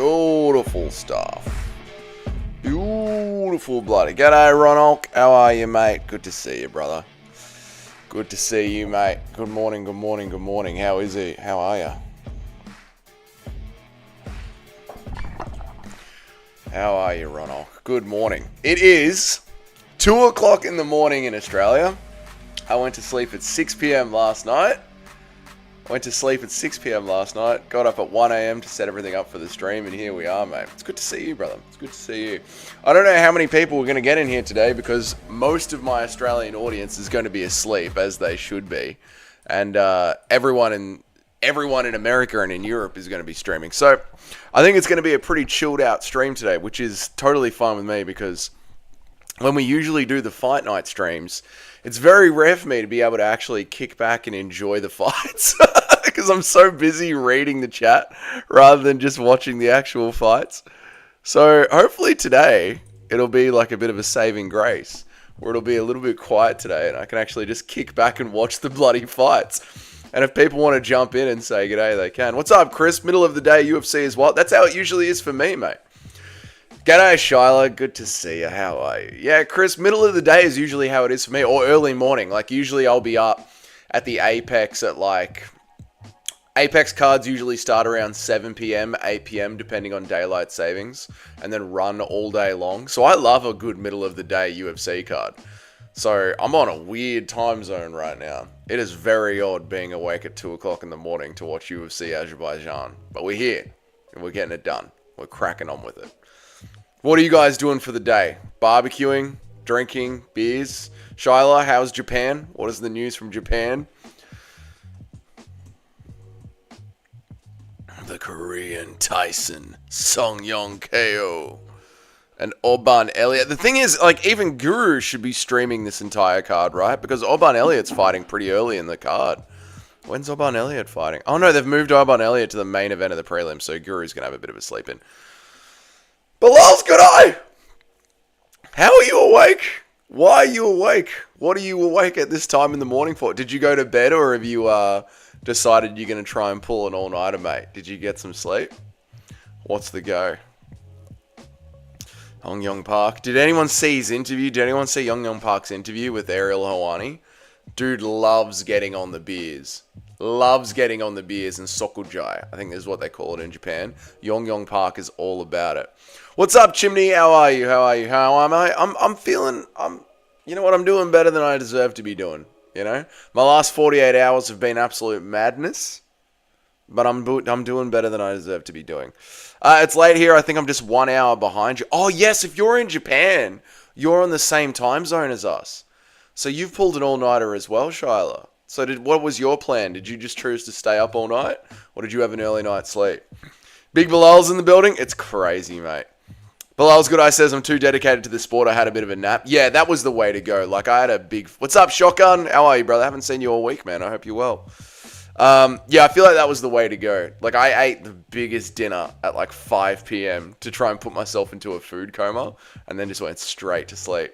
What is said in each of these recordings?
Beautiful stuff. Beautiful bloody. G'day, Ronald. How are you, mate? Good to see you, brother. Good to see you, mate. Good morning, good morning, good morning. How is he? How are you? How are you, Ronald? Good morning. It is 2 o'clock in the morning in Australia. I went to sleep at 6 p.m. last night. Got up at 1 a.m. to set everything up for the stream, and here we are, mate. It's good to see you, brother. It's good to see you. I don't know how many people we're going to get in here today because most of my Australian audience is going to be asleep, as they should be. And everyone in America and in Europe is going to be streaming. So I think it's going to be a pretty chilled out stream today, which is totally fine with me because when we usually do the fight night streams, it's very rare for me to be able to actually kick back and enjoy the fights because I'm so busy reading the chat rather than just watching the actual fights. So hopefully today it'll be like a bit of a saving grace where it'll be a little bit quiet today and I can actually just kick back and watch the bloody fights. And if people want to jump in and say g'day, they can. What's up, Chris? Middle of the day, UFC is what? That's how it usually is for me, mate. G'day, Shyla. Good to see you. How are you? Yeah, Chris, middle of the day is usually how it is for me, or early morning. Like, usually I'll be up at the Apex at, like... Apex cards usually start around 7 p.m., 8 p.m., depending on daylight savings, and then run all day long. So I love a good middle of the day UFC card. So I'm on a weird time zone right now. It is very odd being awake at 2 o'clock in the morning to watch UFC Azerbaijan. But we're here, and we're getting it done. We're cracking on with it. What are you guys doing for the day? Barbecuing? Drinking? Beers? Shyla, how's Japan? What is the news from Japan? The Korean Tyson, Song Yong KO, and Orban Elliott. The thing is, like, even Guru should be streaming this entire card, right? Because Orban Elliott's fighting pretty early in the card. When's Orban Elliott fighting? Oh no, they've moved Orban Elliott to the main event of the prelims, so Guru's going to have a bit of a sleep in. Bilal's good eye! How are you awake? Why are you awake? What are you awake at this time in the morning for? Did you go to bed or have you decided you're going to try and pull an all-nighter, mate? Did you get some sleep? What's the go? Hong Yong Park. Did anyone see his interview? Did anyone see Hong Yong Park's interview with Ariel Helwani? Dude loves getting on the beers. Loves getting on the beers and sokujai. I think is what they call it in Japan. Yong Yong Park is all about it. What's up, Chimney? How are you? How am I? I'm feeling, you know what? I'm doing better than I deserve to be doing, you know? My last 48 hours have been absolute madness, but I'm doing better than I deserve to be doing. It's late here. I think I'm just 1 hour behind you. Oh, yes, if you're in Japan, you're on the same time zone as us. So you've pulled an all-nighter as well, Shyla. So what was your plan? Did you just choose to stay up all night? Or did you have an early night sleep? Big Bilal's in the building? It's crazy, mate. Bilal's good eye says, I'm too dedicated to the sport. I had a bit of a nap. Yeah, that was the way to go. Like, I had a big... What's up, Shotgun? How are you, brother? I haven't seen you all week, man. I hope you're well. Yeah, I feel like that was the way to go. Like, I ate the biggest dinner at, like, 5 p.m. to try and put myself into a food coma. And then just went straight to sleep.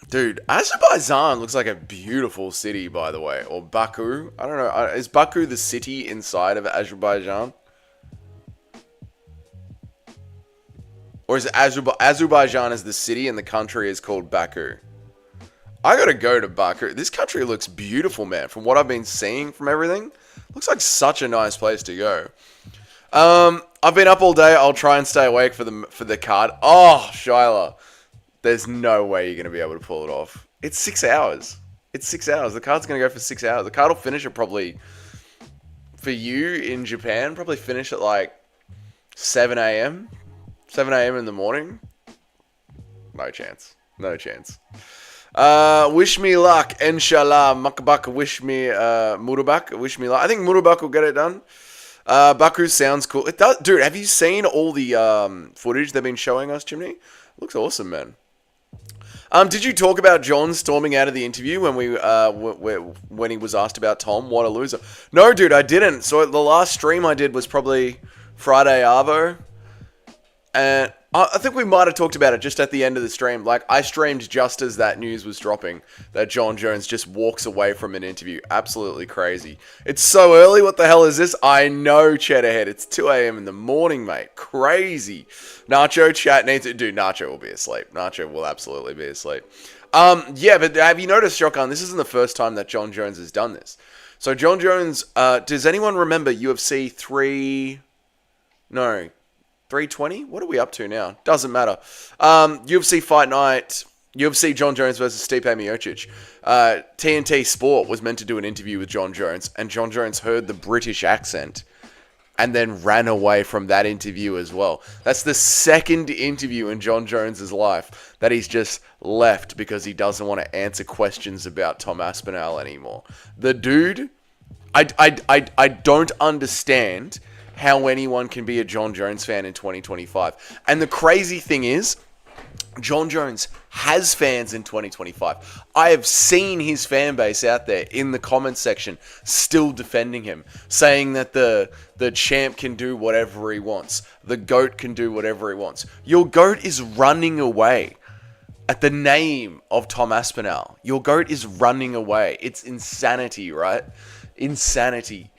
Dude, Azerbaijan looks like a beautiful city, by the way. Or Baku. I don't know. Is Baku the city inside of Azerbaijan? Or is it Azerbaijan is the city and the country is called Baku? I gotta go to Baku. This country looks beautiful, man. From what I've been seeing from everything. Looks like such a nice place to go. I've been up all day. I'll try and stay awake for the card. Oh, Shyla. There's no way you're going to be able to pull it off. It's 6 hours. It's 6 hours. The card's going to go for 6 hours. The card will finish at probably, for you in Japan, probably finish at like 7 a.m. 7 a.m. in the morning. No chance. No chance. Wish me luck. Inshallah. Makbak wish me, Murubak. Wish me luck. I think Murubak will get it done. Baku sounds cool. It does. Dude, have you seen all the footage they've been showing us, Chimney? Looks awesome, man. Did you talk about John storming out of the interview when he was asked about Tom? What a loser. No, dude, I didn't. So the last stream I did was probably Friday Arvo. And I think we might have talked about it just at the end of the stream. Like, I streamed just as that news was dropping that John Jones just walks away from an interview. Absolutely crazy. It's so early. What the hell is this? I know, Cheddarhead. It's 2 a.m. in the morning, mate. Crazy. Nacho chat needs it. Dude, Nacho will be asleep. Nacho will absolutely be asleep. Yeah, but have you noticed, Shotgun, this isn't the first time that John Jones has done this. So John Jones, does anyone remember UFC 320? What are we up to now? Doesn't matter. UFC Fight Night, UFC John Jones versus Stipe Miocic. TNT Sport was meant to do an interview with John Jones, and John Jones heard the British accent and then ran away from that interview as well. That's the second interview in John Jones's life that he's just left because he doesn't want to answer questions about Tom Aspinall anymore. The dude, I don't understand how anyone can be a John Jones fan in 2025. And the crazy thing is, John Jones has fans in 2025. I have seen his fan base out there in the comments section still defending him, saying that the champ can do whatever he wants. The GOAT can do whatever he wants. Your GOAT is running away at the name of Tom Aspinall. Your GOAT is running away. It's insanity, right? Insanity.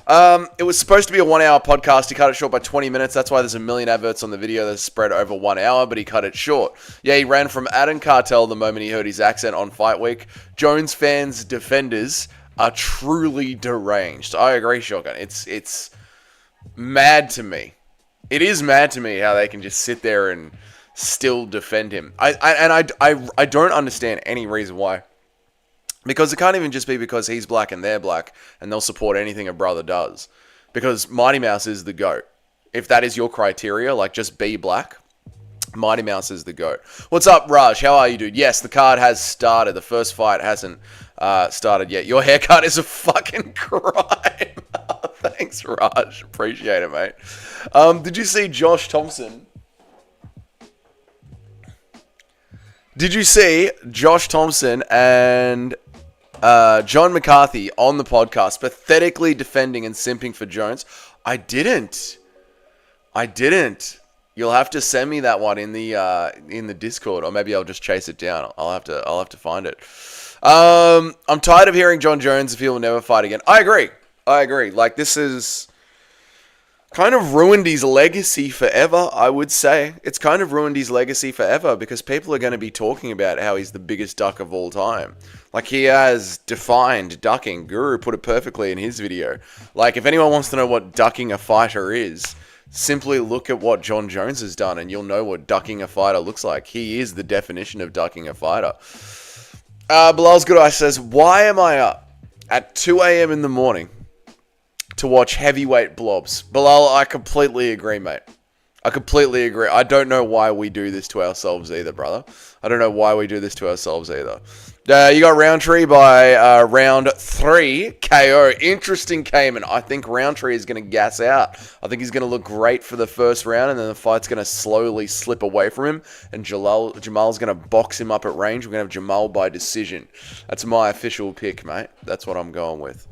It was supposed to be a 1 hour podcast. He cut it short by 20 minutes. That's why there's a million adverts on the video that's spread over 1 hour, but he cut it short. Yeah, he ran from Adam Cartel the moment he heard his accent on Fight Week. Jones fans' defenders are truly deranged. I agree, Shotgun. It's mad to me. It is mad to me how they can just sit there and still defend him. I don't understand any reason why. Because it can't even just be because he's black and they're black and they'll support anything a brother does. Because Mighty Mouse is the GOAT. If that is your criteria, like just be black, Mighty Mouse is the GOAT. What's up, Raj? How are you, dude? Yes, the card has started. The first fight hasn't started yet. Your haircut is a fucking crime. Thanks, Raj. Appreciate it, mate. Did you see Josh Thompson? Did you see Josh Thompson and John McCarthy on the podcast pathetically defending and simping for Jones? I didn't. You'll have to send me that one in the Discord, or maybe I'll just chase it down. I'll have to find it. I'm tired of hearing John Jones if he will never fight again. I agree. Like, this is kind of ruined his legacy forever, I would say. It's kind of ruined his legacy forever because people are going to be talking about how he's the biggest duck of all time. Like, he has defined ducking. Guru put it perfectly in his video. Like, if anyone wants to know what ducking a fighter is, simply look at what John Jones has done and you'll know what ducking a fighter looks like. He is the definition of ducking a fighter. Bilal's Good Eye says, why am I up at 2 a.m. in the morning to watch heavyweight blobs? Bilal, I completely agree, mate. I completely agree. I don't know why we do this to ourselves either, brother. I don't know why we do this to ourselves either. You got Rountree by round 3 KO. Interesting Cayman. I think Rountree is going to gas out. I think he's going to look great for the first round, and then the fight's going to slowly slip away from him, and Jamal's going to box him up at range. We're going to have Jamal by decision. That's my official pick, mate. That's what I'm going with.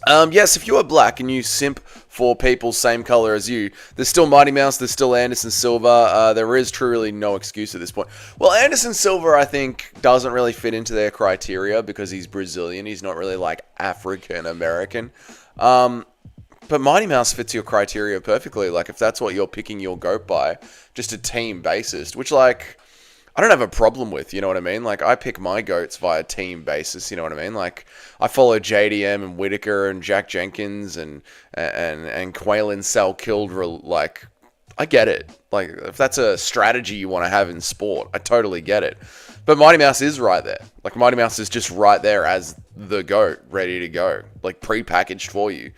Yes, if you are black and you simp for people same color as you, there's still Mighty Mouse, there's still Anderson Silva. There is truly no excuse at this point. Well, Anderson Silva, I think, doesn't really fit into their criteria because he's Brazilian. He's not really like African American. But Mighty Mouse fits your criteria perfectly. Like, if that's what you're picking your GOAT by, just a team basis, which, like, I don't have a problem with, you know what I mean? Like, I pick my GOATs via team basis, you know what I mean? Like, I follow JDM and Whitaker and Jack Jenkins and Quaylen Sal-Killed, like, I get it. Like, if that's a strategy you want to have in sport, I totally get it. But Mighty Mouse is right there. Like, Mighty Mouse is just right there as the GOAT, ready to go. Like, pre-packaged for you.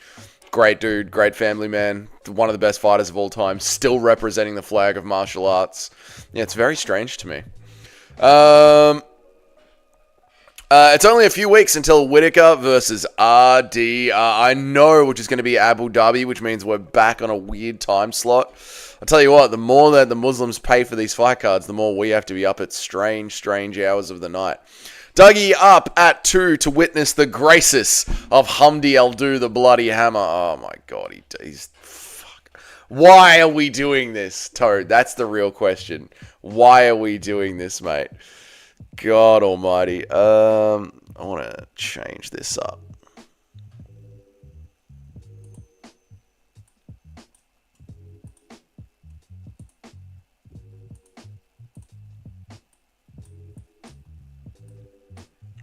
Great dude, great family man, one of the best fighters of all time, still representing the flag of martial arts. Yeah, it's very strange to me. It's only a few weeks until Whitaker versus RD. I know, which is going to be Abu Dhabi, which means we're back on a weird time slot. I'll tell you what, the more that the Muslims pay for these fight cards, the more we have to be up at strange hours of the night. Dougie up at 2 to witness the graces of Hamdi Aldu, the Bloody Hammer. Oh my God, he's fuck. Why are we doing this, Toad? That's the real question. Why are we doing this, mate? God almighty. I want to change this up.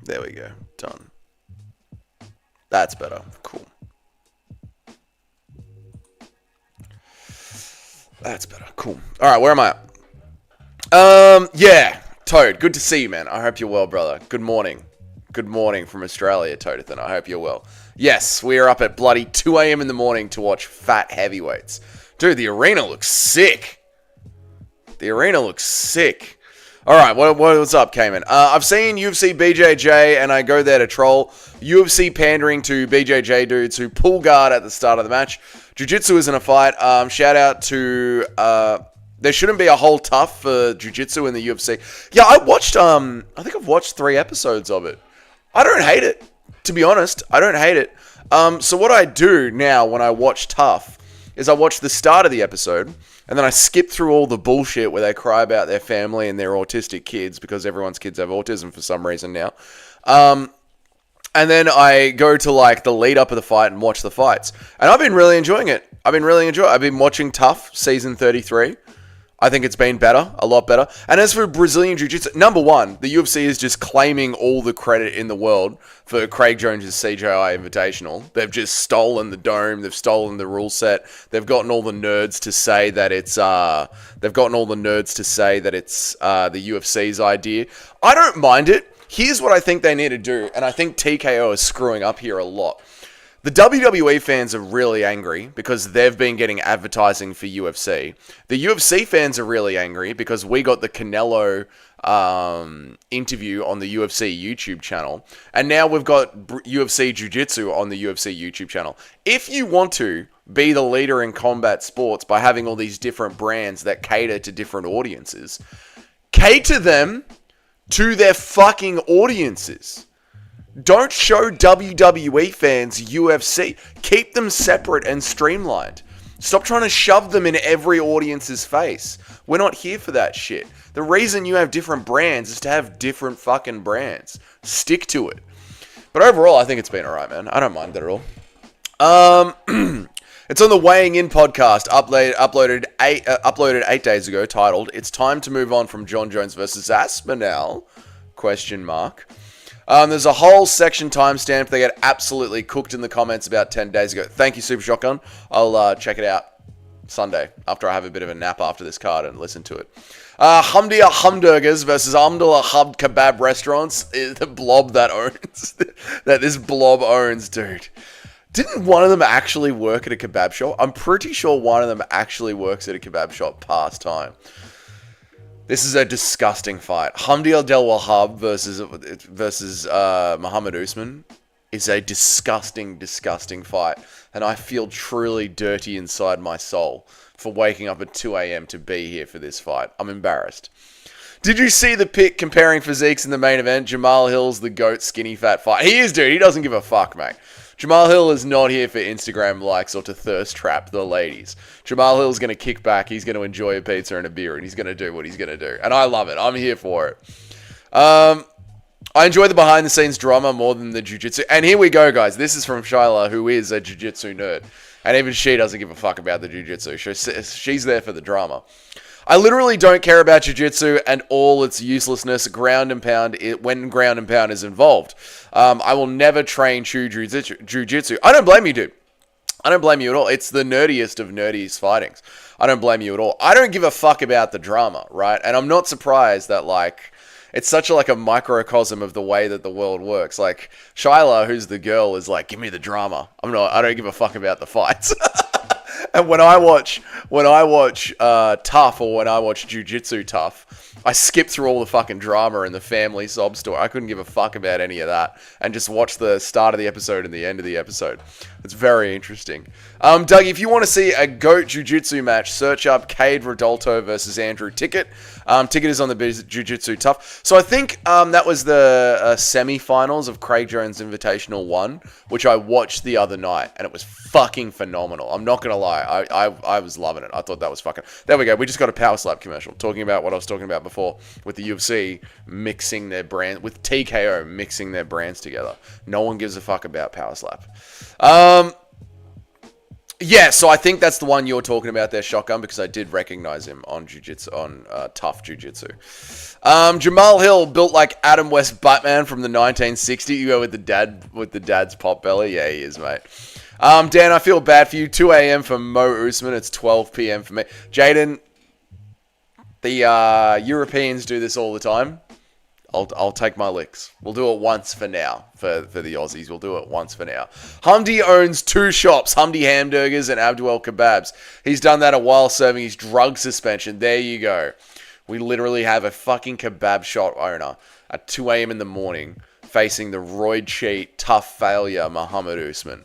There we go. Done. That's better. Cool. That's better. Cool. All right, where am I at? Yeah. Toad, good to see you, man. I hope you're well, brother. Good morning. Good morning from Australia, Toadathan. I hope you're well. Yes, we are up at bloody 2 a.m. in the morning to watch Fat Heavyweights. Dude, the arena looks sick. The arena looks sick. All right, what's up, Cayman? I've seen UFC BJJ, and I go there to troll. UFC pandering to BJJ dudes who pull guard at the start of the match. Jiu-Jitsu isn't a fight. Shout out to... there shouldn't be a whole tough for Jiu-Jitsu in the UFC. Yeah, I watched... I think I've watched 3 episodes of it. I don't hate it. To be honest, I don't hate it. So what I do now when I watch tough is I watch the start of the episode... And then I skip through all the bullshit where they cry about their family and their autistic kids because everyone's kids have autism for some reason now. And then I go to like the lead up of the fight and watch the fights. And I've been really enjoying it. I've been watching Tough season 33. I think it's been better, a lot better. And as for Brazilian Jiu-Jitsu, number one, the UFC is just claiming all the credit in the world for Craig Jones' CJI Invitational. They've just stolen the dome. They've stolen the rule set. They've gotten all the nerds to say that it's the UFC's idea. I don't mind it. Here's what I think they need to do, and I think TKO is screwing up here a lot. The WWE fans are really angry because they've been getting advertising for UFC. The UFC fans are really angry because we got the Canelo interview on the UFC YouTube channel. And now we've got UFC Jiu-Jitsu on the UFC YouTube channel. If you want to be the leader in combat sports by having all these different brands that cater to different audiences, cater them to their fucking audiences. Don't show WWE fans UFC. Keep them separate and streamlined. Stop trying to shove them in every audience's face. We're not here for that shit. The reason you have different brands is to have different fucking brands. Stick to it. But overall, I think it's been alright, man. I don't mind that at all. It's on the Weighing In podcast, uploaded 8 days ago, titled, "It's Time to Move On from John Jones versus Aspinall?" ? There's a whole section timestamp. They get absolutely cooked in the comments about 10 days ago. Thank you, Super Shotgun. I'll check it out Sunday after I have a bit of a nap after this card and listen to it. Humdia Humburgers versus Amdullah Hub Kebab Restaurants is the blob that owns, that this blob owns, dude. Didn't one of them actually work at a kebab shop? I'm pretty sure one of them actually works at a kebab shop past time. This is a disgusting fight. Hamdi Del Wahab versus Muhammad Usman is a disgusting, disgusting fight. And I feel truly dirty inside my soul for waking up at 2 a.m. to be here for this fight. I'm embarrassed. Did you see the pic comparing physiques in the main event? Jamal Hill's the GOAT skinny fat fight. He is, dude. He doesn't give a fuck, mate. Jamal Hill is not here for Instagram likes or to thirst trap the ladies. Jamal Hill's going to kick back. He's going to enjoy a pizza and a beer, and he's going to do what he's going to do. And I love it. I'm here for it. I enjoy the behind-the-scenes drama more than the jiu-jitsu. And here we go, guys. This is from Shyla, who is a jiu-jitsu nerd. And even she doesn't give a fuck about the jiu-jitsu. She's there for the drama. I literally don't care about jiu-jitsu and all its uselessness when ground and pound is involved. I will never train true jiu-jitsu. I don't blame you, dude. I don't blame you at all. It's the nerdiest of nerdiest fightings. I don't blame you at all. I don't give a fuck about the drama, right? And I'm not surprised that, like, it's such a microcosm of the way that the world works. Like, Shyla, who's the girl, is like, give me the drama. I don't give a fuck about the fights. And when I watch Tough or when I watch Jiu-Jitsu Tough, I skip through all the fucking drama and the family sob story. I couldn't give a fuck about any of that and just watch the start of the episode and the end of the episode. It's very interesting. Doug, if you want to see a GOAT Jiu-Jitsu match, search up Cade Rodolto versus Andrew Tickett. Tickett is on the Jiu-Jitsu Tough. So I think that was the semi-finals of Craig Jones Invitational 1, which I watched the other night, and it was fucking phenomenal. I'm not going to lie. I was loving it. I thought that was fucking... There we go. We just got a Power Slap commercial. Talking about what I was talking about before with the UFC mixing their brand... With TKO mixing their brands together. No one gives a fuck about Power Slap. Yeah, so I think that's the one you're talking about there, Shotgun, because I did recognize him on Jiu-Jitsu, on Tough Jiu-Jitsu. Jamal Hill, built like Adam West Batman from the 1960s. You go with the dad's pot belly. Yeah, he is, mate. Dan, I feel bad for you. 2 a.m. for Mo Usman. It's 12 p.m. for me. Jaden, the Europeans do this all the time. I'll take my licks. We'll do it once for now. For the Aussies, we'll do it once for now. Humdy owns 2 shops, Humdy Hamburgers and Abdul Kebabs. He's done that while serving his drug suspension. There you go. We literally have a fucking kebab shop owner at 2 a.m. in the morning facing the roid cheat, tough failure Muhammad Usman.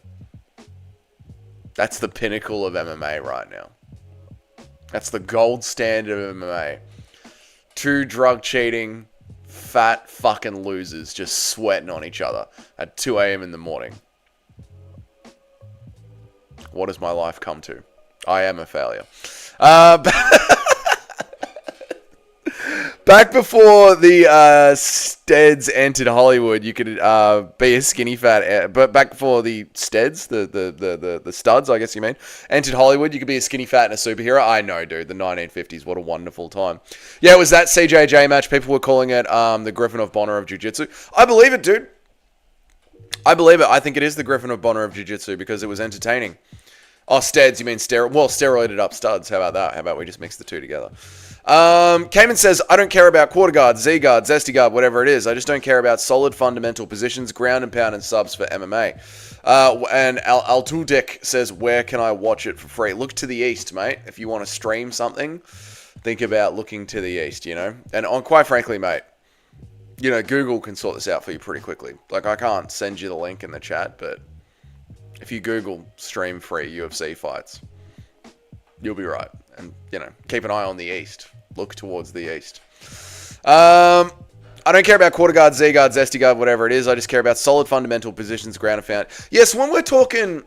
That's the pinnacle of MMA right now. That's the gold standard of MMA. 2 drug cheating, fat fucking losers just sweating on each other at 2 a.m. in the morning. What has my life come to? I am a failure. Back before the Steads entered Hollywood, you could be a skinny fat. But back before the Steads, the studs, I guess you mean, entered Hollywood, you could be a skinny fat and a superhero. I know, dude. The 1950s, what a wonderful time. Yeah, it was that CJJ match. People were calling it the Griffin of Bonner of Jiu-Jitsu. I believe it, dude. I believe it. I think it is the Griffin of Bonner of Jiu-Jitsu because it was entertaining. Oh, Steads, you mean steroided up studs. How about that? How about we just mix the two together? Cayman says, I don't care about quarter guard, Z guard, zesty guard, whatever it is. I just don't care about solid fundamental positions, ground and pound and subs for MMA. And Altudek says, where can I watch it for free? Look to the east, mate. If you want to stream something, think about looking to the east, you know? And quite frankly, mate, you know, Google can sort this out for you pretty quickly. Like, I can't send you the link in the chat, but if you Google stream free UFC fights, you'll be right. And, you know, keep an eye on the east. Look towards the east. I don't care about quarter guard, Z guard, zesty guard, whatever it is. I just care about solid fundamental positions, ground and pound. Yes, when we're talking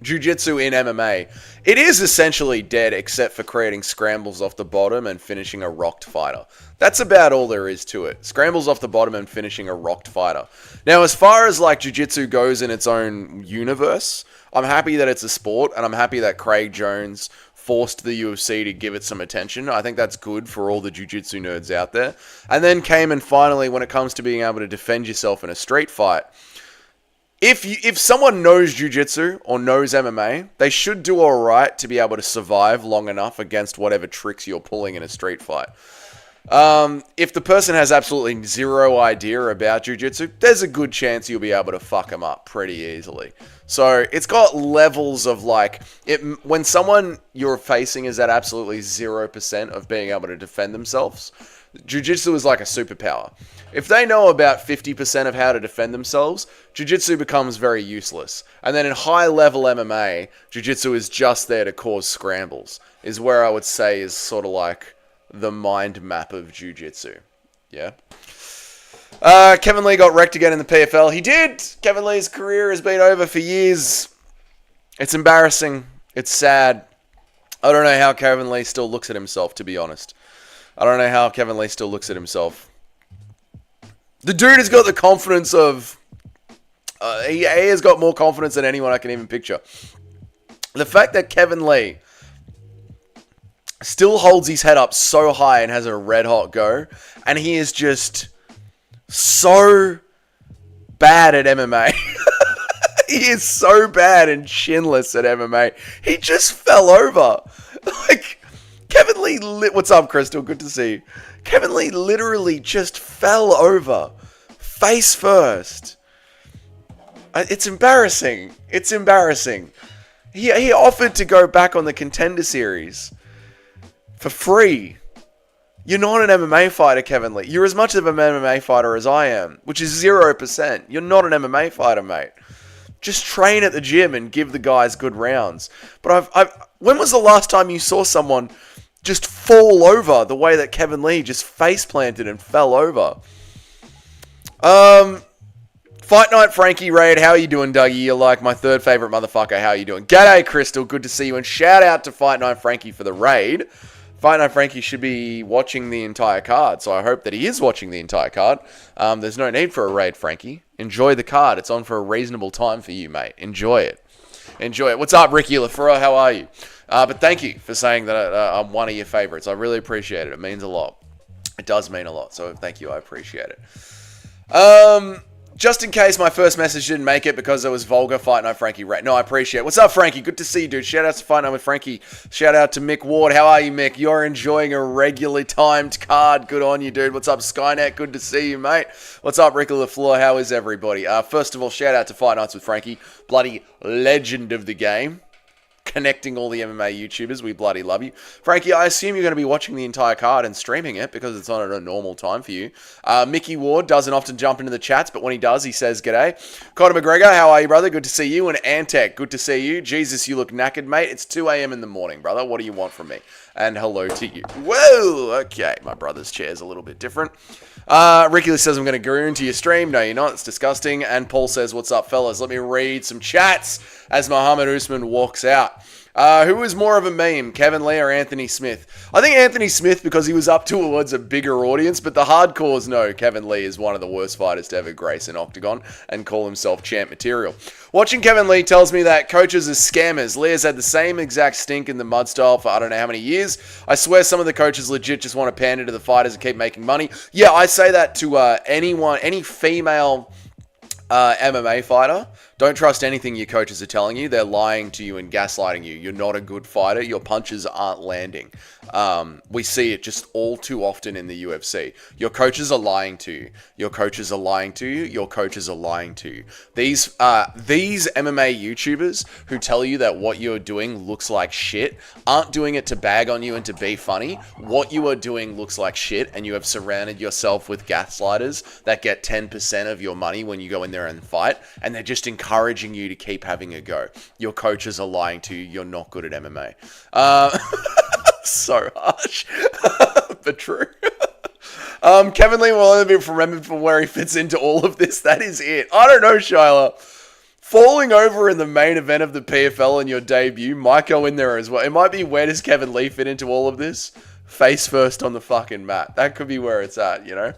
jiu-jitsu in MMA, it is essentially dead except for creating scrambles off the bottom and finishing a rocked fighter. That's about all there is to it. Scrambles off the bottom and finishing a rocked fighter. Now, as far as like jiu-jitsu goes in its own universe, I'm happy that it's a sport, and I'm happy that Craig Jones forced the UFC to give it some attention. I think that's good for all the jiu-jitsu nerds out there. And then came and finally, when it comes to being able to defend yourself in a street fight, if someone knows jiu-jitsu or knows MMA, they should do all right to be able to survive long enough against whatever tricks you're pulling in a street fight. If the person has absolutely zero idea about jiu-jitsu, there's a good chance you'll be able to fuck them up pretty easily. So it's got levels of like, when someone you're facing is at absolutely 0% of being able to defend themselves, jiu-jitsu is like a superpower. If they know about 50% of how to defend themselves, jiu-jitsu becomes very useless. And then in high-level MMA, jiu-jitsu is just there to cause scrambles, is where I would say is sort of like the mind map of jiu-jitsu. Yeah. Kevin Lee got wrecked again in the PFL. He did! Kevin Lee's career has been over for years. It's embarrassing. It's sad. I don't know how Kevin Lee still looks at himself, to be honest. I don't know how Kevin Lee still looks at himself. The dude has got the confidence of... he has got more confidence than anyone I can even picture. The fact that Kevin Lee still holds his head up so high and has a red hot go, and he is just so bad at MMA. He is so bad and chinless at MMA. He just fell over. Like, Kevin Lee... What's up, Crystal? Good to see you. Kevin Lee literally just fell over. Face first. It's embarrassing. It's embarrassing. He offered to go back on the Contender Series for free. You're not an MMA fighter, Kevin Lee. You're as much of an MMA fighter as I am, which is 0%. You're not an MMA fighter, mate. Just train at the gym and give the guys good rounds. But when was the last time you saw someone just fall over the way that Kevin Lee just face planted and fell over? Fight Night Frankie Raid, how are you doing, Dougie? You're like my third favorite motherfucker. How are you doing? G'day, Crystal. Good to see you. And shout out to Fight Night Frankie for the raid. Fight Night Frankie should be watching the entire card, so I hope that he is watching the entire card. There's no need for a raid, Frankie. Enjoy the card. It's on for a reasonable time for you, mate. Enjoy it. Enjoy it. What's up, Ricky LaFleur? How are you? But thank you for saying that I'm one of your favorites. I really appreciate it. It means a lot. It does mean a lot, so thank you. I appreciate it. Just in case my first message didn't make it because it was vulgar, Fight Night Frankie. No, I appreciate it. What's up, Frankie? Good to see you, dude. Shout out to Fight Night with Frankie. Shout out to Mick Ward. How are you, Mick? You're enjoying a regularly timed card. Good on you, dude. What's up, Skynet? Good to see you, mate. What's up, Ricky LaFleur? How is everybody? First of all, shout out to Fight Nights with Frankie. Bloody legend of the game. Connecting all the MMA YouTubers. We bloody love you. Frankie, I assume you're going to be watching the entire card and streaming it because it's on at a normal time for you. Mickey Ward doesn't often jump into the chats, but when he does, he says, g'day. Conor McGregor, how are you, brother? Good to see you. And Antec, good to see you. Jesus, you look knackered, mate. It's 2 a.m. in the morning, brother. What do you want from me? And hello to you. Whoa! Okay, my brother's chair's a little bit different. Ricky says, I'm going to goon to your stream. No, you're not. It's disgusting. And Paul says, what's up, fellas? Let me read some chats as Muhammad Usman walks out. Who is more of a meme, Kevin Lee or Anthony Smith? I think Anthony Smith because he was up towards a bigger audience, but the hardcores know Kevin Lee is one of the worst fighters to ever grace an octagon and call himself champ material. Watching Kevin Lee tells me that coaches are scammers. Lee has had the same exact stink in the mud style for I don't know how many years. I swear some of the coaches legit just want to pander to the fighters and keep making money. Yeah, I say that to anyone, any female MMA fighter. Don't trust anything your coaches are telling you. They're lying to you and gaslighting you. You're not a good fighter. Your punches aren't landing. We see it just all too often in the UFC. Your coaches are lying to you. Your coaches are lying to you. Your coaches are lying to you. These MMA YouTubers who tell you that what you're doing looks like shit aren't doing it to bag on you and to be funny. What you are doing looks like shit, and you have surrounded yourself with gaslighters that get 10% of your money when you go in there and fight, and they're just encouraging you to keep having a go. Your coaches are lying to you. You're not good at MMA. So harsh, but true. Kevin Lee will only be remembered for where he fits into all of this. That is it. I don't know, Shyla. Falling over in the main event of the PFL in your debut might go in there as well. It might be, where does Kevin Lee fit into all of this? Face first on the fucking mat. That could be where it's at, you know?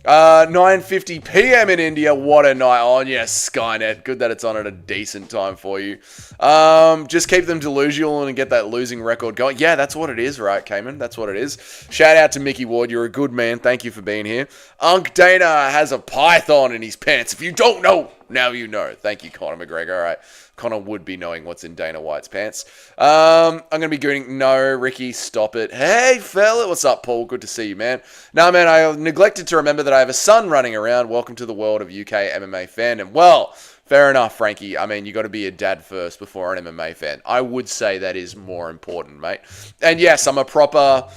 9:50 p.m. in India. What a night. Oh, yes, Skynet. Good that it's on at a decent time for you. Just keep them delusional and get that losing record going. Yeah, that's what it is, right, Cayman? That's what it is. Shout out to Mickey Ward. You're a good man. Thank you for being here. Unc Dana has a python in his pants. If you don't know, now you know. Thank you, Conor McGregor. All right. Connor would be knowing what's in Dana White's pants. I'm going to be gooning. No, Ricky, stop it. Hey, fella. What's up, Paul? Good to see you, man. No, man, I neglected to remember that I have a son running around. Welcome to the world of UK MMA fandom. Well, fair enough, Frankie. I mean, you got to be a dad first before an MMA fan. I would say that is more important, mate. And yes, I'm a proper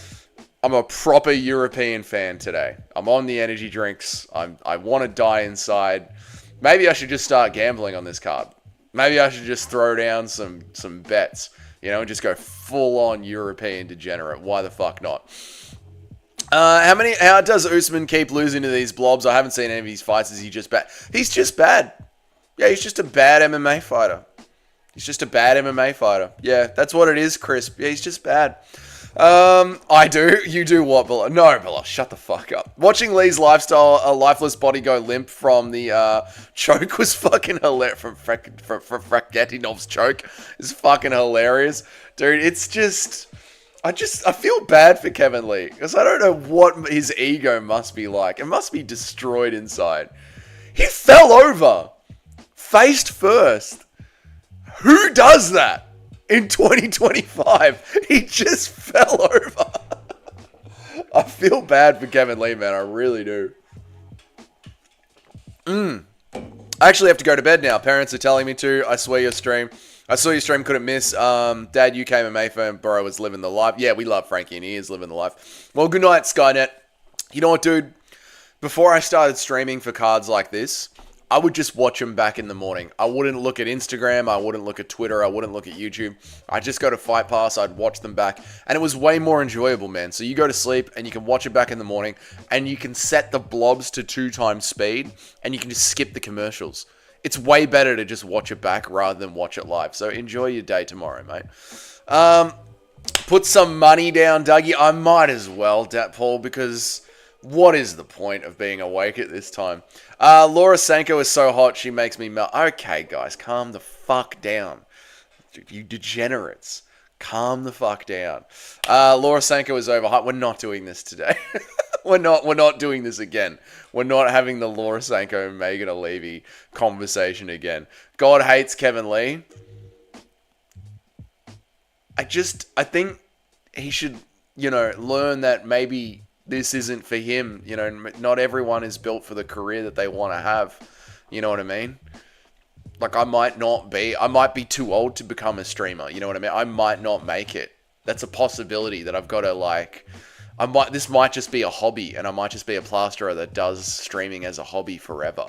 European fan today. I'm on the energy drinks. I want to die inside. Maybe I should just start gambling on this card. Maybe I should just throw down some bets, you know, and just go full-on European degenerate. Why the fuck not? How does Usman keep losing to these blobs? I haven't seen any of his fights. Is he just bad? He's just bad. Yeah, he's just a bad MMA fighter. He's just a bad MMA fighter. Yeah, that's what it is, Chris. Yeah, he's just bad. I do. You do what, Bella? No, Bella, shut the fuck up. Watching Lee's a lifeless body go limp from the choke was fucking hilarious. From Fraketinov's choke is fucking hilarious. Dude, it's just... I feel bad for Kevin Lee, because I don't know what his ego must be like. It must be destroyed inside. He fell over, faced first. Who does that? In 2025, he just fell over. I feel bad for Kevin Lee, man. I really do. I actually have to go to bed now. Parents are telling me to. I swear your stream. I saw your stream, couldn't miss. Dad, UK MMA fan, bro, was living the life. Yeah, we love Frankie, and he is living the life. Well, good night, Skynet. You know what, dude? Before I started streaming for cards like this, I would just watch them back in the morning. I wouldn't look at Instagram. I wouldn't look at Twitter. I wouldn't look at YouTube. I'd just go to Fight Pass. I'd watch them back. And it was way more enjoyable, man. So you go to sleep and you can watch it back in the morning. And you can set the blobs to 2 times speed. And you can just skip the commercials. It's way better to just watch it back rather than watch it live. So enjoy your day tomorrow, mate. Put some money down, Dougie. I might as well, Paul, because... what is the point of being awake at this time? Laura Sanko is so hot, she makes me melt. Okay, guys, calm the fuck down. You degenerates. Calm the fuck down. Laura Sanko is overhyped. We're not doing this today. We're not doing this again. We're not having the Laura Sanko and Megan Levy conversation again. God hates Kevin Lee. I think he should, learn that maybe this isn't for him. Not everyone is built for the career that they want to have. You know what I mean? Like, I might be too old to become a streamer. You know what I mean? I might not make it. That's a possibility that I've got to, this might just be a hobby, and I might just be a plasterer that does streaming as a hobby forever.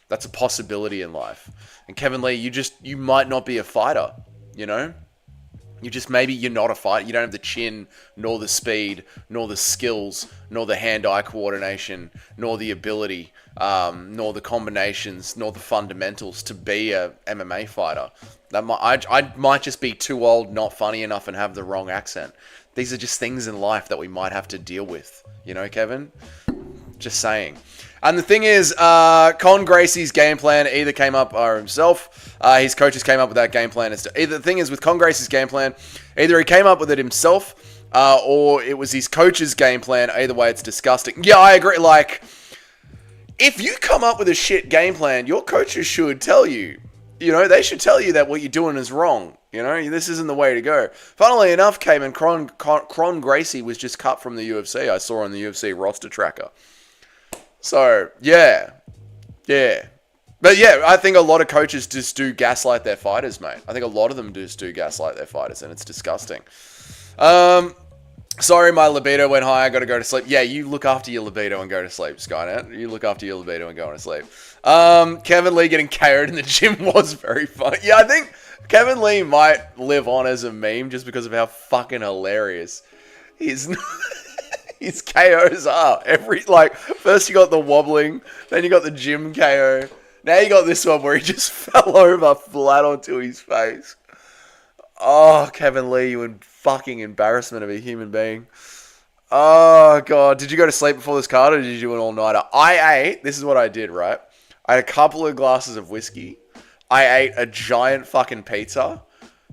That's a possibility in life. And Kevin Lee, you might not be a fighter, maybe you're not a fighter. You don't have the chin, nor the speed, nor the skills, nor the hand-eye coordination, nor the ability, nor the combinations, nor the fundamentals to be a MMA fighter. I might just be too old, not funny enough, and have the wrong accent. These are just things in life that we might have to deal with. Kevin? Just saying. And the thing is, Con Gracie's game plan either came up or himself. His coaches came up with that game plan. The thing is, with Con Gracie's game plan, either he came up with it himself or it was his coach's game plan. Either way, it's disgusting. Yeah, I agree. Like, if you come up with a shit game plan, your coaches should tell you. They should tell you that what you're doing is wrong. This isn't the way to go. Funnily enough, Cayman, Con Gracie was just cut from the UFC. I saw on the UFC roster tracker. So, yeah. But yeah, I think a lot of coaches just do gaslight their fighters, mate. I think a lot of them just do gaslight their fighters, and it's disgusting. Sorry, my libido went high. I got to go to sleep. Yeah, you look after your libido and go to sleep, Skynet. You look after your libido and go to sleep. Kevin Lee getting KO'd in the gym was very fun. Yeah, I think Kevin Lee might live on as a meme just because of how fucking hilarious his KOs are. First you got the wobbling, then you got the gym KO. Now you got this one where he just fell over flat onto his face. Oh, Kevin Lee, you fucking embarrassment of a human being. Oh, God. Did you go to sleep before this card, or did you do an all-nighter? This is what I did, right? I had a couple of glasses of whiskey. I ate a giant fucking pizza,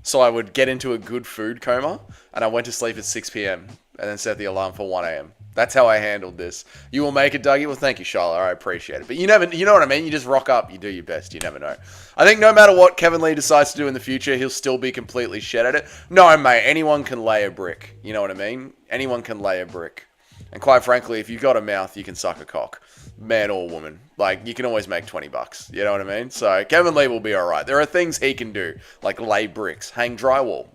so I would get into a good food coma, and I went to sleep at 6 p.m. and then set the alarm for 1 a.m. That's how I handled this. You will make it, Dougie? Well, thank you, Charlotte. I appreciate it. But you know what I mean? You just rock up. You do your best. You never know. I think no matter what Kevin Lee decides to do in the future, he'll still be completely shit at it. No, mate. Anyone can lay a brick. You know what I mean? Anyone can lay a brick. And quite frankly, if you've got a mouth, you can suck a cock. Man or woman. Like, you can always make $20. You know what I mean? So, Kevin Lee will be alright. There are things he can do, like lay bricks, hang drywall,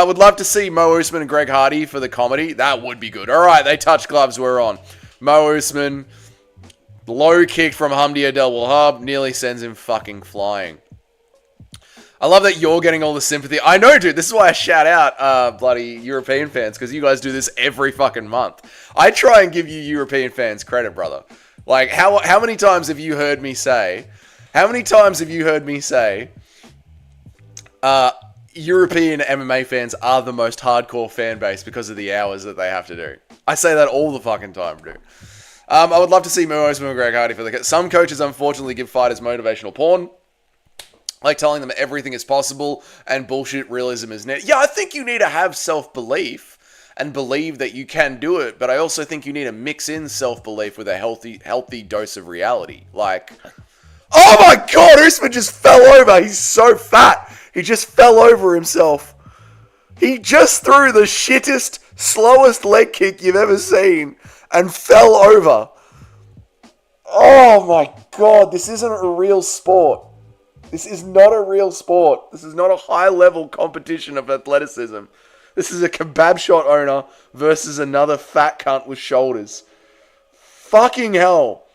Would love to see Mo Usman and Greg Hardy for the comedy. That would be good. Alright, they touch gloves, we're on. Mo Usman, low kick from Hamdia Del Wahab, nearly sends him fucking flying. I love that you're getting all the sympathy. I know, dude. This is why I shout out bloody European fans, because you guys do this every fucking month. I try and give you European fans credit, brother. Like, how many times have you heard me say, European MMA fans are the most hardcore fan base because of the hours that they have to do? I say that all the fucking time, dude. I would love to see Mo Usman and Greg Hardy for the... Some coaches, unfortunately, give fighters motivational porn. Like telling them everything is possible and bullshit realism is net. Yeah, I think you need to have self-belief and believe that you can do it, but I also think you need to mix in self-belief with a healthy dose of reality. Like, oh my God, Usman just fell over. He's so fat. He just fell over himself. He just threw the shittest, slowest leg kick you've ever seen and fell over. Oh my God, this isn't a real sport. This is not a real sport. This is not a high-level competition of athleticism. This is a kebab shop owner versus another fat cunt with shoulders. Fucking hell.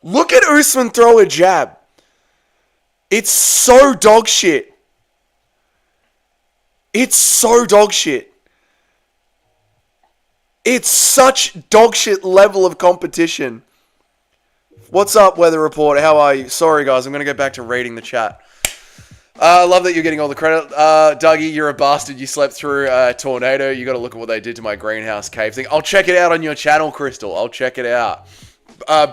Look at Usman throw a jab. It's so dog shit. It's so dog shit. It's such dog shit level of competition. What's up, Weather Report? How are you? Sorry, guys. I'm going to go back to reading the chat. I love that you're getting all the credit. Dougie, you're a bastard. You slept through a tornado. You got to look at what they did to my greenhouse cave thing. I'll check it out on your channel, Crystal. I'll check it out.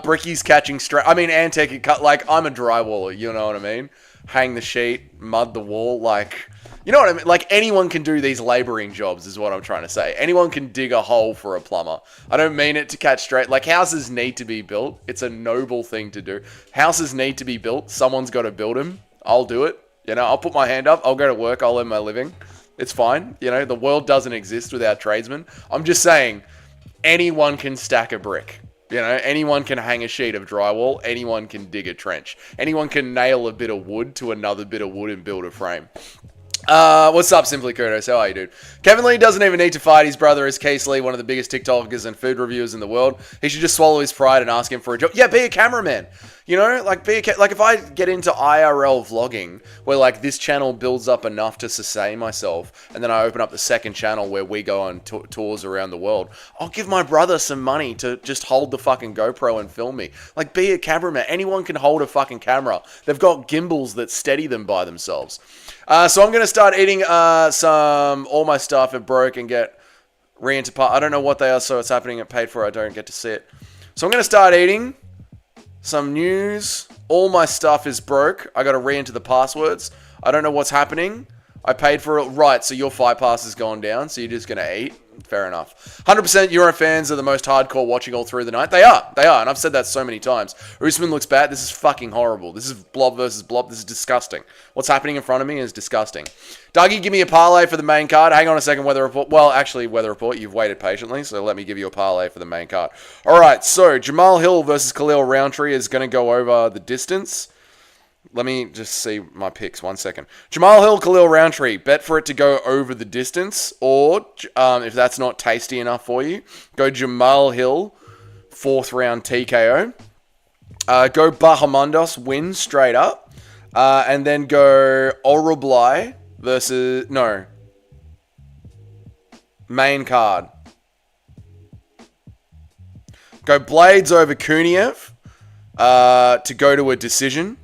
Bricky's catching straight. I mean, Antec, cut. Like, I'm a drywaller. You know what I mean? Hang the sheet, mud the wall. Like, you know what I mean? Like, anyone can do these laboring jobs is what I'm trying to say. Anyone can dig a hole for a plumber. I don't mean it to catch straight. Like, houses need to be built. It's a noble thing to do. Houses need to be built. Someone's got to build them. I'll do it. You know, I'll put my hand up. I'll go to work. I'll earn my living. It's fine. You know, the world doesn't exist without tradesmen. I'm just saying, anyone can stack a brick. You know, anyone can hang a sheet of drywall. Anyone can dig a trench. Anyone can nail a bit of wood to another bit of wood and build a frame. What's up, Simply Kudos? How are you, dude? Kevin Lee doesn't even need to fight. His brother is Case Lee, one of the biggest TikTokers and food reviewers in the world. He should just swallow his pride and ask him for a job. Yeah, be a cameraman. You know, like, like if I get into IRL vlogging, where, like, this channel builds up enough to sustain myself, and then I open up the second channel where we go on tours around the world, I'll give my brother some money to just hold the fucking GoPro and film me. Like, be a cameraman. Anyone can hold a fucking camera. They've got gimbals that steady them by themselves. So I'm going to start eating all my stuff it broke and get re-into part. I don't know what they are, so it's happening at paid for. I don't get to see it. So I'm going to start eating some news. All my stuff is broke. I got to re-enter the passwords. I don't know what's happening. I paid for it. Right, so your fight pass has gone down, so you're just going to eat. Fair enough. 100% Euro fans are the most hardcore watching all through the night. They are, and I've said that so many times. Usman looks bad. This is fucking horrible. This is blob versus blob. This is disgusting. What's happening in front of me is disgusting. Dougie, give me a parlay for the main card. Hang on a second, Weather Report. Well, actually, Weather Report, you've waited patiently, so let me give you a parlay for the main card. All right, so Jamal Hill versus Khalil Rountree is going to go over the distance. Let me just see my picks. 1 second. Jamal Hill, Khalil Rountree. Bet for it to go over the distance. Or, if that's not tasty enough for you, go Jamal Hill, 4th round TKO. Go Bahamundos, win straight up. And then go Oroblai versus... No. Main card. Go Blades over Kuniev to go to a decision.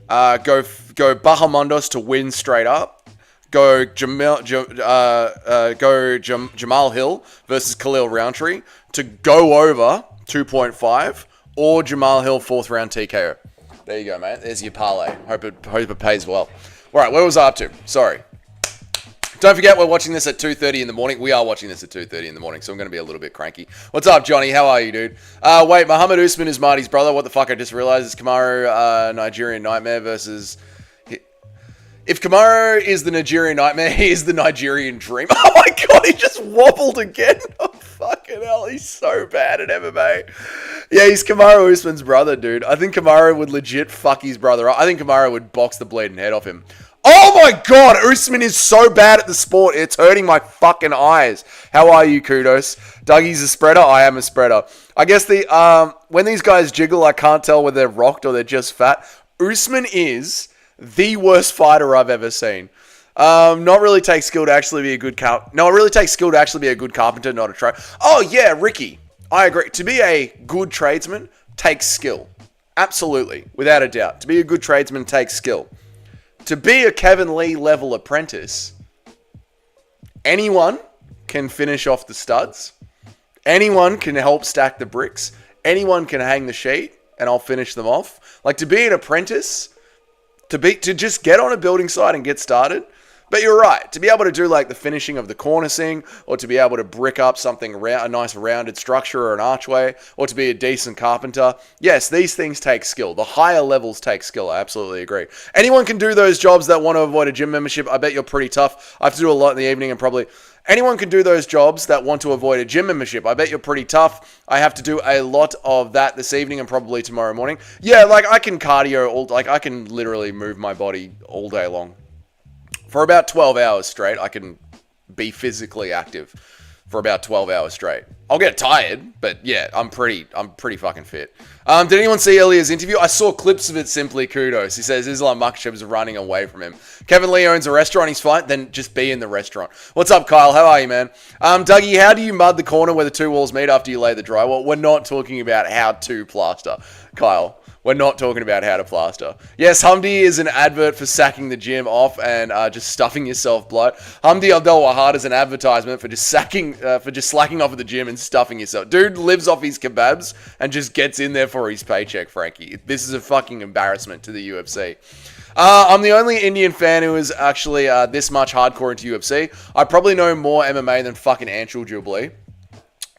Go Bahamundos to win straight up. Go Jamal Hill versus Khalil Rountree to go over 2.5, or Jamal Hill 4th round TKO. There you go, mate. There's your parlay. Hope it pays well. All right, where was I up to? Sorry. Don't forget, we're watching this at 2:30 in the morning. We are watching this at 2:30 in the morning, so I'm going to be a little bit cranky. What's up, Johnny? How are you, dude? Wait, Muhammad Usman is Marty's brother. What the fuck? I just realized it's Kamaru Nigerian Nightmare versus... If Kamaru is the Nigerian Nightmare, he is the Nigerian Dream. Oh my god, he just wobbled again. Oh, fucking hell, he's so bad at MMA. Yeah, he's Kamaru Usman's brother, dude. I think Kamaru would legit fuck his brother up. I think Kamaru would box the bleeding head off him. Oh my god, Usman is so bad at the sport. It's hurting my fucking eyes. How are you, Kudos? Dougie's a spreader. I am a spreader. I guess when these guys jiggle, I can't tell whether they're rocked or they're just fat. Usman is the worst fighter I've ever seen. Not really takes skill to actually be a good No, it really takes skill to actually be a good carpenter, not a trade. Oh yeah, Ricky. I agree. To be a good tradesman takes skill. Absolutely, without a doubt. To be a good tradesman takes skill. To be a Kevin Lee level apprentice, anyone can finish off the studs. Anyone can help stack the bricks. Anyone can hang the sheet, and I'll finish them off. Like, to be an apprentice, to just get on a building site and get started. But you're right. To be able to do like the finishing of the cornicing, or to be able to brick up something a nice rounded structure or an archway, or to be a decent carpenter, yes, these things take skill. The higher levels take skill. I absolutely agree. Anyone can do those jobs that want to avoid a gym membership. I bet you're pretty tough. I have to do a lot in the evening, and probably anyone can do those jobs that want to avoid a gym membership. I bet you're pretty tough. I have to do a lot of that this evening and probably tomorrow morning. Yeah, like I can cardio I can literally move my body all day long. For about 12 hours straight, I can be physically active for about 12 hours straight. I'll get tired, but yeah, I'm pretty fucking fit. Did anyone see Ilya's interview? I saw clips of it. Simply kudos. He says Islam Makhachev's running away from him. Kevin Lee owns a restaurant. He's fine. Then just be in the restaurant. What's up, Kyle? How are you, man? Dougie, how do you mud the corner where the two walls meet after you lay the drywall? We're not talking about how to plaster, Kyle. We're not talking about how to plaster. Yes, Hamdi is an advert for sacking the gym off and just stuffing yourself blood. Hamdi Abdel Wahad is an advertisement for just slacking off at the gym and stuffing yourself. Dude lives off his kebabs and just gets in there for his paycheck, Frankie. This is a fucking embarrassment to the UFC. I'm the only Indian fan who is actually this much hardcore into UFC. I probably know more MMA than fucking Anshul Jubilee.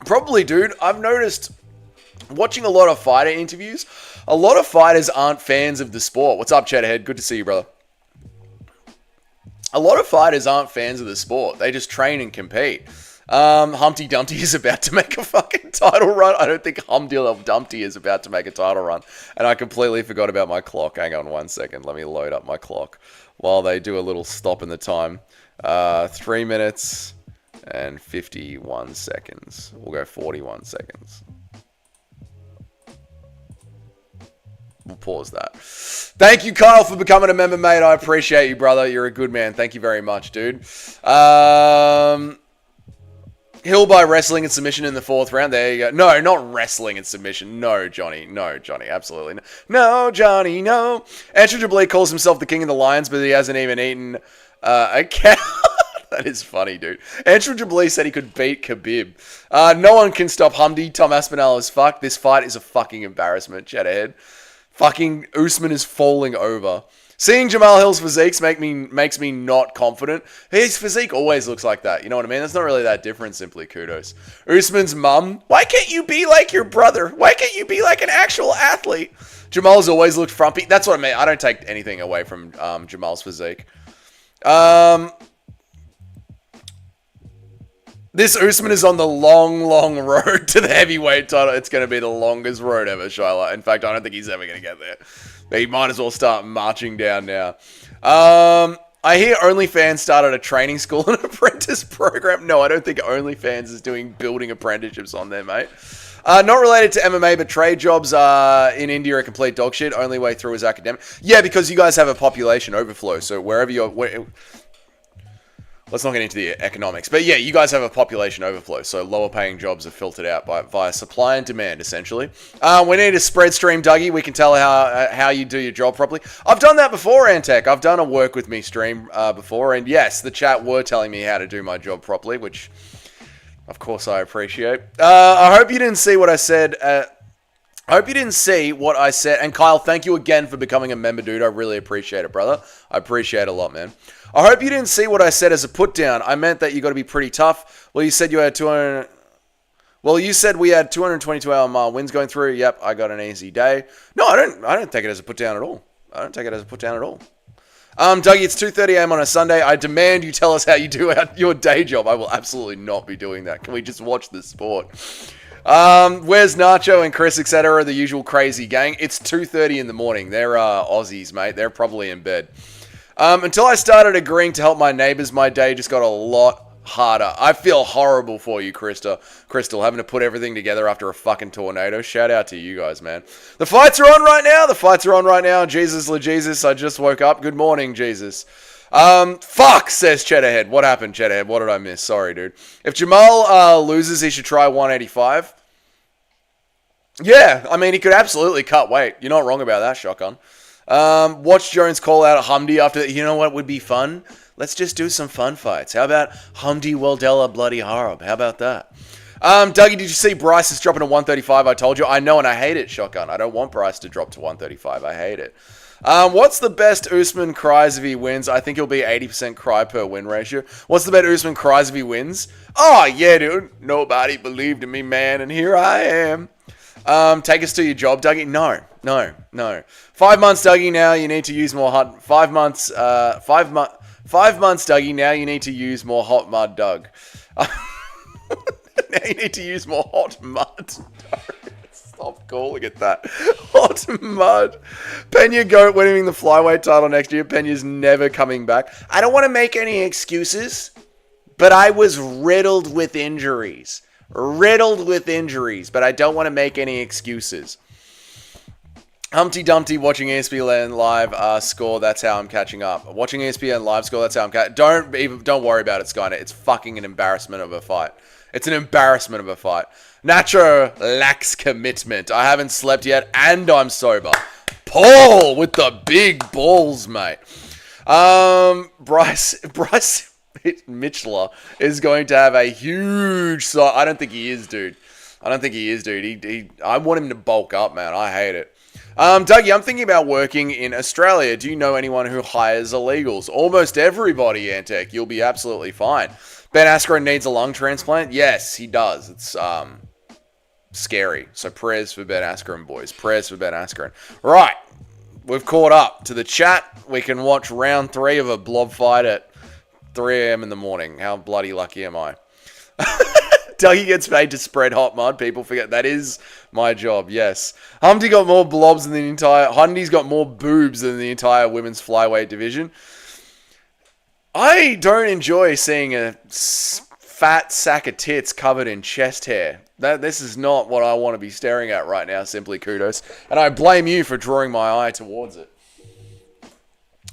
Probably, dude. I've noticed watching a lot of fighter interviews, a lot of fighters aren't fans of the sport. What's up, Cheddarhead? Good to see you, brother. A lot of fighters aren't fans of the sport. They just train and compete. Humpty Dumpty is about to make a fucking title run. I don't think Humpty Dumpty is about to make a title run. And I completely forgot about my clock. Hang on 1 second. Let me load up my clock while they do a little stop in the time. 3 minutes and 51 seconds. We'll go 41 seconds. We'll pause that. Thank you, Kyle, for becoming a member, mate. I appreciate you, brother. You're a good man. Thank you very much, dude. Hill by wrestling and submission in the 4th round. There you go. No, not wrestling and submission. No, Johnny. No, Johnny. Absolutely no. No, Johnny, no. Andrew Jubilee calls himself the king of the lions, but he hasn't even eaten a cow. That is funny, dude. Andrew Jubilee said he could beat Khabib. No one can stop Hamdi. Tom Aspinall is fucked. This fight is a fucking embarrassment. Chat ahead. Fucking Usman is falling over. Seeing Jamal Hill's physiques makes me not confident. His physique always looks like that. You know what I mean? That's not really that different, simply kudos. Usman's mum. Why can't you be like your brother? Why can't you be like an actual athlete? Jamal's always looked frumpy. That's what I mean. I don't take anything away from Jamal's physique. This Usman is on the long, long road to the heavyweight title. It's going to be the longest road ever, Shyla. In fact, I don't think he's ever going to get there. He might as well start marching down now. I hear OnlyFans started a training school and an apprentice program. No, I don't think OnlyFans is doing building apprenticeships on there, mate. Not related to MMA, but trade jobs in India are complete dog shit. Only way through is academic. Yeah, because you guys have a population overflow. So wherever you're... Let's not get into the economics. But yeah, you guys have a population overflow, so lower paying jobs are filtered out via supply and demand, essentially. We need a spread stream, Dougie. We can tell how you do your job properly. I've done that before, Antec. I've done a work with me stream before, and yes, the chat were telling me how to do my job properly, which, of course, I appreciate. I hope you didn't see what I said. And Kyle, thank you again for becoming a member, dude. I really appreciate it, brother. I appreciate it a lot, man. I hope you didn't see what I said as a put down. I meant that you got to be pretty tough. Well, you said you had 200. Well, you said we had 222-hour-mile winds going through. Yep, I got an easy day. No, I don't take it as a put down at all. Dougie, it's 2:30 a.m. on a Sunday. I demand you tell us how you do your day job. I will absolutely not be doing that. Can we just watch the sport? Where's Nacho and Chris, etc., the usual crazy gang? It's 2:30 in the morning. They're Aussies, mate. They're probably in bed. Until I started agreeing to help my neighbors, my day just got a lot harder. I feel horrible for you, Crystal, having to put everything together after a fucking tornado. Shout out to you guys, man. The fights are on right now. Jesus, Jesus, I just woke up. Good morning, Jesus. Fuck, says Cheddarhead. What happened, Cheddarhead? What did I miss? Sorry, dude. If Jamal loses, he should try 185. Yeah, I mean, he could absolutely cut weight. You're not wrong about that, Shotgun. Watch Jones call out Hamdi after that. You know what would be fun? Let's just do some fun fights. How about Hamdi Waldella Bloody Harab? How about that? Dougie, did you see Bryce is dropping to 135? I told you. I know, and I hate it, Shotgun. I don't want Bryce to drop to 135. I hate it. What's the best Usman cries if he wins? I think it'll be 80% cry per win ratio. What's the best Usman cries if he wins? Oh, yeah, dude. Nobody believed in me, man, and here I am. Take us to your job, Dougie? No. 5 months, Dougie, now you need to use more hot... 5 months, 5 months, Dougie, now you need to use more hot mud, Doug. Now you need to use more hot mud. Stop calling it that. Hot mud. Pena Goat winning the flyweight title next year. Pena's never coming back. I don't want to make any excuses, but I was riddled with injuries. Riddled with injuries, but I don't want to make any excuses. Humpty Dumpty watching ESPN Live score. That's how I'm catching up. Watching ESPN Live score. That's how I'm don't worry about it, Skynet. It's fucking an embarrassment of a fight. It's an embarrassment of a fight. Nacho lacks commitment. I haven't slept yet, and I'm sober. Paul with the big balls, mate. Bryce Mitchell is going to have a huge side. I don't think he is, dude. I want him to bulk up, man. I hate it. Dougie, I'm thinking about working in Australia. Do you know anyone who hires illegals? Almost everybody, Antec. You'll be absolutely fine. Ben Askren needs a lung transplant? Yes, he does. It's scary. So prayers for Ben Askren, boys. Prayers for Ben Askren. Right. We've caught up to the chat. We can watch round 3 of a blob fight at 3 a.m. in the morning. How bloody lucky am I? Dougie gets paid to spread hot mud. People forget that is my job. Yes. Humpty got more blobs than the entire... Hundy's got more boobs than the entire women's flyweight division. I don't enjoy seeing a fat sack of tits covered in chest hair. This is not what I want to be staring at right now, simply kudos. And I blame you for drawing my eye towards it.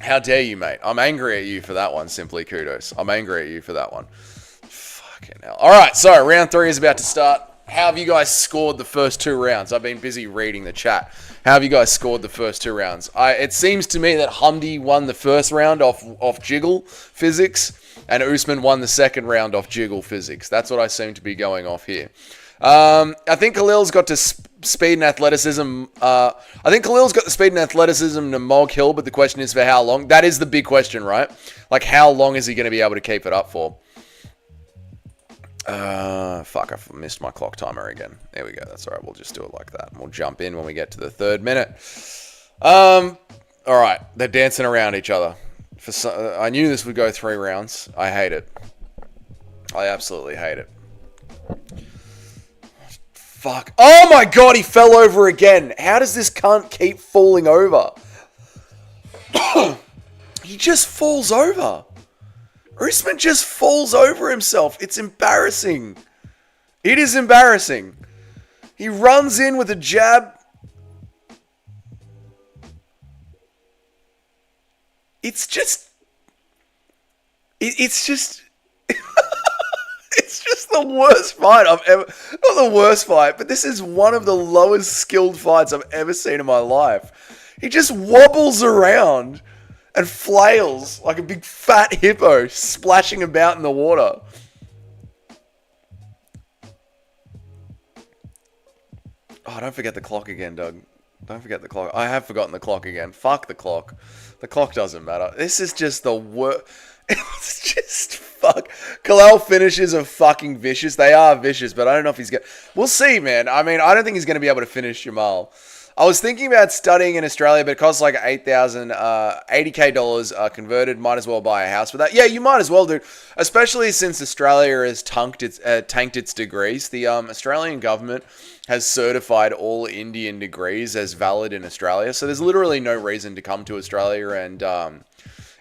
How dare you, mate? I'm angry at you for that one, simply kudos. I'm angry at you for that one. Fucking hell. Alright, so round 3 is about to start. How have you guys scored the first 2 rounds? I've been busy reading the chat. How have you guys scored the first 2 rounds? It seems to me that Humdy won the first round off jiggle physics, and Usman won the second round off jiggle physics. That's what I seem to be going off here. I think Khalil's got to speed and athleticism. I think Khalil's got the speed and athleticism to Mog Hill, but the question is for how long? That is the big question, right? Like, how long is he going to be able to keep it up for? Fuck, I missed my clock timer again. There we go. That's all right. We'll just do it like that. We'll jump in when we get to the 3rd minute. All right. They're dancing around each other. I knew this would go 3 rounds. I hate it. I absolutely hate it. Fuck. Oh my god, he fell over again. How does this cunt keep falling over? He just falls over. Usman just falls over himself. It's embarrassing. It is embarrassing. He runs in with a jab. It's just... It's just the worst fight I've ever... Not the worst fight, but this is one of the lowest skilled fights I've ever seen in my life. He just wobbles around and flails like a big fat hippo splashing about in the water. Oh, don't forget the clock again, Doug. Don't forget the clock. I have forgotten the clock again. Fuck the clock. The clock doesn't matter. This is just the worst. It's just fuck. Kalal finishes are fucking vicious. They are vicious, but I don't know if he's going to... We'll see, man. I mean, I don't think he's going to be able to finish Jamal. I was thinking about studying in Australia, but it costs like $80K converted. Might as well buy a house for that. Yeah, you might as well, dude. Especially since Australia has tanked its degrees. The Australian government has certified all Indian degrees as valid in Australia. So there's literally no reason to come to Australia. And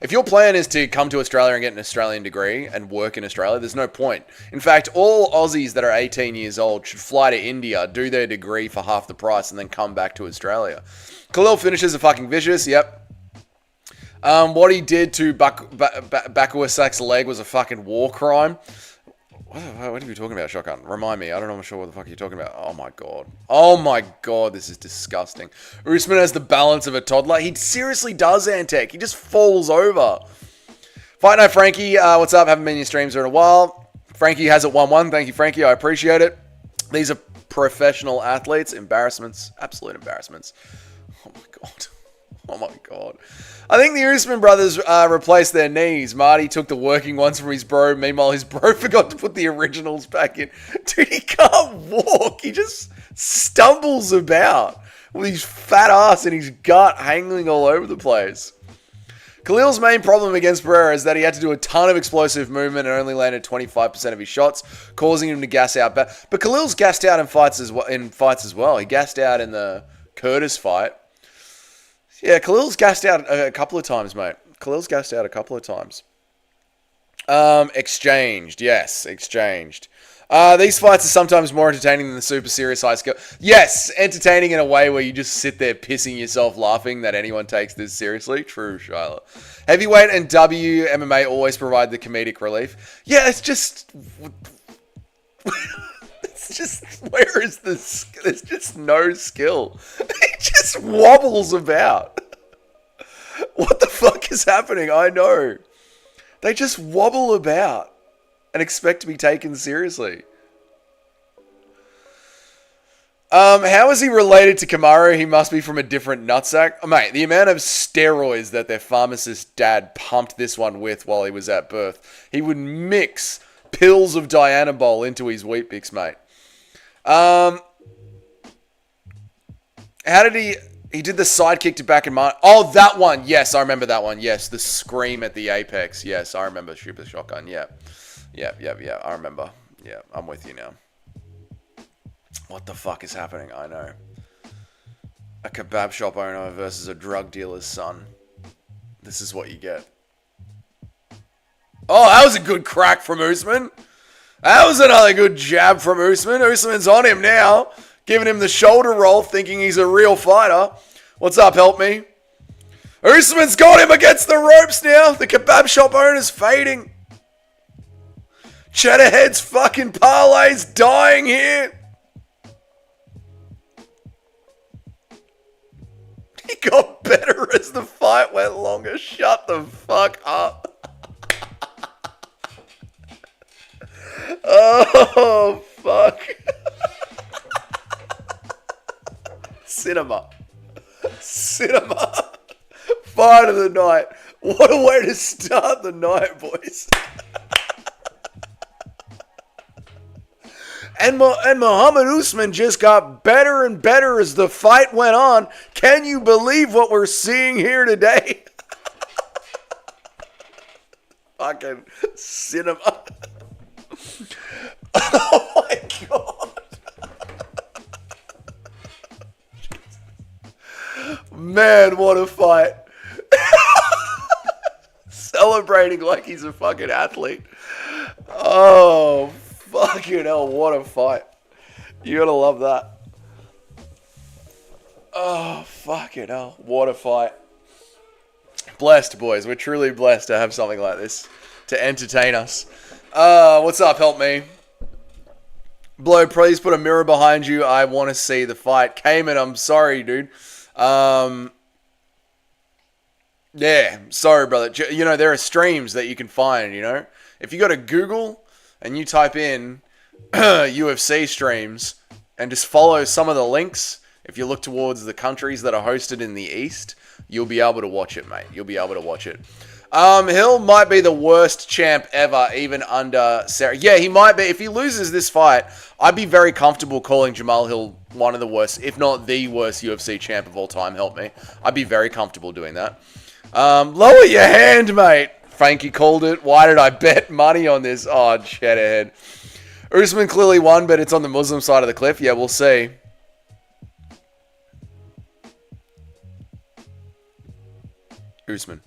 if your plan is to come to Australia and get an Australian degree and work in Australia, there's no point. In fact, all Aussies that are 18 years old should fly to India, do their degree for half the price, and then come back to Australia. Khalil finishes are fucking vicious, yep. What he did to Bakuasak's leg was a fucking war crime. What are you talking about, Shotgun? Remind me. I'm not sure what the fuck you're talking about. Oh my god. Oh my god, this is disgusting. Usman has the balance of a toddler. He seriously does, Antec. He just falls over. Fight Night Frankie, what's up? Haven't been in your streams in a while. Frankie has it 1-1. Thank you, Frankie. I appreciate it. These are professional athletes. Embarrassments. Absolute embarrassments. Oh my god. Oh my god. I think the Usman brothers replaced their knees. Marty took the working ones from his bro. Meanwhile, his bro forgot to put the originals back in. Dude, he can't walk. He just stumbles about with his fat ass and his gut hanging all over the place. Khalil's main problem against Pereira is that he had to do a ton of explosive movement and only landed 25% of his shots, causing him to gas out. But Khalil's gassed out in fights as well. He gassed out in the Curtis fight. Yeah, Khalil's gassed out a couple of times, mate. Khalil's gassed out a couple of times. Exchanged. Yes, exchanged. These fights are sometimes more entertaining than the super serious high skill. Yes, entertaining in a way where you just sit there pissing yourself laughing that anyone takes this seriously. True, Shyla. Heavyweight and WMMA always provide the comedic relief. Yeah, it's just... it's just... Where is this? There's just no skill. It just wobbles about. What the fuck is happening? I know. They just wobble about and expect to be taken seriously. How is he related to Kamaru? He must be from a different nutsack. Oh, mate, the amount of steroids that their pharmacist dad pumped this one with while he was at birth. He would mix pills of Dianabol into his Wheat Bix, mate. How did he... He did the sidekick to back in mind. Oh, that one. Yes, I remember that one. Yes, the scream at the apex. Yes, I remember Super Shotgun. Yeah. Yeah. I remember. Yeah, I'm with you now. What the fuck is happening? I know. A kebab shop owner versus a drug dealer's son. This is what you get. Oh, that was a good crack from Usman. That was another good jab from Usman. Usman's on him now. Giving him the shoulder roll, thinking he's a real fighter. What's up, help me? Usman's got him against the ropes now. The kebab shop owner's fading. Cheddarhead's fucking parlay's dying here. He got better as the fight went longer. Shut the fuck up. Oh, fuck. Cinema. Fight of the night. What a way to start the night, boys. And Muhammad Usman just got better and better as the fight went on. Can you believe what we're seeing here today? Fucking cinema. Oh my god. Man, what a fight. Celebrating like he's a fucking athlete. Oh, fucking hell, what a fight. You gotta love that. Oh, fucking hell, what a fight. Blessed, boys. We're truly blessed to have something like this to entertain us. What's up? Help me. Blow, please put a mirror behind you. I want to see the fight. Cayman, I'm sorry, dude. Yeah, sorry, brother. You know, there are streams that you can find, you know. If you go to Google and you type in UFC streams and just follow some of the links, if you look towards the countries that are hosted in the East, you'll be able to watch it, mate. You'll be able to watch it. Hill might be the worst champ ever, even under Sarah. Yeah, he might be. If he loses this fight, I'd be very comfortable calling Jamal Hill one of the worst, if not the worst UFC champ of all time. Help me. I'd be very comfortable doing that. Lower your hand, mate. Frankie called it. Why did I bet money on this? Oh, Cheddarhead. Usman clearly won, but it's on the Muslim side of the cliff. Yeah, we'll see. Usman.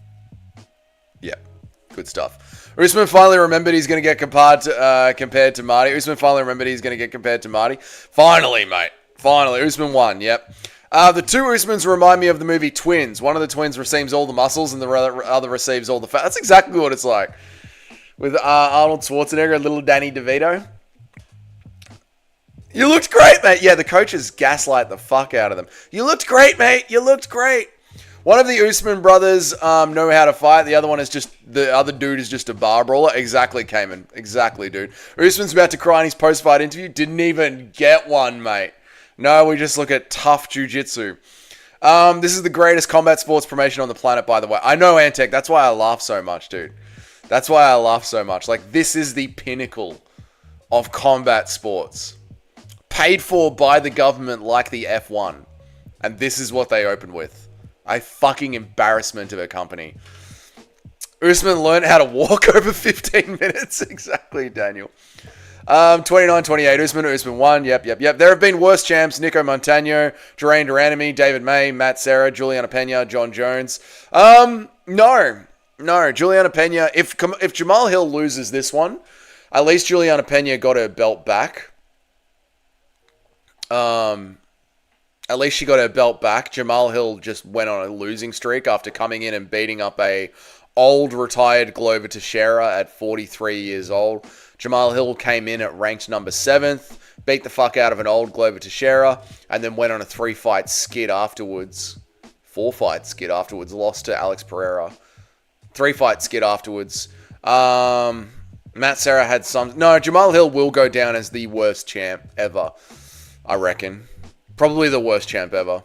Yeah, good stuff. Usman finally remembered he's going to get compared to Marty. Usman finally remembered he's going to get compared to Marty. Finally, mate. Finally. Usman won, yep. The two Usmans remind me of the movie Twins. One of the twins receives all the muscles and the other receives all the fat. That's exactly what it's like. With Arnold Schwarzenegger and little Danny DeVito. You looked great, mate. Yeah, the coaches gaslight the fuck out of them. You looked great, mate. You looked great. One of the Usman brothers know how to fight. The other one is just... The other dude is just a bar brawler. Exactly, Cayman. Exactly, dude. Usman's about to cry in his post-fight interview. Didn't even get one, mate. No, we just look at tough jiu-jitsu. This is the greatest combat sports promotion on the planet, by the way. I know, Antec. That's why I laugh so much, dude. That's why I laugh so much. Like, this is the pinnacle of combat sports. Paid for by the government like the F1. And this is what they open with. A fucking embarrassment of a company. Usman learned how to walk over 15 minutes. Exactly, Daniel. 29-28. Usman won. Yep. There have been worse champs. Nico Montano, Geraint Duranami, David May, Matt Serra, Juliana Pena, John Jones. No. Juliana Pena. If Jamal Hill loses this one, At least Juliana Pena got her belt back. At least she got her belt back. Jamal Hill just went on a losing streak after coming in and beating up a old retired Glover Teixeira at 43 years old. Jamal Hill came in at ranked number 7th, beat the fuck out of an old Glover Teixeira, and then went on a 3-fight skid afterwards. 4-fight skid afterwards. Lost to Alex Pereira. 3-fight skid afterwards. Matt Serra had some... No, Jamal Hill will go down as the worst champ ever, I reckon. Probably the worst champ ever.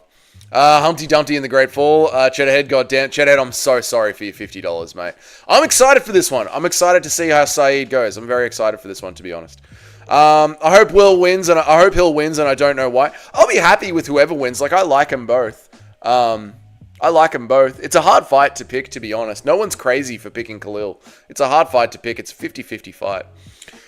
Humpty Dumpty in the Great Fall. Cheddarhead, goddamn. Cheddarhead, I'm so sorry for your $50, mate. I'm excited for this one. I'm excited to see how Saeed goes. I'm very excited for this one, to be honest. I hope Will wins, and I hope Hill wins, and I don't know why. I'll be happy with whoever wins. Like, I like them both. I like them both. It's a hard fight to pick, to be honest. No one's crazy for picking Khalil. It's a hard fight to pick. It's a 50-50 fight.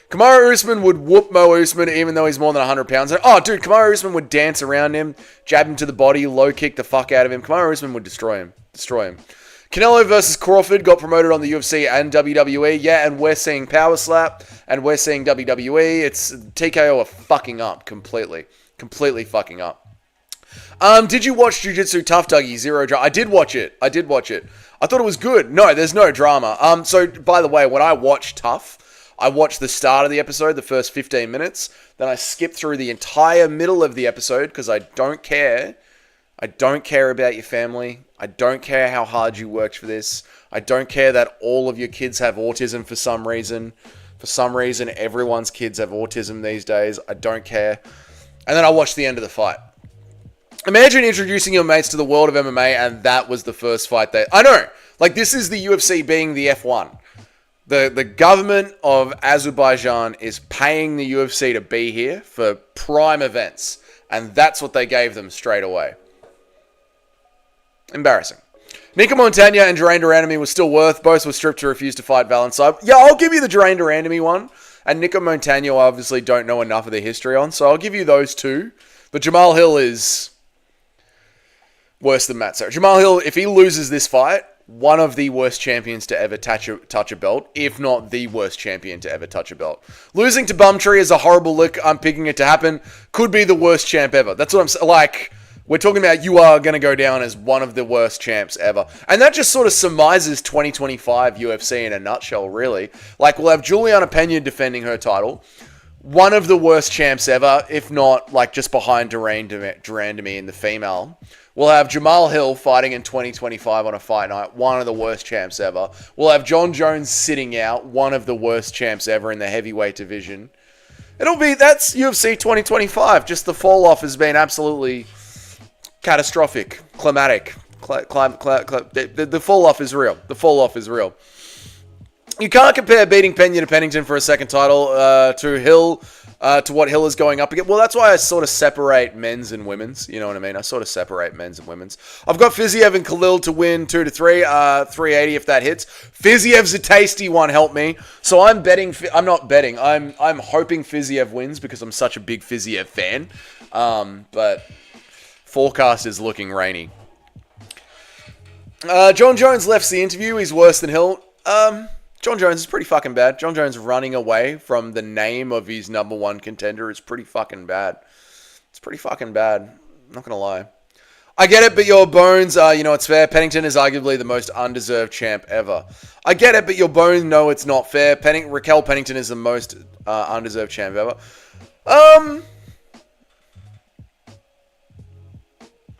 Kamaru Usman would whoop Mo Usman even though he's more than 100 pounds. Oh, dude, Kamaru Usman would dance around him, jab him to the body, low kick the fuck out of him. Kamaru Usman would destroy him. Canelo versus Crawford got promoted on the UFC and WWE. Yeah, and we're seeing Power Slap, and we're seeing WWE. It's TKO are fucking up completely. Completely fucking up. Did you watch Jiu-Jitsu Tough Dougie Zero Drama? I did watch it. I thought it was good. No, there's no drama. So, by the way, when I watch Tough, I watched the start of the episode, the first 15 minutes. Then I skipped through the entire middle of the episode because I don't care. I don't care about your family. I don't care how hard you worked for this. I don't care that all of your kids have autism for some reason. For some reason, everyone's kids have autism these days. I don't care. And then I watched the end of the fight. Imagine introducing your mates to the world of MMA and that was the first fight they... I know! Like, this is the UFC being the F1. The government of Azerbaijan is paying the UFC to be here for prime events. And that's what they gave them straight away. Embarrassing. Nico Montagna and Geraint Durandamy were still worth. Both were stripped to refuse to fight Valentine. Yeah, I'll give you the Geraint Durandamy one. And Nico Montagna, I obviously don't know enough of the history on. So I'll give you those two. But Jamal Hill is worse than Matt Serra. Jamal Hill, if he loses this fight, one of the worst champions to ever touch a belt, if not the worst champion to ever touch a belt. Losing to Bumtree is a horrible look. I'm picking it to happen. Could be the worst champ ever. That's what I'm saying. Like, we're talking about you are going to go down as one of the worst champs ever. And that just sort of surmises 2025 UFC in a nutshell, really. Like, we'll have Juliana Pena defending her title. One of the worst champs ever, if not, like, just behind Durandamy in the female. We'll have Jamal Hill fighting in 2025 on a fight night. One of the worst champs ever. We'll have John Jones sitting out. One of the worst champs ever in the heavyweight division. That's UFC 2025. Just the fall off has been absolutely catastrophic. Climatic. The fall off is real. The fall off is real. You can't compare beating Pena to Pennington for a second title to Hill, to what Hill is going up against. Well, that's why I sort of separate men's and women's. You know what I mean? I sort of separate men's and women's. I've got Fiziev and Khalil to win 2-3, 380 if that hits. Fiziev's a tasty one, help me. So I'm betting. I'm not betting. I'm hoping Fiziev wins because I'm such a big Fiziev fan. But forecast is looking rainy. John Jones left the interview. He's worse than Hill. John Jones is pretty fucking bad. John Jones running away from the name of his number one contender is pretty fucking bad. It's pretty fucking bad. I'm not going to lie. I get it, but your bones, it's fair. Pennington is arguably the most undeserved champ ever. I get it, but your bones know it's not fair. Raquel Pennington is the most undeserved champ ever.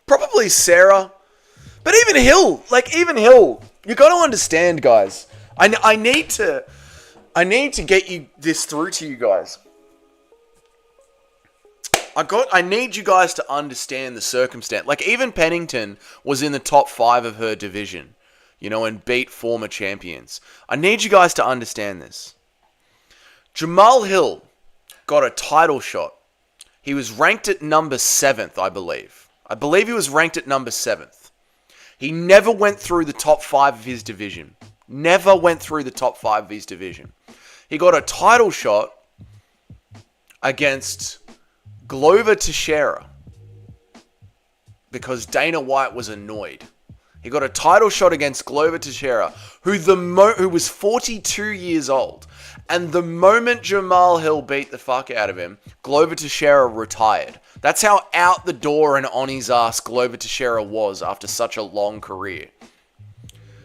Probably Sarah. But even Hill, you got to understand, guys. I need to get this through to you guys. I need you guys to understand the circumstance. Like, even Pennington was in the top 5 of her division, and beat former champions. I need you guys to understand this. Jamal Hill got a title shot. He was ranked at number 7th, I believe. I believe he was ranked at number 7th. He never went through the top 5 of his division. Never went through the top 5 of his division. He got a title shot against Glover Teixeira because Dana White was annoyed. He got a title shot against Glover Teixeira, who was 42 years old. And the moment Jamal Hill beat the fuck out of him, Glover Teixeira retired. That's how out the door and on his ass Glover Teixeira was after such a long career.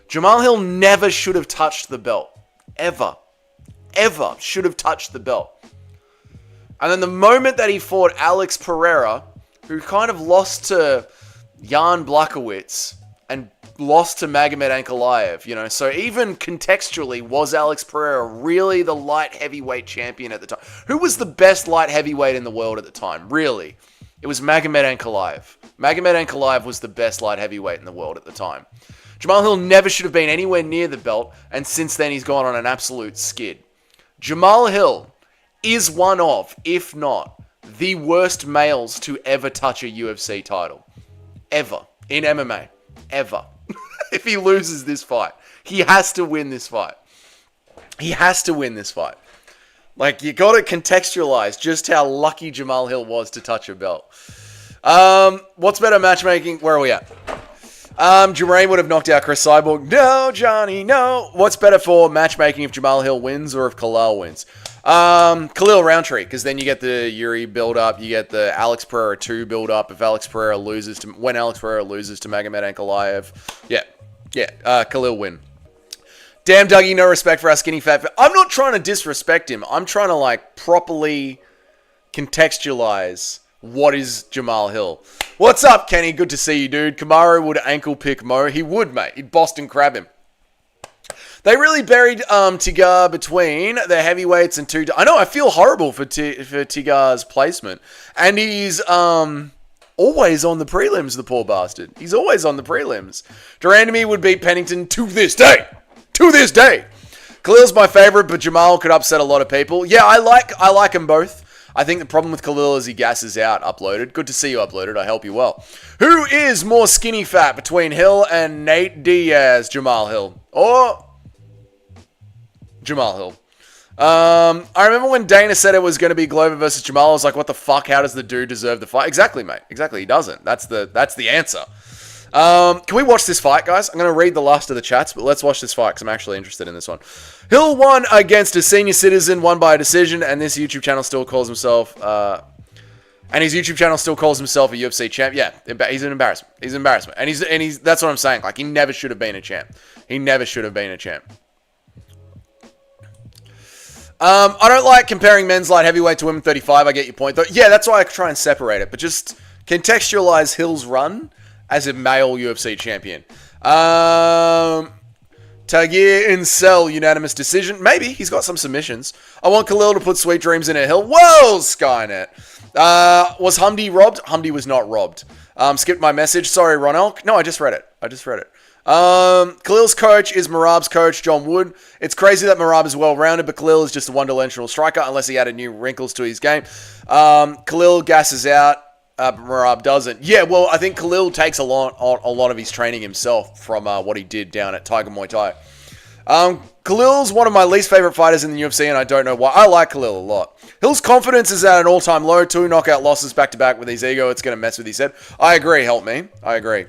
Jamal Hill never should have touched the belt. Ever should have touched the belt. And then the moment that he fought Alex Pereira, who kind of lost to Jan Blachowicz and lost to Magomed Ankalaev, so even contextually, was Alex Pereira really the light heavyweight champion at the time? Who was the best light heavyweight in the world at the time? Really? It was Magomed Ankalaev. Magomed Ankalaev was the best light heavyweight in the world at the time. Jamal Hill never should have been anywhere near the belt, and since then he's gone on an absolute skid. Jamal Hill is one of, if not, the worst males to ever touch a UFC title. Ever. In MMA. Ever. If he loses this fight. He has to win this fight. He has to win this fight. Like, you got to contextualize just how lucky Jamal Hill was to touch a belt. What's better matchmaking? Where are we at? Jermaine would have knocked out Chris Cyborg. No, Johnny, no. What's better for matchmaking if Jamal Hill wins or if Khalil wins? Khalil Rountree, because then you get the Yuri build-up, you get the Alex Pereira 2 build-up when Alex Pereira loses to Magomed Ankalaev. Yeah, Khalil win. Damn, Dougie, no respect for our skinny fat. I'm not trying to disrespect him. I'm trying to, properly contextualize what is Jamal Hill. What's up, Kenny? Good to see you, dude. Kamaru would ankle pick Mo. He would, mate. He'd Boston crab him. They really buried Tigar between the heavyweights and two... I know, I feel horrible for Tigar's placement. And he's always on the prelims, the poor bastard. He's always on the prelims. Durandamy would beat Pennington to this day. To this day. Khalil's my favorite, but Jamal could upset a lot of people. Yeah, I like them both. I think the problem with Khalil is he gasses out Uploaded. Good to see you, Uploaded. I hope you well. Who is more skinny fat between Hill and Nate Diaz? Jamal Hill. Or... Jamal Hill. I remember when Dana said it was going to be Glover versus Jamal. I was like, what the fuck? How does the dude deserve the fight? Exactly, mate. Exactly. He doesn't. That's the answer. Can we watch this fight, guys? I'm going to read the last of the chats, but let's watch this fight because I'm actually interested in this one. Hill won against a senior citizen, won by a decision, and this YouTube channel still calls himself... his YouTube channel still calls himself a UFC champ. Yeah, he's an embarrassment. He's an embarrassment. And he's that's what I'm saying. Like, he never should have been a champ. He never should have been a champ. I don't like comparing men's light heavyweight to women 35. I get your point, though. Yeah, that's why I try and separate it. But just contextualize Hill's run as a male UFC champion. Tagir in Cell, unanimous decision. Maybe. He's got some submissions. I want Khalil to put sweet dreams in a Hill. Whoa, Skynet. Was Humdy robbed? Humdy was not robbed. Skipped my message. Sorry, Ronel. No, I just read it. Khalil's coach is Marab's coach, John Wood. It's crazy that Marab is well-rounded, but Khalil is just a one-dimensional striker unless he added new wrinkles to his game. Khalil gasses out, but Marab doesn't. Yeah, well, I think Khalil takes a lot of his training himself from what he did down at Tiger Muay Thai. Khalil's one of my least favorite fighters in the UFC, and I don't know why. I like Khalil a lot. Hill's confidence is at an all-time low. 2 knockout losses back-to-back with his ego. It's going to mess with his head. I agree. Help me. I agree.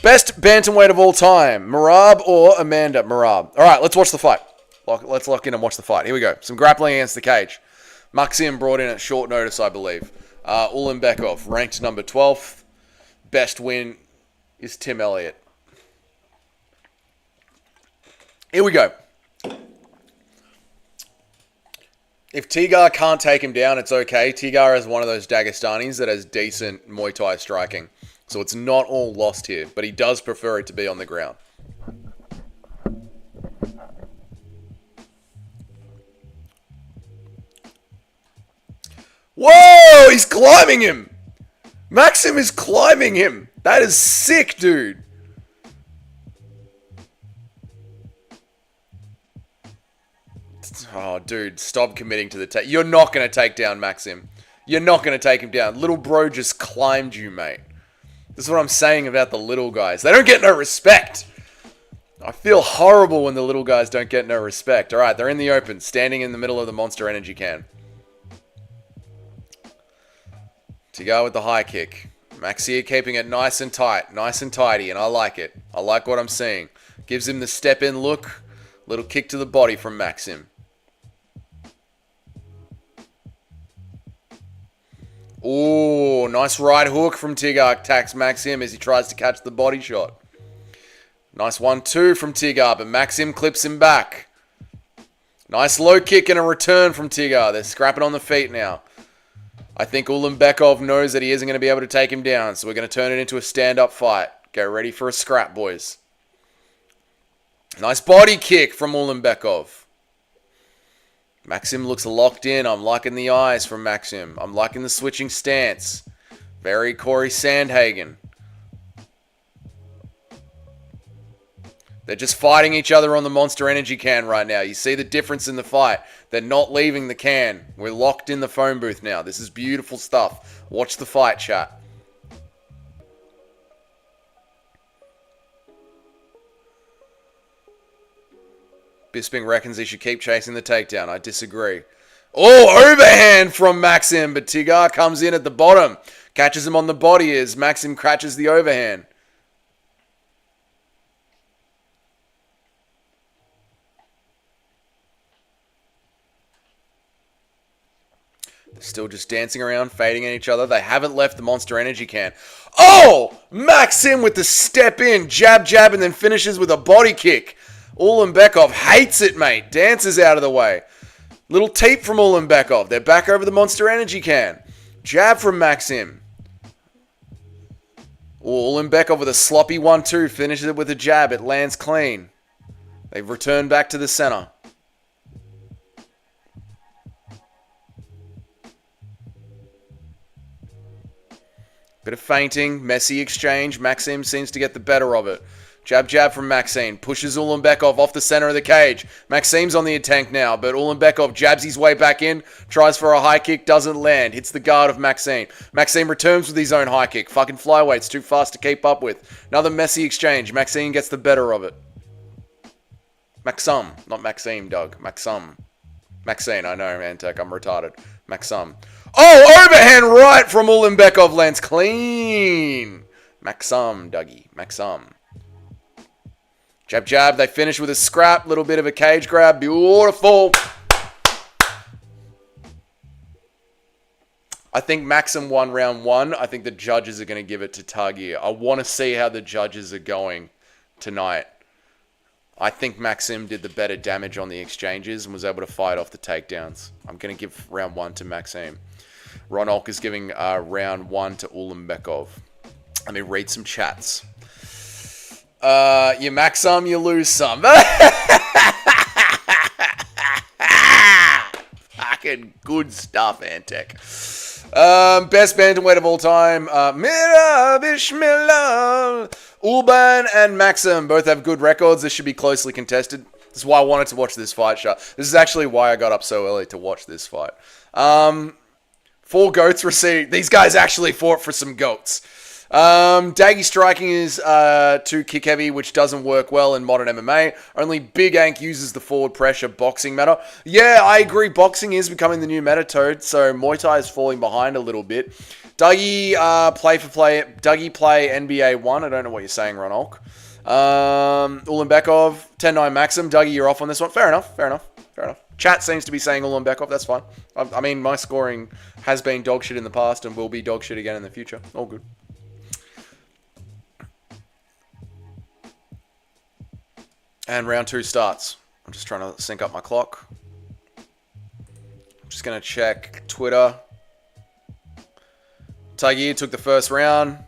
Best bantamweight of all time, Marab or Amanda? Marab. All right, let's watch the fight. Let's lock in and watch the fight. Here we go. Some grappling against the cage. Maxim brought in at short notice, I believe. Ulanbekov, ranked number 12th. Best win is Tim Elliott. Here we go. If Tigar can't take him down, it's okay. Tigar is one of those Dagestanis that has decent Muay Thai striking. So it's not all lost here, but he does prefer it to be on the ground. Whoa! He's climbing him! Maxim is climbing him! That is sick, dude! Oh, dude, stop committing to the take. You're not going to take down Maxim. You're not going to take him down. Little bro just climbed you, mate. This is what I'm saying about the little guys. They don't get no respect. I feel horrible when the little guys don't get no respect. All right, they're in the open, standing in the middle of the Monster Energy can. Tigar with the high kick. Maxia keeping it nice and tight, nice and tidy, and I like it. I like what I'm seeing. Gives him the step-in look. Little kick to the body from Maxim. Ooh, nice right hook from Tigger. Attacks Maxim as he tries to catch the body shot. Nice 1-2 from Tigger, but Maxim clips him back. Nice low kick and a return from Tigger. They're scrapping on the feet now. I think Ulanbekov knows that he isn't going to be able to take him down, so we're going to turn it into a stand-up fight. Get ready for a scrap, boys. Nice body kick from Ulanbekov. Maxim looks locked in. I'm liking the eyes from Maxim. I'm liking the switching stance. Very Corey Sandhagen. They're just fighting each other on the Monster Energy can right now. You see the difference in the fight. They're not leaving the can. We're locked in the phone booth now. This is beautiful stuff. Watch the fight, chat. Bisping reckons he should keep chasing the takedown. I disagree. Oh, overhand from Maxim, but Tigger comes in at the bottom. Catches him on the body as Maxim catches the overhand. They're still just dancing around, fading at each other. They haven't left the Monster Energy can. Oh! Maxim with the step in. Jab, jab, and then finishes with a body kick. Ulanbekov hates it, mate. Dances out of the way. Little teep from Ulanbekov. They're back over the Monster Energy can. Jab from Maxim. Ulanbekov with a sloppy 1-2. Finishes it with a jab. It lands clean. They've returned back to the center. Bit of feinting, messy exchange. Maxim seems to get the better of it. Jab, jab from Maxim. Pushes Ulanbekov off the center of the cage. Maxim's on the tank now, but Ulanbekov jabs his way back in. Tries for a high kick, doesn't land. Hits the guard of Maxim. Maxim returns with his own high kick. Fucking flyweight's too fast to keep up with. Another messy exchange. Maxim gets the better of it. Maxim. Not Maxime, Doug. Maxim. Maxine, I know, Antec. I'm retarded. Maxim. Oh, overhand right from Ulanbekov lands clean. Maxim, Dougie. Maxim. Jab, jab. They finish with a scrap. Little bit of a cage grab. Beautiful. I think Maxim won round 1. I think the judges are going to give it to Tagi. I want to see how the judges are going tonight. I think Maxim did the better damage on the exchanges and was able to fight off the takedowns. I'm going to give round 1 to Maxim. Ron Olk is giving round 1 to Ulanbekov. Let me read some chats. You max some, you lose some. Fucking good stuff, Antec. Best bantamweight of all time. Mira Bishmillah. Ulban and Maxim both have good records. This should be closely contested. This is why I wanted to watch this fight, Shah. This is actually why I got up so early to watch this fight. 4 goats received. These guys actually fought for some goats. Daggy striking is too kick heavy, which doesn't work well in modern MMA. Only Big Ank uses the forward pressure boxing meta. Yeah, I agree. Boxing is becoming the new meta, Toad. So Muay Thai is falling behind a little bit. Dougie Dougie play NBA 1. I don't know what you're saying, Ron Olk. Ulanbekov 10-9 Maxim. Dougie, you're off on this one. Fair enough. Chat seems to be saying Ulanbekov. That's fine. I mean, my scoring has been dog shit in the past and will be dog shit again in the future. All good. And round 2 starts. I'm just trying to sync up my clock. I'm just going to check Twitter. Tagir took the first round.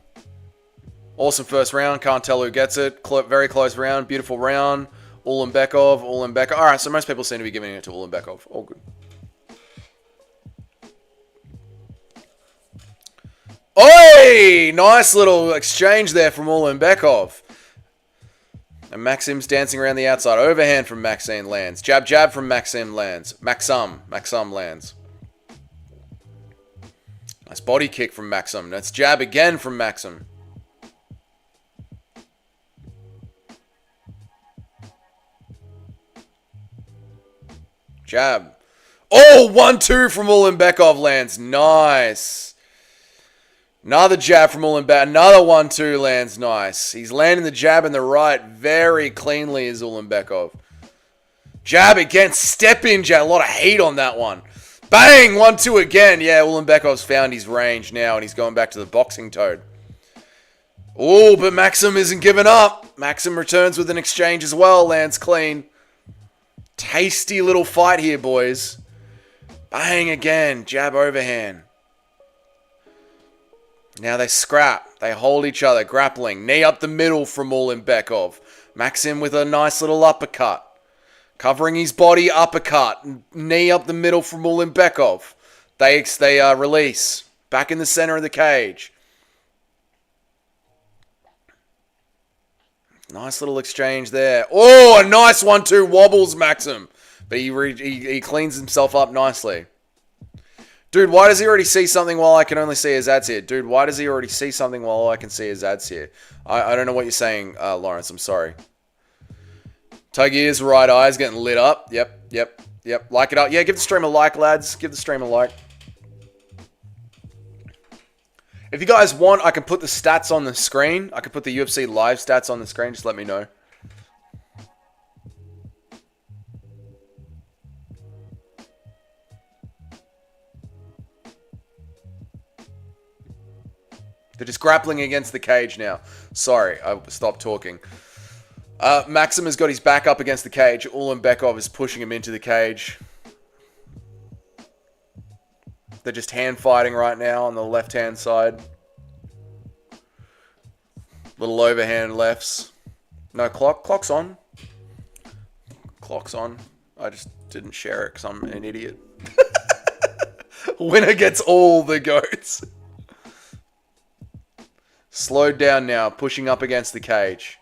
Awesome first round. Can't tell who gets it. Very close round. Beautiful round. Ulanbekov. Alright, so most people seem to be giving it to Ulanbekov. All good. Oi! Nice little exchange there from Ulanbekov. And Maxim's dancing around the outside. Overhand from Maxim lands. Jab, jab from Maxim lands. Maxim lands. Nice body kick from Maxim. That's jab again from Maxim. Jab. Oh, 1-2 from Ulanbekov lands. Nice. Another jab from Ulanbekov. Another 1-2 lands. Nice. He's landing the jab and the right very cleanly as Ulanbekov. Jab again. Step in jab. A lot of heat on that one. Bang! 1-2 again. Yeah, Ulanbekov's found his range now, and he's going back to the boxing toad. Oh, but Maxim isn't giving up. Maxim returns with an exchange as well. Lands clean. Tasty little fight here, boys. Bang again. Jab overhand. Now they scrap. They hold each other. Grappling. Knee up the middle from Ulanbekov. Maxim with a nice little uppercut. Covering his body, uppercut. Knee up the middle from Ulanbekov. They release. Back in the center of the cage. Nice little exchange there. Oh, a nice 1-2 wobbles Maxim. But he cleans himself up nicely. Dude, why does he already see something while I can only see his ads here? Dude, why does he already see something while I can see his ads here? I don't know what you're saying, Lawrence. I'm sorry. Tuggy's right eye's getting lit up. Yep. Like it up. Yeah, give the stream a like, lads. Give the stream a like. If you guys want, I can put the stats on the screen. I can put the UFC live stats on the screen. Just let me know. They're just grappling against the cage now. Sorry, I stopped talking. Maxim has got his back up against the cage. Ulanbekov is pushing him into the cage. They're just hand fighting right now on the left-hand side. Little overhand lefts. No clock. Clock's on. Clock's on. I just didn't share it because I'm an idiot. Winner gets all the goats. Slowed down now, pushing up against the cage.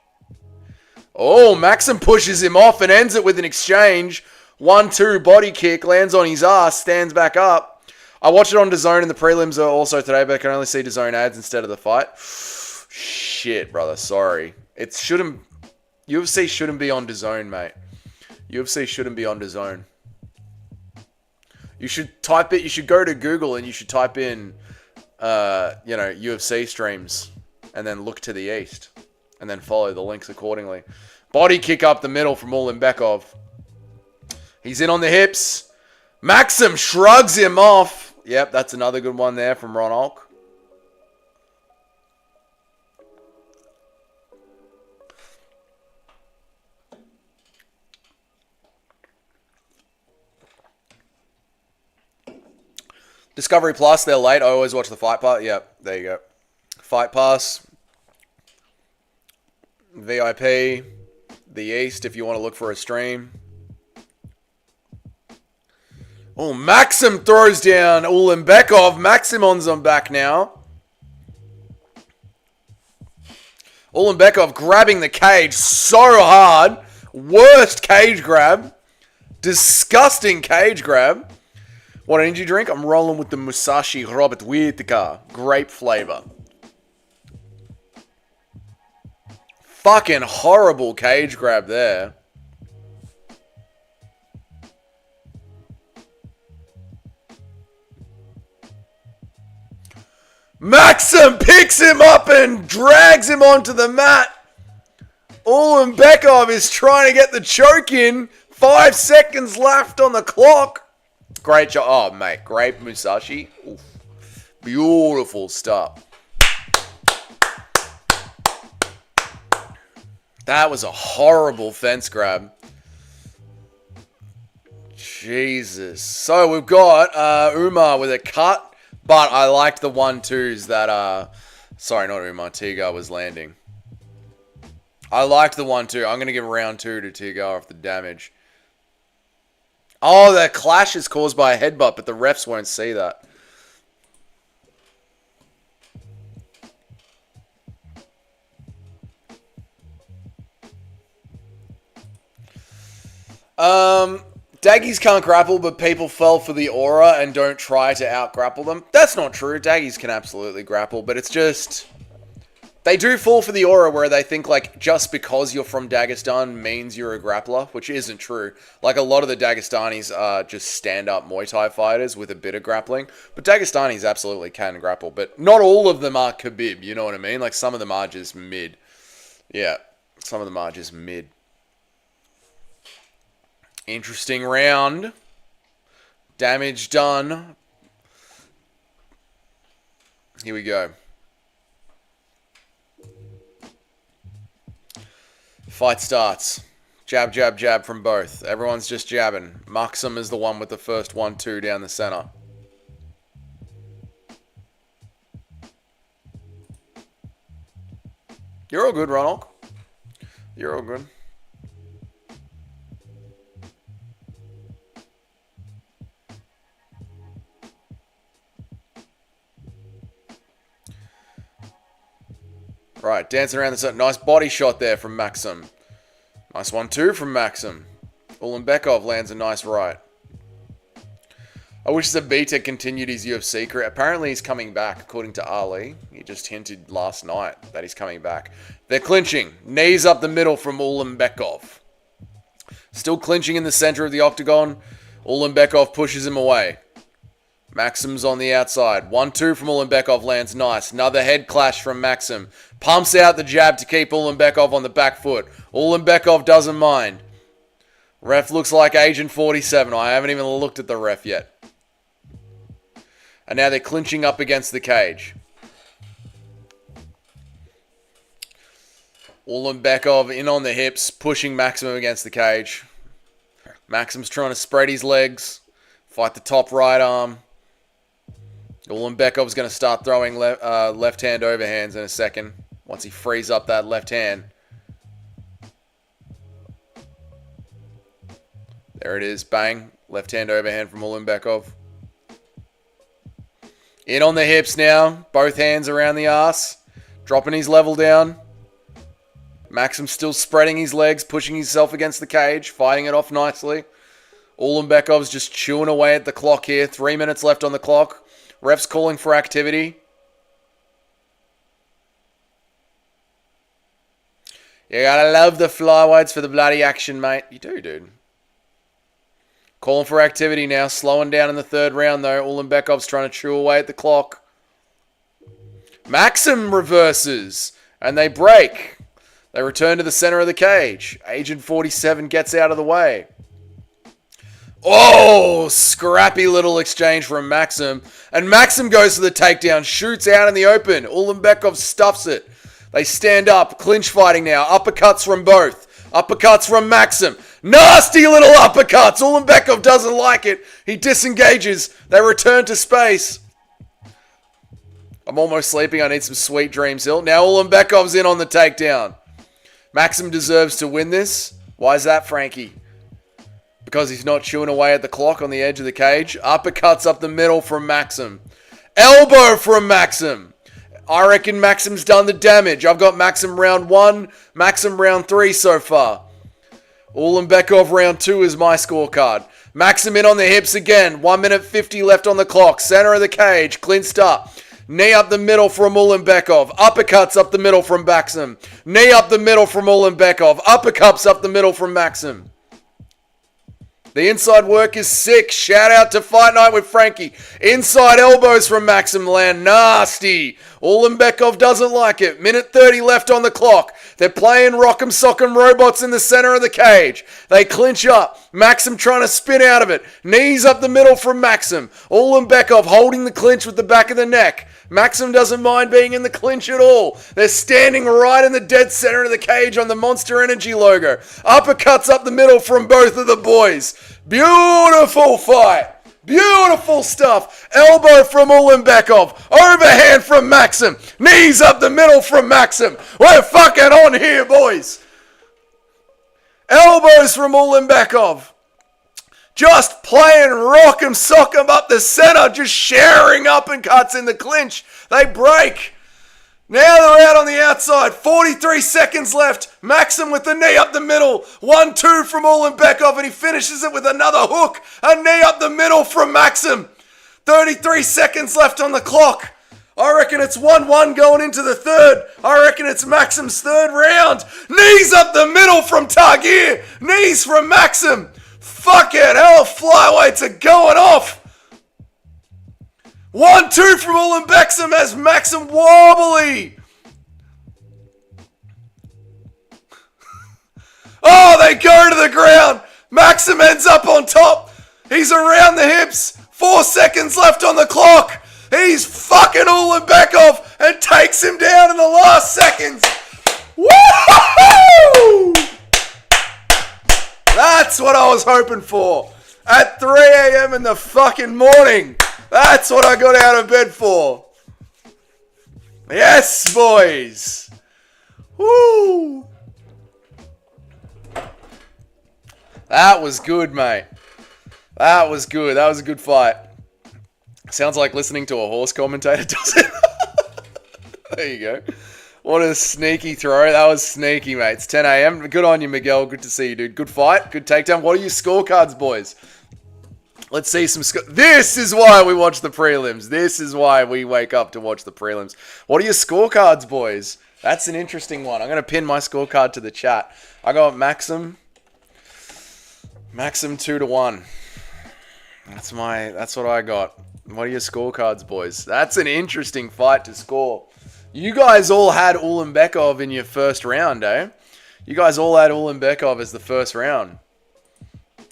Oh, Maxim pushes him off and ends it with an exchange. 1-2 body kick, lands on his ass, stands back up. I watched it on DAZN and the prelims are also today, but I can only see DAZN ads instead of the fight. Shit, brother, sorry. UFC shouldn't be on DAZN, mate. UFC shouldn't be on DAZN. You should type it, you should go to Google and you should type in, UFC streams. And then look to the east. And then follow the links accordingly. Body kick up the middle from Ulanbekov. He's in on the hips. Maxim shrugs him off. Yep, that's another good one there from Ron Olk. Discovery Plus, they're late. I always watch the Fight Pass. Yep, there you go. Fight Pass. VIP. The East, if you want to look for a stream. Oh, Maxim throws down Ulanbekov. Maxim on him back now. Ulanbekov grabbing the cage so hard. Worst cage grab. Disgusting cage grab. What energy drink? I'm rolling with the Musashi Robert Whittaker. Grape flavor. Fucking horrible cage grab there. Maxim picks him up and drags him onto the mat. Ulanbekov is trying to get the choke in. 5 seconds left on the clock. Great job. Oh, mate. Great Musashi. Oof. Beautiful stuff. That was a horrible fence grab. Jesus. So we've got Umar with a cut, but I liked the 1-2s that, sorry, not Umar, Tigar was landing. I liked the 1-2. I'm going to give round 2 to Tigar off the damage. Oh, the clash is caused by a headbutt, but the refs won't see that. Daggies can't grapple, but people fell for the aura and don't try to out-grapple them. That's not true. Daggies can absolutely grapple, but it's just... They do fall for the aura where they think, like, just because you're from Dagestan means you're a grappler, which isn't true. Like, a lot of the Dagestanis are just stand-up Muay Thai fighters with a bit of grappling. But Dagestanis absolutely can grapple, but not all of them are Khabib, you know what I mean? Like, some of them are just mid. Yeah, some of them are just mid. Interesting round. Damage done. Here we go. Fight starts. Jab, jab, jab from both. Everyone's just jabbing. Maxim is the one with the first 1-2 down the center. You're all good, Ronald. You're all good. Right, dancing around the center. Nice body shot there from Maxim. Nice 1-2 from Maxim. Ulanbekov lands a nice right. I wish Zabita continued his UFC career. Apparently he's coming back, according to Ali. He just hinted last night that he's coming back. They're clinching. Knees up the middle from Ulanbekov. Still clinching in the center of the octagon. Ulanbekov pushes him away. Maxim's on the outside. 1-2 from Ulanbekov lands nice. Another head clash from Maxim. Pumps out the jab to keep Ulanbekov on the back foot. Ulanbekov doesn't mind. Ref looks like Agent 47. I haven't even looked at the ref yet. And now they're clinching up against the cage. Ulanbekov in on the hips, pushing Maxim against the cage. Maxim's trying to spread his legs, fight the top right arm. Ulanbekov's going to start throwing left hand overhands in a second, once he frees up that left hand. There it is, bang. Left hand overhand from Ulanbekov. In on the hips now, both hands around the arse, dropping his level down. Maxim's still spreading his legs, pushing himself against the cage, fighting it off nicely. Ulanbekov's just chewing away at the clock here. 3 minutes left on the clock. Ref's calling for activity. You gotta love the flyweights for the bloody action, mate. You do, dude. Calling for activity now. Slowing down in the third round, though. Ulanbekov's trying to chew away at the clock. Maxim reverses. And they break. They return to the center of the cage. Agent 47 gets out of the way. Oh, scrappy little exchange from Maxim. And Maxim goes for the takedown. Shoots out in the open. Ulanbekov stuffs it. They stand up. Clinch fighting now. Uppercuts from both. Uppercuts from Maxim. Nasty little uppercuts. Ulanbekov doesn't like it. He disengages. They return to space. I'm almost sleeping. I need some sweet dreams, Hill. Now Ulanbekov's in on the takedown. Maxim deserves to win this. Why is that, Frankie? Because he's not chewing away at the clock on the edge of the cage. Uppercuts up the middle from Maxim. Elbow from Maxim. I reckon Maxim's done the damage. I've got Maxim round 1, Maxim round 3 so far. Ulanbekov round 2 is my scorecard. Maxim in on the hips again. 1 minute 50 left on the clock. Center of the cage. Clinched up. Knee up the middle from Ulanbekov. Uppercuts up the middle from Maxim. Knee up the middle from Ulanbekov. Uppercuts up the middle from Maxim. The inside work is sick. Shout out to Fight Night with Frankie. Inside elbows from Maxim land nasty. Ulanbekov doesn't like it. Minute 30 left on the clock. They're playing Rock'em Sock'em Robots in the center of the cage. They clinch up. Maxim trying to spin out of it. Knees up the middle from Maxim. Ulanbekov holding the clinch with the back of the neck. Maxim doesn't mind being in the clinch at all. They're standing right in the dead center of the cage on the Monster Energy logo. Uppercuts up the middle from both of the boys. Beautiful fight. Beautiful stuff. Elbow from Ulanbekov. Overhand from Maxim. Knees up the middle from Maxim. We're fucking on here, boys. Elbows from Ulanbekov. Just playing rock'em sock'em up the center. Just sharing uppercuts in the clinch. They break. Now they're out on the outside. 43 seconds left. Maxim with the knee up the middle. 1-2 from Ulanbekov, and he finishes it with another hook. A knee up the middle from Maxim. 33 seconds left on the clock. I reckon it's 1-1 going into the third. I reckon it's Maxim's third round. Knees up the middle from Tagir. Knees from Maxim. Fuck it, hell, flyweights are going off. 1-2 from Ulanbekov as Maxim wobbly. Oh, they go to the ground. Maxim ends up on top. He's around the hips. 4 seconds left on the clock. He's fucking Ulanbekov and takes him down in the last seconds. Woo! That's what I was hoping for. At 3 a.m. in the fucking morning. That's what I got out of bed for. Yes, boys. Woo! That was good, mate. That was good. That was a good fight. Sounds like listening to a horse commentator, doesn't it? There you go. What a sneaky throw. That was sneaky, mate. It's 10 a.m. Good on you, Miguel. Good to see you, dude. Good fight. Good takedown. What are your scorecards, boys? Let's see some... This is why we watch the prelims. This is why we wake up to watch the prelims. What are your scorecards, boys? That's an interesting one. I'm going to pin my scorecard to the chat. I got Maxim 2-1. That's what I got. What are your scorecards, boys? That's an interesting fight to score. You guys all had Ulanbekov in your first round, eh? You guys all had Ulanbekov as the first round.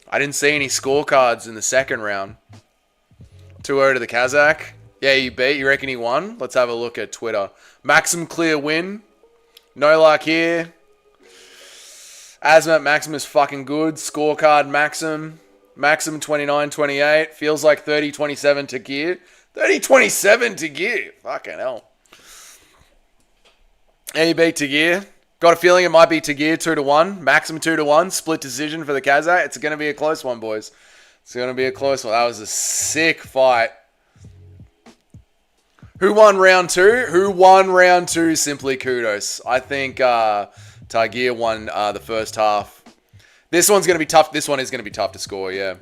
I didn't see any scorecards in the second round. 2-0 to the Kazakh. Yeah, you beat. You reckon he won? Let's have a look at Twitter. Maxim clear win. No luck here. Azmat Maxim is fucking good. Scorecard Maxim. Maxim 29-28. Feels like 30-27 to Gear. 30-27 to Gear. Fucking hell. And he beat Tagir. Got a feeling it might be Tagir 2-1. Maxim 2-1. Split decision for the Kazakh. It's going to be a close one, boys. It's going to be a close one. That was a sick fight. Who won round 2? Who won round 2? Simply kudos. I think Tagir won the first half. This one's going to be tough. This one is going to be tough to score, yeah.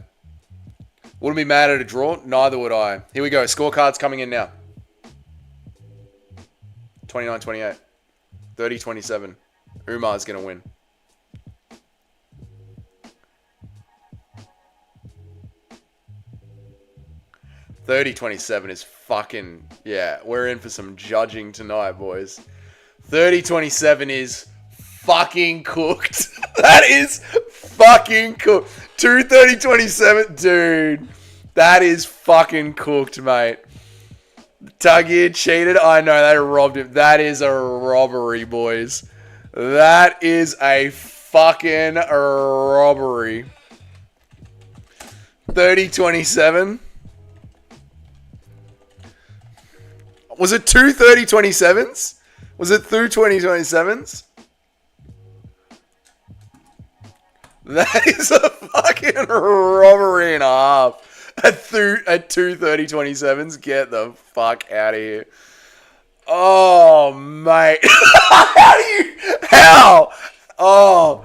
Wouldn't be mad at a draw. Neither would I. Here we go. Scorecards coming in now. 29-28. 30-27. Umar's going to win. $30-27 is fucking... Yeah, we're in for some judging tonight, boys. 30-27 is fucking cooked. That is fucking cooked. 30-27. Dude, that is fucking cooked, mate. Tagir cheated. I know, they robbed him. That is a robbery, boys. That is a fucking robbery. 30-27. Was it 2 30-27s? Was it 2 20-27s? That is a fucking robbery and a half. At 2 30-27s, get the fuck out of here. Oh, mate. How? Oh,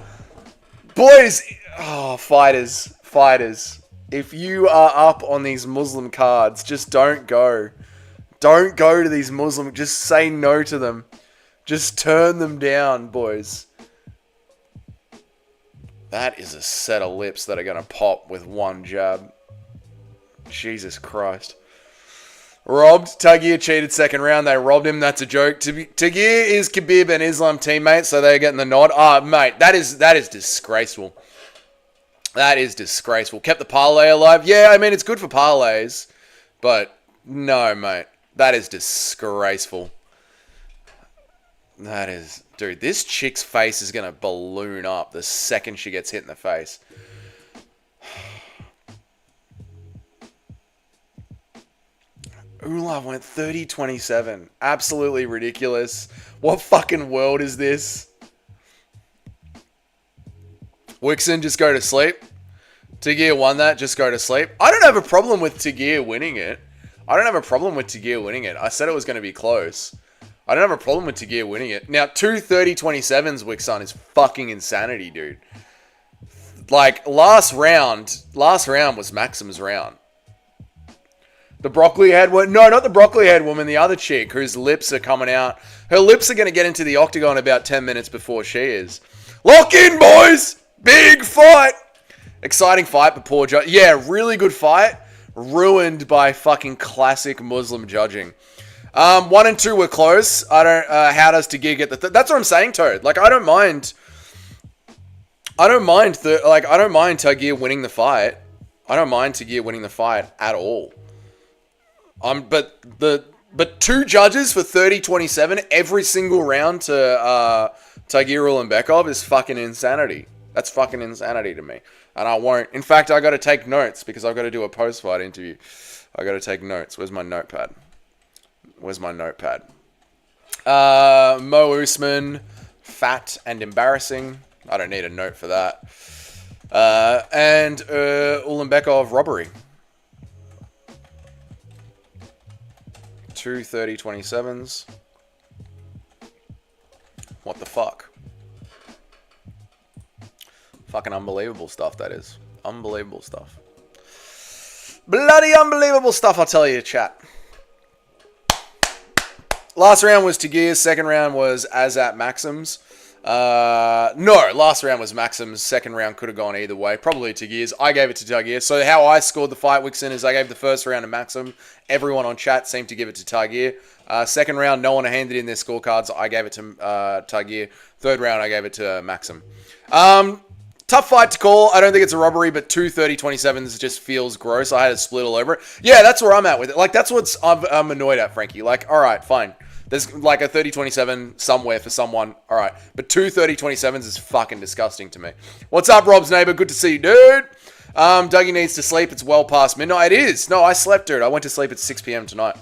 boys. Oh, fighters. If you are up on these Muslim cards, just don't go. Don't go to these Muslim. Just say no to them. Just turn them down, boys. That is a set of lips that are going to pop with one jab. Jesus Christ. Robbed. Tagir cheated second round. They robbed him. That's a joke. Tagir is Khabib and Islam teammate, so they're getting the nod. Ah, mate, that is disgraceful. That is disgraceful. Kept the parlay alive. Yeah, I mean, it's good for parlays, but no, mate. That is disgraceful. That is... Dude, this chick's face is going to balloon up the second she gets hit in the face. Ulav went 30-27. Absolutely ridiculous. What fucking world is this? Wixon, just go to sleep. Tagir won that, just go to sleep. I don't have a problem with Tagir winning it. I said it was going to be close. I don't have a problem with Tagir winning it. Now, 2 30-27s, Wixon, is fucking insanity, dude. Like, last round was Maxim's round. The broccoli head woman. No, not the broccoli head woman. The other chick whose lips are coming out. Her lips are going to get into the octagon about 10 minutes before she is. Lock in, boys! Big fight! Exciting fight, but poor judge. Yeah, really good fight. Ruined by fucking classic Muslim judging. 1 and 2 were close. I don't... how does Tagir get the... That's what I'm saying, Toad. Like, I don't mind Tagir winning the fight. I don't mind Tagir winning the fight at all. But 2 judges for 30-27 every single round to Tagir Ulanbekov is fucking insanity. That's fucking insanity to me. And I won't. In fact, I got to take notes because I've got to do a post-fight interview. I got to take notes. Where's my notepad? Mo Usman, fat and embarrassing. I don't need a note for that. And Ulanbekov, robbery. 2 30-27s. What the fuck? Fucking unbelievable stuff, that is. Unbelievable stuff. Bloody unbelievable stuff, I'll tell you, chat. Last round was Tagir's. Second round was Azat Maxim's. No, last round was Maxim's. Second round could have gone either way. Probably Tagir's. I gave it to Tagir. So how I scored the fight, Wixen, is I gave the first round to Maxim. Everyone on chat seemed to give it to Tagir. Second round, no one handed in their scorecards. I gave it to Tagir. Third round, I gave it to Maxim. Tough fight to call. I don't think it's a robbery, but 2 30-27s just feels gross. I had a split all over it. Yeah, that's where I'm at with it. Like, that's what I'm annoyed at, Frankie. Like, all right, fine. There's like a 30-27 somewhere for someone. All right. But 2 30-27s is fucking disgusting to me. What's up, Rob's neighbor? Good to see you, dude. Dougie needs to sleep. It's well past midnight. It is. No, I slept, dude. I went to sleep at 6 p.m. tonight.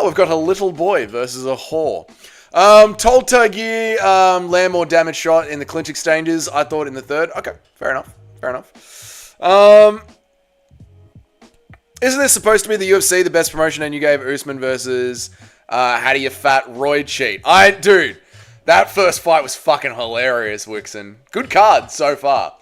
We've got a little boy versus a whore. Told Tagir land more damage shot in the clinch exchanges. I thought in the third. Okay, fair enough. Fair enough. Isn't this supposed to be the UFC, the best promotion, and you gave Usman versus how do you fat Roy cheat? Dude, that first fight was fucking hilarious, Wixen. Good card so far.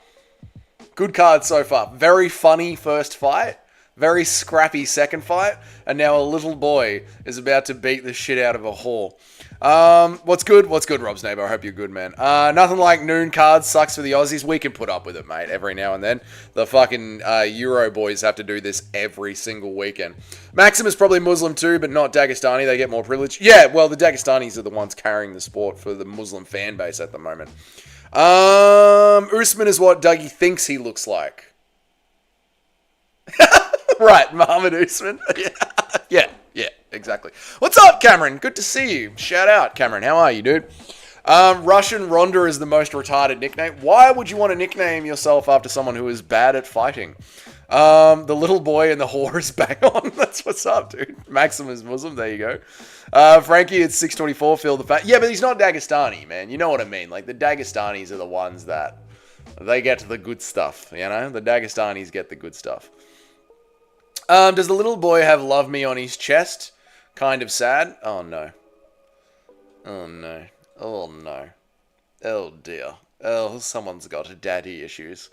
Very funny first fight. Very scrappy second fight. And now a little boy is about to beat the shit out of a whore. What's good, Rob's neighbor? I hope you're good, man. Nothing like noon cards. Sucks for the Aussies. We can put up with it, mate, every now and then. The fucking Euro boys have to do this every single weekend. Maxim is probably Muslim too, but not Dagestani. They get more privilege. Yeah, well, the Dagestanis are the ones carrying the sport for the Muslim fan base at the moment. Usman is what Dougie thinks he looks like. Right, Muhammad Usman. Yeah, exactly. What's up, Cameron? Good to see you. Shout out, Cameron. How are you, dude? Russian Ronda is the most retarded nickname. Why would you want to nickname yourself after someone who is bad at fighting? The little boy and the whore is bang on. That's what's up, dude. Maxim is Muslim. There you go. Frankie, it's 624. Feel the fact. Yeah, but he's not Dagestani, man. You know what I mean? Like, the Dagestanis are the ones that they get the good stuff, you know? The Dagestanis get the good stuff. Does the little boy have love me on his chest? Kind of sad. Oh, no. Oh, no. Oh, no. Oh, dear. Oh, someone's got daddy issues.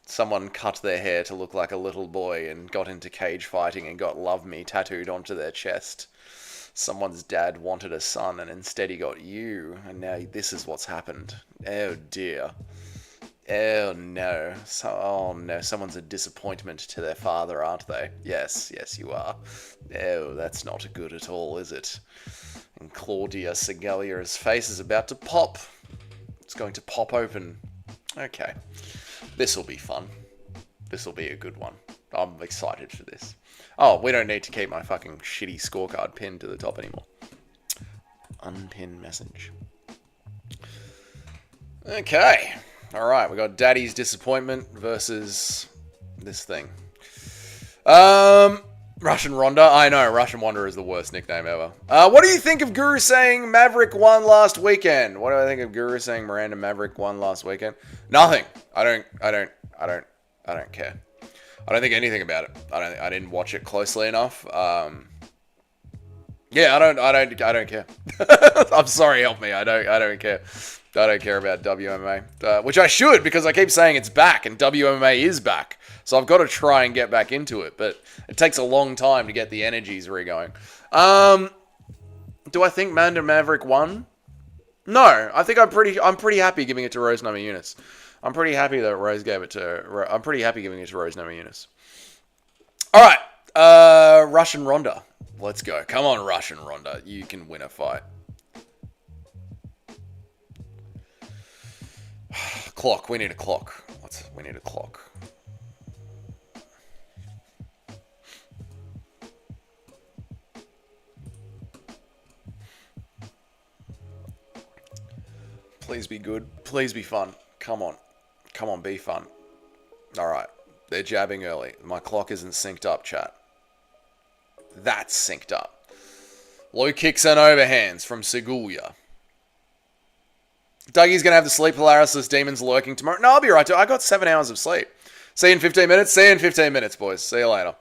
Someone cut their hair to look like a little boy and got into cage fighting and got love me tattooed onto their chest. Someone's dad wanted a son and instead he got you. And now this is what's happened. Oh, dear. Oh no. Oh no, someone's a disappointment to their father, aren't they? Yes, you are. Oh, that's not good at all, is it? And Claudia Segalia's face is about to pop. It's going to pop open. Okay. This'll be fun. This'll be a good one. I'm excited for this. Oh, we don't need to keep my fucking shitty scorecard pinned to the top anymore. Unpin message. Okay. Alright, we got Daddy's Disappointment versus this thing. Russian Ronda. I know, Russian Ronda is the worst nickname ever. What do you think of Guru saying Maverick won last weekend? What do I think of Guru saying Miranda Maverick won last weekend? Nothing. I don't care. I don't think anything about it. I didn't watch it closely enough. Yeah, I don't care. I'm sorry, help me. I don't care. I don't care about WMMA, which I should because I keep saying it's back and WMMA is back. So I've got to try and get back into it, but it takes a long time to get the energies re-going. Do I think Miranda Maverick won? No, I think I'm pretty happy giving it to Rose Namajunas. I'm pretty happy that Rose gave it to. I'm pretty happy giving it to Rose Namajunas. All right, Russian Ronda. Let's go. Come on, Russian Ronda. You can win a fight. Clock. We need a clock. We need a clock. Please be good. Please be fun. Come on. Come on, be fun. Alright. They're jabbing early. My clock isn't synced up, chat. That's synced up. Low kicks and overhands from Segulia. Dougie's going to have the sleep paralysis demons lurking tomorrow. No, I'll be right, too. I got 7 hours of sleep. See you in 15 minutes. See you in 15 minutes, boys. See you later.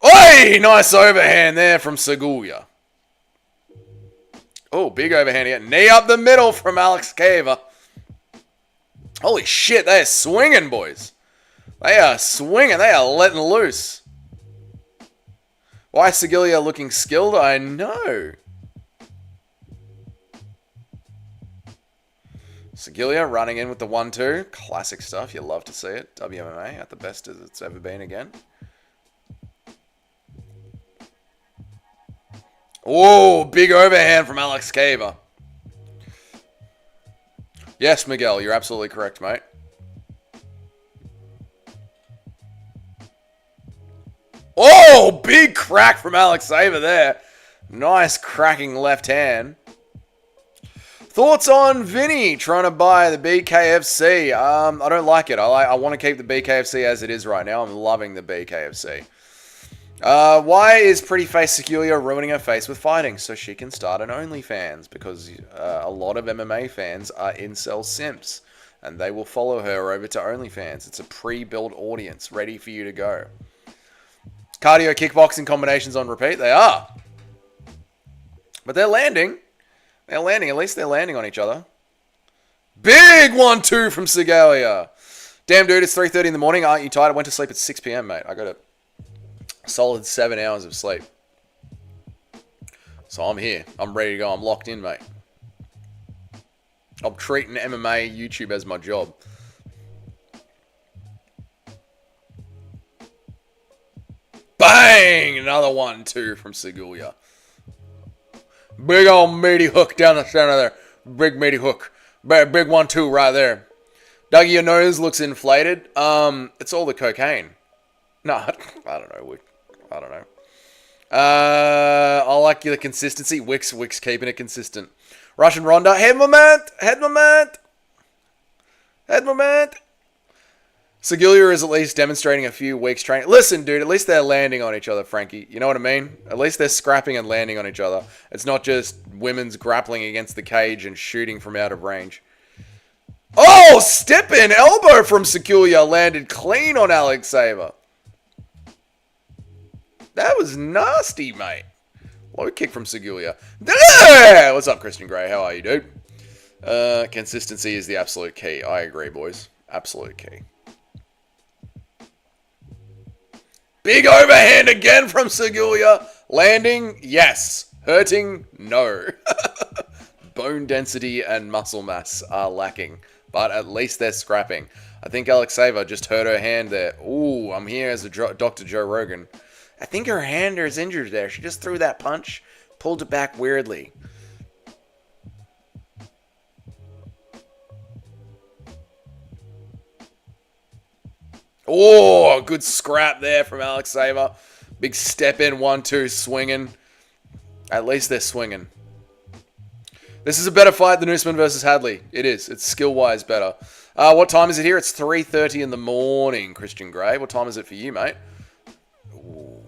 Oi! Nice overhand there from Segulia. Oh, big overhand here. Knee up the middle from Alex Caver. Holy shit, they are swinging, boys. They are swinging. They are letting loose. Why is Segulia looking skilled? I know. Segulia running in with the 1-2. Classic stuff. You love to see it. WMMA at the best as it's ever been again. Oh, big overhand from Alex Caver. Yes, Miguel, you're absolutely correct, mate. Oh, big crack from Alex Caver there. Nice cracking left hand. Thoughts on Vinny trying to buy the BKFC? I don't like it. I want to keep the BKFC as it is right now. I'm loving the BKFC. Why is Pretty Face Segulia ruining her face with fighting so she can start an OnlyFans? Because a lot of MMA fans are incel simps, and they will follow her over to OnlyFans. It's a pre-built audience ready for you to go. Cardio kickboxing combinations on repeat. They are. But they're landing. They're landing. At least they're landing on each other. Big 1-2 from Segulia. Damn, dude, it's 3:30 in the morning. Aren't you tired? I went to sleep at 6 p.m., mate. I got a solid 7 hours of sleep. So I'm here. I'm ready to go. I'm locked in, mate. I'm treating MMA YouTube as my job. Bang! Another 1-2 from Segulia. Big old meaty hook down the center there. Big meaty hook. Big 1-2 right there. Dougie, your nose looks inflated. It's all the cocaine. No, I don't know. I don't know. I like the consistency. Wix keeping it consistent. Russian Ronda. Head moment. Segulia is at least demonstrating a few weeks training. Listen, dude, at least they're landing on each other, Frankie. You know what I mean? At least they're scrapping and landing on each other. It's not just women's grappling against the cage and shooting from out of range. Oh, step-in elbow from Segulia landed clean on Alex Caver. That was nasty, mate. Low kick from Segulia. What's up, Christian Gray? How are you, dude? Consistency is the absolute key. I agree, boys. Absolute key. Big overhand again from Segulia. Landing, yes. Hurting, no. Bone density and muscle mass are lacking, but at least they're scrapping. I think Alex Caver just hurt her hand there. Ooh, I'm here as a Dr. Joe Rogan. I think her hand is injured there. She just threw that punch, pulled it back weirdly. Oh, good scrap there from Alex Caver. Big step in, 1-2, swinging. At least they're swinging. This is a better fight than Usman versus Hadley. It is. It's skill-wise better. What time is it here? It's 3:30 in the morning, Christian Gray. What time is it for you, mate? Ooh.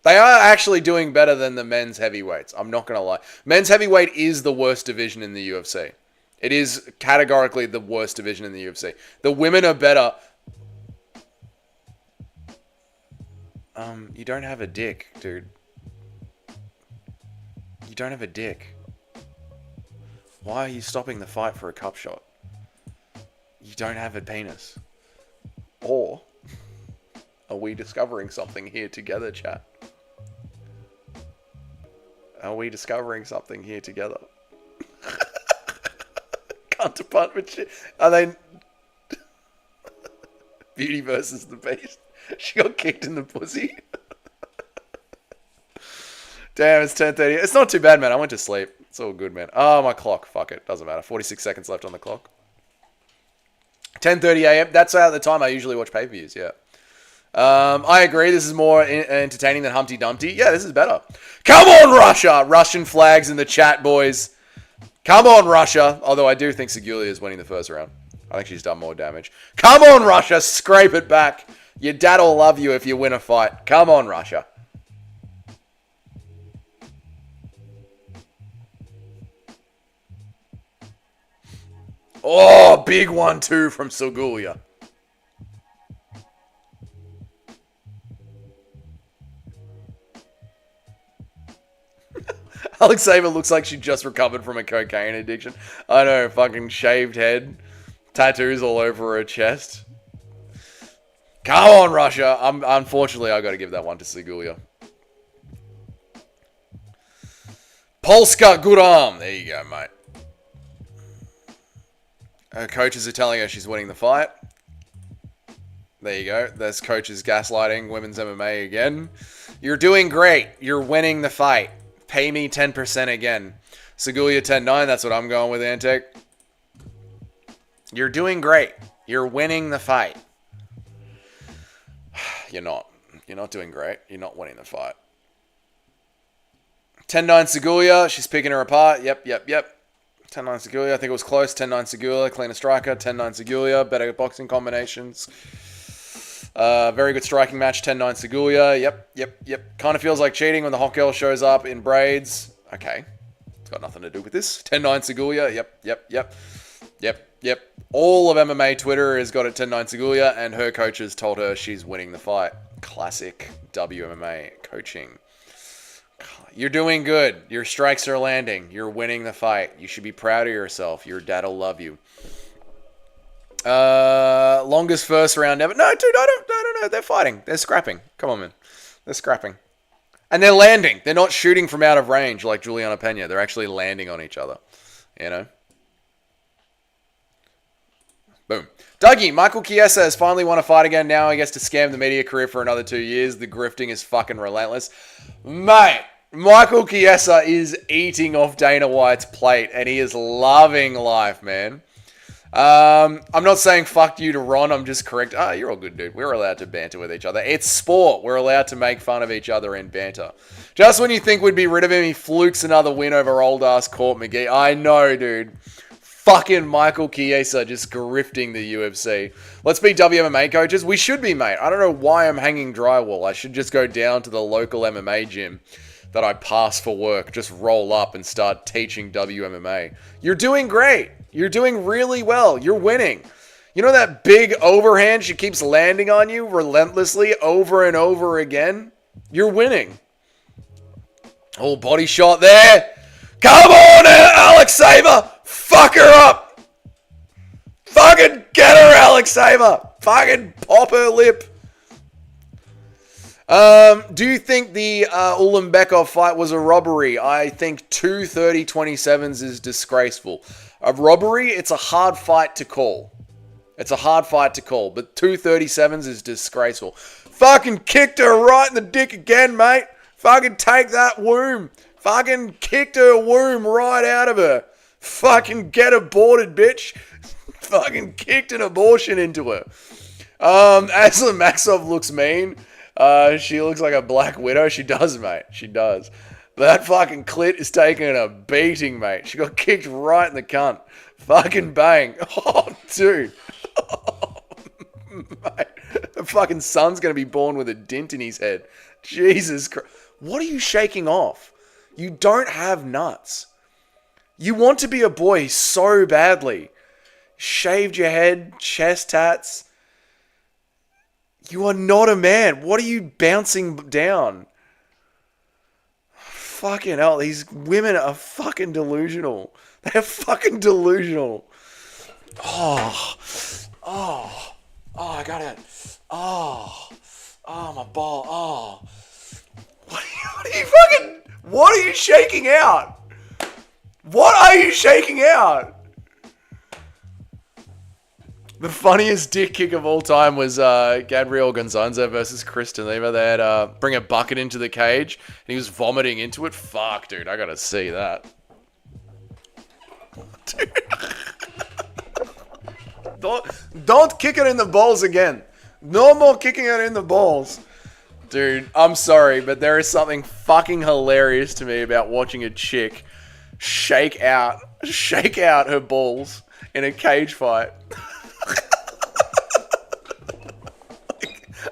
They are actually doing better than the men's heavyweights. I'm not going to lie. Men's heavyweight is the worst division in the UFC. It is categorically the worst division in the UFC. The women are better. You don't have a dick, dude. You don't have a dick. Why are you stopping the fight for a cup shot? You don't have a penis. Or are we discovering something here together, chat? Are we discovering something here together? Cunt department shit. Are they... Beauty versus the Beast. She got kicked in the pussy. Damn, it's 10:30. It's not too bad, man. I went to sleep. It's all good, man. Oh, my clock. Fuck it. Doesn't matter. 46 seconds left on the clock. 10:30 a.m. That's the time I usually watch pay-per-views, yeah. I agree. This is more entertaining than Humpty Dumpty. Yeah, this is better. Come on, Russia! Russian flags in the chat, boys. Come on, Russia. Although I do think Segulia is winning the first round. I think she's done more damage. Come on, Russia. Scrape it back. Your dad will love you if you win a fight. Come on, Russia. Oh, big 1-2 from Segulia. Alexeva looks like she just recovered from a cocaine addiction. I know, fucking shaved head. Tattoos all over her chest. Come on, Russia. Unfortunately, I got to give that one to Segulia. Polska, good arm. There you go, mate. Her coaches are telling her she's winning the fight. There you go. There's coaches gaslighting women's MMA again. You're doing great. You're winning the fight. Pay me 10% again. Segulia 10-9. That's what I'm going with, Antec. You're doing great. You're winning the fight. You're not. You're not doing great. You're not winning the fight. 10-9 Segulia. She's picking her apart. Yep. 10-9 Segulia. I think it was close. 10-9 Segulia. Cleaner striker. 10-9 Segulia. Better boxing combinations. Very good striking match. 10-9 Segulia. Yep. Kind of feels like cheating when the hot girl shows up in braids. Okay. It's got nothing to do with this. 10-9 Segulia. Yep. All of MMA Twitter has got it 10-9 Segulia, and her coaches told her she's winning the fight. Classic WMMA coaching. You're doing good. Your strikes are landing. You're winning the fight. You should be proud of yourself. Your dad will love you. Longest first round ever. No, dude, no. They're fighting. They're scrapping. Come on, man. They're scrapping. And they're landing. They're not shooting from out of range like Juliana Pena. They're actually landing on each other. You know? Boom. Dougie, Michael Chiesa has finally won a fight again. Now he gets to scam the media career for another 2 years. The grifting is fucking relentless. Mate, Michael Chiesa is eating off Dana White's plate, and he is loving life, man. I'm not saying fuck you to Ron. I'm just correct. You're all good, dude. We're allowed to banter with each other. It's sport. We're allowed to make fun of each other and banter. Just when you think we'd be rid of him, he flukes another win over old-ass Court McGee. I know, dude. Fucking Michael Chiesa just grifting the UFC. Let's be WMMA coaches. We should be, mate. I don't know why I'm hanging drywall. I should just go down to the local MMA gym that I pass for work. Just roll up and start teaching WMMA. You're doing great. You're doing really well. You're winning. You know that big overhand she keeps landing on you relentlessly over and over again? You're winning. Oh, body shot there. Come on, Alexeva. Fuck her up. Fucking get her, Alexeva. Fucking pop her lip. Do you think the Ulanbekov fight was a robbery? I think 2:30-27s is disgraceful. A robbery, it's a hard fight to call. But 2:37s is disgraceful. Fucking kicked her right in the dick again, mate. Fucking take that womb. Fucking kicked her womb right out of her. Fucking get aborted, bitch. Fucking kicked an abortion into her. Aslan Maxov looks mean. She looks like a Black Widow. She does, mate. She does. That fucking clit is taking a beating, mate. She got kicked right in the cunt. Fucking bang. Oh, dude. Oh, mate. The fucking son's going to be born with a dint in his head. Jesus Christ. What are you shaking off? You don't have nuts. You want to be a boy so badly. Shaved your head, chest tats. You are not a man. What are you bouncing down? Fucking hell, these women are fucking delusional. They're fucking delusional. Oh, I got it. Oh, my ball. Oh. What are you shaking out? What are you shaking out? The funniest dick kick of all time was Gabriel Gonzalez versus Chris D'Oliva. They had bring a bucket into the cage, and he was vomiting into it. Fuck, dude, I gotta see that. Dude. Don't kick it in the balls again. No more kicking it in the balls. Dude, I'm sorry, but there is something fucking hilarious to me about watching a chick shake out her balls in a cage fight.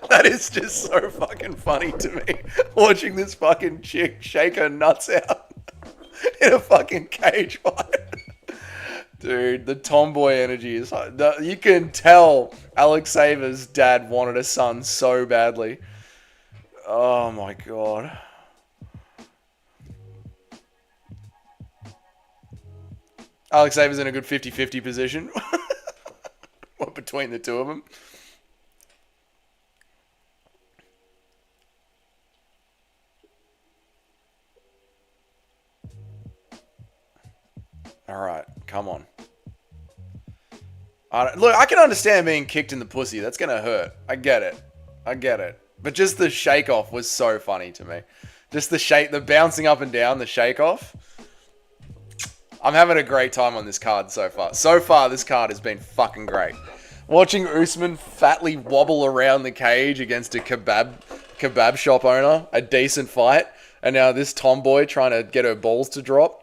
That is just so fucking funny to me. Watching this fucking chick shake her nuts out in a fucking cage fight. Dude, the tomboy energy is... You can tell Alex Saver's dad wanted a son so badly. Oh my god. Alex Saver's in a good 50-50 position. Between the two of them. Alright, come on. Look, I can understand being kicked in the pussy. That's going to hurt. I get it. But just the shake off was so funny to me. Just the bouncing up and down, the shake off. I'm having a great time on this card so far. So far, this card has been fucking great. Watching Usman fatly wobble around the cage against a kebab shop owner, a decent fight. And now this tomboy trying to get her balls to drop.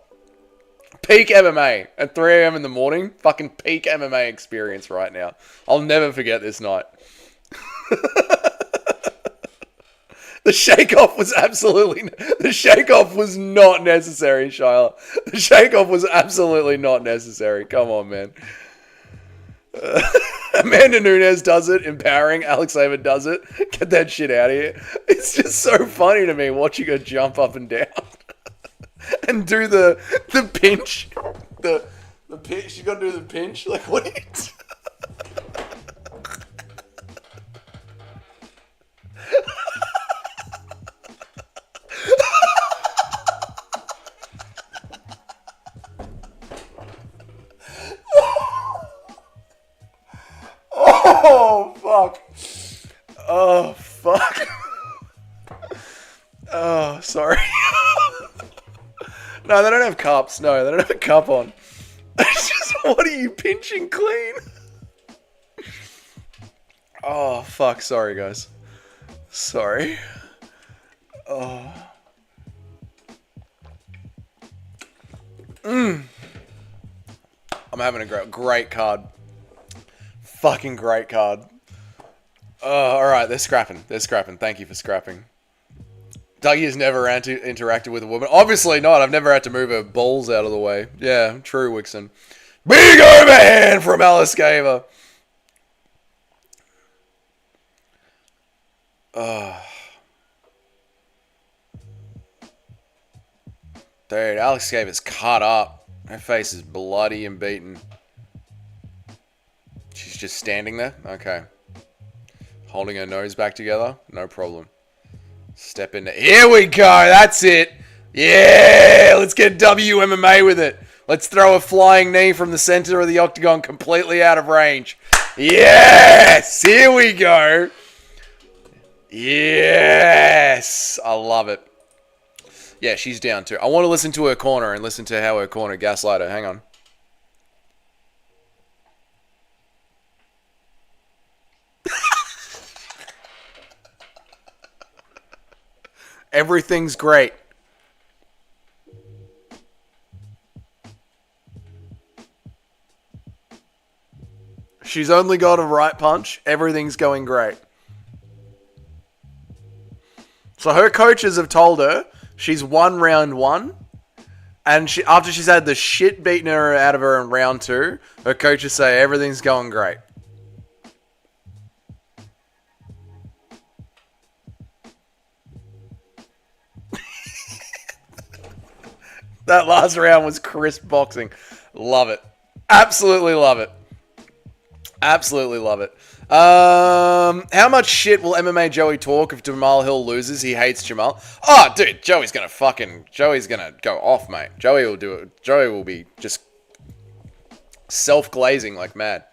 Peak MMA at 3 a.m. in the morning. Fucking peak MMA experience right now. I'll never forget this night. The shake-off was not necessary, Shyla. The shake-off was absolutely not necessary. Come on, man. Amanda Nunes does it. Empowering. Alex Saver does it. Get that shit out of here. It's just so funny to me watching her jump up and down. And do the pinch. The pinch. She's got to do the pinch. Like, what are you doing? Oh, fuck. Oh, fuck. Oh, sorry. No, they don't have cups. No, they don't have a cup on. It's just, what are you pinching clean? Oh, fuck. Sorry, guys. Sorry. Oh. I'm having a great card. Fucking great card. Alright, they're scrapping. Thank you for scrapping. Dougie has never interacted with a woman. Obviously not. I've never had to move her balls out of the way. Yeah, true, Wixon. Big overhand from Alice Gaver. Dude, Alex Gaver's cut up. Her face is bloody and beaten. She's just standing there? Okay. Holding her nose back together? No problem. Step into... Here we go! That's it! Yeah! Let's get WMMA with it. Let's throw a flying knee from the center of the octagon completely out of range. Yes! Here we go! Yes! I love it. Yeah, she's down too. I want to listen to her corner and listen to how her corner gaslight her. Hang on. Everything's great. She's only got a right punch. Everything's going great. So her coaches have told her she's won round 1. And after she's had the shit beaten her out of her in round 2, her coaches say everything's going great. That last round was crisp boxing. Love it. Absolutely love it. Absolutely love it. How much shit will MMA Joey talk if Jamal Hill loses? He hates Jamal. Oh, dude, Joey's gonna go off, mate. Joey will do it. Joey will be just self-glazing like mad.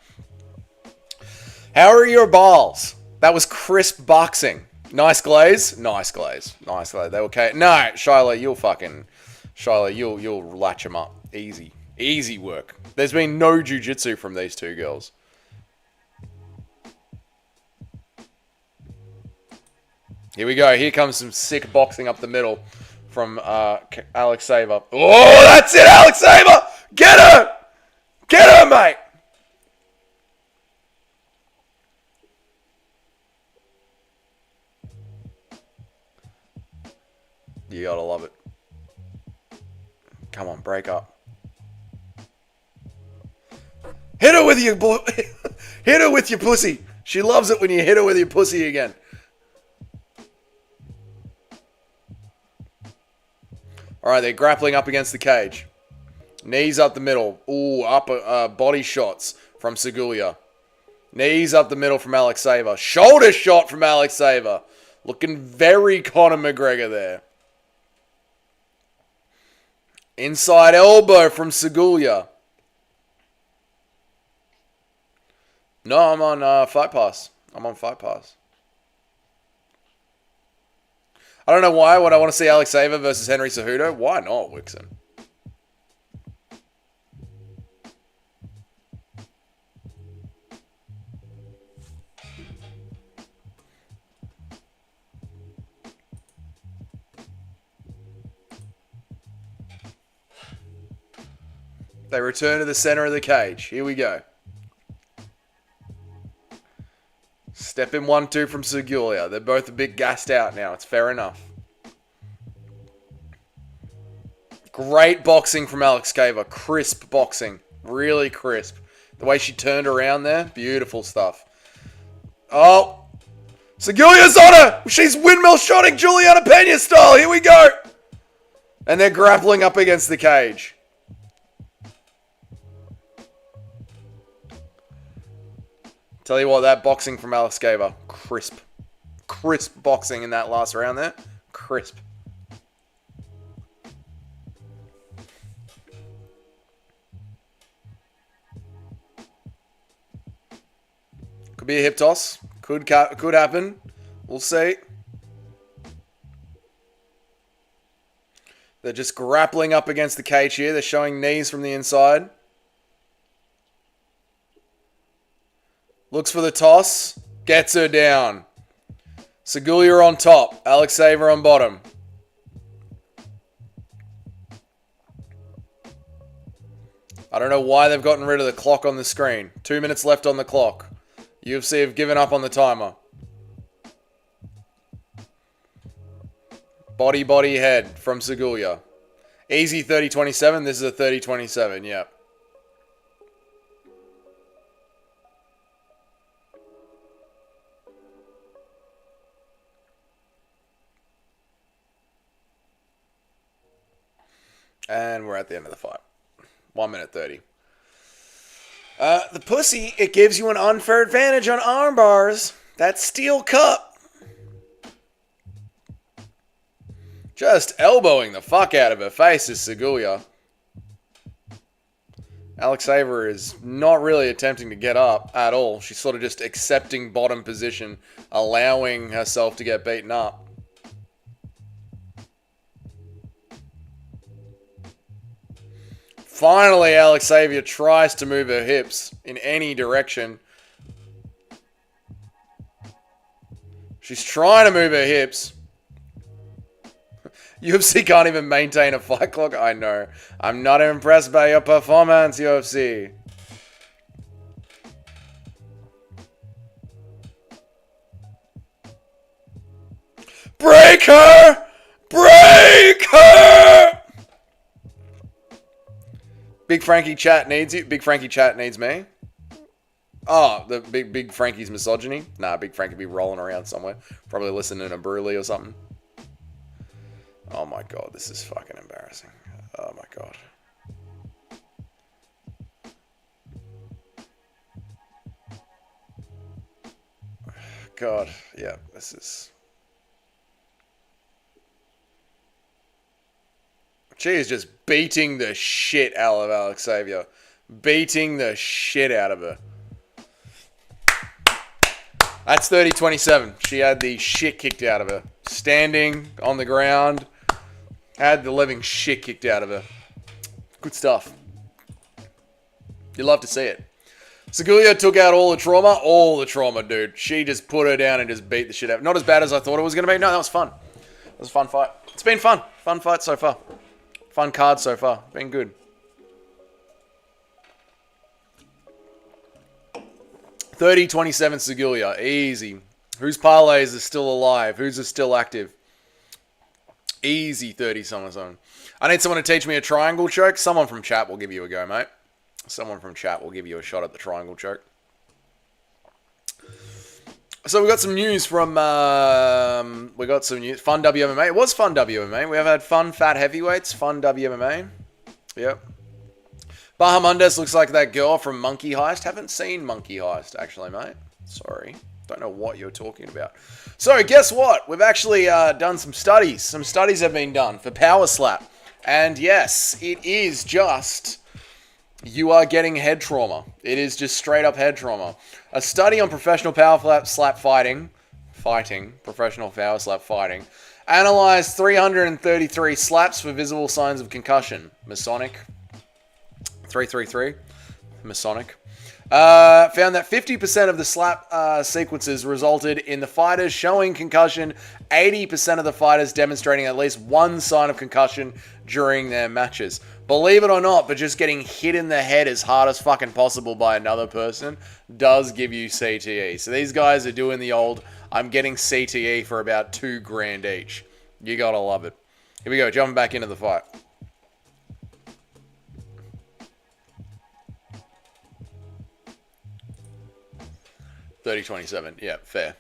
How are your balls? That was crisp boxing. Nice glaze? Nice glaze. Nice glaze. They were okay. No, Shiloh, you'll latch them up. Easy. Easy work. There's been no jiu-jitsu from these two girls. Here we go. Here comes some sick boxing up the middle from Alex Saver. Oh, that's it, Alex Saver! Get her! Get her, mate! You gotta love it. Come on, break up. Hit her with your hit her with your pussy. She loves it when you hit her with your pussy again. All right, they're grappling up against the cage. Knees up the middle. Ooh, upper body shots from Segulia. Knees up the middle from Alex Saver. Shoulder shot from Alex Saver. Looking very Conor McGregor there. Inside elbow from Segulia. No, I'm on Fight Pass. I'm on Fight Pass. I don't know why. Would I want to see Alex Saver versus Henry Cejudo? Why not, Wixon? They return to the center of the cage. Here we go. Step in 1-2 from Segulia. They're both a bit gassed out now. It's fair enough. Great boxing from Alex Saver. Crisp boxing. Really crisp. The way she turned around there. Beautiful stuff. Oh. Segulia's on her. She's windmill shotting Juliana Pena style. Here we go. And they're grappling up against the cage. Tell you what, that boxing from Alex Saver, crisp. Crisp boxing in that last round there. Crisp. Could be a hip toss. Could happen. We'll see. They're just grappling up against the cage here. They're showing knees from the inside. Looks for the toss. Gets her down. Segulia on top. Alex Saver on bottom. I don't know why they've gotten rid of the clock on the screen. 2 minutes left on the clock. UFC have given up on the timer. Body, head from Segulia. Easy 30-27. This is a 30-27. Yep. And we're at the end of the fight. 1 minute 30. The pussy, it gives you an unfair advantage on arm bars. That steel cup. Just elbowing the fuck out of her face is Segulia. Alex Saver is not really attempting to get up at all. She's sort of just accepting bottom position, allowing herself to get beaten up. Finally, Alex Saver tries to move her hips in any direction. She's trying to move her hips. UFC can't even maintain a fight clock. I know. I'm not impressed by your performance, UFC. Break her! Break her! Big Frankie chat needs you. Big Frankie chat needs me. Oh, the big Frankie's misogyny? Nah, Big Frankie be rolling around somewhere. Probably listening to Bruley or something. Oh my god, this is fucking embarrassing. Oh my god. God, yeah, this is... She is just beating the shit out of Alex Saver. Beating the shit out of her. That's 30-27. She had the shit kicked out of her. Standing on the ground. Had the living shit kicked out of her. Good stuff. You love to see it. Segulia took out all the trauma. All the trauma, dude. She just put her down and just beat the shit out of her. Not as bad as I thought it was going to be. No, that was fun. It was a fun fight. It's been fun. Fun fight so far. Fun card so far. Been good. 30-27 Segulia. Easy. Whose parlays are still alive? Who's still active? Easy 30 someone. I need someone to teach me a triangle choke. Someone from chat will give you a go, mate. Someone from chat will give you a shot at the triangle choke. So we got some news from, Fun WMMA. It was Fun WMMA. We have had fun fat heavyweights, Fun WMMA. Yep. Bahamundes looks like that girl from Monkey Heist. Haven't seen Monkey Heist, actually, mate. Sorry. Don't know what you're talking about. So, guess what? We've actually done some studies. Some studies have been done for Power Slap. And yes, it is just... You are getting head trauma. It is just straight up head trauma. A study on professional power slap fighting, professional power slap fighting, analyzed 333 slaps for visible signs of concussion. Masonic. 333. Masonic. Found that 50% of the slap sequences resulted in the fighters showing concussion, 80% of the fighters demonstrating at least one sign of concussion during their matches. Believe it or not, but just getting hit in the head as hard as fucking possible by another person does give you CTE. So these guys are doing the old, I'm getting CTE for about $2,000 each. You gotta love it. Here we go, jumping back into the fight. $30-27. Yeah, fair.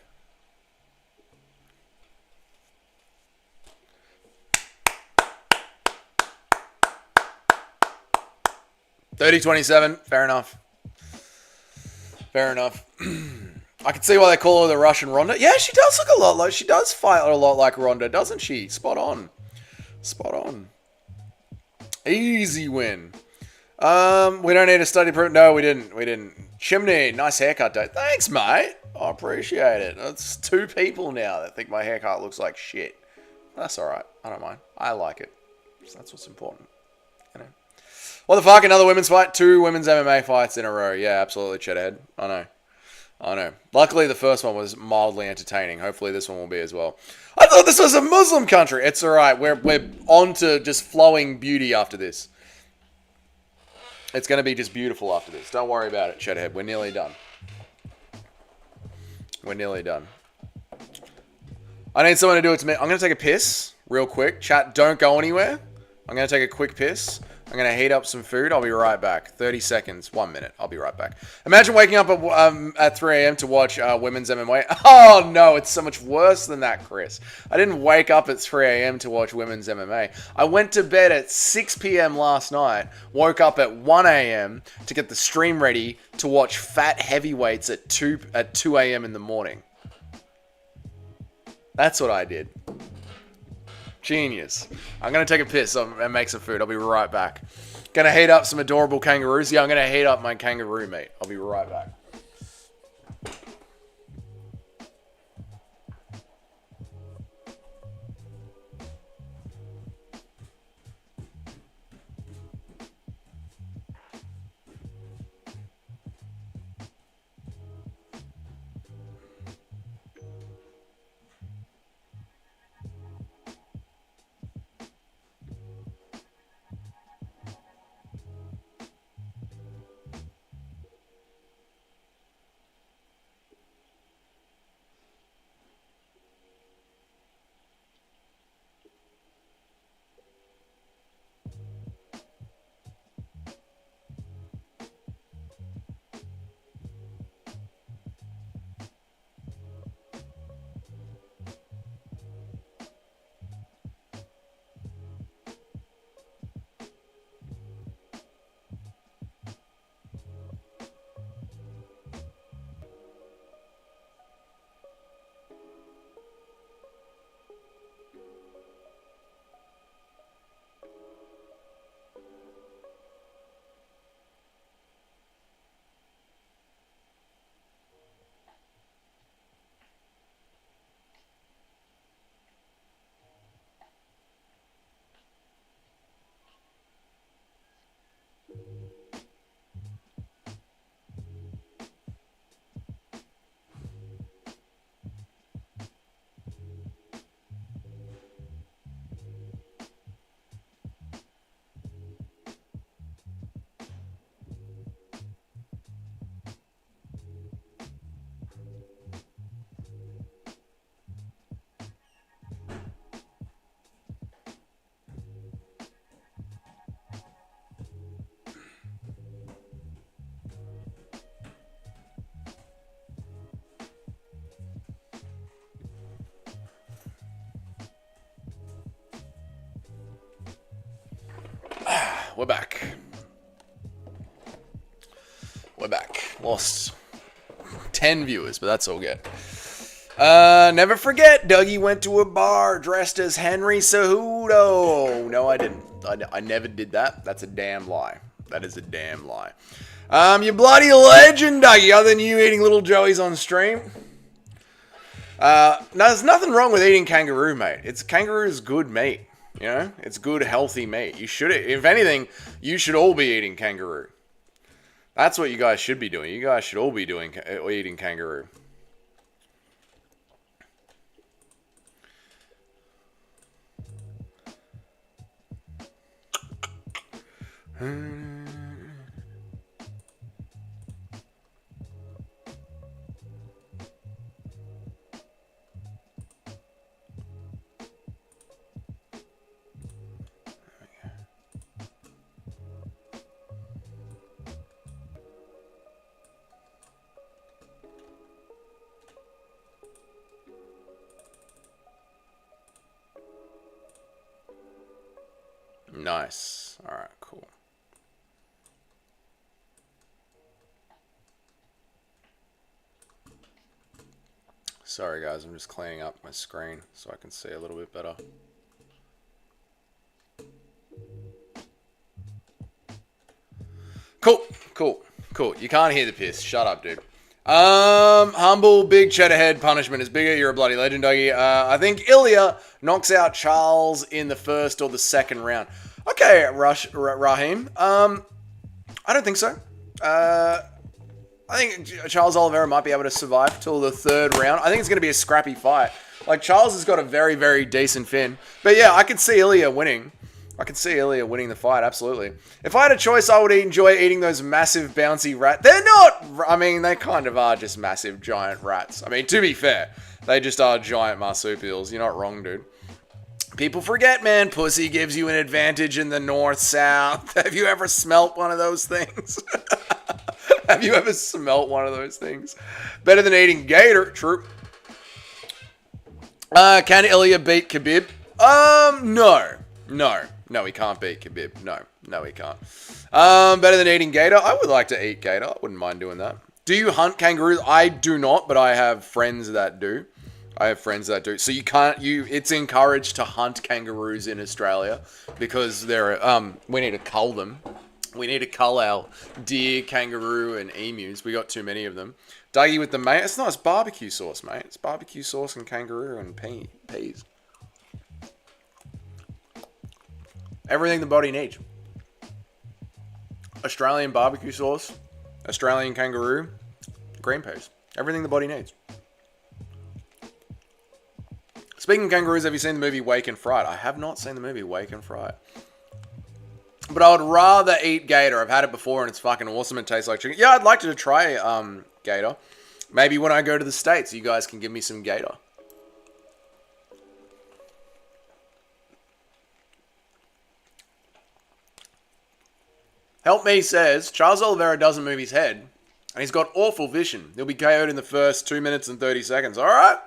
$30-27. Fair enough. Fair enough. I can see why they call her the Russian Ronda. Yeah, she does look a lot like... She does fight a lot like Ronda, doesn't she? Spot on. Spot on. Easy win. We don't need a study proof. No, we didn't. Chimney, nice haircut, Dave. Thanks, mate. I appreciate it. It's 2 people now that think my haircut looks like shit. That's alright. I don't mind. I like it. So that's what's important. You know. What the fuck? Another women's fight? 2 women's MMA fights in a row. Yeah, absolutely, Cheddhead. I know. Luckily, the first one was mildly entertaining. Hopefully, this one will be as well. I thought this was a Muslim country. It's alright. We're on to just flowing beauty after this. It's going to be just beautiful after this. Don't worry about it, Cheddhead. We're nearly done. We're nearly done. I need someone to do it to me. I'm going to take a piss real quick. Chat, don't go anywhere. I'm going to take a quick piss. I'm going to heat up some food. I'll be right back. 30 seconds. 1 minute. I'll be right back. Imagine waking up at 3 a.m. to watch women's MMA. Oh, no. It's so much worse than that, Chris. I didn't wake up at 3 a.m. to watch women's MMA. I went to bed at 6 p.m. last night. Woke up at 1 a.m. to get the stream ready to watch fat heavyweights at 2 a.m. in the morning. That's what I did. Genius. I'm going to take a piss and make some food. I'll be right back. Going to heat up some adorable kangaroos. Yeah, I'm going to heat up my kangaroo meat. I'll be right back. we're back. We're back. Lost 10 viewers, but that's all good. Never forget, Dougie went to a bar dressed as Henry Cejudo. No, I didn't. I never did that. That's a damn lie. That is a damn lie. You bloody legend, Dougie, other than you eating little joeys on stream. No, there's nothing wrong with eating kangaroo, mate. Kangaroo's good meat. You know? It's good, healthy meat. You should, if anything, you should all be eating kangaroo. That's what you guys should be doing. You guys should all be eating kangaroo. Nice. Alright, cool. Sorry guys, I'm just cleaning up my screen so I can see a little bit better. Cool. You can't hear the piss. Shut up, dude. Humble, big cheddar head, punishment is bigger. You're a bloody legend, Dougie. I think Ilya knocks out Charles in the first or the second round. Okay, Raheem. I don't think so. I think Charles Oliveira might be able to survive till the third round. I think it's going to be a scrappy fight. Like, Charles has got a very, very decent fin. But yeah, I could see Ilya winning. I could see Ilya winning the fight, absolutely. If I had a choice, I would enjoy eating those massive, bouncy rats. They're not... I mean, they kind of are just massive, giant rats. I mean, to be fair, they just are giant marsupials. You're not wrong, dude. People forget, man. Pussy gives you an advantage in the north-south. Have you ever smelt one of those things? Have you ever smelt one of those things? Better than eating gator. True. Can Ilya beat Khabib? No, he can't beat Khabib. No, he can't. Better than eating gator? I would like to eat gator. I wouldn't mind doing that. Do you hunt kangaroos? I do not, but I have friends that do. So you can't, it's encouraged to hunt kangaroos in Australia because we need to cull them. We need to cull our deer, kangaroo, and emus. We got too many of them. Dougie with the mate. It's not, it's barbecue sauce, mate. It's barbecue sauce and kangaroo and peas. Everything the body needs. Australian barbecue sauce, Australian kangaroo, green peas. Everything the body needs. Speaking of kangaroos, have you seen the movie Wake and Fright? I have not seen the movie Wake and Fright. But I would rather eat gator. I've had it before and it's fucking awesome. It tastes like chicken. Yeah, I'd like to try gator. Maybe when I go to the States, you guys can give me some gator. Help Me says, Charles Oliveira doesn't move his head, and he's got awful vision. He'll be KO'd in the first 2 minutes and 30 seconds. All right.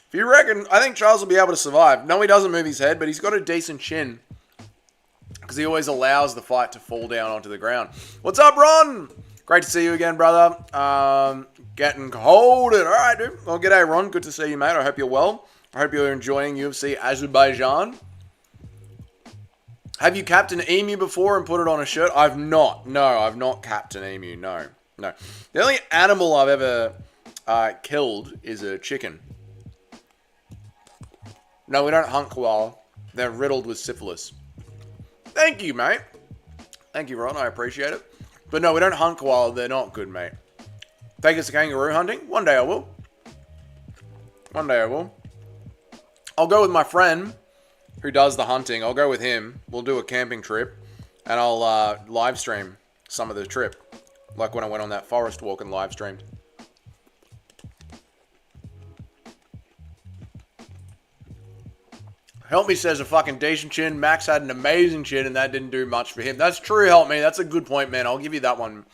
If you reckon, I think Charles will be able to survive. No, he doesn't move his head, but he's got a decent chin because he always allows the fight to fall down onto the ground. What's up, Ron? Great to see you again, brother. Getting cold. All right, dude. Well, g'day, Ron. Good to see you, mate. I hope you're well. I hope you're enjoying UFC Azerbaijan. Have you capped an emu before and put it on a shirt? I've not. No, I've not capped an emu. No. The only animal I've ever killed is a chicken. No, we don't hunt koala. They're riddled with syphilis. Thank you, mate. Thank you, Ron. I appreciate it. But no, we don't hunt koala. They're not good, mate. Take us to kangaroo hunting? One day I will. I'll go with my friend who does the hunting. I'll go with him. We'll do a camping trip. And I'll live stream some of the trip. Like when I went on that forest walk and live streamed. Help Me says a fucking decent chin. Max had an amazing chin and that didn't do much for him. That's true, Help Me. That's a good point, man. I'll give you that one.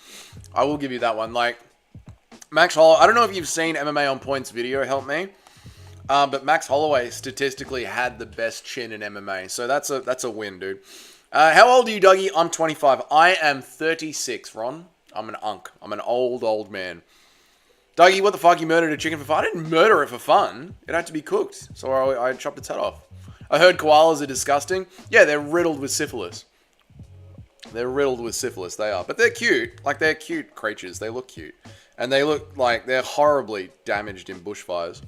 I will give you that one. Like, Max Holloway, I don't know if you've seen MMA on Point's video, Help Me. But Max Holloway statistically had the best chin in MMA. So that's a win, dude. How old are you, Dougie? I'm 25. I am 36, Ron. I'm an unk. I'm an old man. Dougie, what the fuck? You murdered a chicken for fun? I didn't murder it for fun. It had to be cooked, so I chopped its head off. I heard koalas are disgusting. Yeah, they're riddled with syphilis. They're riddled with syphilis, they are. But they're cute. Like, they're cute creatures. They look cute. And they look like they're horribly damaged in bushfires.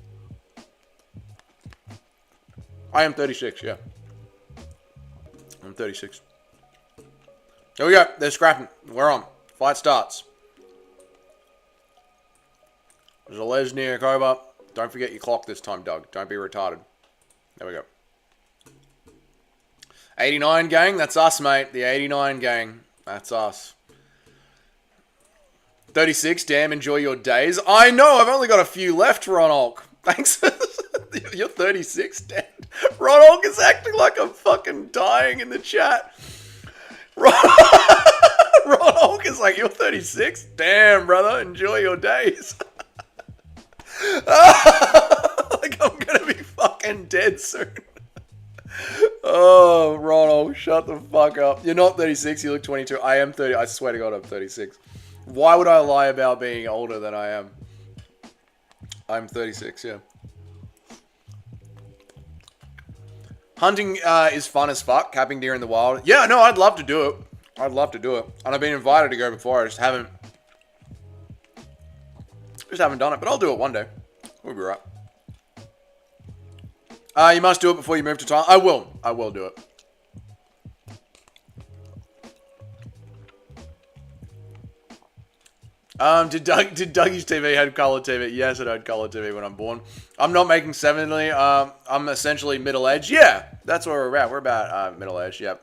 I am 36, yeah. I'm 36. Here we go. They're scrapping. We're on. Fight starts. There's a Lesniak over. Don't forget your clock this time, Doug. Don't be retarded. There we go. 89 gang. That's us, mate. The 89 gang. That's us. 36. Damn, enjoy your days. I know. I've only got a few left, Ronalk. Thanks. You're 36, Dad. Ronalk is acting like I'm fucking dying in the chat. Ronalk is like, you're 36? Damn, brother. Enjoy your days. Like I'm gonna be fucking dead soon. Oh, Ronald, shut the fuck up. You're not 36, you look 22. I am 30. I swear to God, I'm 36. Why would I lie about being older than I am? I'm 36, yeah. Hunting is fun as fuck. Capping deer in the wild. Yeah, no, I'd love to do it. I'd love to do it. And I've been invited to go before. I just haven't done it. But I'll do it one day. We'll be right. You must do it before you move to Thailand. I will. I will do it. Did Dougie's TV have color TV? Yes, it had color TV when I'm born. I'm not making 70. I'm essentially middle-aged. Yeah, that's where we're at. We're about middle-aged, yep.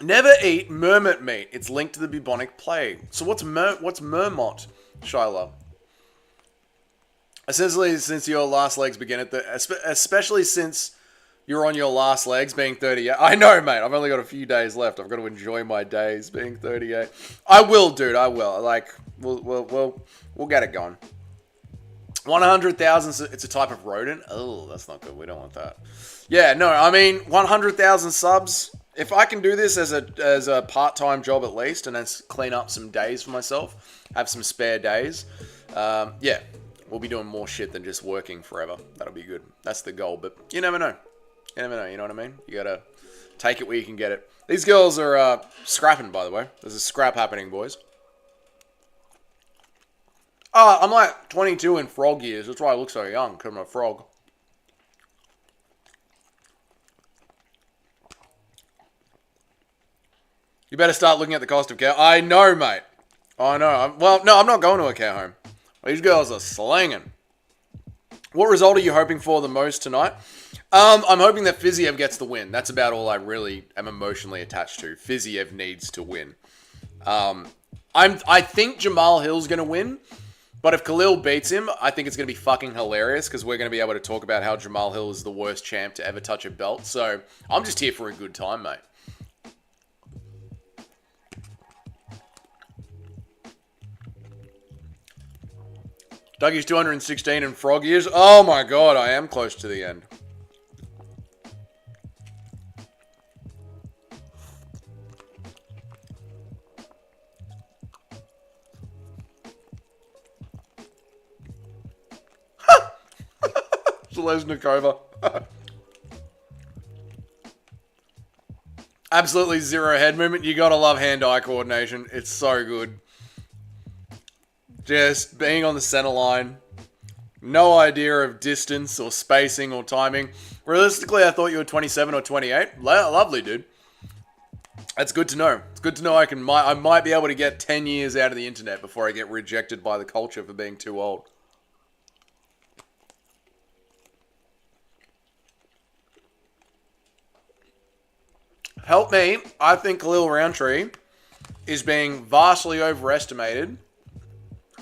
Never eat mermot meat. It's linked to the bubonic plague. So what's mermot, Shyla? Essentially, since your last legs begin at the... Especially since you're on your last legs, being 38. I know, mate. I've only got a few days left. I've got to enjoy my days being 38. I will, dude. I will. Like, we'll get it going. 100,000... It's a type of rodent? Oh, that's not good. We don't want that. Yeah, no. I mean, 100,000 subs... If I can do this as a part-time job at least, and then clean up some days for myself, have some spare days, yeah, we'll be doing more shit than just working forever. That'll be good. That's the goal, but you never know. You never know, you know what I mean? You gotta take it where you can get it. These girls are scrapping, by the way. There's a scrap happening, boys. Oh, I'm like 22 in frog years. That's why I look so young, because I'm a frog. You better start looking at the cost of care. I know, mate. I know. Well, no, I'm not going to a care home. These girls are slanging. What result are you hoping for the most tonight? I'm hoping that Fiziev gets the win. That's about all I really am emotionally attached to. Fiziev needs to win. I think Jamal Hill's going to win. But if Khalil beats him, I think it's going to be fucking hilarious because we're going to be able to talk about how Jamal Hill is the worst champ to ever touch a belt. So I'm just here for a good time, mate. Dougie's 216 in frog years. Oh my god, I am close to the end. Zeleznikova. Absolutely zero head movement. You gotta love hand-eye coordination. It's so good. Just being on the center line. No idea of distance or spacing or timing. Realistically, I thought you were 27 or 28. Lovely, dude. That's good to know. It's good to know I might be able to get 10 years out of the internet before I get rejected by the culture for being too old. Help me. I think Khalil Rountree is being vastly overestimated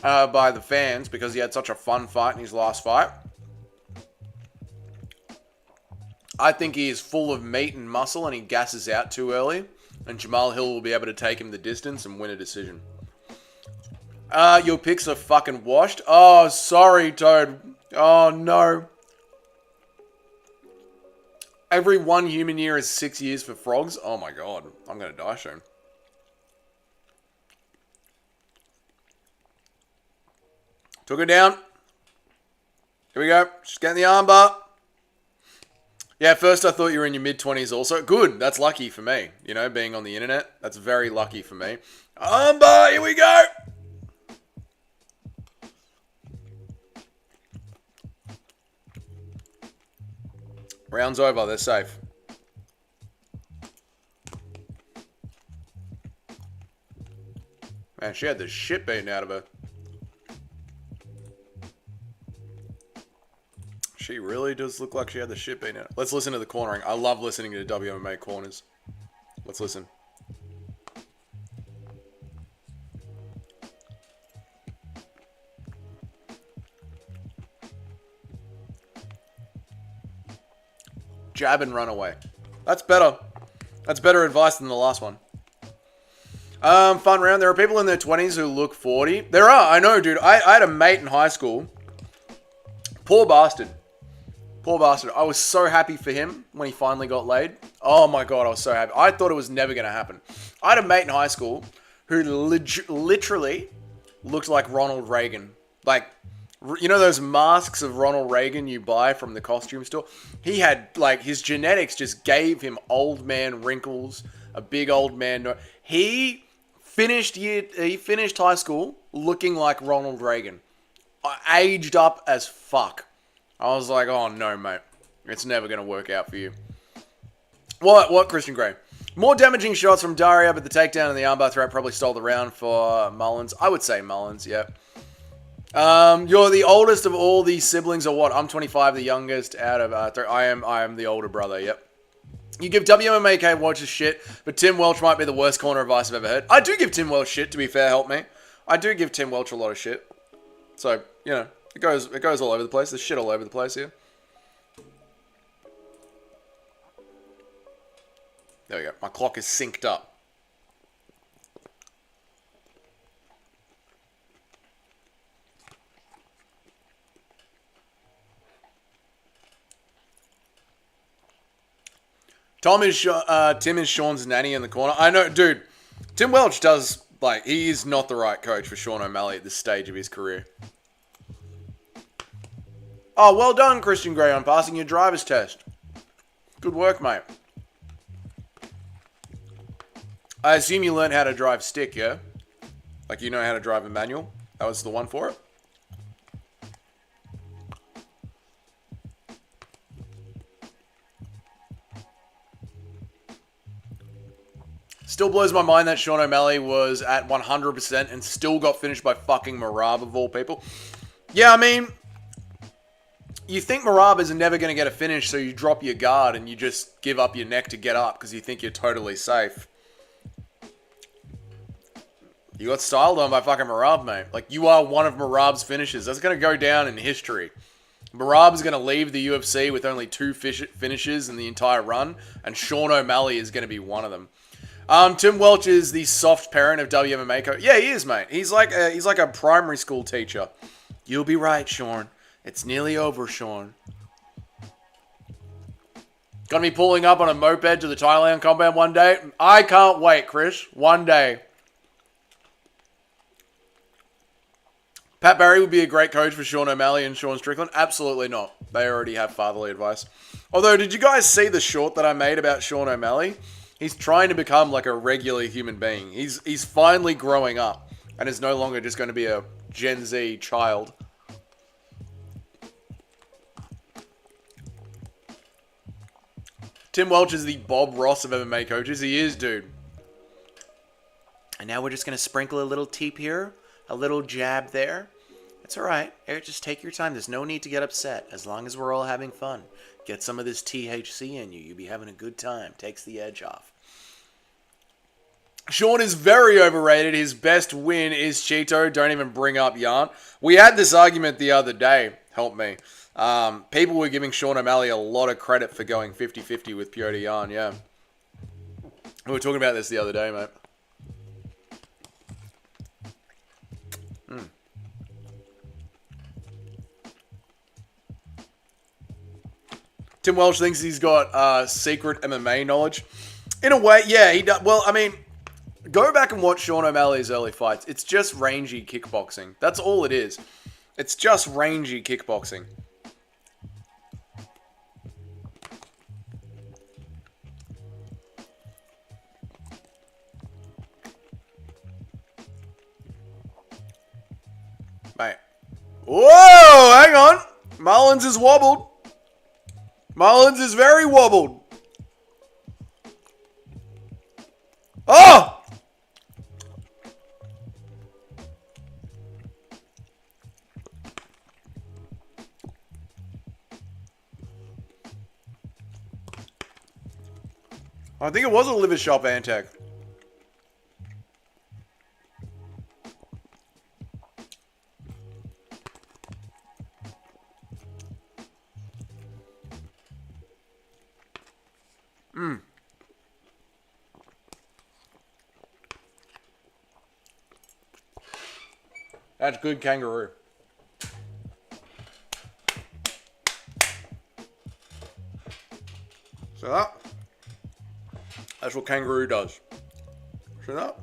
by the fans because he had such a fun fight in his last fight. I think he is full of meat and muscle and he gasses out too early. And Jamal Hill will be able to take him the distance and win a decision. Your picks are fucking washed. Oh, sorry, Toad. Oh, no. Every 1 human year is 6 years for frogs. Oh my god. I'm going to die soon. Took her down. Here we go. She's getting the armbar. Yeah, first I thought you were in your mid-20s also. Good. That's lucky for me. You know, being on the internet. That's very lucky for me. Armbar. Here we go. Round's over. They're safe. Man, she had the shit beaten out of her. She really does look like she had the shit beaten out. Let's listen to the cornering. I love listening to WMA corners. Let's listen. Jab and run away. That's better. That's better advice than the last one. Fun round. There are people in their 20s who look 40. There are. I know, dude. I had a mate in high school. Poor bastard. Poor bastard. I was so happy for him when he finally got laid. Oh my god, I was so happy. I thought it was never going to happen. I had a mate in high school who literally looked like Ronald Reagan. Like, you know those masks of Ronald Reagan you buy from the costume store? He had, like, his genetics just gave him old man wrinkles, a big old man. He finished high school looking like Ronald Reagan. Aged up as fuck. I was like, oh no, mate. It's never going to work out for you. What, Christian Grey? More damaging shots from Daria, but the takedown and the armbar threat probably stole the round for Mullins. I would say Mullins, yeah. You're the oldest of all these siblings, or what? I'm 25, the youngest out of three. I am the older brother, yep. You give WMAK watches shit, but Tim Welch might be the worst corner advice I've ever heard. I do give Tim Welch shit, to be fair, help me. I do give Tim Welch a lot of shit. So, you know. It goes all over the place. There's shit all over the place here. There we go. My clock is synced up. Tim is Sean's nanny in the corner. I know, dude. Tim Welch does, like, he is not the right coach for Sean O'Malley at this stage of his career. Oh, well done, Christian Grey, on passing your driver's test. Good work, mate. I assume you learned how to drive stick, yeah? Like, you know how to drive a manual? That was the one for it? Still blows my mind that Sean O'Malley was at 100% and still got finished by fucking Marab of all people. Yeah, I mean, you think Marab is never going to get a finish, so you drop your guard and you just give up your neck to get up because you think you're totally safe. You got styled on by fucking Marab, mate. Like, you are one of Marab's finishes. That's going to go down in history. Marab's going to leave the UFC with only 2 finishes in the entire run, and Sean O'Malley is going to be one of them. Tim Welch is the soft parent of WMMA. Yeah, he is, mate. He's like a primary school teacher. You'll be right, Sean. It's nearly over, Sean. Gonna be pulling up on a moped to the Thailand compound one day. I can't wait, Chris. One day. Pat Barry would be a great coach for Sean O'Malley and Sean Strickland. Absolutely not. They already have fatherly advice. Although, did you guys see the short that I made about Sean O'Malley? He's trying to become like a regular human being. He's finally growing up and is no longer just going to be a Gen Z child. Tim Welch is the Bob Ross of MMA coaches. He is, dude. And now we're just going to sprinkle a little teep here, a little jab there. It's all right. Eric, just take your time. There's no need to get upset as long as we're all having fun. Get some of this THC in you. You'll be having a good time. Takes the edge off. Sean is very overrated. His best win is Cheeto. Don't even bring up Yarn. We had this argument the other day. Help me. People were giving Sean O'Malley a lot of credit for going 50-50 with Piotr Yarn, yeah. We were talking about this the other day, mate. Tim Welch thinks he's got secret MMA knowledge. In a way, yeah, he does. Well, I mean, go back and watch Sean O'Malley's early fights. It's just rangy kickboxing. That's all it is. It's just rangy kickboxing. Mate. Whoa, hang on. Mullins is wobbled. Mullins is very wobbled. Oh! I think it was a liver shop Antec. That's good kangaroo. So that's what kangaroo does. See that?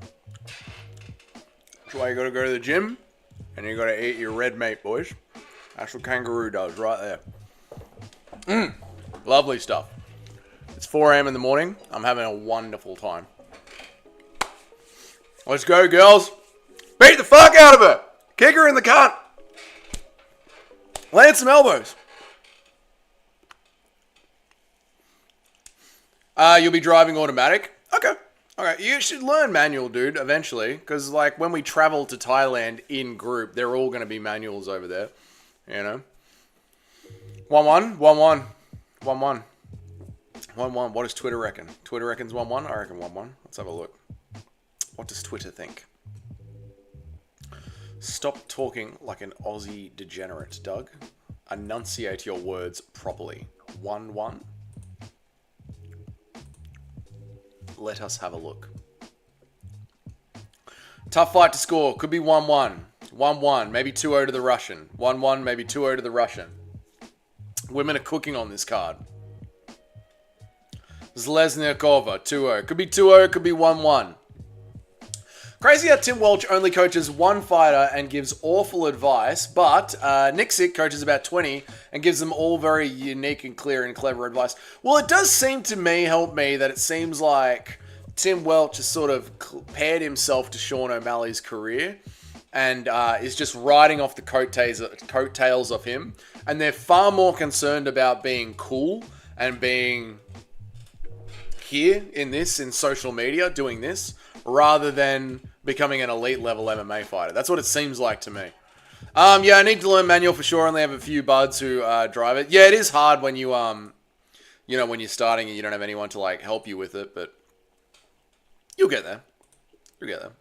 That's why you gotta go to the gym and you gotta eat your red meat, boys. That's what kangaroo does right there. Lovely stuff. It's 4 a.m. in the morning. I'm having a wonderful time. Let's go, girls. Beat the fuck out of her. Kick her in the cunt. Land some elbows. You'll be driving automatic? Okay. Okay. You should learn manual, dude, eventually. Because, like, when we travel to Thailand in group, they're all going to be manuals over there. You know? 1-1. 1-1. 1-1. 1-1. What does Twitter reckon? Twitter reckons 1-1? I reckon 1-1. Let's have a look. What does Twitter think? Stop talking like an Aussie degenerate, Doug. Enunciate your words properly. 1-1. Let us have a look. Tough fight to score. Could be 1-1. 1-1. Maybe 2-0 to the Russian. 1-1. Maybe 2-0 to the Russian. Women are cooking on this card. Zlesnikova. 2-0. Could be 2-0. Could be 1-1. Crazy how Tim Welch only coaches one fighter and gives awful advice, but Nick Sick coaches about 20 and gives them all very unique and clear and clever advice. Well, it does seem to me, help me, that it seems like Tim Welch has sort of paired himself to Sean O'Malley's career and is just riding off the coattails of him. And they're far more concerned about being cool and being here in social media, doing this, rather than becoming an elite level MMA fighter. That's what it seems like to me. Yeah, I need to learn manual for sure. I only have a few buds who drive it. Yeah, it is hard when you when you're starting and you don't have anyone to like help you with it, but you'll get there. You'll get there.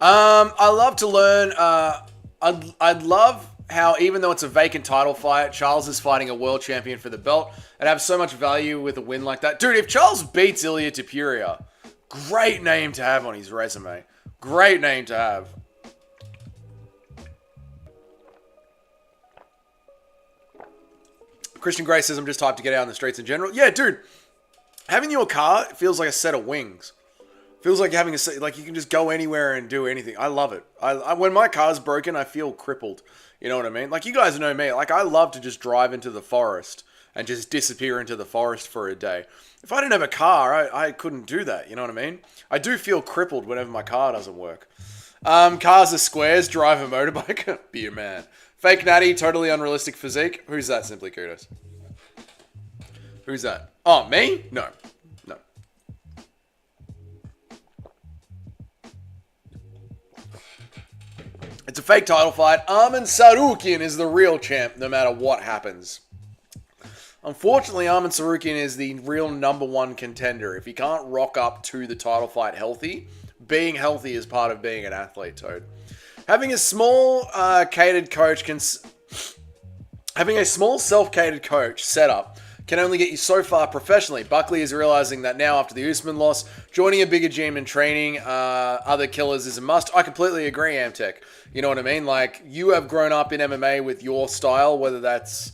I love to learn. I'd love how even though it's a vacant title fight, Charles is fighting a world champion for the belt. It'd have so much value with a win like that. Dude, if Charles beats Ilya Topuria, great name to have on his resume. Great name to have. Christian Gray says, I'm just hyped to get out on the streets in general. Yeah, dude, having your car feels like a set of wings. Feels like having like you can just go anywhere and do anything. I love it. When my car's broken, I feel crippled. You know what I mean? Like, you guys know me. Like, I love to just drive into the forest and just disappear into the forest for a day. If I didn't have a car, I couldn't do that. You know what I mean? I do feel crippled whenever my car doesn't work. Cars are squares. Drive a motorbike. Be a man. Fake natty. Totally unrealistic physique. Who's that, Simply Kudos? Who's that? Oh, me? No. No. It's a fake title fight. Arman Tsarukyan is the real champ no matter what happens. Unfortunately, Arman Tsarukyan is the real #1 contender. If he can't rock up to the title fight healthy, being healthy is part of being an athlete, Toad. Having a small self-catered coach set up can only get you so far professionally. Buckley is realizing that now after the Usman loss, joining a bigger gym and training other killers is a must. I completely agree, Amtech. You know what I mean? Like, you have grown up in MMA with your style, whether that's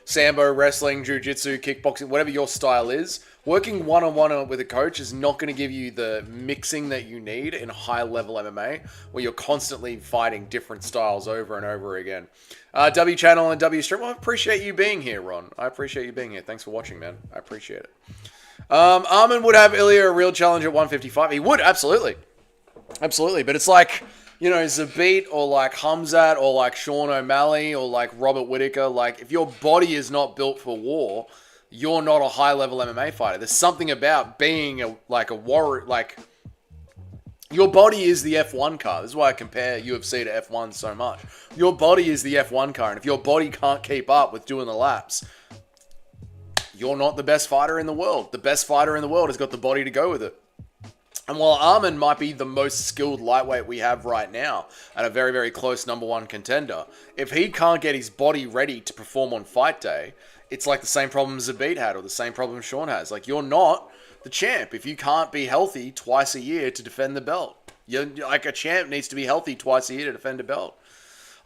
sambo, wrestling, jiu-jitsu, kickboxing, whatever your style is. Working one-on-one with a coach is not going to give you the mixing that you need in high-level MMA, where you're constantly fighting different styles over and over again. W Channel and W Stream, well, I appreciate you being here, Ron. I appreciate you being here. Thanks for watching, man. I appreciate it. Armin would have Ilya a real challenge at 155. He would, absolutely. Absolutely, but it's like, you know, Zabit or like Hamzat or like Sean O'Malley or like Robert Whittaker. Like, if your body is not built for war, you're not a high-level MMA fighter. There's something about being a warrior, like, your body is the F1 car. This is why I compare UFC to F1 so much. Your body is the F1 car, and if your body can't keep up with doing the laps, you're not the best fighter in the world. The best fighter in the world has got the body to go with it. And while Armin might be the most skilled lightweight we have right now, and a very, very close number one contender, if he can't get his body ready to perform on fight day, it's like the same problem Zabit had or the same problem Sean has. Like, you're not the champ if you can't be healthy twice a year to defend the belt. You're, like, a champ needs to be healthy twice a year to defend a belt.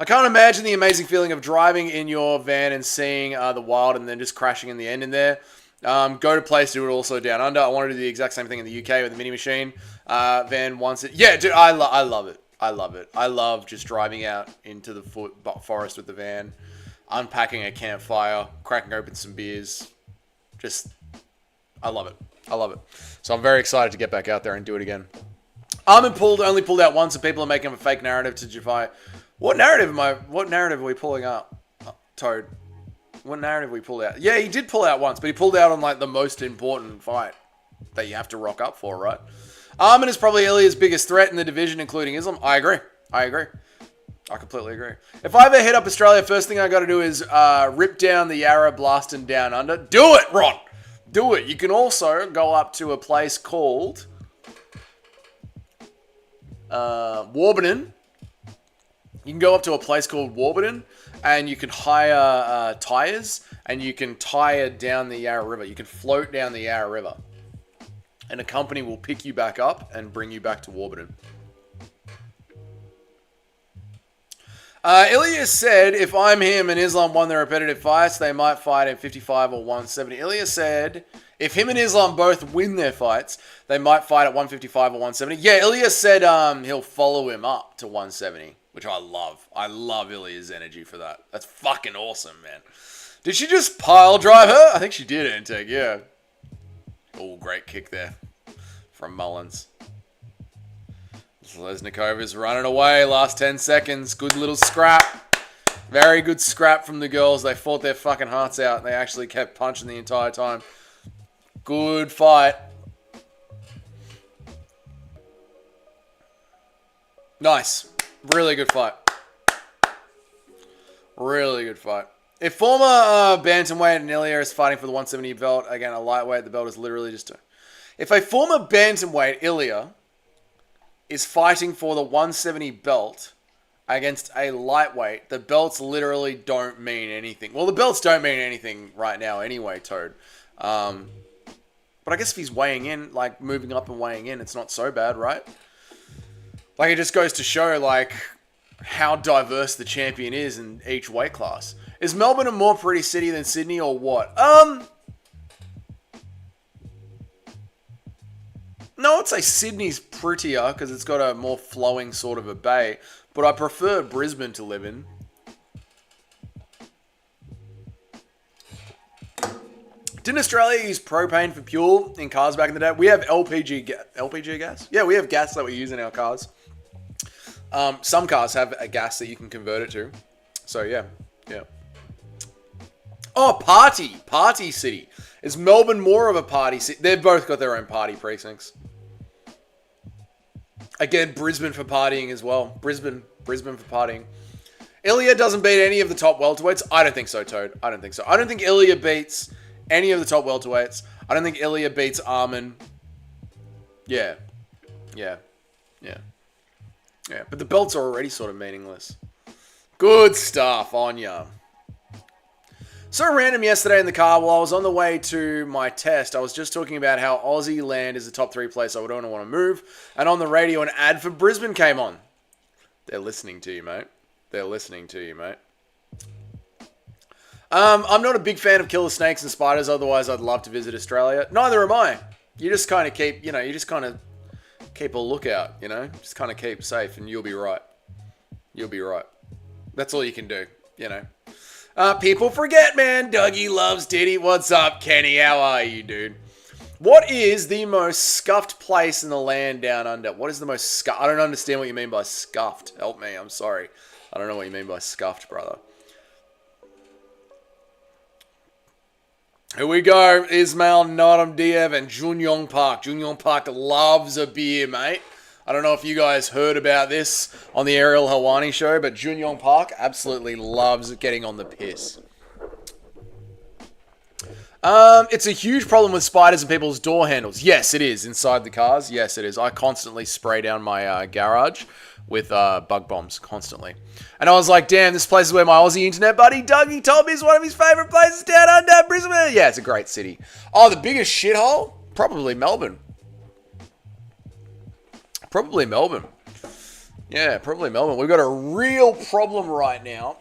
I can't imagine the amazing feeling of driving in your van and seeing the wild and then just crashing in the end in there. Go to place to do it also down under. I want to do the exact same thing in the UK with the mini machine van once it. Yeah, dude, I love it. I love it. I love just driving out into the forest with the van, unpacking a campfire, cracking open some beers. Just, I love it. I love it. So I'm very excited to get back out there and do it again. Armin only pulled out once, and people are making a fake narrative to justify. What narrative are we pulling up, Toad? What narrative we pulled out? Yeah, he did pull out once, but he pulled out on like the most important fight that you have to rock up for, right? Armin is probably Ilya's biggest threat in the division, including Islam. I agree. I completely agree. If I ever hit up Australia, first thing I got to do is rip down the Yarra, blasting down under. Do it, Ron. Do it. You can also go up to a place called Warburton. You can go up to a place called Warburton, and you can hire tires, and you can tire down the Yarra River. You can float down the Yarra River, and a company will pick you back up and bring you back to Warburton. Ilya said, if I'm him and Islam won their repetitive fights, they might fight at 55 or 170. Ilya said, if him and Islam both win their fights, they might fight at 155 or 170. Yeah, Ilya said he'll follow him up to 170, which I love. I love Ilya's energy for that. That's fucking awesome, man. Did she just pile drive her? I think she did, Anteg, yeah. Oh, great kick there from Mullins. Lesnikova's running away. Last 10 seconds. Good little scrap. Very good scrap from the girls. They fought their fucking hearts out. They actually kept punching the entire time. Good fight. Nice. Really good fight. Really good fight. If former bantamweight and Ilya is fighting for the 170 belt, again, a lightweight, the belt is literally just If a former bantamweight, Ilya, is fighting for the 170 belt against a lightweight, the belts literally don't mean anything. Well, the belts don't mean anything right now anyway, Toad. But I guess if he's weighing in, like moving up and weighing in, it's not so bad, right? Like, it just goes to show, like, how diverse the champion is in each weight class. Is Melbourne a more pretty city than Sydney or what? No, I'd say Sydney's prettier because it's got a more flowing sort of a bay. But I prefer Brisbane to live in. Didn't Australia use propane for fuel in cars back in the day? We have LPG gas? Yeah, we have gas that we use in our cars. Some cars have a gas that you can convert it to. So, yeah. Oh, Party city. Is Melbourne more of a party city? They've both got their own party precincts. Again, Brisbane for partying as well. Brisbane for partying. Ilya doesn't beat any of the top welterweights. I don't think so, Toad. I don't think so. I don't think Ilya beats any of the top welterweights. I don't think Ilya beats Armin. Yeah. But the belts are already sort of meaningless. Good stuff, Anya. So random yesterday in the car while I was on the way to my test. I was just talking about how Aussie land is the top 3 place I would want to move. And on the radio, an ad for Brisbane came on. They're listening to you, mate. They're listening to you, mate. I'm not a big fan of killer snakes and spiders. Otherwise, I'd love to visit Australia. Neither am I. You just kind of keep, keep a lookout, Just kind of keep safe and you'll be right. You'll be right. That's all you can do, People forget, man. Dougie loves Diddy. What's up, Kenny? How are you, dude? What is the most scuffed place in the land down under? What is the most scuffed? I don't understand what you mean by scuffed. Help me. I'm sorry. I don't know what you mean by scuffed, brother. Here we go. Ismail, Nottam, Diev, and Junyong Park. Junyong Park loves a beer, mate. I don't know if you guys heard about this on the Ariel Helwani show, but Junyong Park absolutely loves getting on the piss. It's a huge problem with spiders and people's door handles. Yes, it is. Inside the cars. Yes, it is. I constantly spray down my garage with bug bombs, constantly. And I was like, damn, this place is where my Aussie internet buddy Dougie told me is one of his favourite places down under Brisbane. Yeah, it's a great city. Oh, the biggest shithole? Probably Melbourne. Probably Melbourne. Yeah, probably Melbourne. We've got a real problem right now.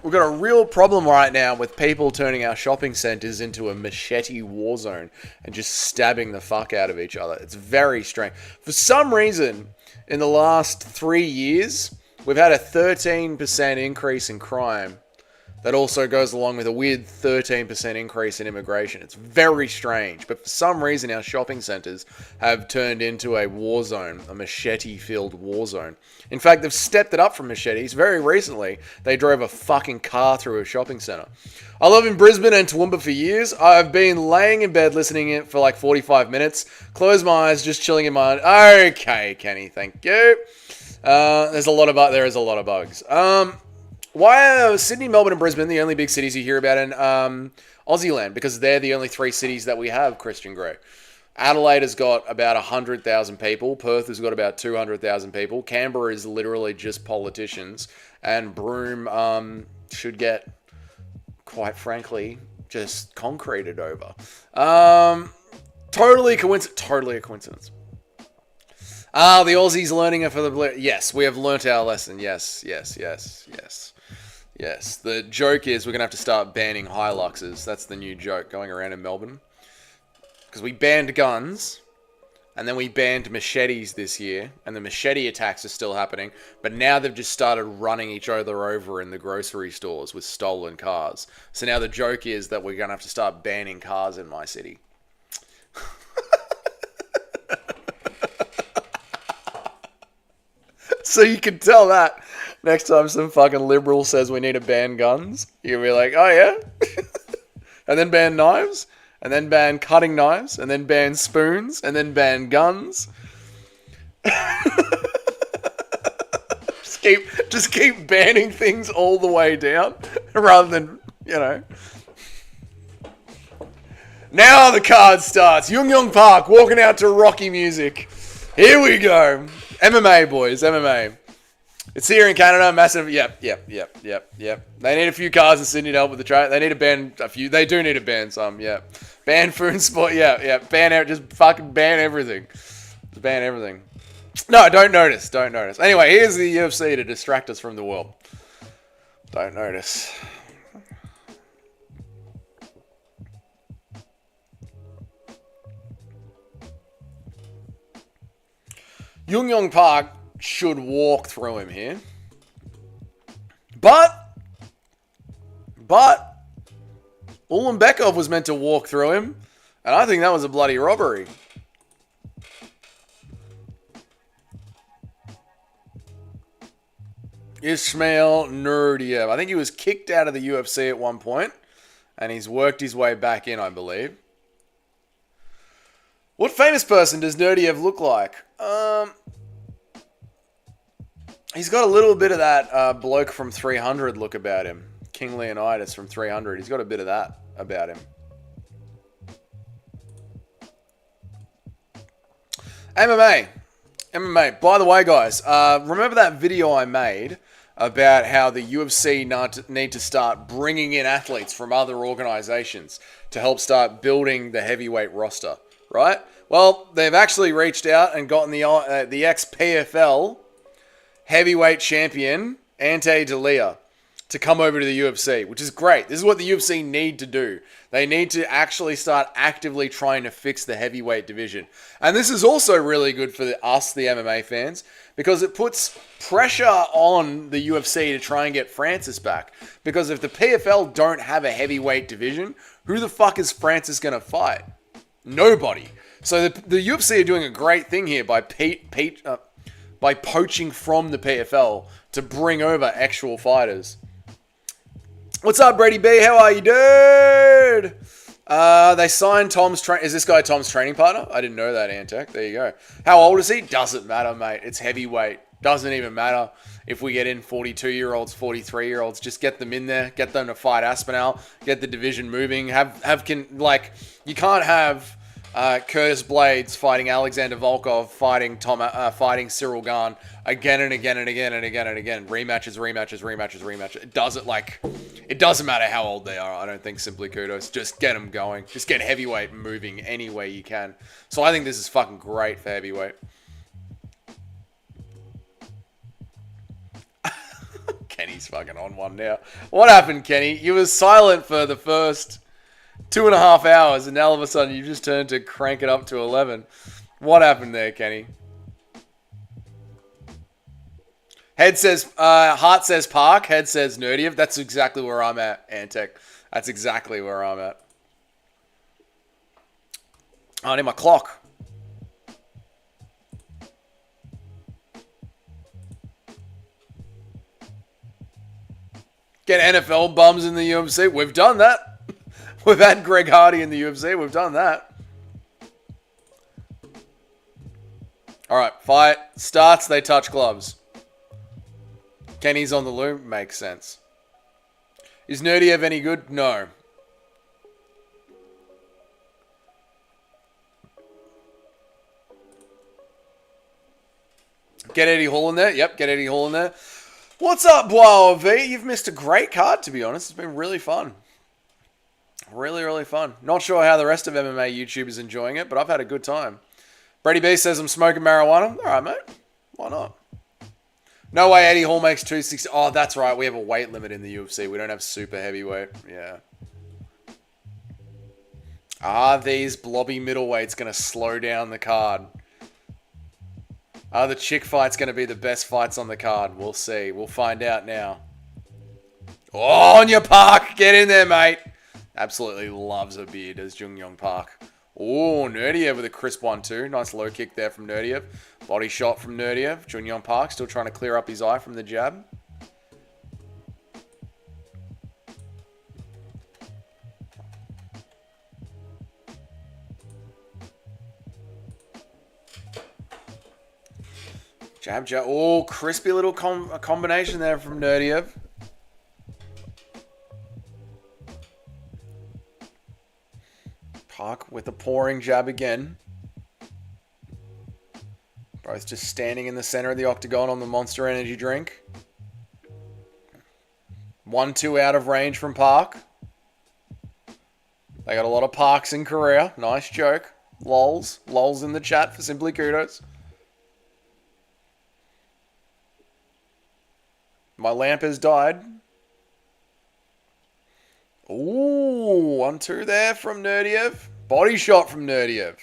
We've got a real problem right now with people turning our shopping centres into a machete war zone and just stabbing the fuck out of each other. It's very strange. For some reason, in the last 3 years, we've had a 13% increase in crime. That also goes along with a weird 13% increase in immigration. It's very strange. But for some reason, our shopping centres have turned into a war zone, a machete-filled war zone. In fact, they've stepped it up from machetes. Very recently, they drove a fucking car through a shopping centre. I live in Brisbane and Toowoomba for years. I've been laying in bed listening it for like 45 minutes. Close my eyes, just chilling in my... Okay, Kenny, thank you. There is a lot of bugs. Why are Sydney, Melbourne, and Brisbane the only big cities you hear about in Aussie land? Because they're the only 3 cities that we have, Christian Grey. Adelaide has got about 100,000 people. Perth has got about 200,000 people. Canberra is literally just politicians. And Broome should get, quite frankly, just concreted over. Totally a coincidence. The Aussies learning it for the... Yes, we have learnt our lesson. Yes. The joke is we're going to have to start banning Hiluxes. That's the new joke going around in Melbourne. Because we banned guns, and then we banned machetes this year, and the machete attacks are still happening, but now they've just started running each other over in the grocery stores with stolen cars. So now the joke is that we're going to have to start banning cars in my city. So you can tell that next time some fucking liberal says we need to ban guns, you'll be like, oh yeah? And then ban knives, and then ban cutting knives, and then ban spoons, and then ban guns. just keep banning things all the way down, rather than, Now the card starts. Yung Park walking out to Rocky music. Here we go. MMA, boys, MMA. It's here in Canada, massive. Yep. They need a few cars in Sydney to help with the trade. They need to ban a few. They do need to ban some, yeah. Ban food sport, yeah. Just fucking ban everything. Just ban everything. No, don't notice. Anyway, here's the UFC to distract us from the world. Don't notice. Yung Park should walk through him here. But Ulanbekov was meant to walk through him, and I think that was a bloody robbery. Ismail Nurdiev. I think he was kicked out of the UFC at one point, and he's worked his way back in, I believe. What famous person does Nurdiev look like? He's got a little bit of that bloke from 300 look about him. King Leonidas from 300. He's got a bit of that about him. MMA. By the way, guys, remember that video I made about how the UFC need to start bringing in athletes from other organizations to help start building the heavyweight roster, right? Well, they've actually reached out and gotten the ex-PFL heavyweight champion, Ante D'Elia, to come over to the UFC, which is great. This is what the UFC need to do. They need to actually start actively trying to fix the heavyweight division. And this is also really good for us, the MMA fans, because it puts pressure on the UFC to try and get Francis back. Because if the PFL don't have a heavyweight division, who the fuck is Francis going to fight? Nobody. So the UFC are doing a great thing here by poaching from the PFL to bring over actual fighters. What's up, Brady B? How are you, dude? They signed Tom's Is this guy Tom's training partner? I didn't know that, Antec. There you go. How old is he? Doesn't matter, mate. It's heavyweight. Doesn't even matter if we get in 42-year-olds, 43-year-olds. Just get them in there. Get them to fight Aspinall. Get the division moving. You can't have Curtis Blades fighting Alexander Volkov, fighting Cyril Gane again and again and again and again and again. Rematches. It doesn't matter how old they are. I don't think Simply Kudos. Just get them going. Just get heavyweight moving any way you can. So I think this is fucking great for heavyweight. Kenny's fucking on one now. What happened, Kenny? You were silent for the first 2.5 hours, and now all of a sudden you just turned to crank it up to 11. What happened there, Kenny? Heart says Park. Head says Nerdiev. That's exactly where I'm at, Antec. That's exactly where I'm at. I need my clock. Get NFL bums in the UFC. We've done that. We've had Greg Hardy in the UFC. We've done that. All right, fight starts. They touch gloves. Kenny's on the loom. Makes sense. Is Nerdiev any good? No. Get Eddie Hall in there. Yep, get Eddie Hall in there. What's up, Bois V? You've missed a great card, to be honest. It's been really fun. Really, really fun. Not sure how the rest of MMA YouTube is enjoying it, but I've had a good time. Brady B says I'm smoking marijuana. All right, mate. Why not? No way Eddie Hall makes 260. Oh, that's right. We have a weight limit in the UFC. We don't have super heavyweight. Yeah. Are these blobby middleweights going to slow down the card? Are the chick fights going to be the best fights on the card? We'll see. We'll find out now. Oh, on your Park. Get in there, mate. Absolutely loves a beard as Jung Yong Park. Oh, Nerdiev with a crisp 1-2. Nice low kick there from Nerdiev. Body shot from Nerdiev. Jung Yong Park still trying to clear up his eye from the jab. Jab, jab. Oh, crispy little combination there from Nerdiev. Park with the pouring jab again. Both just standing in the center of the octagon on the Monster Energy drink. 1-2 out of range from Park. They got a lot of Parks in Korea. Nice joke. Lols. Lols in the chat for Simply Kudos. My lamp has died. Ooh, 1-2 there from Nerdiev. Body shot from Nerdiev.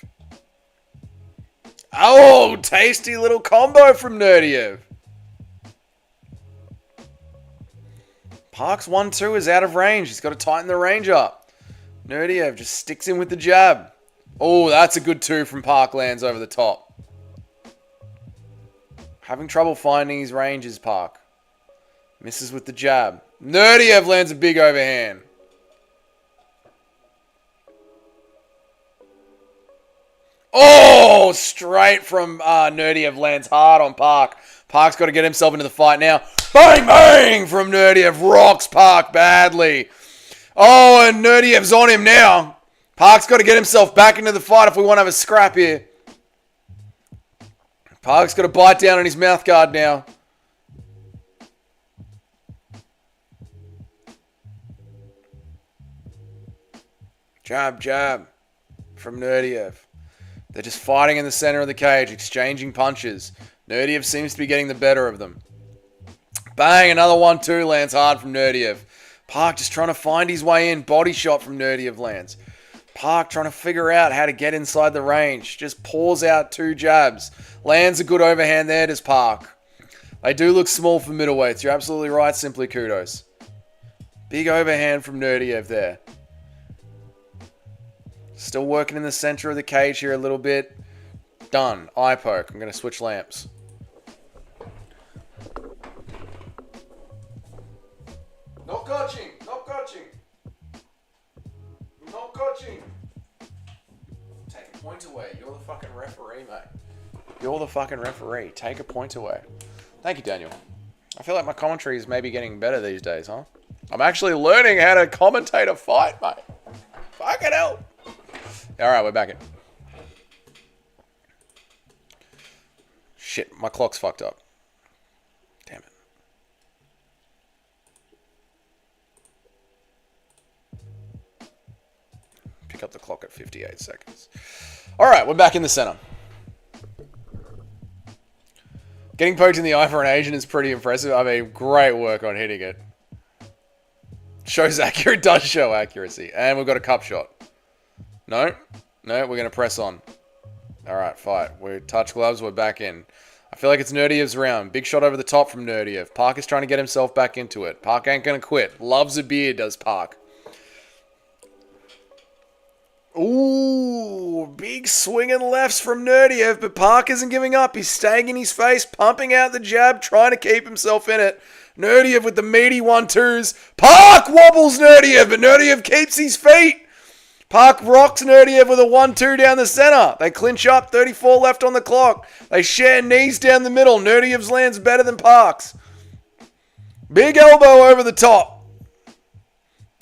Oh, tasty little combo from Nerdiev. Park's 1-2 is out of range. He's got to tighten the range up. Nerdiev just sticks in with the jab. Oh, that's a good 2 from Park, lands over the top. Having trouble finding his ranges, Park. Misses with the jab. Nerdiev lands a big overhand. Oh, straight from Nerdiev lands hard on Park. Park's got to get himself into the fight now. Bang, bang from Nerdiev. Rocks Park badly. Oh, and Nerdiev's on him now. Park's got to get himself back into the fight if we want to have a scrap here. Park's got to bite down on his mouth guard now. Jab, jab from Nerdiev. They're just fighting in the center of the cage, exchanging punches. Nerdiev seems to be getting the better of them. Bang, another 1-2 lands hard from Nerdiev. Park just trying to find his way in. Body shot from Nerdiev lands. Park trying to figure out how to get inside the range. Just pours out 2 jabs. Lands a good overhand there, does Park. They do look small for middleweights. You're absolutely right. Simply kudos. Big overhand from Nerdiev there. Still working in the center of the cage here a little bit. Done. Eye poke. I'm going to switch lamps. Not coaching. Not coaching. Not coaching. Take a point away. You're the fucking referee, mate. You're the fucking referee. Take a point away. Thank you, Daniel. I feel like my commentary is maybe getting better these days, huh? I'm actually learning how to commentate a fight, mate. Fucking hell. Alright, we're back in. Shit, my clock's fucked up. Damn it. Pick up the clock at 58 seconds. Alright, we're back in the center. Getting poked in the eye for an Asian is pretty impressive. I mean, great work on hitting it. Shows accurate, does show accuracy. And we've got a cup shot. No, we're going to press on. Alright, fight. We're touch gloves, we're back in. I feel like it's Nerdiev's round. Big shot over the top from Nerdiev. Park is trying to get himself back into it. Park ain't going to quit. Loves a beer, does Park. Ooh, big swinging lefts from Nerdiev, but Park isn't giving up. He's staying in his face, pumping out the jab, trying to keep himself in it. Nerdiev with the meaty 1-2s. Park wobbles Nerdiev, but Nerdiev keeps his feet. Park rocks Nerdiev with a 1-2 down the center. They clinch up, 34 left on the clock. They share knees down the middle. Nerdiev's lands better than Park's. Big elbow over the top.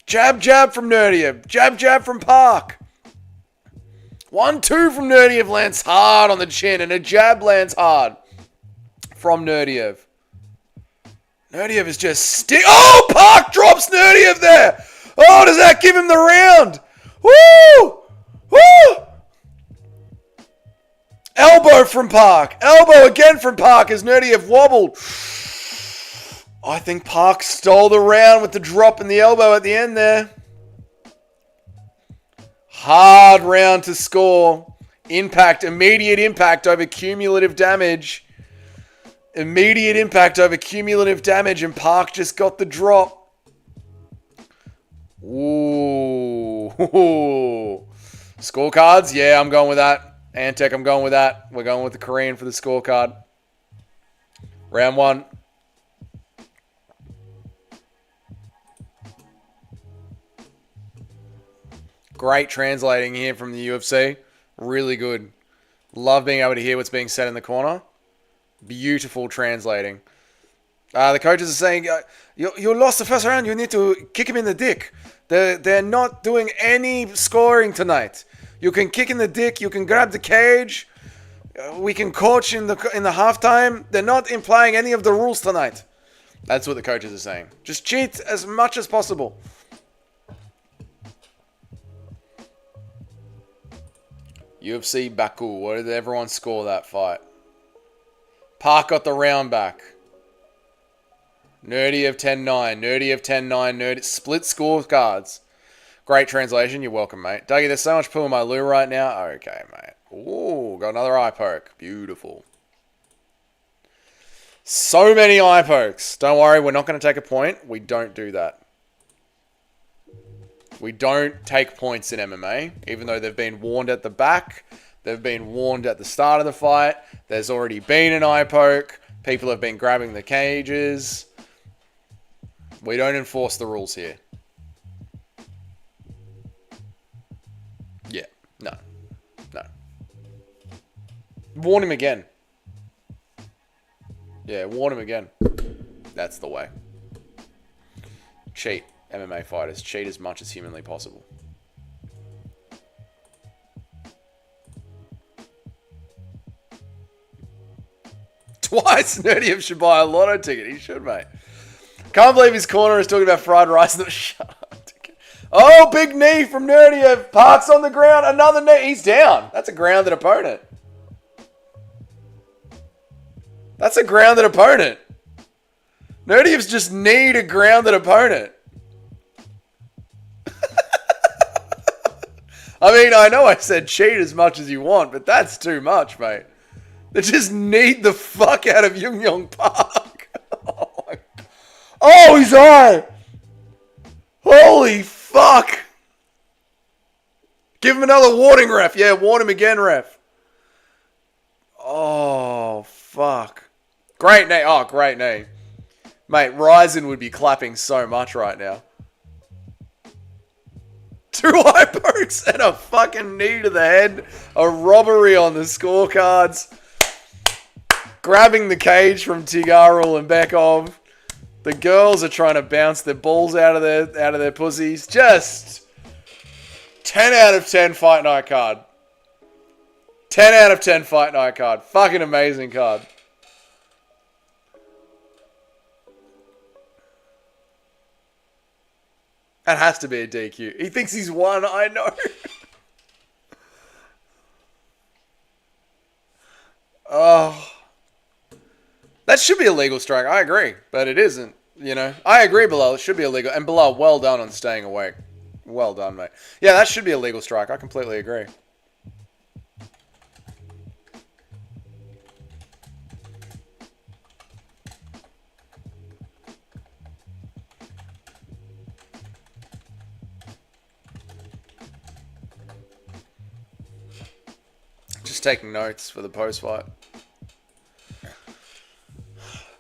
Jab, jab from Nerdiev. Jab, jab from Park. 1-2 from Nerdiev lands hard on the chin, and a jab lands hard from Nerdiev. Nerdiev is just Oh, Park drops Nerdiev there. Oh, does that give him the round? Woo! Woo! Elbow from Park. Elbow again from Park as Nerdiev wobbled. I think Park stole the round with the drop in the elbow at the end there. Hard round to score. Impact, immediate impact over cumulative damage. Immediate impact over cumulative damage, and Park just got the drop. Ooh. Scorecards? Yeah, I'm going with that. Antec, I'm going with that. We're going with the Korean for the scorecard. Round 1. Great translating here from the UFC. Really good. Love being able to hear what's being said in the corner. Beautiful translating. The coaches are saying, you lost the first round. You need to kick him in the dick. They're not doing any scoring tonight. You can kick in the dick. You can grab the cage. We can coach in the halftime. They're not implying any of the rules tonight. That's what the coaches are saying. Just cheat as much as possible. UFC Baku. What did everyone score that fight? Park got the round back. Nerdiev 10-9. Nerdiev 10-9. Split scorecards. Great translation. You're welcome, mate. Dougie, there's so much poo in my loo right now. Okay, mate. Ooh, got another eye poke. Beautiful. So many eye pokes. Don't worry, we're not going to take a point. We don't do that. We don't take points in MMA, even though they've been warned at the back. They've been warned at the start of the fight. There's already been an eye poke. People have been grabbing the cages. We don't enforce the rules here. Yeah, no. Warn him again. Yeah, warn him again. That's the way. Cheat. MMA fighters. Cheat as much as humanly possible. Twice, Nerdiev should buy a lotto ticket. He should, mate. Can't believe his corner is talking about fried rice. Shut up. Oh, big knee from Nerdiev. Parks on the ground. Another knee. He's down. That's a grounded opponent. That's a grounded opponent. Nerdiev's just kneed a grounded opponent. I mean, I know I said cheat as much as you want, but that's too much, mate. They just kneed the fuck out of Yung Yong Park. Oh, he's eye! Holy fuck! Give him another warning, ref. Yeah, warn him again, ref. Oh, fuck. Great knee. Oh, great knee. Mate, Ryzen would be clapping so much right now. 2 eye pokes and a fucking knee to the head. A robbery on the scorecards. Grabbing the cage from Tigarul and Bekov. The girls are trying to bounce their balls out of their pussies. Just 10 out of 10 fight night card. 10 out of 10 fight night card. Fucking amazing card. That has to be a DQ. He thinks he's won, I know. Oh. That should be a legal strike, I agree. But it isn't, you know. I agree, Bilal, it should be illegal. And Bilal, well done on staying awake. Well done, mate. Yeah, that should be a legal strike. I completely agree. Just taking notes for the post-fight.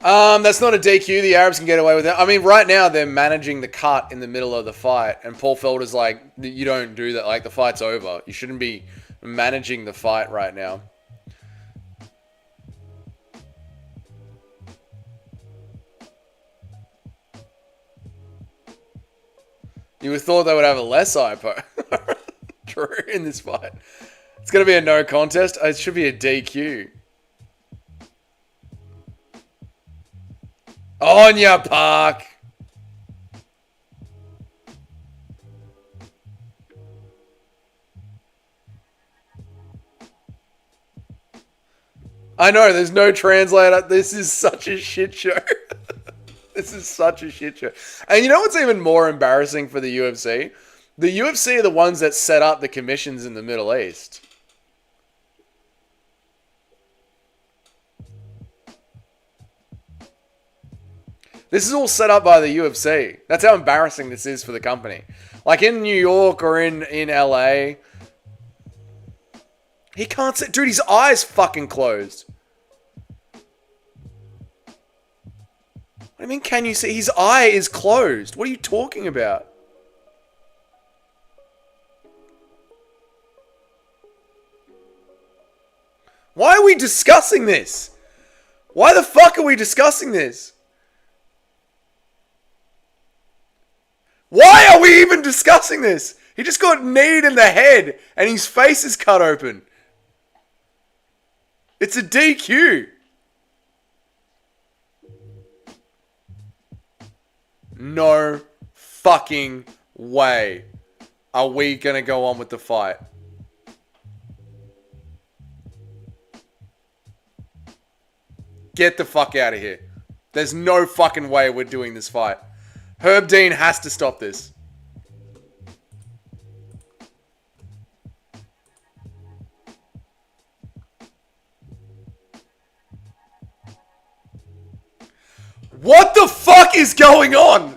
That's not a DQ. The Arabs can get away with it. I mean, right now they're managing the cut in the middle of the fight, and Paul Felder's like, "You don't do that. Like, the fight's over. You shouldn't be managing the fight right now." You would have thought they would have a less IPO. True, in this fight. It's going to be a no contest. It should be a DQ. On ya, Park. I know, there's no translator. This is such a shit show. This is such a shit show. And you know what's even more embarrassing for the UFC? The UFC are the ones that set up the commissions in the Middle East. This is all set up by the UFC. That's how embarrassing this is for the company. Like in New York or in LA. He can't see. Dude, his eye's fucking closed. What do you mean, can you see? His eye is closed. What are you talking about? Why are we discussing this? Why the fuck are we discussing this? Why are we even discussing this? He just got kneed in the head and his face is cut open. It's a DQ. No fucking way are we going to go on with the fight. Get the fuck out of here. There's no fucking way we're doing this fight. Herb Dean has to stop this. What the fuck is going on?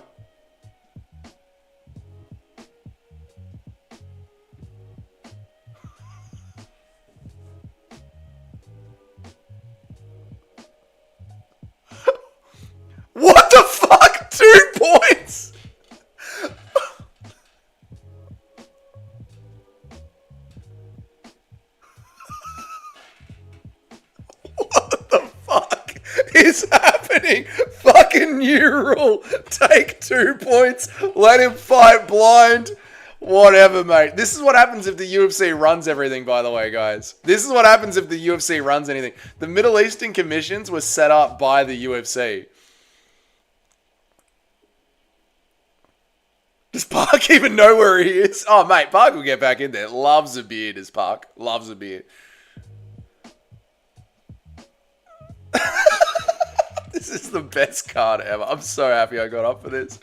What the fuck? 2 points? What the fuck is happening? Fucking new rule. Take 2 points. Let him fight blind. Whatever, mate. This is what happens if the UFC runs everything, by the way, guys. This is what happens if the UFC runs anything. The Middle Eastern commissions were set up by the UFC. Does Park even know where he is? Oh, mate, Park will get back in there. Loves a beer, does Park. Loves a beer. This is the best card ever. I'm so happy I got up for this.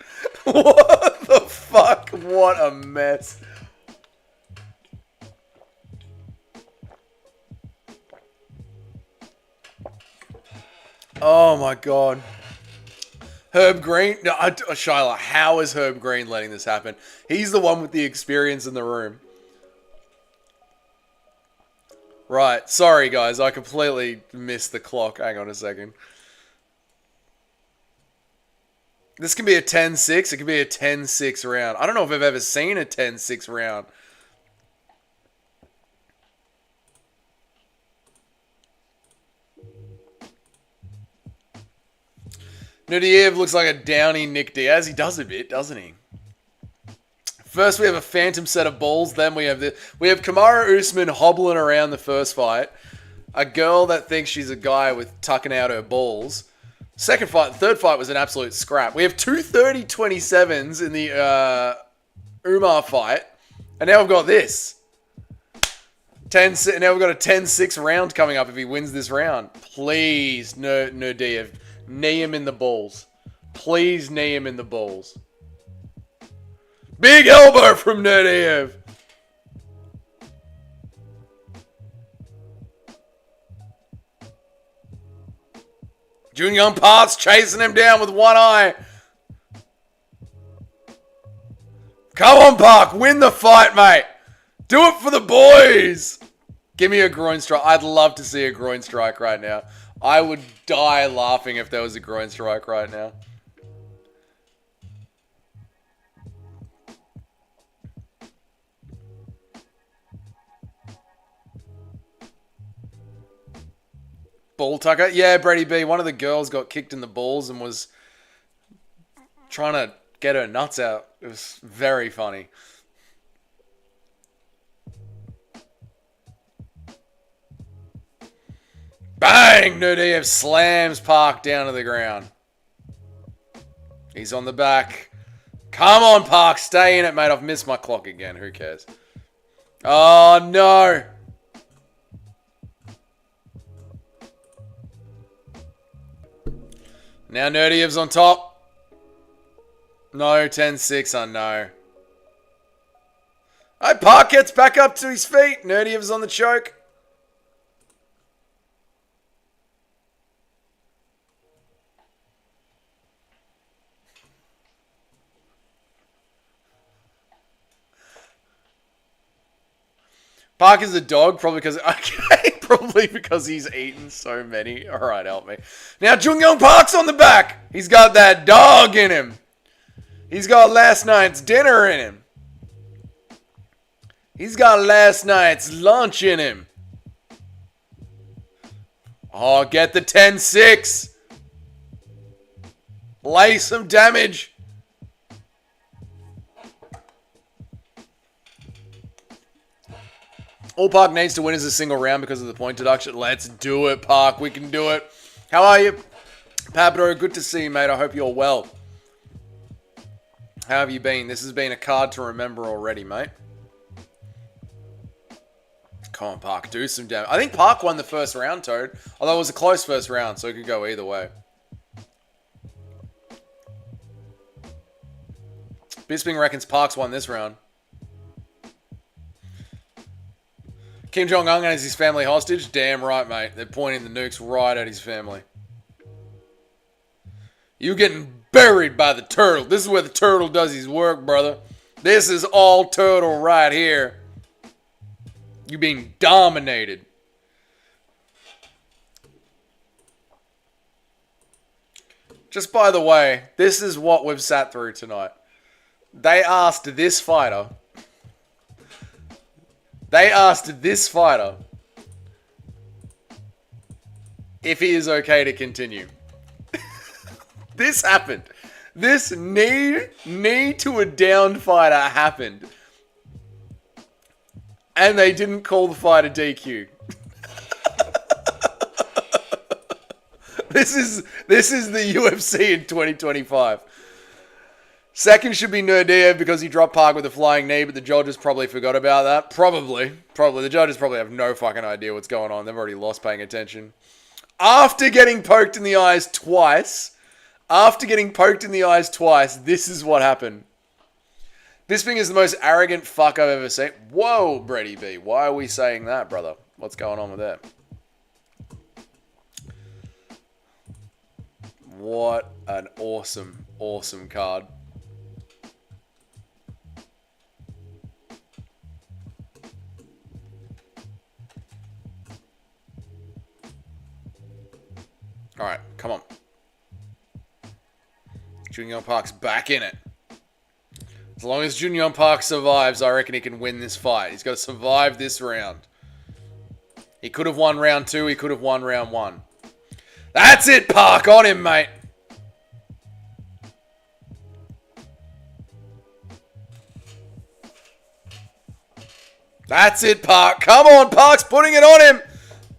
What the fuck? What a mess. Oh my god. Herb Green? No, Shyla, how is Herb Green letting this happen? He's the one with the experience in the room. Right, sorry guys, I completely missed the clock. Hang on a second. This can be a 10-6. It can be a 10-6 round. I don't know if I've ever seen a 10-6 round. Nudiev looks like a downy Nick Diaz. He does a bit, doesn't he? First we have a phantom set of balls. Then we have Kamaru Usman hobbling around the first fight. A girl that thinks she's a guy with tucking out her balls. Third fight was an absolute scrap. We have two 30-27s in the Umar fight. And now we've got this. Now we've got a 10-6 round coming up if he wins this round. Please, Nurdiev, knee him in the balls. Please knee him in the balls. Big elbow from Nurdiev. Jun Young Park's chasing him down with one eye. Come on, Park. Win the fight, mate. Do it for the boys. Give me a groin strike. I'd love to see a groin strike right now. I would die laughing if there was a groin strike right now. Ball tucker? Yeah, Brady B. One of the girls got kicked in the balls and was trying to get her nuts out. It was very funny. Bang! Nurdiev slams Park down to the ground. He's on the back. Come on, Park. Stay in it, mate. I've missed my clock again. Who cares? Oh, no. Now Nurdiev's on top. No, 10-6, I know. Alright, Park gets back up to his feet. Nurdiev's on the choke. Park is a dog, probably because he's eaten so many. All right, help me. Now Jung Young Park's on the back. He's got that dog in him. He's got last night's dinner in him. He's got last night's lunch in him. Oh, get the 10-6. Lay some damage. All Park needs to win is a single round because of the point deduction. Let's do it, Park. We can do it. How are you? Pablo, good to see you, mate. I hope you're well. How have you been? This has been a card to remember already, mate. Come on, Park. Do some damage. I think Park won the first round, Toad. Although it was a close first round, so it could go either way. Bisping reckons Park's won this round. Kim Jong-un has his family hostage? Damn right, mate. They're pointing the nukes right at his family. You getting buried by the turtle. This is where the turtle does his work, brother. This is all turtle right here. You being dominated. Just by the way, this is what we've sat through tonight. They asked this fighter if he is okay to continue. This happened. This knee to a downed fighter happened. And they didn't call the fight a DQ. This is the UFC in 2025. Second should be Nurdiev because he dropped Park with a flying knee, but the judges probably forgot about that. Probably. The judges probably have no fucking idea what's going on. They've already lost paying attention. After getting poked in the eyes twice, this is what happened. Bisping is the most arrogant fuck I've ever seen. Whoa, Brady B. Why are we saying that, brother? What's going on with that? What an awesome, awesome card. All right, come on. Junyoung Park's back in it. As long as Junyoung Park survives, I reckon he can win this fight. He's got to survive this round. He could have won round 2. He could have won round 1. That's it, Park. On him, mate. That's it, Park. Come on, Park's putting it on him.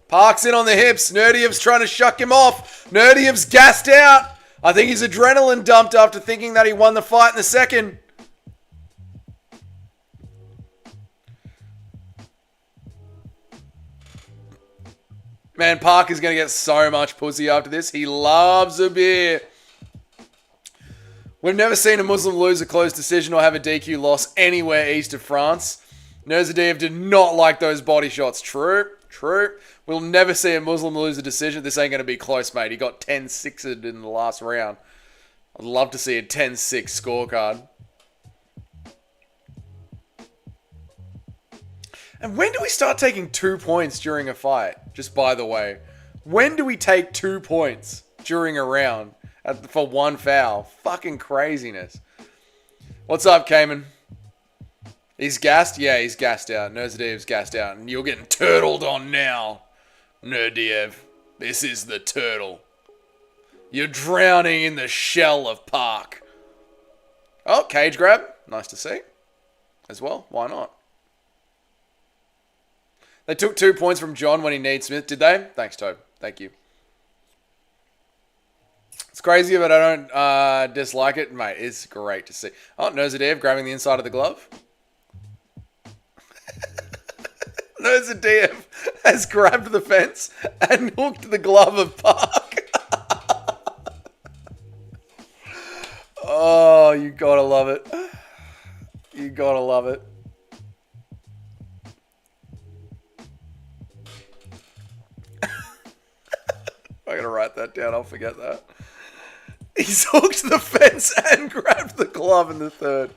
Park's in on the hips. Nerdiev's trying to shuck him off. Nerdiev's gassed out. I think he's adrenaline dumped after thinking that he won the fight in the second. Man, Park is going to get so much pussy after this. He loves a beer. We've never seen a Muslim lose a close decision or have a DQ loss anywhere east of France. Nurzadev did not like those body shots. True. We'll never see a Muslim lose a decision. This ain't going to be close, mate. He got 10-6'd in the last round. I'd love to see a 10-6 scorecard. And when do we start taking 2 points during a fight? Just by the way. When do we take 2 points during a round for one foul? Fucking craziness. What's up, Cayman? He's gassed? Yeah, he's gassed out. Nurzadev's gassed out. And you're getting turtled on now, Nurdiev. This is the turtle. You're drowning in the shell of Park. Oh, cage grab. Nice to see. As well. Why not? They took 2 points from John when he needs Smith, did they? Thanks, Tobe. Thank you. It's crazy, but I don't dislike it. Mate, it's great to see. Oh, Nurzadev grabbing the inside of the glove. Nurzadev has grabbed the fence and hooked the glove of Park. Oh, you gotta love it. You gotta love it. I gotta write that down. I'll forget that. He's hooked the fence and grabbed the glove in the third.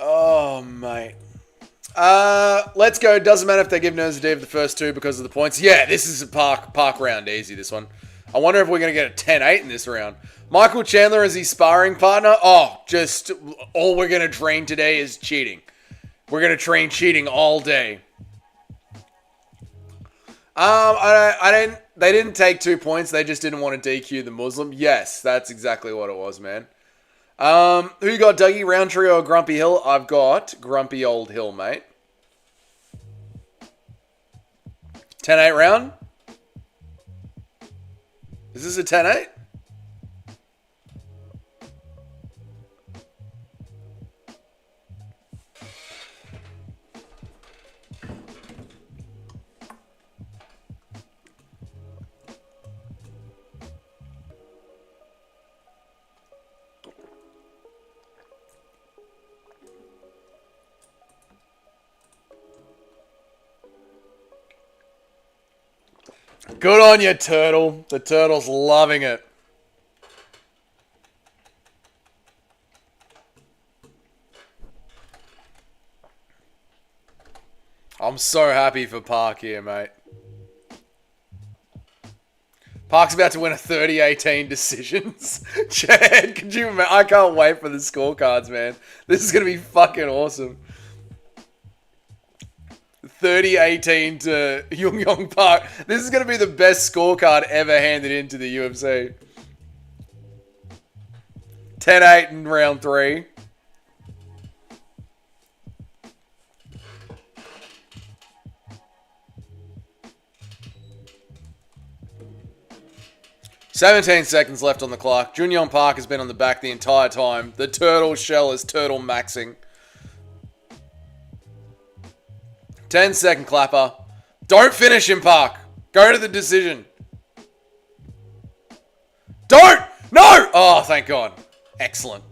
Oh, mate. Let's go. Doesn't matter if they give Nurzadev the first 2 because of the points. Yeah, this is a park round. Easy, this one. I wonder if we're going to get a 10-8 in this round. Michael Chandler as his sparring partner. Oh, just all we're going to train today is cheating. We're going to train cheating all day. They didn't take 2 points. They just didn't want to DQ the Muslim. Yes, that's exactly what it was, man. Who you got, Dougie? Rountree or Grumpy Hill? I've got Grumpy Old Hill, mate. 10-8 round? Is this a 10-8? Good on you, Turtle. The Turtle's loving it. I'm so happy for Park here, mate. Park's about to win a 30-18 decisions. Chad, could you imagine? I can't wait for the scorecards, man. This is going to be fucking awesome. 30-18 to Young Yong Park. This is going to be the best scorecard ever handed into the UFC. 10-8 in round 3. "17 seconds left on the clock. Jun Yong Park has been on the back the entire time. The turtle shell is turtle maxing. 10-second clapper. Don't finish him, Park. Go to the decision. Don't! No! Oh, thank God. Excellent.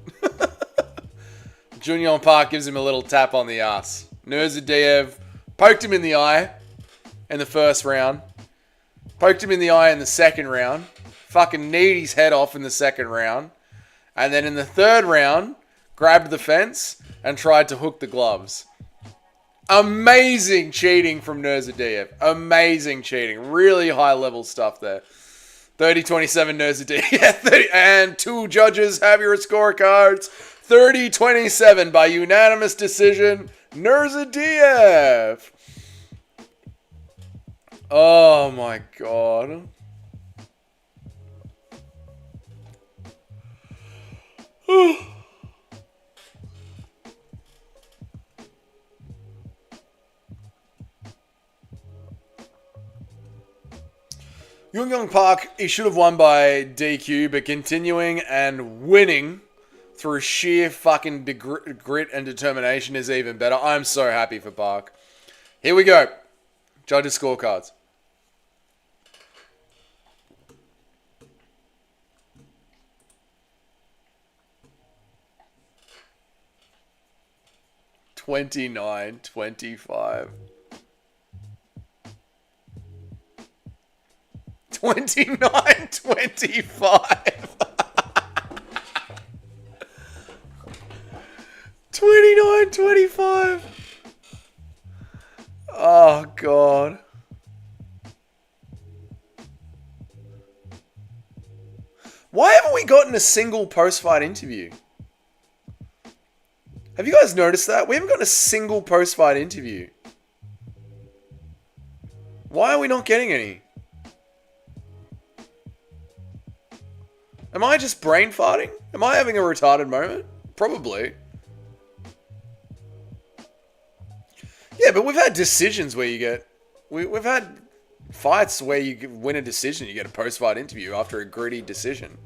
Jun Yong Park gives him a little tap on the ass. Nurmagomedov poked him in the eye in the first round. Poked him in the eye in the second round. Fucking kneed his head off in the second round. And then in the third round, grabbed the fence and tried to hook the gloves. Amazing cheating from Nurmagomedov. Amazing cheating. Really high level stuff there. 30-27 Nurmagomedov. Yeah, 30. And 2 judges have your scorecards. 30-27 by unanimous decision. Nurmagomedov. Oh my God. Young Yong Park, he should have won by DQ, but continuing and winning through sheer fucking grit and determination is even better. I'm so happy for Park. Here we go. Judges' scorecards. $29-25. 29-25. 29-25. Oh, God. Why haven't we gotten a single post-fight interview? Have you guys noticed that? We haven't gotten a single post-fight interview. Why are we not getting any? Am I just brain farting? Am I having a retarded moment? Probably. Yeah, but we've had decisions where you get... We've had fights where you win a decision, you get a post-fight interview after a gritty decision.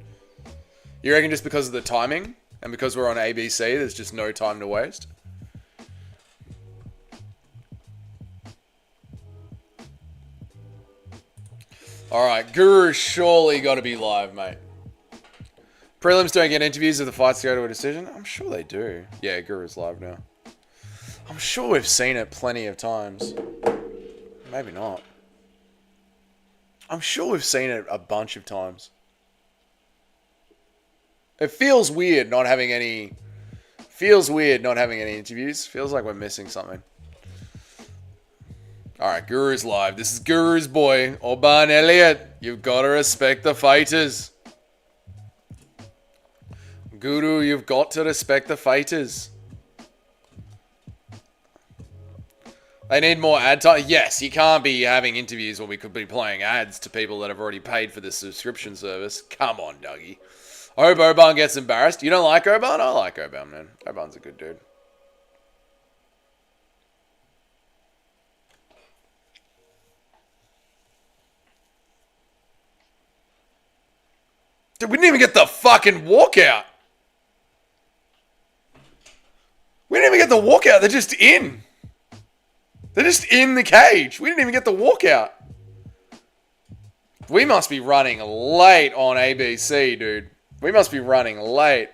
You reckon just because of the timing? And because we're on ABC, there's just no time to waste? Alright, Guru's surely got to be live, mate. Prelims don't get interviews if the fights go to a decision? I'm sure they do. Yeah, Guru's live now. I'm sure we've seen it plenty of times. Maybe not. I'm sure we've seen it a bunch of times. It feels weird not having any... Feels weird not having any interviews. Feels like we're missing something. Alright, Guru's live. This is Guru's boy, Orban Elliott. You've got to respect the fighters. Guru, you've got to respect the fighters. They need more ad time. Yes, you can't be having interviews when we could be playing ads to people that have already paid for this subscription service. Come on, Dougie. I hope Orban gets embarrassed. You don't like Orban? I like Orban, man. Orban's a good dude. Dude, we didn't even get the fucking walkout. We didn't even get the walkout. They're just in. They're just in the cage. We didn't even get the walkout. We must be running late on ABC, dude. We must be running late.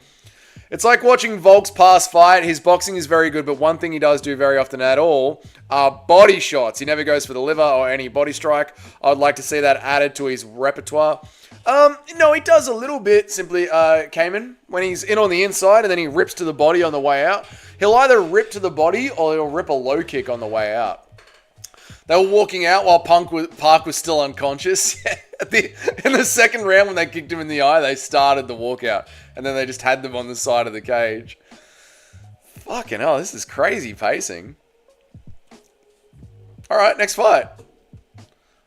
It's like watching Volk's past fight. His boxing is very good, but one thing he does do very often at all are body shots. He never goes for the liver or any body strike. I would like to see that added to his repertoire. No, he does a little bit, simply, Cayman, when he's in on the inside and then he rips to the body on the way out. He'll either rip to the body or he'll rip a low kick on the way out. They were walking out while Park was still unconscious. In the second round, when they kicked him in the eye, they started the walkout. And then they just had them on the side of the cage. Fucking hell, this is crazy pacing. All right, next fight.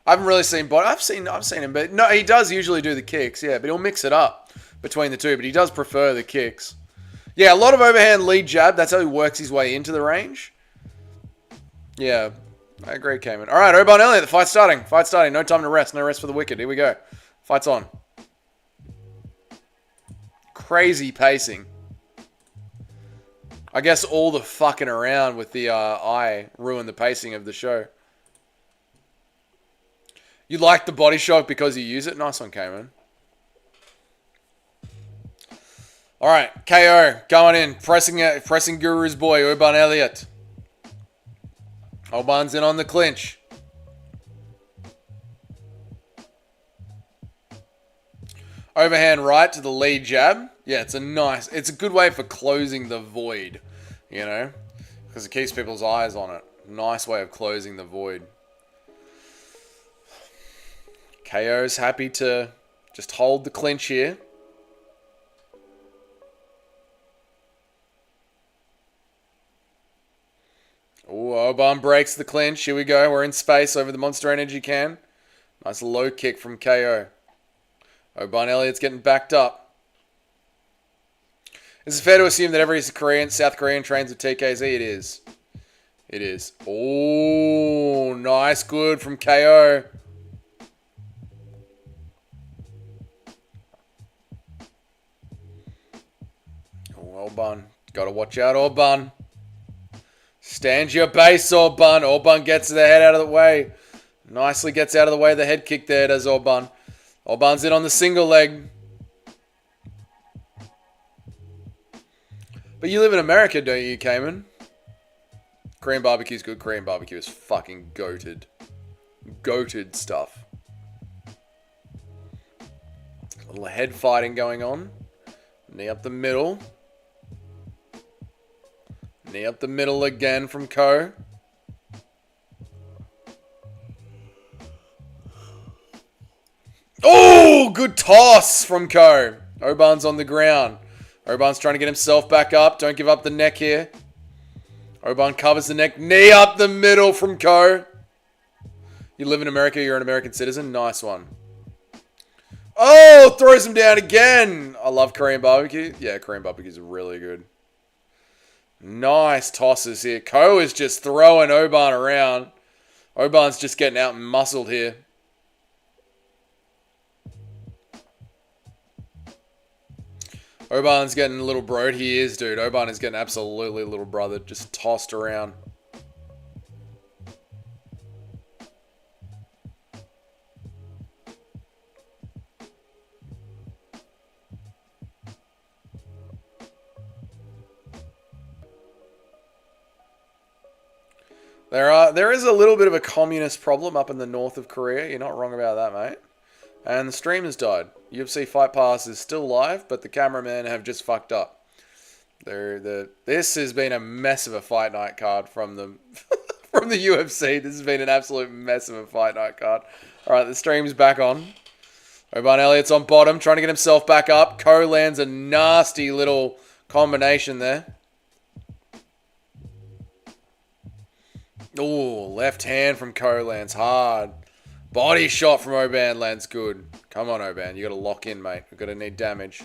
I haven't really seen body. I've seen him, but no, he does usually do the kicks. Yeah, but he'll mix it up between the two. But he does prefer the kicks. Yeah, a lot of overhand lead jab. That's how he works his way into the range. Yeah, I agree, Cayman. All right, Oban Elliott, the fight's starting. Fight's starting. No time to rest. No rest for the wicked. Here we go. Fight's on. Crazy pacing. I guess all the fucking around with the eye ruined the pacing of the show. You like the body shock because you use it? Nice one, Cayman. All right, KO going in, pressing Guru's boy, Oban Elliott. Oban's in on the clinch. Overhand right to the lead jab. Yeah, it's a good way for closing the void, you know, because it keeps people's eyes on it. Nice way of closing the void. KO's happy to just hold the clinch here. Oh, Oban breaks the clinch. Here we go. We're in space over the Monster Energy can. Nice low kick from KO. Oban Elliott's getting backed up. Is it fair to assume that every South Korean trains with TKZ? It is. It is. Oh, nice good from KO. Oh, Oban. Got to watch out, Oban. Stand your base, Oban. Oban gets the head out of the way. Nicely gets out of the way. The head kick there does Oban. Oban's in on the single leg. But you live in America, don't you, Cayman? Korean barbecue's good. Korean barbecue is fucking goated. Goated stuff. A little head fighting going on. Knee up the middle. Knee up the middle again from Ko. Oh, good toss from Ko. Oban's on the ground. Oban's trying to get himself back up. Don't give up the neck here. Oban covers the neck. Knee up the middle from Ko. You live in America. You're an American citizen. Nice one. Oh, throws him down again. I love Korean barbecue. Yeah, Korean barbecue is really good. Nice tosses here. Ko is just throwing Oban around. Oban's just getting out muscled here. Oban's getting a little broed. He is, dude. Oban is getting absolutely little brother. Just tossed around. There is a little bit of a communist problem up in the north of Korea. You're not wrong about that, mate. And the stream has died. UFC Fight Pass is still live, but the cameramen have just fucked up. This has been a mess of a fight night card from the from the UFC. This has been an absolute mess of a fight night card. All right, the stream's back on. Oban Elliott's on bottom, trying to get himself back up. Ko lands a nasty little combination there. Oh, left hand from Ko lands hard. Body shot from Oban lands good. Come on, Oban. You got to lock in, mate. We're going to need damage.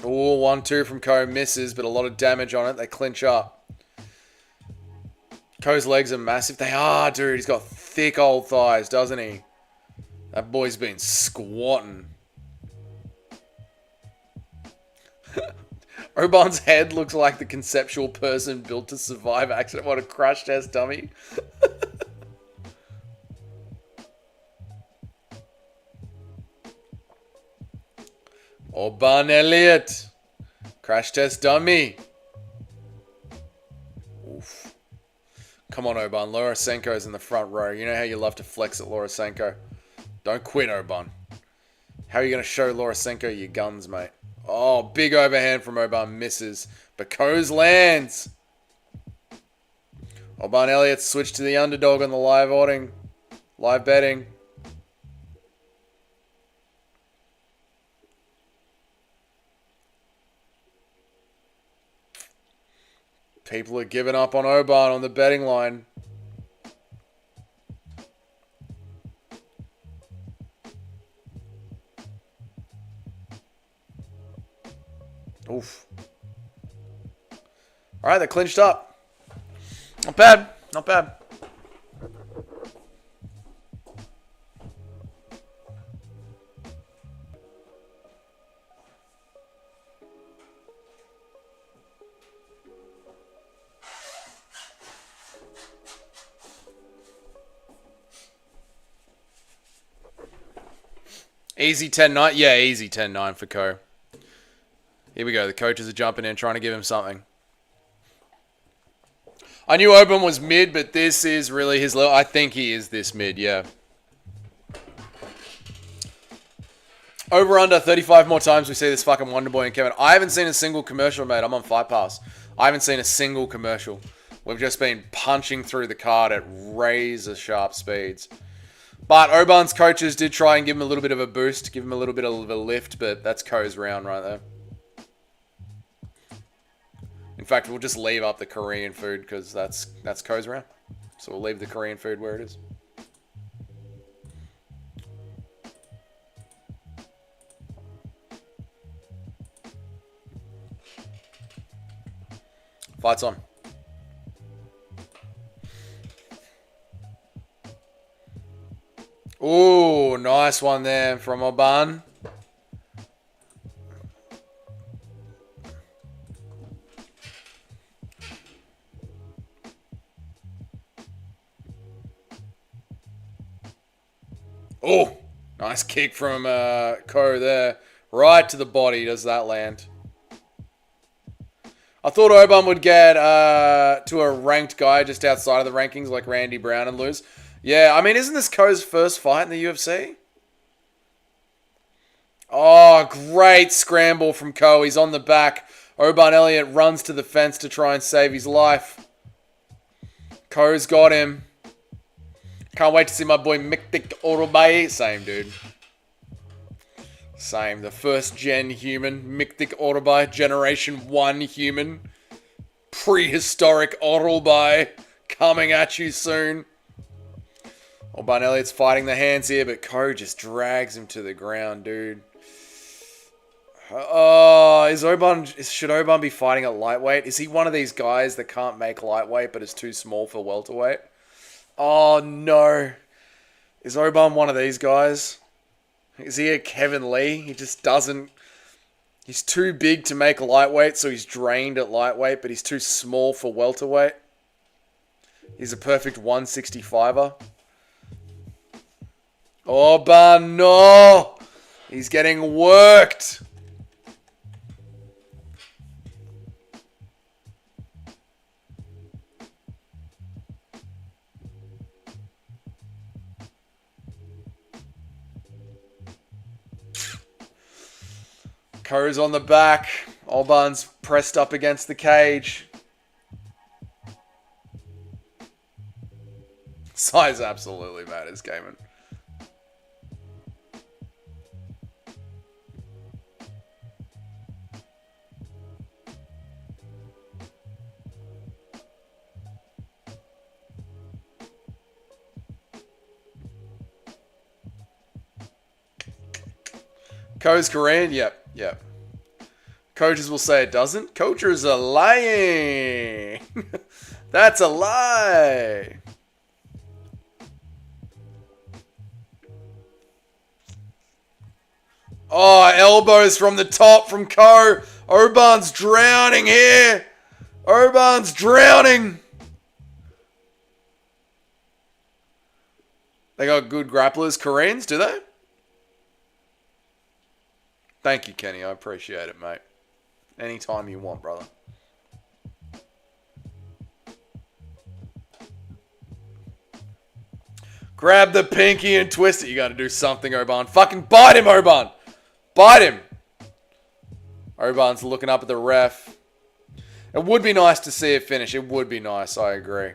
Oh, 1-2 from Ko misses, but a lot of damage on it. They clinch up. Ko's legs are massive. They are, dude. He's got thick old thighs, doesn't he? That boy's been squatting. Oban's head looks like the conceptual person built to survive accident. What a crash test dummy. Oban Elliott. Crash test dummy. Oof. Come on, Oban. Lorosenko's in the front row. You know how you love to flex at Lorosenko. Don't quit, Oban. How are you going to show Lorosenko your guns, mate? Oh, big overhand from Oban misses. But Ko's lands. Oban Elliott switched to the underdog on the live betting. People are giving up on Oban on the betting line. Oof. All right, they're clinched up. Not bad. Not bad. Easy 10-9. Yeah, easy 10-9 for Co. Here we go. The coaches are jumping in, trying to give him something. I knew Oban was mid, but this is really his level. I think he is this mid, yeah. Over under 35 more times we see this fucking Wonderboy and Kevin. I haven't seen a single commercial, mate. I'm on Fight Pass. I haven't seen a single commercial. We've just been punching through the card at razor sharp speeds. But Oban's coaches did try and give him a little bit of a boost, give him a little bit of a lift, but that's Ko's round right there. In fact, we'll just leave up the Korean food because that's Ko's round. So we'll leave the Korean food where it is. Fight's on. Ooh, nice one there from Oban. Oh, nice kick from Ko there. Right to the body does that land. I thought Oban would get to a ranked guy just outside of the rankings like Randy Brown and lose. Yeah, I mean, isn't this Ko's first fight in the UFC? Oh, great scramble from Ko. He's on the back. Oban Elliott runs to the fence to try and save his life. Ko's got him. Can't wait to see my boy Miktik Orobai. Same, dude. Same. The first gen human. Miktik Orobai. Generation 1 human. Prehistoric Orobai. Coming at you soon. Oban Elliott's fighting the hands here, but Ko just drags him to the ground, dude. Oh, should Oban be fighting at lightweight? Is he one of these guys that can't make lightweight but is too small for welterweight? Oh, no. Is Oban one of these guys? Is he a Kevin Lee? He just doesn't... He's too big to make lightweight, so he's drained at lightweight, but he's too small for welterweight. He's a perfect 165er. Oban, no! He's getting worked! Ko's on the back. Oban's pressed up against the cage. Size absolutely matters, Cayman. Ko's Korean? Yep. Coaches will say it doesn't. Coaches are lying. That's a lie. Oh, elbows from the top from Ko. Oban's drowning here. Oban's drowning. They got good grapplers, Koreans, do they? Thank you, Kenny. I appreciate it, mate. Anytime you want, brother. Grab the pinky and twist it. You got to do something, Oban. Fucking bite him, Oban. Bite him. Oban's looking up at the ref. It would be nice to see it finish. It would be nice. I agree.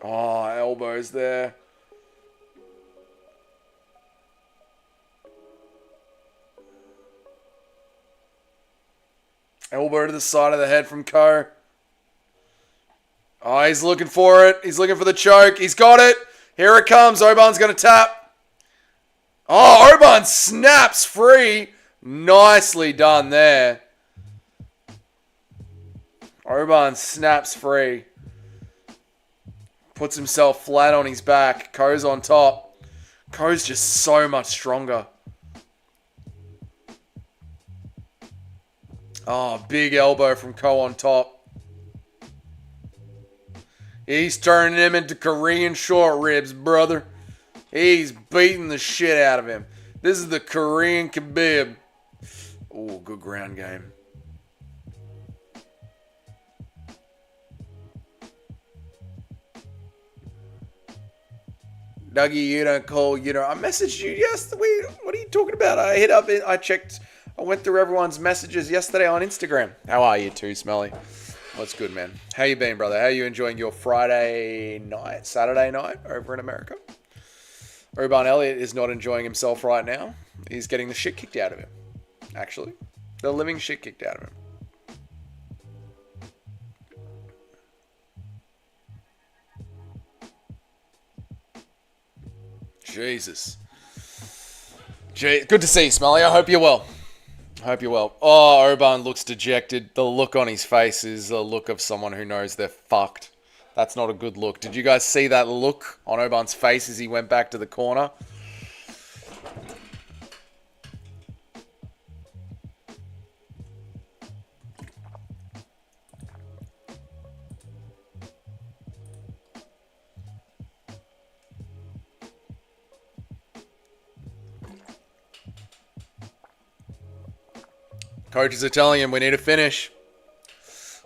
Oh, elbows there. Elbow to the side of the head from Ko. Oh, he's looking for it. He's looking for the choke. He's got it. Here it comes. Oban's going to tap. Oh, Oban snaps free. Nicely done there. Oban snaps free. Puts himself flat on his back. Ko's on top. Ko's just so much stronger. Oh, big elbow from Ko on top. He's turning him into Korean short ribs, brother. He's beating the shit out of him. This is the Korean Khabib. Oh, good ground game. Dougie, you don't call, you know. I messaged you yesterday. What are you talking about? I checked. I went through everyone's messages yesterday on Instagram. How are you too, Smelly? What's good, man? How you been, brother? How are you enjoying your Friday night, Saturday night over in America? Oban Elliott is not enjoying himself right now. He's getting the shit kicked out of him, actually. The living shit kicked out of him. Jesus. Good to see you, Smelly. I hope you're well. Oh, Oban looks dejected. The look on his face is the look of someone who knows they're fucked. That's not a good look. Did you guys see that look on Oban's face as he went back to the corner? Coaches are telling him we need to finish.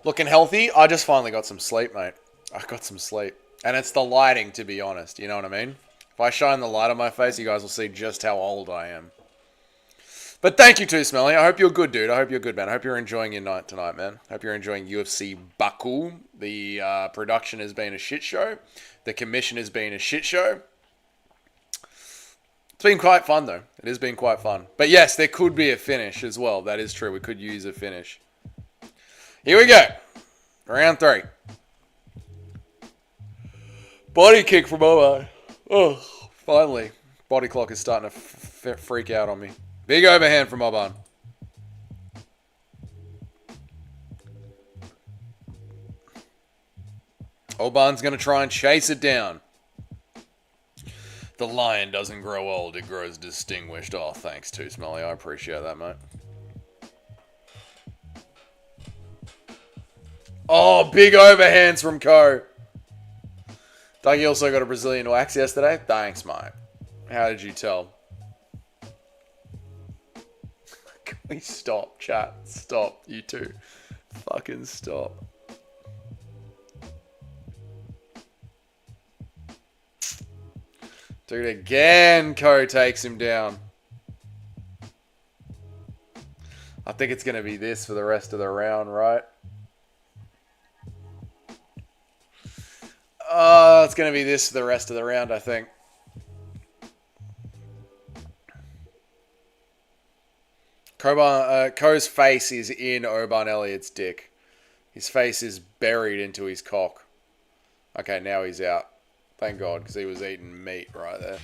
Looking healthy. I just finally got some sleep, mate. I got some sleep. And it's the lighting, to be honest. You know what I mean? If I shine the light on my face, you guys will see just how old I am. But thank you too, Smelly. I hope you're good, dude. I hope you're good, man. I hope you're enjoying your night tonight, man. I hope you're enjoying UFC Baku. The production has been a shit show. The commission has been a shit show. It's been quite fun, though. It has been quite fun. But yes, there could be a finish as well. That is true. We could use a finish. Here we go. Round 3. Body kick from Oban. Oh, finally. Body clock is starting to freak out on me. Big overhand from Oban. Oban's going to try and chase it down. The lion doesn't grow old, it grows distinguished. Oh, thanks too, Smelly. I appreciate that, mate. Oh, big overhands from Ko. Dougie also got a Brazilian wax yesterday. Thanks, mate. How did you tell? Can we stop, chat? Stop, you two. Fucking stop. Dude, again, Ko takes him down. I think it's going to be this for the rest of the round, right? It's going to be this for the rest of the round, I think. Ko's face is in Oban Elliott's dick. His face is buried into his cock. Okay, now he's out. Thank God, because he was eating meat right there.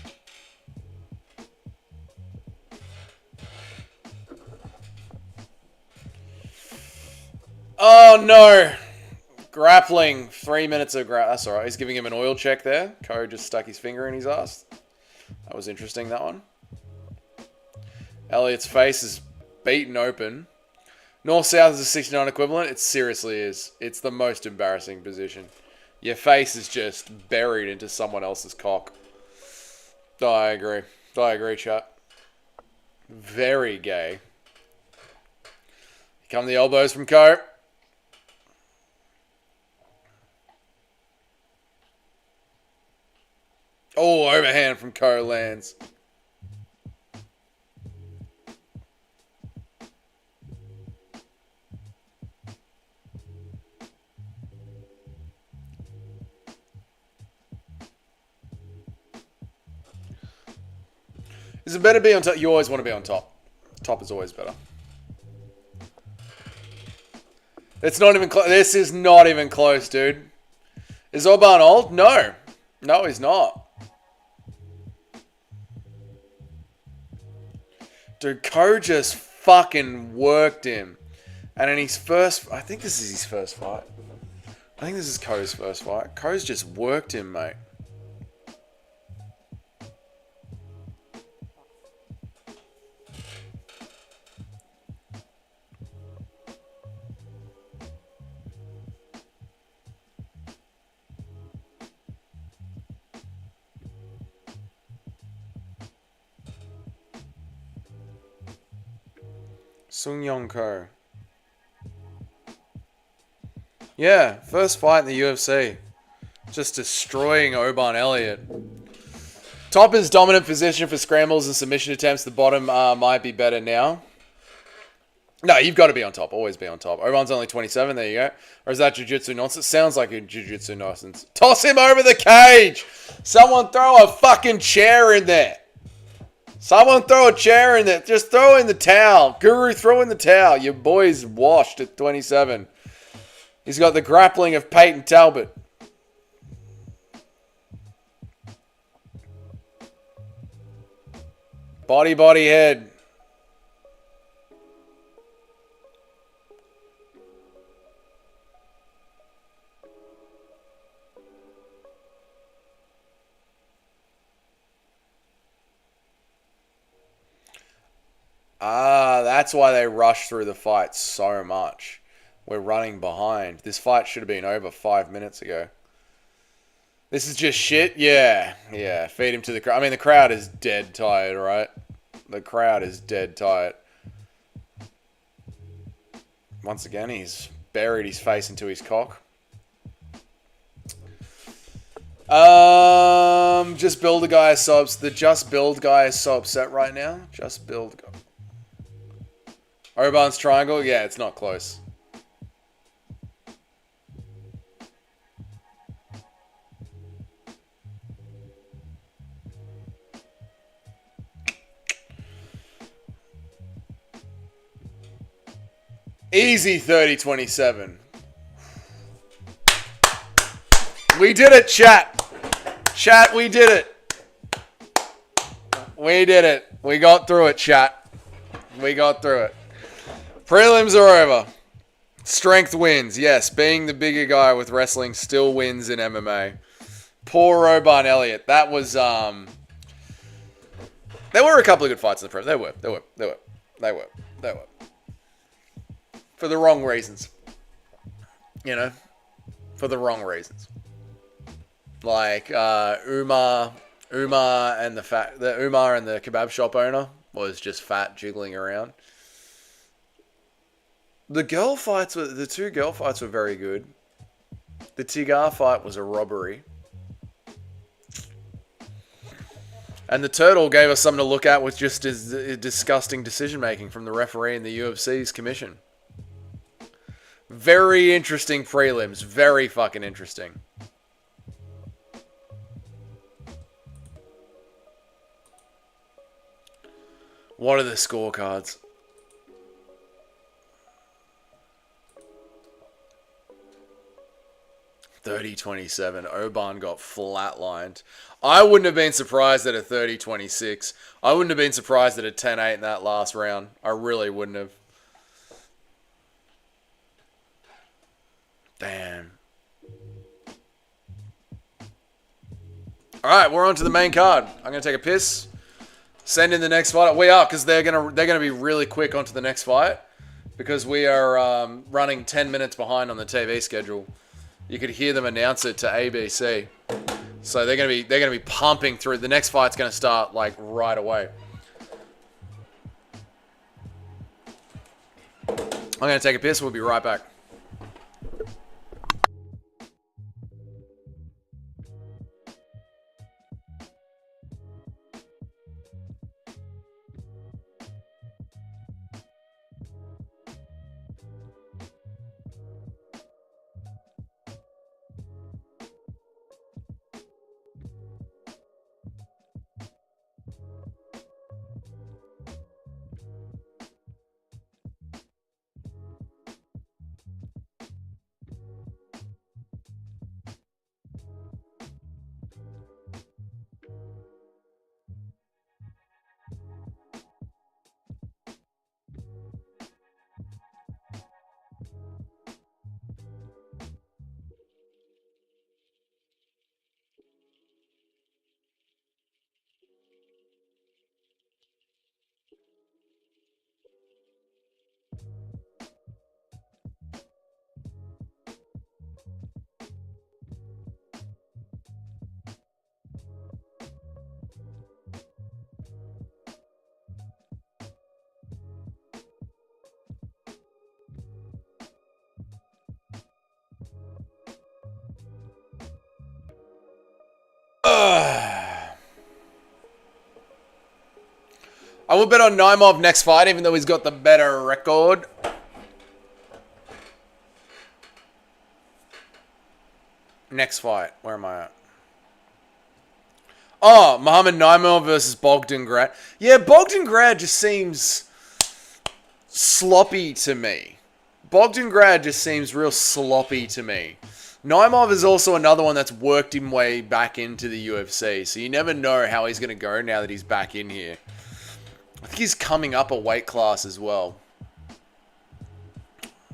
Oh, no. Grappling. 3 minutes of grappling. That's all right. He's giving him an oil check there. Ko just stuck his finger in his ass. That was interesting, that one. Elliott's face is beaten open. North-south is a 69 equivalent. It seriously is. It's the most embarrassing position. Your face is just buried into someone else's cock. Oh, I agree. I agree, chat. Very gay. Here come the elbows from Ko. Oh, overhand from Ko lands. Is it better to be on top? You always want to be on top. Top is always better. It's not even close. This is not even close, dude. Is Orban old? No. No, he's not. Dude, Ko just fucking worked him. And in his first... I think this is his first fight. I think this is Ko's first fight. Ko's just worked him, mate. Sung Yong Ko. Yeah, first fight in the UFC. Just destroying Orban Elliott. Top is dominant position for scrambles and submission attempts. The bottom might be better now. No, you've got to be on top. Always be on top. Orban's only 27. There you go. Or is that jiu-jitsu nonsense? Sounds like a jiu-jitsu nonsense. Toss him over the cage. Someone throw a fucking chair in there. Someone throw a chair in there. Just throw in the towel. Guru, throw in the towel. Your boy's washed at 27. He's got the grappling of Peyton Talbot. Body, head. That's why they rush through the fight so much. We're running behind. This fight should have been over 5 minutes ago. This is just shit? Yeah. Feed him to the crowd. I mean, the crowd is dead tired, right? The crowd is dead tired. Once again, he's buried his face into his cock. Just build a guy is so the just build guy is so upset right now. Just build guy. Orban's triangle? Yeah, it's not close. Easy 30-27. We did it, chat. Chat, we did it. We did it. We got through it, chat. We got through it. Prelims are over. Strength wins. Yes, being the bigger guy with wrestling still wins in MMA. Poor Orban Elliott. That was, there were a couple of good fights in the prelim. They were. For the wrong reasons. You know? For the wrong reasons. Like, Umar and the kebab shop owner was just fat jiggling around. The two girl fights were very good. The Tigar fight was a robbery. And the turtle gave us something to look at with just as disgusting decision making from the referee and the UFC's commission. Very interesting prelims. Very fucking interesting. What are the scorecards? $30-27. Orban got flatlined. I wouldn't have been surprised at a 30-26. I wouldn't have been surprised at a 10-8 in that last round. I really wouldn't have. Damn. Alright, we're on to the main card. I'm going to take a piss. Send in the next fight. We are, because they're gonna be really quick onto the next fight. Because we are running 10 minutes behind on the TV schedule. You could hear them announce it to ABC. So they're gonna be pumping through. The next fight's gonna start like right away. I'm gonna take a piss. We'll be right back. I will bet on Naimov next fight, even though he's got the better record. Next fight. Where am I at? Oh, Muhammad Naimov versus Bogdangrad. Yeah, Bogdangrad just seems sloppy to me. Bogdangrad just seems real sloppy to me. Naimov is also another one that's worked him way back into the UFC, so you never know how he's going to go now that he's back in here. I think he's coming up a weight class as well.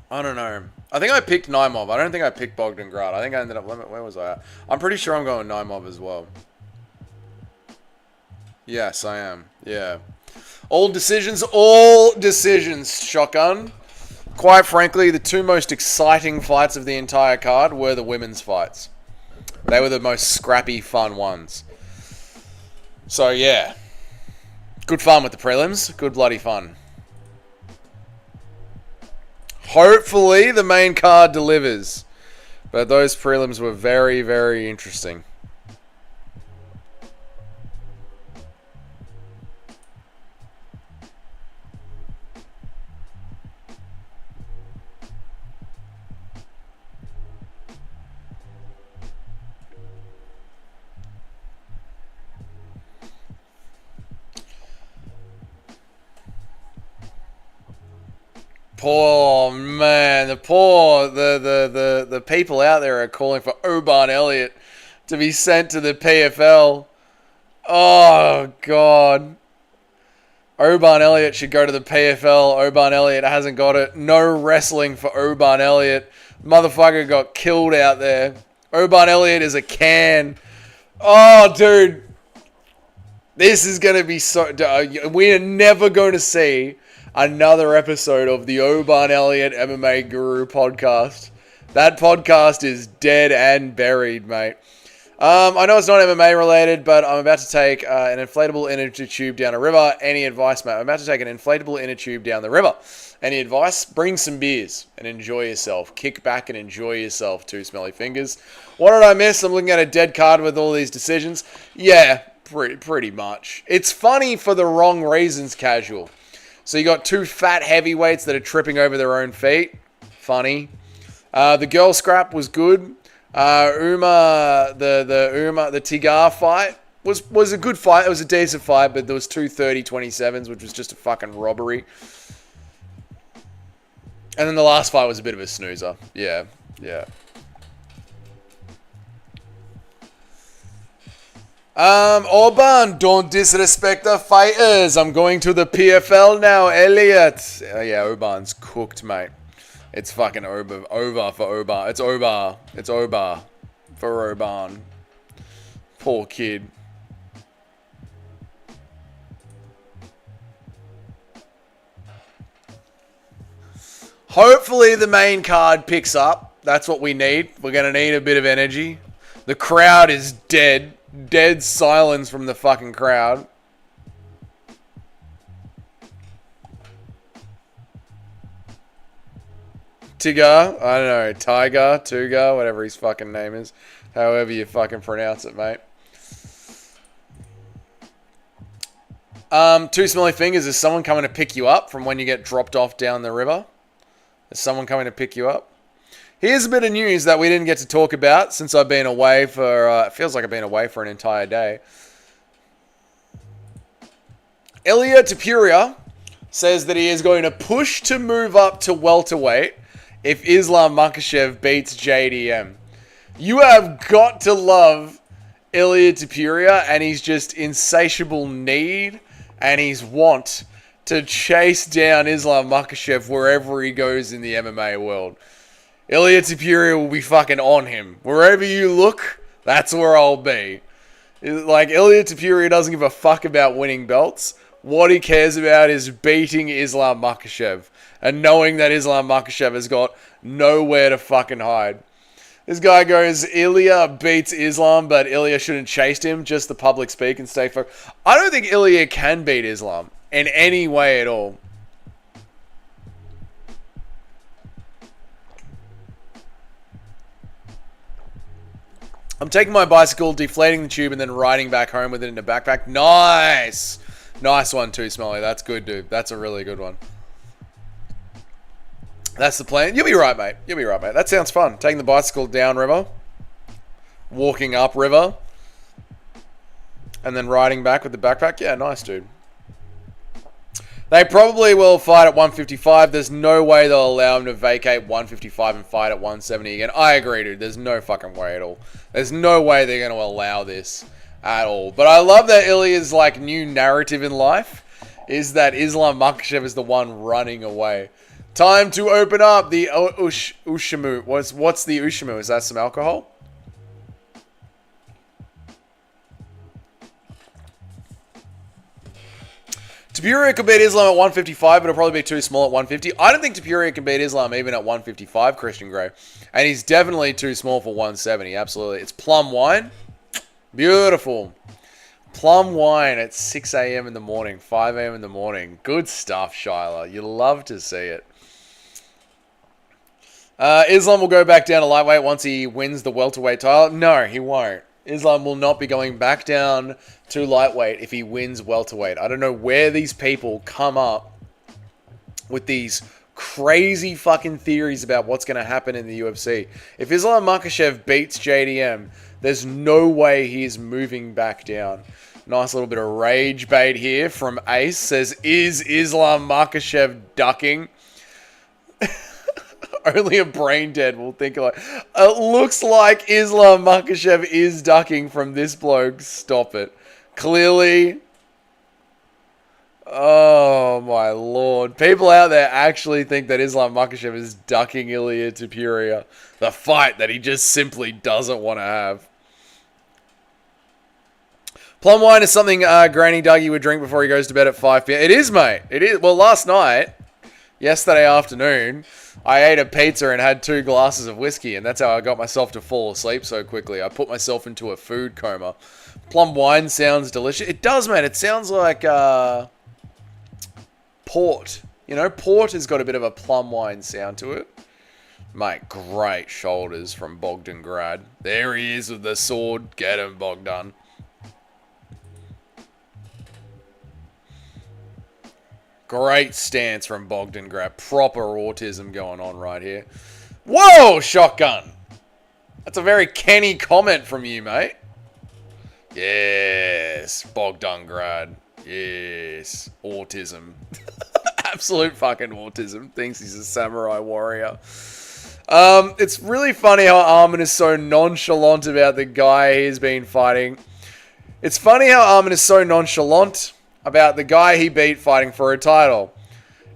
I don't know. I think I picked Naimov. I don't think I picked Bogdangrad. I think I ended up... Where was I at? I'm pretty sure I'm going Naimov as well. Yes, I am. Yeah. All decisions, shotgun. Quite frankly, the two most exciting fights of the entire card were the women's fights. They were the most scrappy, fun ones. So, yeah. Good fun with the prelims. Good bloody fun. Hopefully, the main card delivers. But those prelims were very, very interesting. Poor man, the people out there are calling for Oban Elliott to be sent to the PFL. Oh God, Oban Elliott should go to the PFL. Oban Elliott hasn't got it. No wrestling for Oban Elliott. Motherfucker got killed out there. Oban Elliott is a can. Oh, dude, this is gonna be so. We are never going to see another episode of the Oban Elliott MMA Guru podcast. That podcast is dead and buried, mate. I know it's not MMA related, but I'm about to take an inflatable inner tube down a river. Any advice, mate? I'm about to take an inflatable inner tube down the river. Any advice? Bring some beers and enjoy yourself. Kick back and enjoy yourself, Two Smelly Fingers. What did I miss? I'm looking at a dead card with all these decisions. Yeah, pretty much. It's funny for the wrong reasons, casual. So you got two fat heavyweights that are tripping over their own feet. Funny. The girl scrap was good. The Tigar fight was a good fight. It was a decent fight, but there was two 30-27s, which was just a fucking robbery. And then the last fight was a bit of a snoozer. Yeah. Orban, don't disrespect the fighters. I'm going to the PFL now, Elliot. Yeah, Orban's cooked, mate. It's fucking over for Orban. It's over for Orban. Poor kid. Hopefully the main card picks up. That's what we need. We're going to need a bit of energy. The crowd is dead. Dead silence from the fucking crowd. Tigar, I don't know, Tuga, whatever his fucking name is. However you fucking pronounce it, mate. Two Smelly Fingers, is someone coming to pick you up from when you get dropped off down the river? Is someone coming to pick you up? Here's a bit of news that we didn't get to talk about since I've been away for, it feels like I've been away for an entire day. Ilia Topuria says that he is going to push to move up to welterweight if Islam Makhachev beats JDM. You have got to love Ilia Topuria and his just insatiable need and his want to chase down Islam Makhachev wherever he goes in the MMA world. Ilia Topuria will be fucking on him. Wherever you look, that's where I'll be. Like, Ilia Topuria doesn't give a fuck about winning belts. What he cares about is beating Islam Makhachev. And knowing that Islam Makhachev has got nowhere to fucking hide. This guy goes, Ilia beats Islam, but Ilia shouldn't chase him. Just the public speak and stay focused. I don't think Ilia can beat Islam in any way at all. I'm taking my bicycle, deflating the tube, and then riding back home with it in a backpack. Nice! Nice one too, Smelly. That's good, dude. That's a really good one. That's the plan. You'll be right, mate. You'll be right, mate. That sounds fun. Taking the bicycle down river. Walking up river. And then riding back with the backpack. Yeah, nice, dude. They probably will fight at 155. There's no way they'll allow him to vacate 155 and fight at 170 again. I agree, dude. There's no fucking way at all. There's no way they're going to allow this at all. But I love that Ilya's like new narrative in life is that Islam Makhachev is the one running away. Time to open up the Ushimu. What's the Ushimu? Is that some alcohol? Tapuria could beat Islam at 155, but it'll probably be too small at 150. I don't think Tapuria can beat Islam even at 155, Christian Grey. And he's definitely too small for 170, absolutely. It's plum wine. Beautiful. Plum wine at 6 a.m. in the morning, 5 a.m. in the morning. Good stuff, Shyla. You love to see it. Islam will go back down to lightweight once he wins the welterweight title. No, he won't. Islam will not be going back down to lightweight if he wins welterweight. I don't know where these people come up with these crazy fucking theories about what's going to happen in the UFC. If Islam Makhachev beats JDM, there's no way he's moving back down. Nice little bit of rage bait here from Ace. Says, is Islam Makhachev ducking? Only a brain dead will think like, it looks like Islam Makhachev is ducking from this bloke. Stop it. Clearly. Oh my lord. People out there actually think that Islam Makhachev is ducking Ilia Topuria. The fight that he just simply doesn't want to have. Plum wine is something Granny Dougie would drink before he goes to bed at 5 p.m. It is, mate. It is. Well, last night, yesterday afternoon, I ate a pizza and had 2 glasses of whiskey, and that's how I got myself to fall asleep so quickly. I put myself into a food coma. Plum wine sounds delicious. It does, mate. It sounds like port. You know, port has got a bit of a plum wine sound to it. Mate, great shoulders from Bogdan Grad. There he is with the sword. Get him, Bogdan. Great stance from Bogdan Grad. Proper autism going on right here. Whoa, shotgun. That's a very Kenny comment from you, mate. Yes, Bogdan Grad. Yes, autism. Absolute fucking autism. Thinks he's a samurai warrior. It's really funny how Armin is so nonchalant about the guy he's been fighting. It's funny how Armin is so nonchalant about the guy he beat fighting for a title.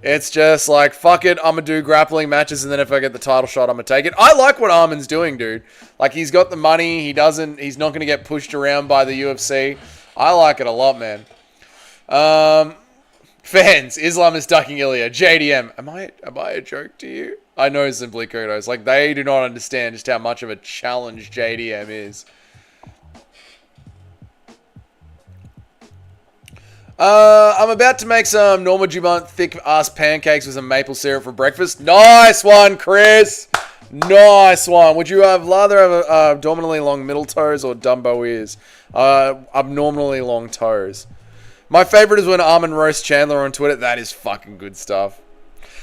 It's just like, fuck it, I'm gonna do grappling matches, and then if I get the title shot, I'm gonna take it. I like what Armin's doing, dude. Like, he's got the money, he's not gonna get pushed around by the UFC. I like it a lot, man. Fans, Islam is ducking Ilya. JDM, am I a joke to you? I know Simply Kudos. Like, they do not understand just how much of a challenge JDM is. I'm about to make some Norma Dumont thick-ass pancakes with some maple syrup for breakfast. Nice one, Chris! Nice one. Would you rather have abdominally long middle toes or Dumbo ears? Abnormally long toes. My favorite is when Armin roasts Chandler on Twitter. That is fucking good stuff.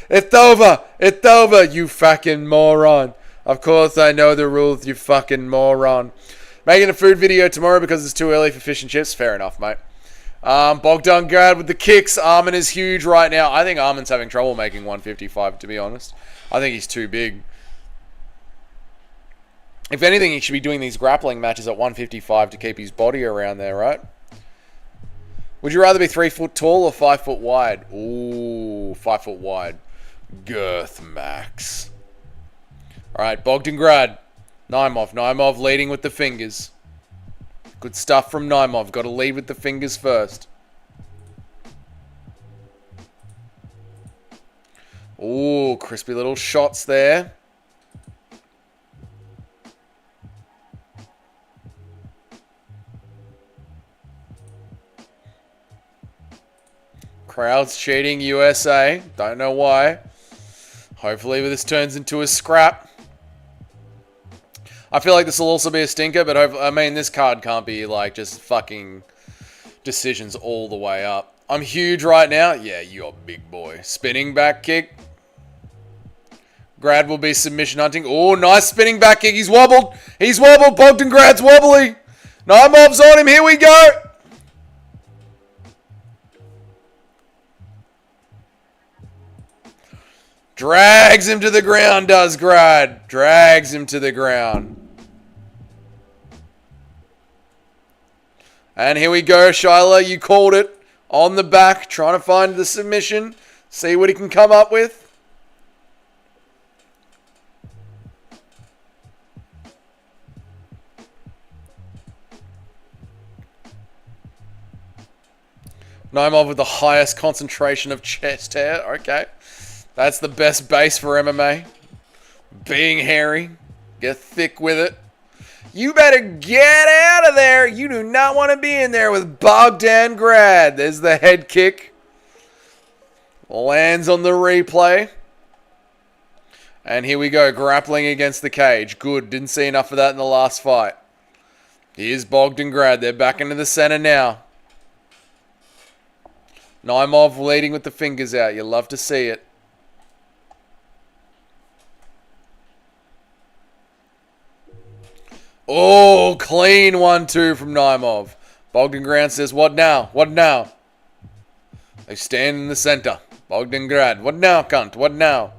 It's over! It's over, you fucking moron. Of course I know the rules, you fucking moron. Making a food video tomorrow because it's too early for fish and chips. Fair enough, mate. Bogdan Grad with the kicks. Armin is huge right now. I think Armin's having trouble making 155, to be honest. I think he's too big. If anything, he should be doing these grappling matches at 155 to keep his body around there, right? Would you rather be 3 foot tall or 5 foot wide? Ooh, 5 foot wide. Girth max. Alright, Bogdan Grad. Naimov leading with the fingers. Good stuff from Naimov. Got to lead with the fingers first. Ooh, crispy little shots there. Crowd's cheating USA. Don't know why. Hopefully this turns into a scrap. I feel like this will also be a stinker, but I mean, this card can't be like just fucking decisions all the way up. I'm huge right now. Yeah, you're a big boy. Spinning back kick. Grad will be submission hunting. Oh, nice spinning back kick. He's wobbled. He's wobbled. Bogdan Grad's wobbly. Naimov's on him. Here we go. Drags him to the ground, does Grad. Drags him to the ground. And here we go, Shyla. You called it. On the back, trying to find the submission. See what he can come up with. Naimov with the highest concentration of chest hair. Okay. That's the best base for MMA. Being hairy. Get thick with it. You better get out of there. You do not want to be in there with Bogdan Grad. There's the head kick. Lands on the replay. And here we go. Grappling against the cage. Good. Didn't see enough of that in the last fight. Here's Bogdan Grad. They're back into the center now. Naimov leading with the fingers out. You love to see it. Oh, clean 1-2 from Naimov. Bogdan Grad says, what now? What now? They stand in the center. Bogdan Grad. What now, cunt? What now?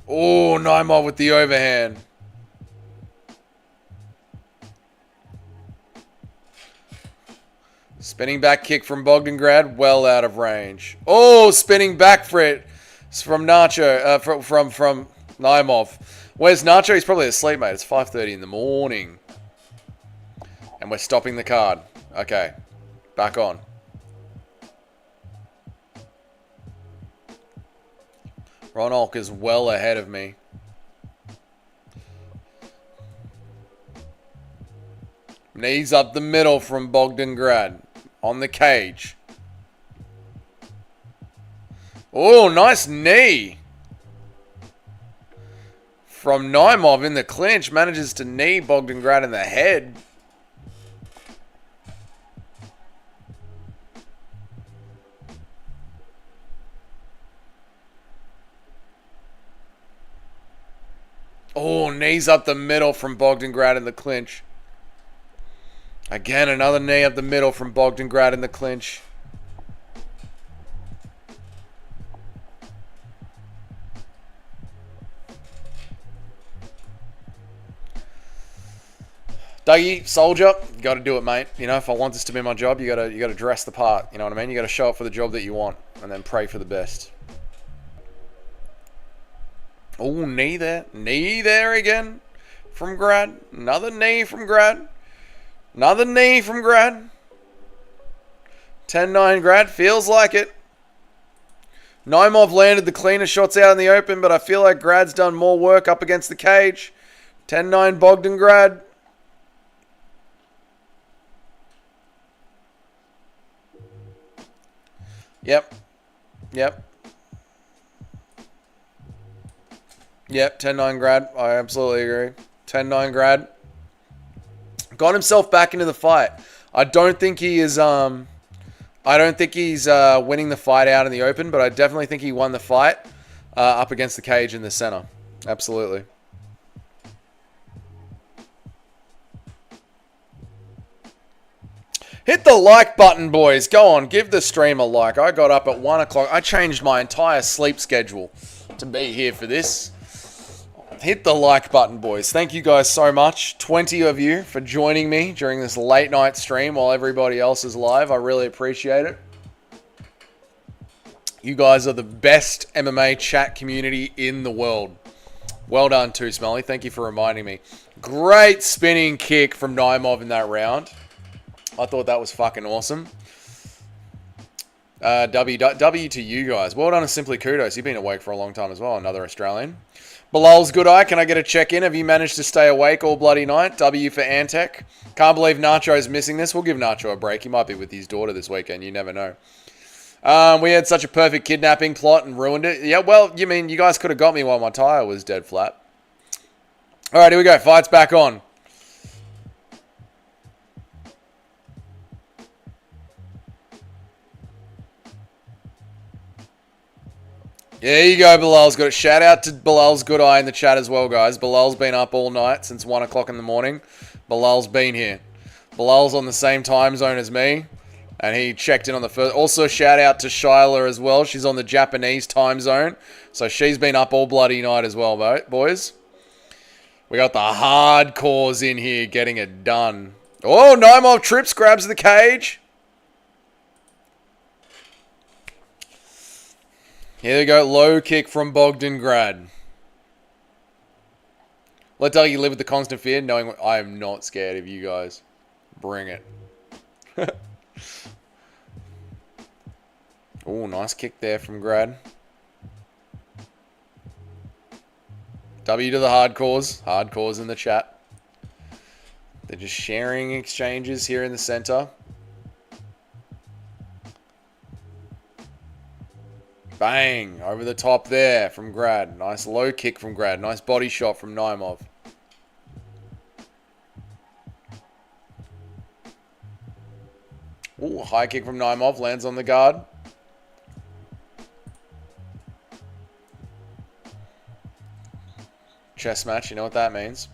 Oh, Naimov with the overhand. Spinning back kick from Bogdan Grad, well out of range. Oh, spinning back for it. It's from Nacho, from Naimov. Where's Nacho? He's probably asleep, mate. It's 5:30 in the morning. And we're stopping the card. Okay, back on. Ron Olk is well ahead of me. Knees up the middle from Bogdan Grad. On the cage. Oh, nice knee. From Naimov in the clinch. Manages to knee Bogdan Grad in the head. Oh, knees up the middle from Bogdan Grad in the clinch. Again, another knee up the middle from Bogdan Grad in the clinch. Dougie, soldier, you got to do it, mate. You know, if I want this to be my job, you got to dress the part. You know what I mean? You got to show up for the job that you want, and then pray for the best. Oh, knee there again from Grad. Another knee from Grad. Another knee from Grad. 10-9 Grad. Feels like it. Naimov landed the cleaner shots out in the open, but I feel like Grad's done more work up against the cage. 10-9 Bogdan Grad. Yep. 10-9 Grad. I absolutely agree. 10-9 Grad. Got himself back into the fight. I don't think he is. I don't think he's winning the fight out in the open, but I definitely think he won the fight up against the cage in the center. Absolutely. Hit the like button, boys. Go on, give the stream a like. I got up at 1 o'clock. I changed my entire sleep schedule to be here for this. Hit the like button, boys. Thank you guys so much. 20 of you for joining me during this late night stream while everybody else is live. I really appreciate it. You guys are the best MMA chat community in the world. Well done too, Smelly. Thank you for reminding me. Great spinning kick from Naimov in that round. I thought that was fucking awesome. W to you guys. Well done and simply kudos. You've been awake for a long time as well. Another Australian. Bilal's good eye. Can I get a check-in? Have you managed to stay awake all bloody night? W for Antec. Can't believe Nacho's missing this. We'll give Nacho a break. He might be with his daughter this weekend. You never know. We had such a perfect kidnapping plot and ruined it. Yeah, well, you mean you guys could have got me while my tire was dead flat. All right, here we go. Fight's back on. There you go, Bilal's got it. Shout out to Bilal's good eye in the chat as well, guys. Bilal's been up all night since 1 o'clock in the morning. Bilal's been here. Bilal's on the same time zone as me, and he checked in on the first. Also, shout out to Shyla as well. She's on the Japanese time zone, so she's been up all bloody night as well, boys. We got the hardcores in here getting it done. Oh, Naimov trips, grabs the cage. Here we go, low kick from Bogdangrad. Let Dougie live with the constant fear, knowing I am not scared of you guys. Bring it. Oh, nice kick there from Grad. W to the hardcores. Hardcores in the chat. They're just sharing exchanges here in the center. Bang! Over the top there from Grad. Nice low kick from Grad. Nice body shot from Naimov. Ooh, high kick from Naimov. Lands on the guard. Chess match, you know what that means.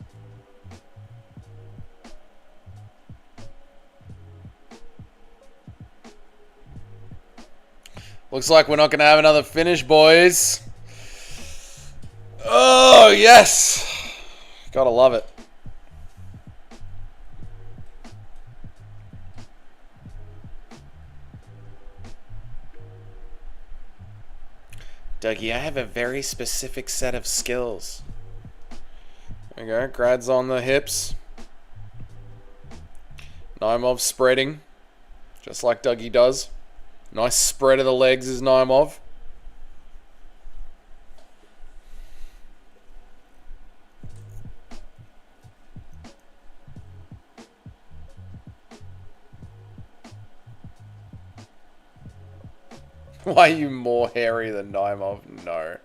Looks like we're not going to have another finish, boys. Oh, yes. Gotta love it. Dougie, I have a very specific set of skills. There we go. Grad's on the hips. Naimov spreading. Just like Dougie does. Nice spread of the legs is Naimov. Why are you more hairy than Naimov? No.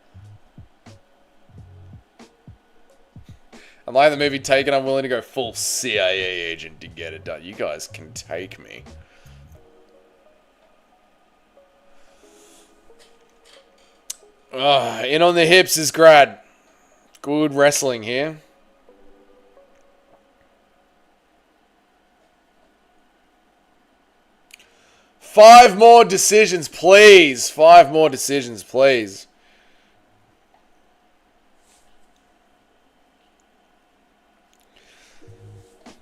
I'm like the movie Taken, I'm willing to go full CIA agent to get it done. You guys can take me. In on the hips is Grad. Good wrestling here. Five more decisions, please. 5 more decisions, please.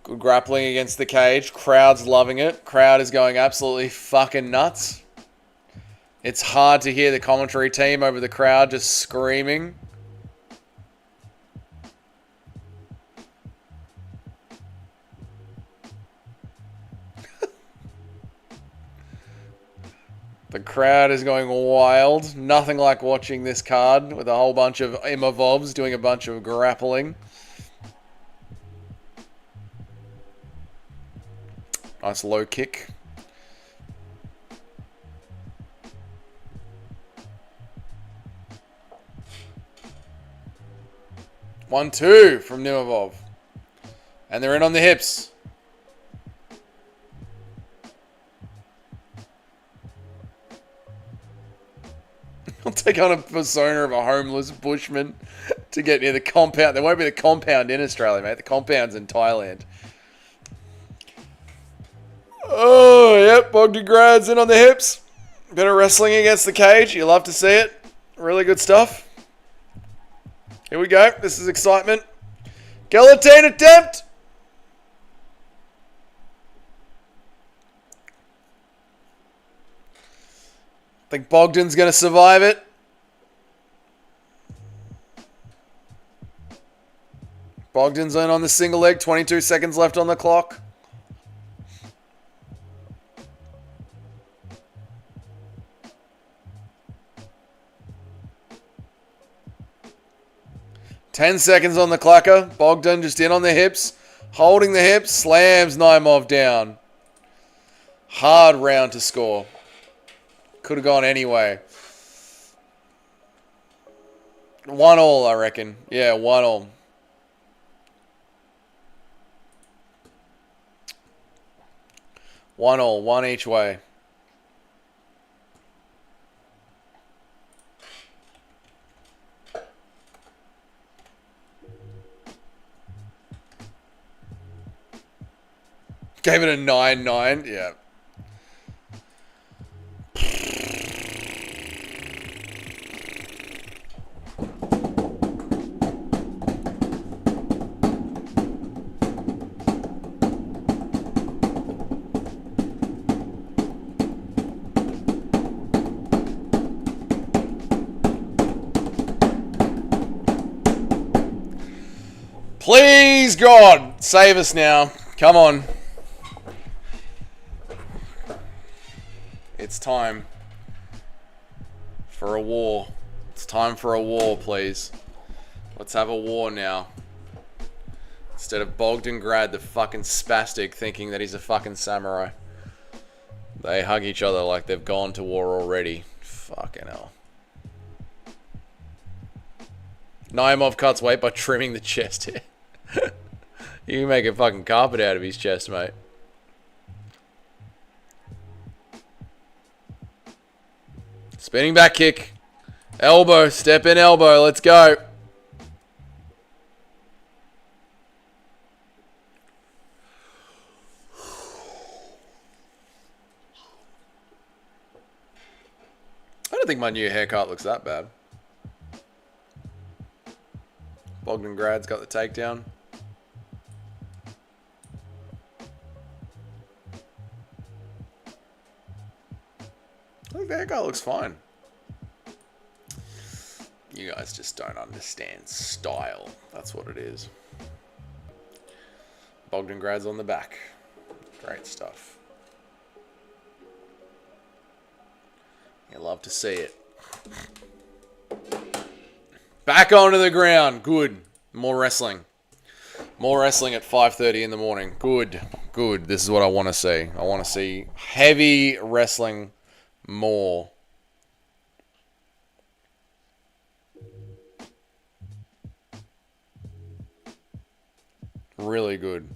Good grappling against the cage. Crowd's loving it. Crowd is going absolutely fucking nuts. It's hard to hear the commentary team over the crowd just screaming. The crowd is going wild. Nothing like watching this card with a whole bunch of Imavovs doing a bunch of grappling. Nice low kick. One, two from Nimavov. And they're in on the hips. I'll take on a persona of a homeless bushman to get near the compound. There won't be the compound in Australia, mate. The compound's in Thailand. Oh, yep. Bogdangrad's in on the hips. Bit of wrestling against the cage. You love to see it. Really good stuff. Here we go. This is excitement. Guillotine attempt. I think Bogdan's going to survive it. Bogdan's in on the single leg. 22 seconds left on the clock. Ten seconds on the clacker. Bogdan just in on the hips. Holding the hips. Slams Naimov down. Hard round to score. Could have gone anyway. 1-1, I reckon. Yeah, 1-1. 1 all, one each way. Gave it a 9-9. Yeah. Please, God, save us now. Come on. It's time for a war. It's time for a war, please. Let's have a war now. Instead of Bogdangrad, the fucking spastic, thinking that he's a fucking samurai. They hug each other like they've gone to war already. Fucking hell. Naimov cuts weight by trimming the chest hair. You can make a fucking carpet out of his chest, mate. Spinning back kick. Elbow. Step in elbow. Let's go. I don't think my new haircut looks that bad. Bogdangrad's got the takedown. I think the haircut looks fine. You guys just don't understand style. That's what it is. Bogdangrad's on the back. Great stuff. You love to see it. Back onto the ground. Good. More wrestling. More wrestling at 5:30 in the morning. Good. Good. This is what I want to see. I want to see heavy wrestling more. Really good.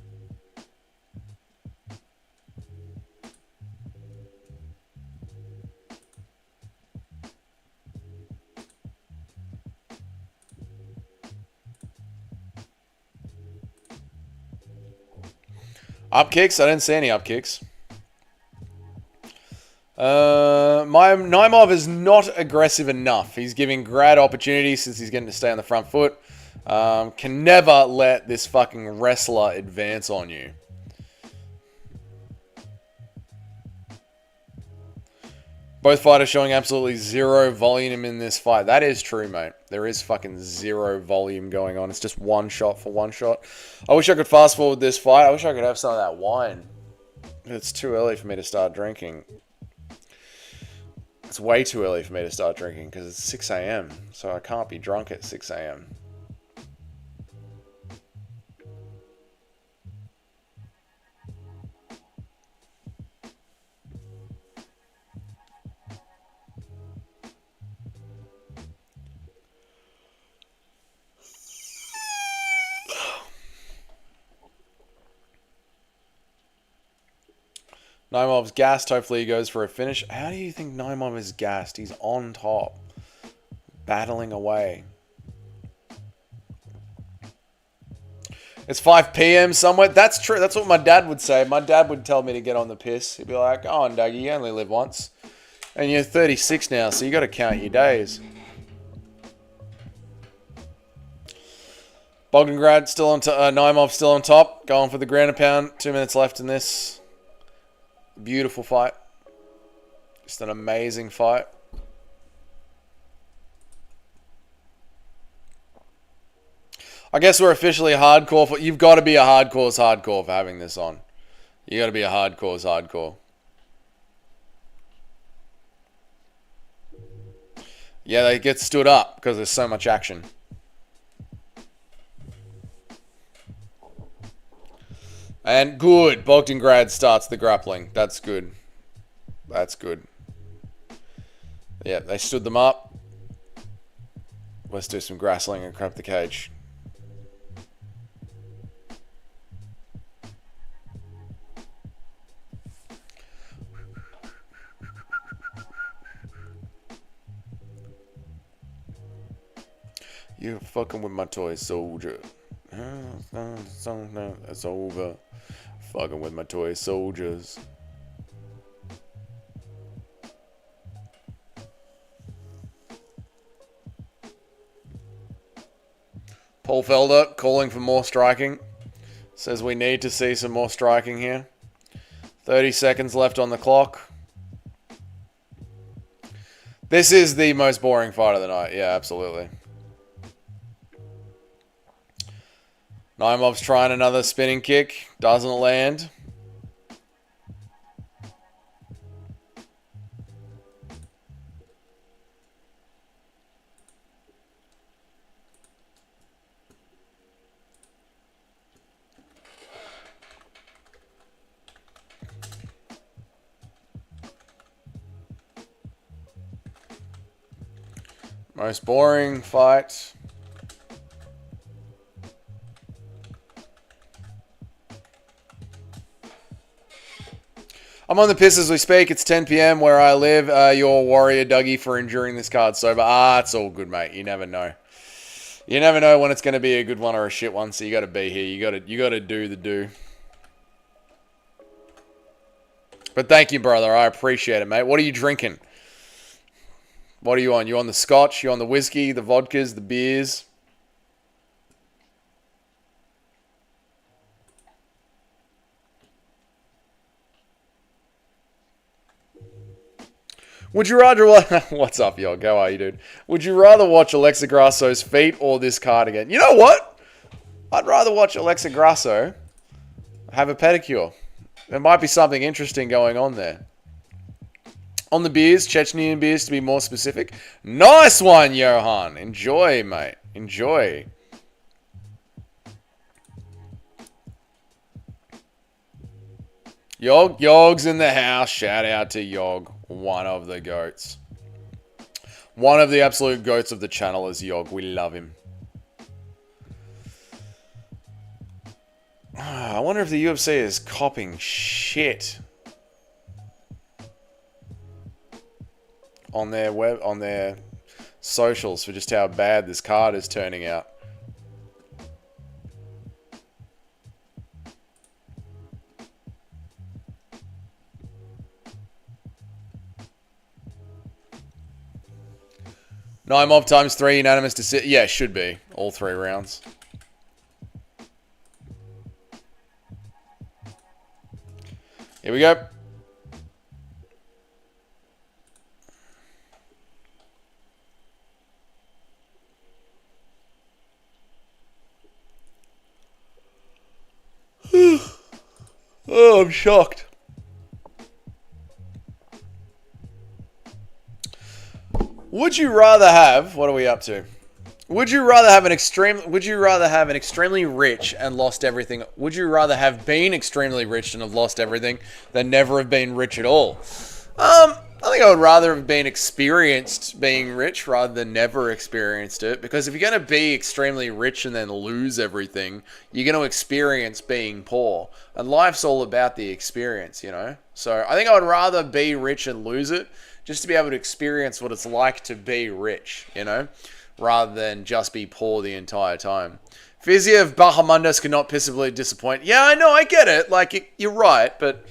Up kicks? I didn't see any up kicks. My Naimov is not aggressive enough. He's giving Grad opportunities since he's getting to stay on the front foot. Can never let this fucking wrestler advance on you. Both fighters showing absolutely zero volume in this fight. That is true, mate. There is fucking zero volume going on. It's just one shot for one shot. I wish I could fast forward this fight. I wish I could have some of that wine. It's too early for me to start drinking. It's way too early for me to start drinking because it's 6 a.m. So I can't be drunk at 6 a.m. Naimov's gassed. Hopefully he goes for a finish. How do you think Naimov is gassed? He's on top. Battling away. It's 5 p.m. somewhere. That's true. That's what my dad would say. My dad would tell me to get on the piss. He'd be like, "Go on, Dougie. You only live once. And you're 36 now, so you got to count your days." Bogdangrad still on top. Naimov still on top. Going for the ground and pound. 2 minutes left in this. Beautiful fight. Just an amazing fight. I guess we're officially hardcore for... You've got to be a hardcore's hardcore for having this on. You got to be a hardcore's hardcore. Yeah, they get stood up because there's so much action. And good. Bogdangrad starts the grappling. That's good. That's good. Yeah, they stood them up. Let's do some grappling and crap the cage. You're fucking with my toy soldier. It's over. Fucking with my toy soldiers. Paul Felder calling for more striking. Says we need to see some more striking here. 30 seconds left on the clock. This is the most boring fight of the night. Yeah, absolutely. Naimov's trying another spinning kick. Doesn't land. Most boring fight. I'm on the piss as we speak. It's 10 p.m. where I live. Your warrior Dougie for enduring this card sober. It's all good, mate. You never know. You never know when it's going to be a good one or a shit one. So you got to be here. You got to do the do. But thank you, brother. I appreciate it, mate. What are you drinking? What are you on? You on the scotch? You on the whiskey, the vodkas, the beers? Would you rather... What's up, yo? How are you, dude? Would you rather watch Alexa Grasso's feet or this card again? You know what? I'd rather watch Alexa Grasso have a pedicure. There might be something interesting going on there. On the beers, Chechnyan beers to be more specific. Nice one, Johan. Enjoy, mate. Enjoy. Yog's in the house. Shout out to Yog. One of the goats. One of the absolute goats of the channel is Yog. We love him. I wonder if the UFC is copping shit on their socials for just how bad this card is turning out. Nine mob times 3 unanimous decision. Yeah, should be all 3 rounds. Here we go. Oh, I'm shocked. Would you rather have... What are we up to? Would you rather have an extremely rich and lost everything? Would you rather have been extremely rich and have lost everything than never have been rich at all? I think I would rather have been experienced being rich rather than never experienced it. Because if you're going to be extremely rich and then lose everything, you're going to experience being poor. And life's all about the experience, you know? So I think I would rather be rich and lose it just to be able to experience what it's like to be rich, you know? Rather than just be poor the entire time. Fiziev Bahamundas cannot peaceably disappoint. Yeah, I know, I get it. Like, you're right, but...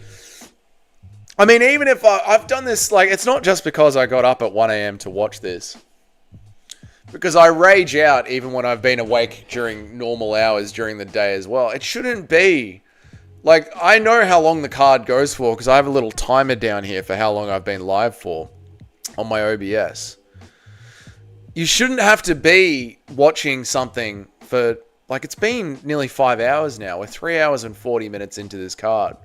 I mean, even if I've done this, like, it's not just because I got up at 1 a.m. to watch this. Because I rage out even when I've been awake during normal hours during the day as well. It shouldn't be. Like, I know how long the card goes for because I have a little timer down here for how long I've been live for on my OBS. You shouldn't have to be watching something for, like, it's been nearly 5 hours now. We're 3 hours and 40 minutes into this card.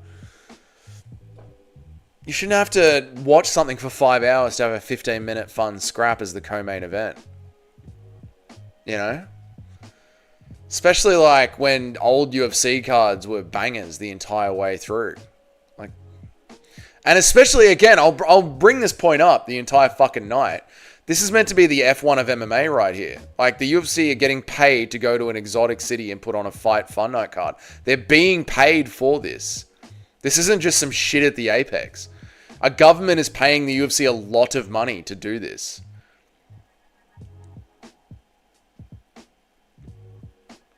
You shouldn't have to watch something for 5 hours to have a 15-minute fun scrap as the co-main event. You know? Especially, like, when old UFC cards were bangers the entire way through. Like, and especially, again, I'll bring this point up the entire fucking night. This is meant to be the F1 of MMA right here. Like, the UFC are getting paid to go to an exotic city and put on a fight fun night card. They're being paid for this. This isn't just some shit at the Apex. A government is paying the UFC a lot of money to do this.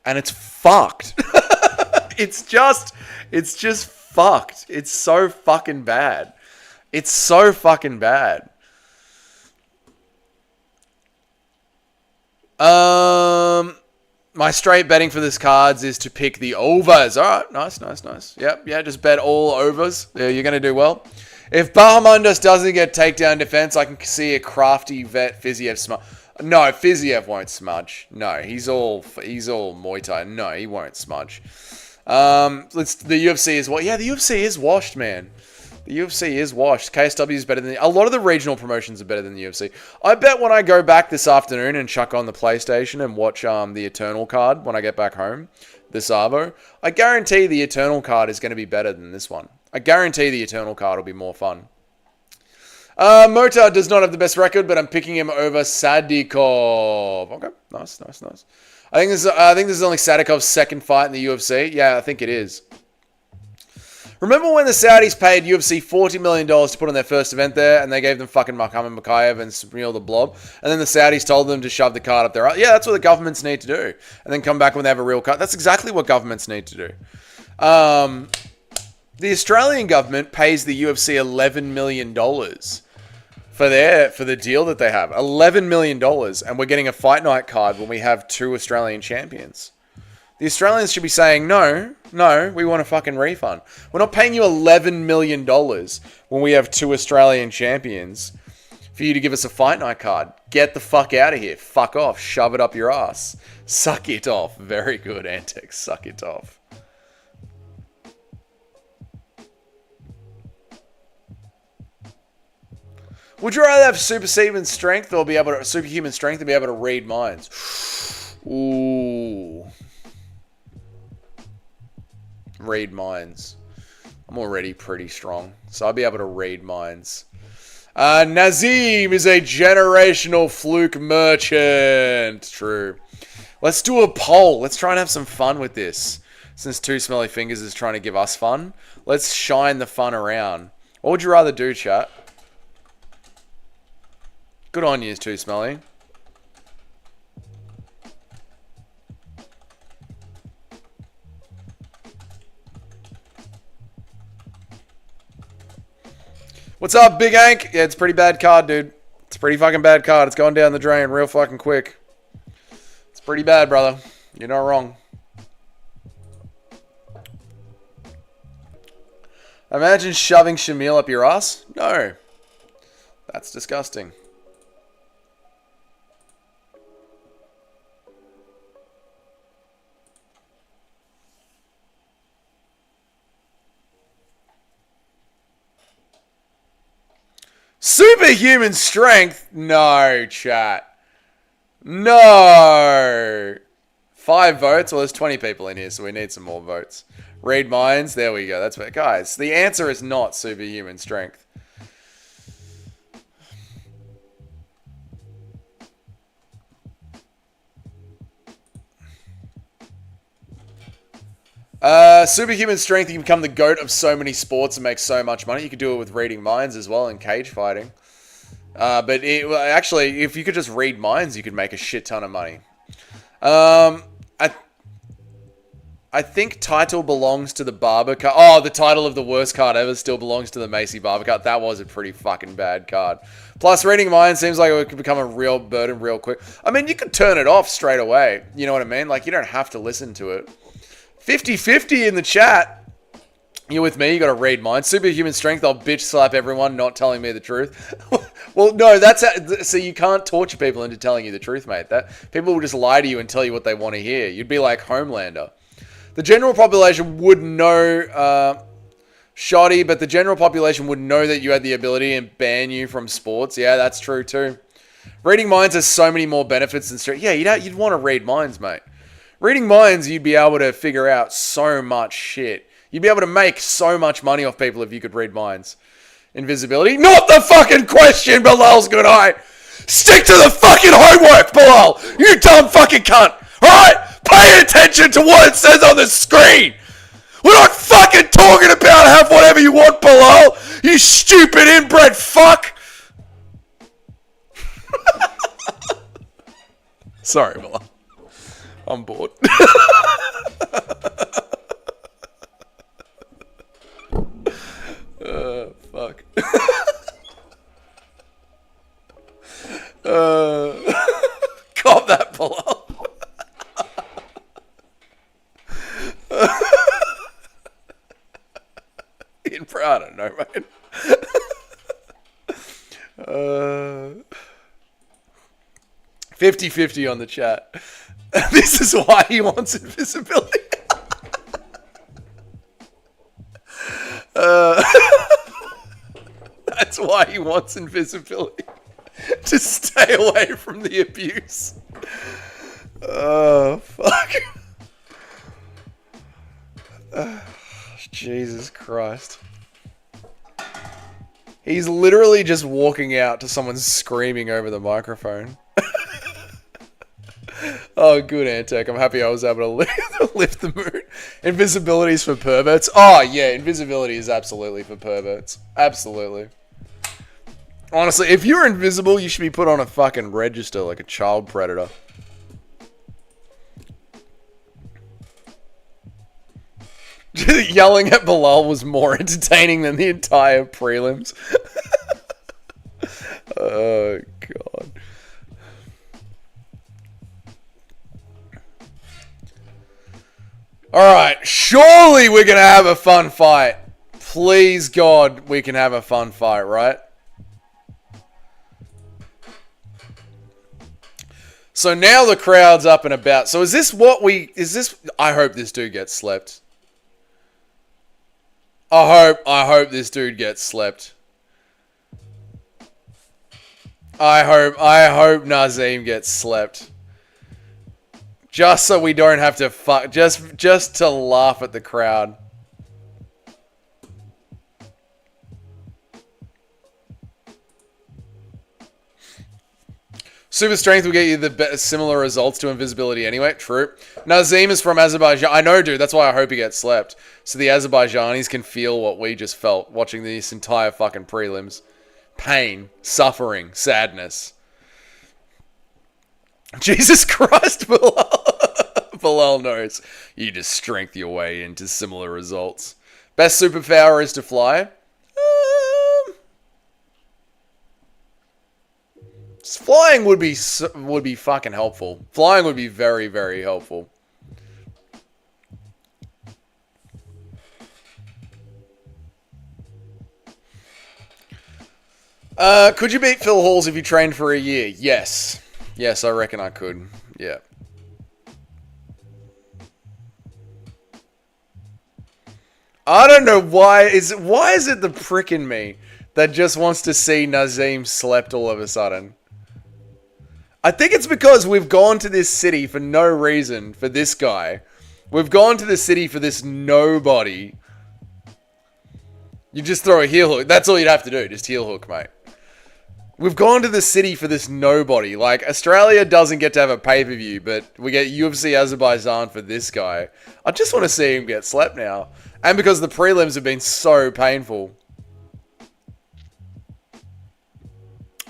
and it's fucked. It's just fucked. It's so fucking bad. It's so fucking bad. My straight betting for this cards is to pick the overs. All right, nice. Yep, yeah, just bet all overs. Yeah, you're gonna do well. If Bahamundas doesn't get takedown defense, I can see a crafty vet Fiziev smudge. No, Fiziev won't smudge. No, he's all Muay Thai. No, he won't smudge. The UFC is what? Yeah, the UFC is washed, man. The UFC is washed. KSW is better than... A lot of the regional promotions are better than the UFC. I bet when I go back this afternoon and chuck on the PlayStation and watch the Eternal card when I get back home, this Arvo, I guarantee the Eternal card is going to be better than this one. I guarantee the Eternal card will be more fun. Mota does not have the best record, but I'm picking him over Sadikov. Okay, nice. I think this is only Sadikov's second fight in the UFC. Yeah, I think it is. Remember when the Saudis paid UFC $40 million to put on their first event there, and they gave them fucking Muhammad Makayev and Samuel the Blob, and then the Saudis told them to shove the card up their ass? Yeah, that's what the governments need to do. And then come back when they have a real card. That's exactly what governments need to do. The Australian government pays the UFC $11 million for the deal that they have. $11 million, and we're getting a fight night card when we have 2 Australian champions. The Australians should be saying, no, we want a fucking refund. We're not paying you $11 million when we have 2 Australian champions for you to give us a fight night card. Get the fuck out of here. Fuck off. Shove it up your ass. Suck it off. Very good, Antex. Suck it off. Would you rather have superhuman strength or be able to read minds? Ooh. Read minds. I'm already pretty strong, so I'll be able to read minds. Nazim is a generational fluke merchant. True. Let's do a poll. Let's try and have some fun with this. Since Two Smelly Fingers is trying to give us fun, let's shine the fun around. What would you rather do, chat? Good on you, Too Smelly. What's up, Big Ank? Yeah, it's a pretty bad card, dude. It's a pretty fucking bad card. It's going down the drain real fucking quick. It's pretty bad, brother. You're not wrong. Imagine shoving Shamil up your ass? No. That's disgusting. Superhuman strength? No, chat. No. 5 votes? Well, there's 20 people in here, so we need some more votes. Read minds? There we go. That's what, guys, the answer is not superhuman strength. Superhuman strength, you can become the GOAT of so many sports and make so much money. You could do it with reading minds as well and cage fighting. Actually, if you could just read minds, you could make a shit ton of money. I think title belongs to the Barber card. Oh, the title of the worst card ever still belongs to the Macy Barber card. That was a pretty fucking bad card. Plus, reading minds seems like it could become a real burden real quick. I mean, you could turn it off straight away. You know what I mean? Like, you don't have to listen to it. 50-50 in the chat. You with me? You got to read minds. Superhuman strength, I'll bitch slap everyone not telling me the truth. Well, no, so you can't torture people into telling you the truth, mate. People will just lie to you and tell you what they want to hear. You'd be like Homelander. The general population would know, shoddy, but the general population would know that you had the ability and ban you from sports. Yeah, that's true too. Reading minds has so many more benefits than strength. Yeah, you'd want to read minds, mate. Reading minds, you'd be able to figure out so much shit. You'd be able to make so much money off people if you could read minds. Invisibility? Not the fucking question, Bilal's good eye. Stick to the fucking homework, Bilal. You dumb fucking cunt. Alright? Pay attention to what it says on the screen. We're not fucking talking about have whatever you want, Bilal. You stupid inbred fuck. Sorry, Bilal. I'm bored. Cop that pull up. I don't know, mate. 50-50 on the chat. This is why he wants invisibility. That's why he wants invisibility. To stay away from the abuse. Oh, fuck. Jesus Christ. He's literally just walking out to someone screaming over the microphone. Oh, good, Antec. I'm happy I was able to lift the mood. Invisibility is for perverts. Oh, yeah, invisibility is absolutely for perverts. Absolutely. Honestly, if you're invisible, you should be put on a fucking register like a child predator. Yelling at Bilal was more entertaining than the entire prelims. Oh, God. Alright, surely we're going to have a fun fight. Please, God, we can have a fun fight, right? So now the crowd's up and about. So is this what we... I hope this dude gets slept. I hope this dude gets slept. I hope Nazim gets slept. Just so we don't have to fuck, just to laugh at the crowd. Super strength will get you the similar results to invisibility anyway. True. Nazim is from Azerbaijan. I know, dude. That's why I hope he gets slept. So the Azerbaijanis can feel what we just felt watching this entire fucking prelims. Pain, suffering, sadness. Jesus Christ, Bilal. Bilal knows. You just strength your way into similar results. Best superpower is to fly. Flying would be fucking helpful. Flying would be very, very helpful. Could you beat Phil Halls if you trained for a year? Yes. Yes, I reckon I could. Yeah. I don't know why is it the prick in me that just wants to see Nazim slept all of a sudden? I think it's because we've gone to this city for no reason for this guy. We've gone to the city for this nobody. You just throw a heel hook. That's all you'd have to do. Just heel hook, mate. We've gone to the city for this nobody. Like, Australia doesn't get to have a pay-per-view, but we get UFC Azerbaijan for this guy. I just want to see him get slept now. And because the prelims have been so painful.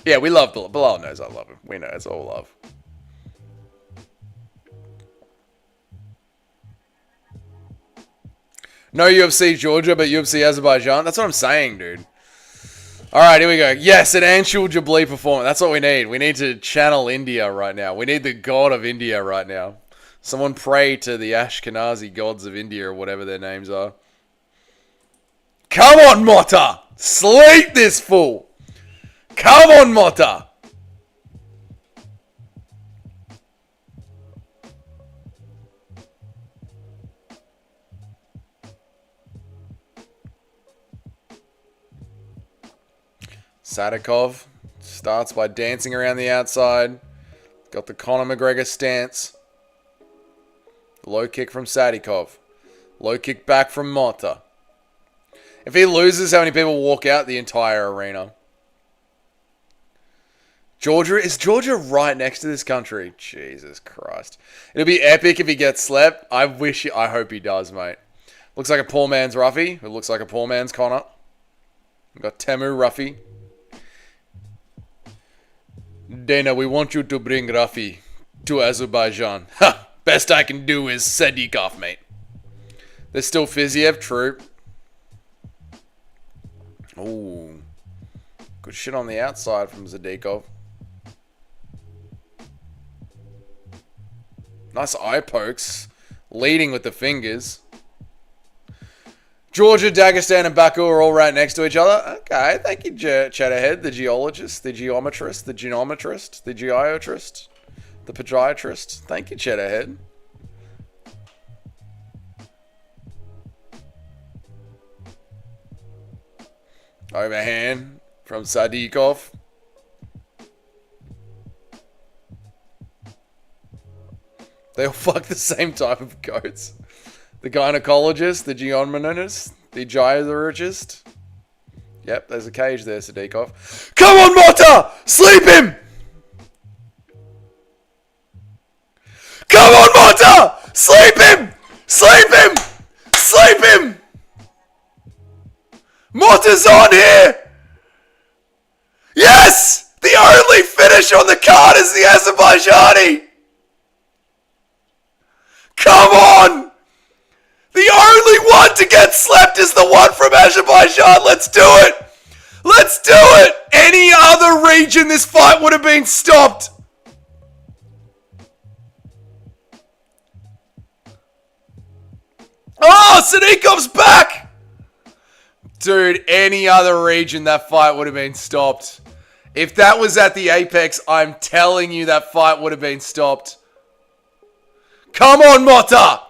Yeah, we love Bilal. Bilal knows I love him. We know it's all love. No UFC Georgia, but UFC Azerbaijan. That's what I'm saying, dude. Alright, here we go. Yes, an Anshul Jabli performance. That's what we need. We need to channel India right now. We need the god of India right now. Someone pray to the Ashkenazi gods of India or whatever their names are. Come on, Mota! Sleep this fool! Come on, Mota! Sadikov starts by dancing around the outside. Got the Conor McGregor stance. Low kick from Sadikov. Low kick back from Mota. If he loses, how many people walk out the entire arena? Georgia? Is Georgia right next to this country? Jesus Christ. It'll be epic if he gets slept. I hope he does, mate. Looks like a poor man's Ruffy. It looks like a poor man's Conor. We've got Temu Ruffy. Dana, we want you to bring Ruffy to Azerbaijan. Ha! Best I can do is Sadikov, mate. There's still Fiziev, true. Ooh. Good shit on the outside from Zadikov. Nice eye pokes. Leading with the fingers. Georgia, Dagestan, and Baku are all right next to each other. Okay, thank you, Chatterhead, the geologist, the geometrist, the genometrist, the geometrist, the podiatrist. Thank you, Chatterhead. Overhand from Sadikov. They all fuck the same type of goats. The gynecologist, the geometrist, the gyologist. Yep, there's a cage there, Sadikov. Come on, Mota! Sleep him! Come on, Mota! Sleep him! Sleep him! Sleep him! Mota's on here! Yes! The only finish on the card is the Azerbaijani! Come on! The only one to get slapped is the one from Azerbaijan. Let's do it! Let's do it! Any other region, this fight would have been stopped. Oh, Sadikov's back! Dude, any other region, that fight would have been stopped. If that was at the Apex, I'm telling you that fight would have been stopped. Come on, Mota!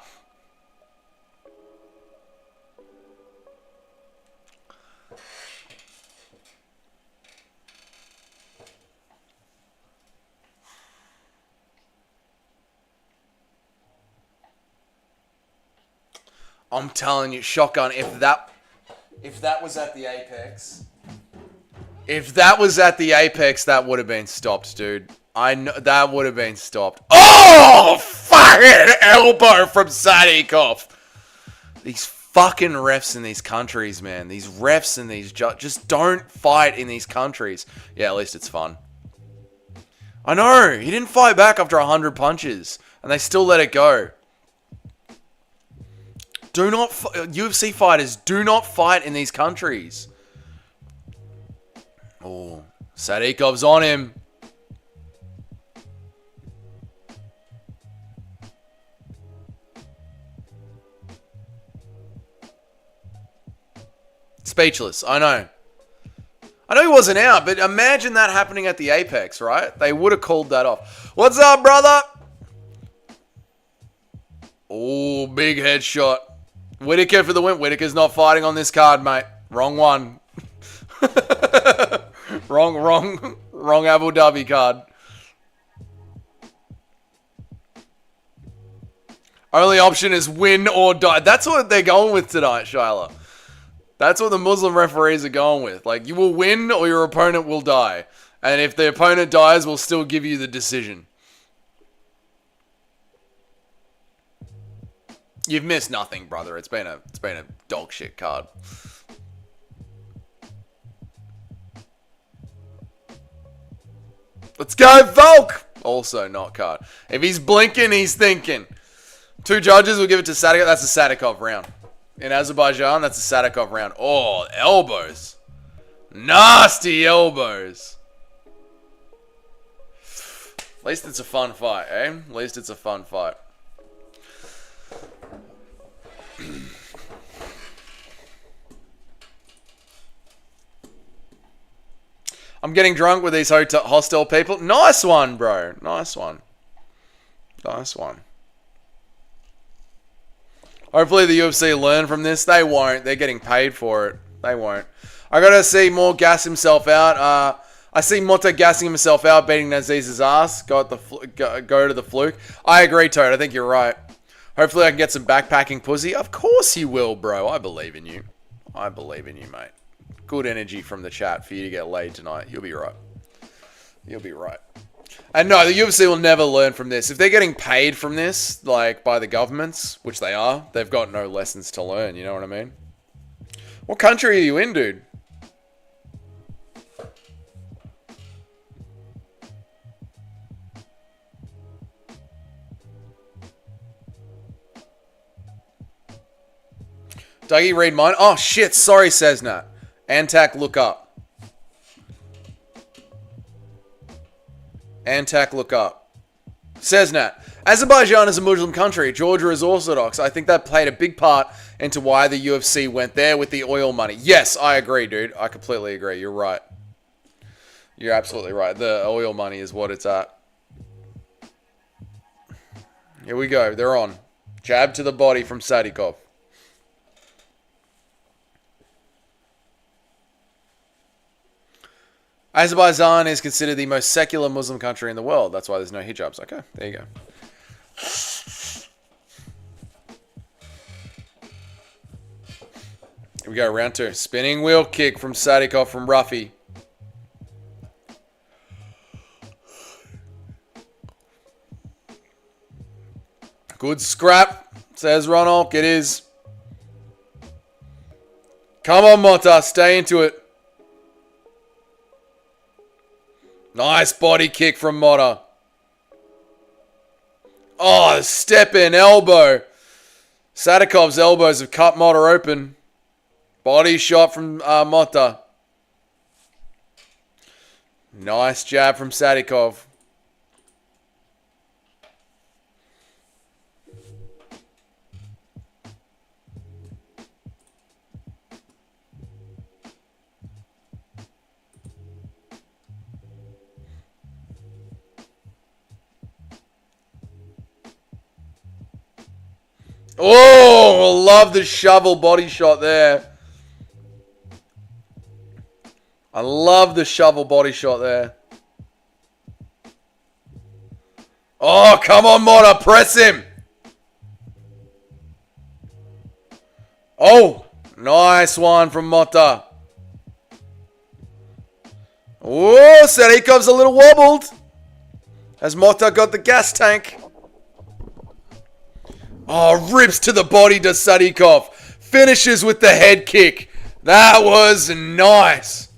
I'm telling you, shotgun, if that was at the Apex, that would have been stopped, dude. I know that would have been stopped. Oh, fucking elbow from Sadikov. These fucking refs in these countries, man. These refs in these just don't fight in these countries. Yeah, at least it's fun. I know. He didn't fight back after 100 punches, and they still let it go. Do not, UFC fighters, do not fight in these countries. Oh, Sadikov's on him. Speechless, I know. I know he wasn't out, but imagine that happening at the Apex, right? They would have called that off. What's up, brother? Oh, big headshot. Whittaker for the win. Whittaker's not fighting on this card, mate. Wrong one. wrong Abu Dhabi card. Only option is win or die. That's what they're going with tonight, Shyla. That's what the Muslim referees are going with. Like, you will win or your opponent will die. And if the opponent dies, we'll still give you the decision. You've missed nothing, brother. It's been a dog shit card. Let's go, Volk! Also not card. If he's blinking, he's thinking. 2 judges will give it to Sadikov. That's a Sadikov round. In Azerbaijan, that's a Sadikov round. Oh, elbows. Nasty elbows. At least it's a fun fight, eh? At least it's a fun fight. I'm getting drunk with these hostile people. Nice one, bro. Nice one. Nice one. Hopefully the UFC learn from this. They won't. They're getting paid for it. They won't. I gotta see Moore gas himself out. I see Mota gassing himself out, beating Naziz's ass. Go to the fluke. I agree, Toad. I think you're right. Hopefully I can get some backpacking pussy. Of course you will, bro. I believe in you. I believe in you, mate. Good energy from the chat for you to get laid tonight. You'll be right. You'll be right. And no, the UFC will never learn from this. If they're getting paid from this, like by the governments, which they are, they've got no lessons to learn. You know what I mean? What country are you in, dude? Dougie, read mine. Oh, shit. Sorry, Cessna. Antac, look up. Antak, look up. Says Nat. Azerbaijan is a Muslim country. Georgia is Orthodox. I think that played a big part into why the UFC went there with the oil money. Yes, I agree, dude. I completely agree. You're right. You're absolutely right. The oil money is what it's at. Here we go. They're on. Jab to the body from Sadikov. Azerbaijan is considered the most secular Muslim country in the world. That's why there's no hijabs. Okay, there you go. Here we go, round 2. Spinning wheel kick from Sadikov from Ruffy. Good scrap, says Ronald. It is. Come on, Mota. Stay into it. Nice body kick from Mota. Oh, step in elbow. Sadikov's elbows have cut Mota open. Body shot from Mota. Nice jab from Sadikov. Oh, love the shovel body shot there. I love the shovel body shot there. Oh, come on, Mota. Press him. Oh, nice one from Mota. Oh, Sadikov's a little wobbled. Has Mota got the gas tank? Oh, rips to the body to Sadikov. Finishes with the head kick. That was nice.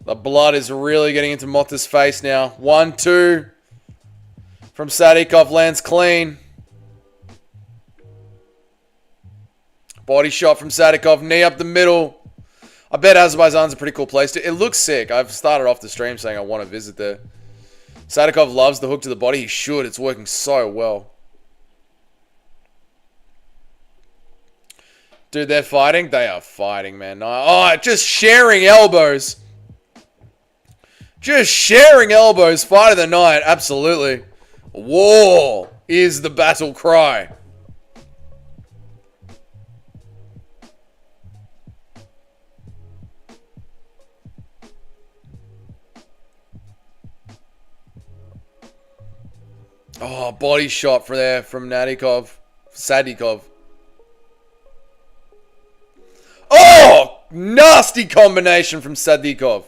The blood is really getting into Mota's face now. 1-2 from Sadikov. Lands clean. Body shot from Sadikov. Knee up the middle. I bet Azerbaijan's a pretty cool place. It looks sick. I've started off the stream saying I want to visit there. Sadikov loves the hook to the body. He should. It's working so well. Dude, they're fighting? They are fighting, man. Oh, just sharing elbows. Just sharing elbows. Fight of the night. Absolutely. War is the battle cry. Oh, body shot for there from Sadikov. Oh, nasty combination from Sadikov.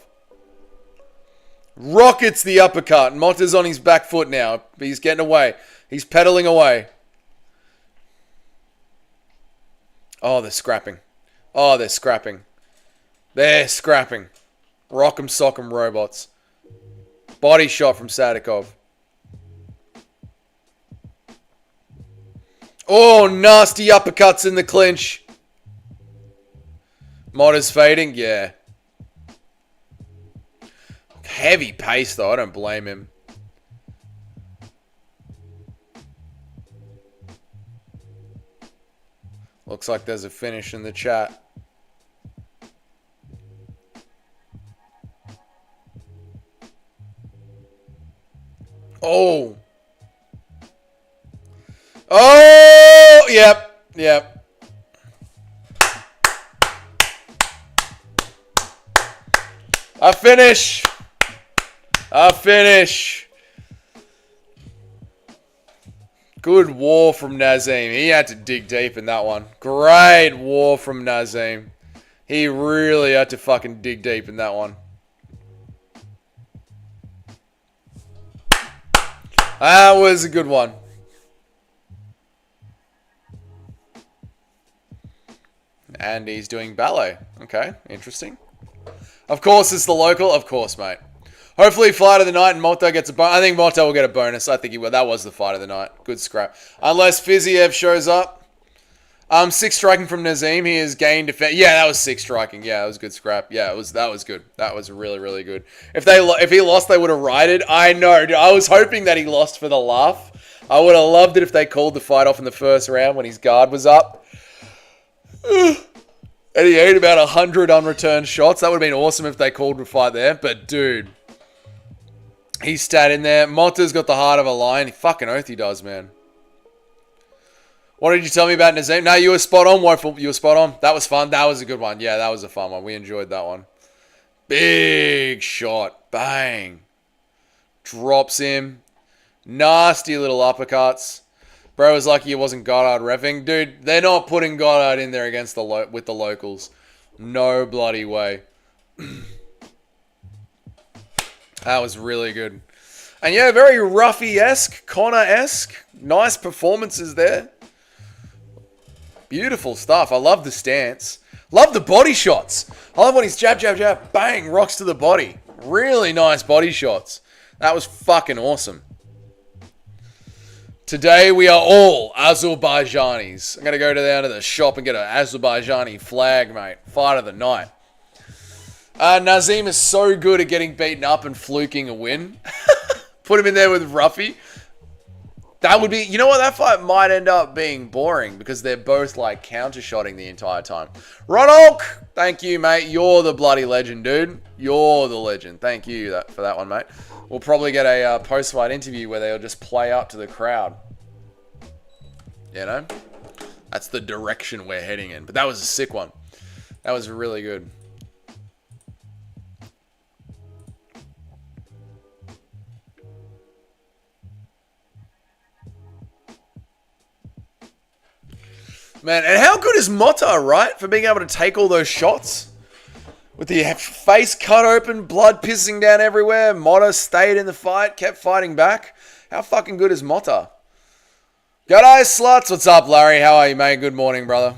Rockets the uppercut. Mota's on his back foot now. He's getting away. He's pedaling away. Oh, they're scrapping. Oh, they're scrapping. They're scrapping. Rock'em sock'em robots. Body shot from Sadikov. Oh, nasty uppercuts in the clinch. Mota's fading? Yeah. Heavy pace, though. I don't blame him. Looks like there's a finish in the chat. Oh. Oh, yep, yep. A finish. A finish. Good war from Nazim. He had to dig deep in that one. Great war from Nazim. He really had to fucking dig deep in that one. That was a good one. And he's doing ballet. Okay, interesting. Of course, it's the local. Of course, mate. Hopefully, fight of the night and Mota gets a bonus. I think Mota will get a bonus. I think he will. That was the fight of the night. Good scrap. Unless Fiziev shows up. Six striking from Nazim. He has gained defense. Yeah, that was six striking. Yeah, that was good scrap. Yeah, that was good. That was really, really good. If he lost, they would have righted. I know. Dude, I was hoping that he lost for the laugh. I would have loved it if they called the fight off in the first round when his guard was up. And he ate about 100 unreturned shots. That would have been awesome if they called the fight there. But, dude, he sat in there. Motta's got the heart of a lion. Fucking oath he does, man. What did you tell me about Nazim? No, you were spot on, Woeful. You were spot on. That was fun. That was a good one. Yeah, that was a fun one. We enjoyed that one. Big shot. Bang. Drops him. Nasty little uppercuts. Bro was lucky it wasn't Goddard reffing. Dude, they're not putting Goddard in there against with the locals. No bloody way. That was really good. And yeah, very Ruffy-esque, Connor-esque. Nice performances there. Beautiful stuff. I love the stance. Love the body shots. I love when he's jab, jab, jab, bang, rocks to the body. Really nice body shots. That was fucking awesome. Today we are all Azerbaijanis. I'm going to go down to the shop and get an Azerbaijani flag, mate. Fight of the night. Nazim is so good at getting beaten up and fluking a win. Put him in there with Ruffy. That would be... You know what? That fight might end up being boring because they're both, like, counter-shotting the entire time. Ronalk! Thank you, mate. You're the bloody legend, dude. You're the legend. Thank you for that one, mate. We'll probably get a post-fight interview where they'll just play up to the crowd. You know? That's the direction we're heading in. But that was a sick one. That was really good. Man, and how good is Motta, right? For being able to take all those shots. With the face cut open, blood pissing down everywhere. Motta stayed in the fight, kept fighting back. How fucking good is Motta? G'day, sluts. What's up, Larry? How are you, mate? Good morning, brother.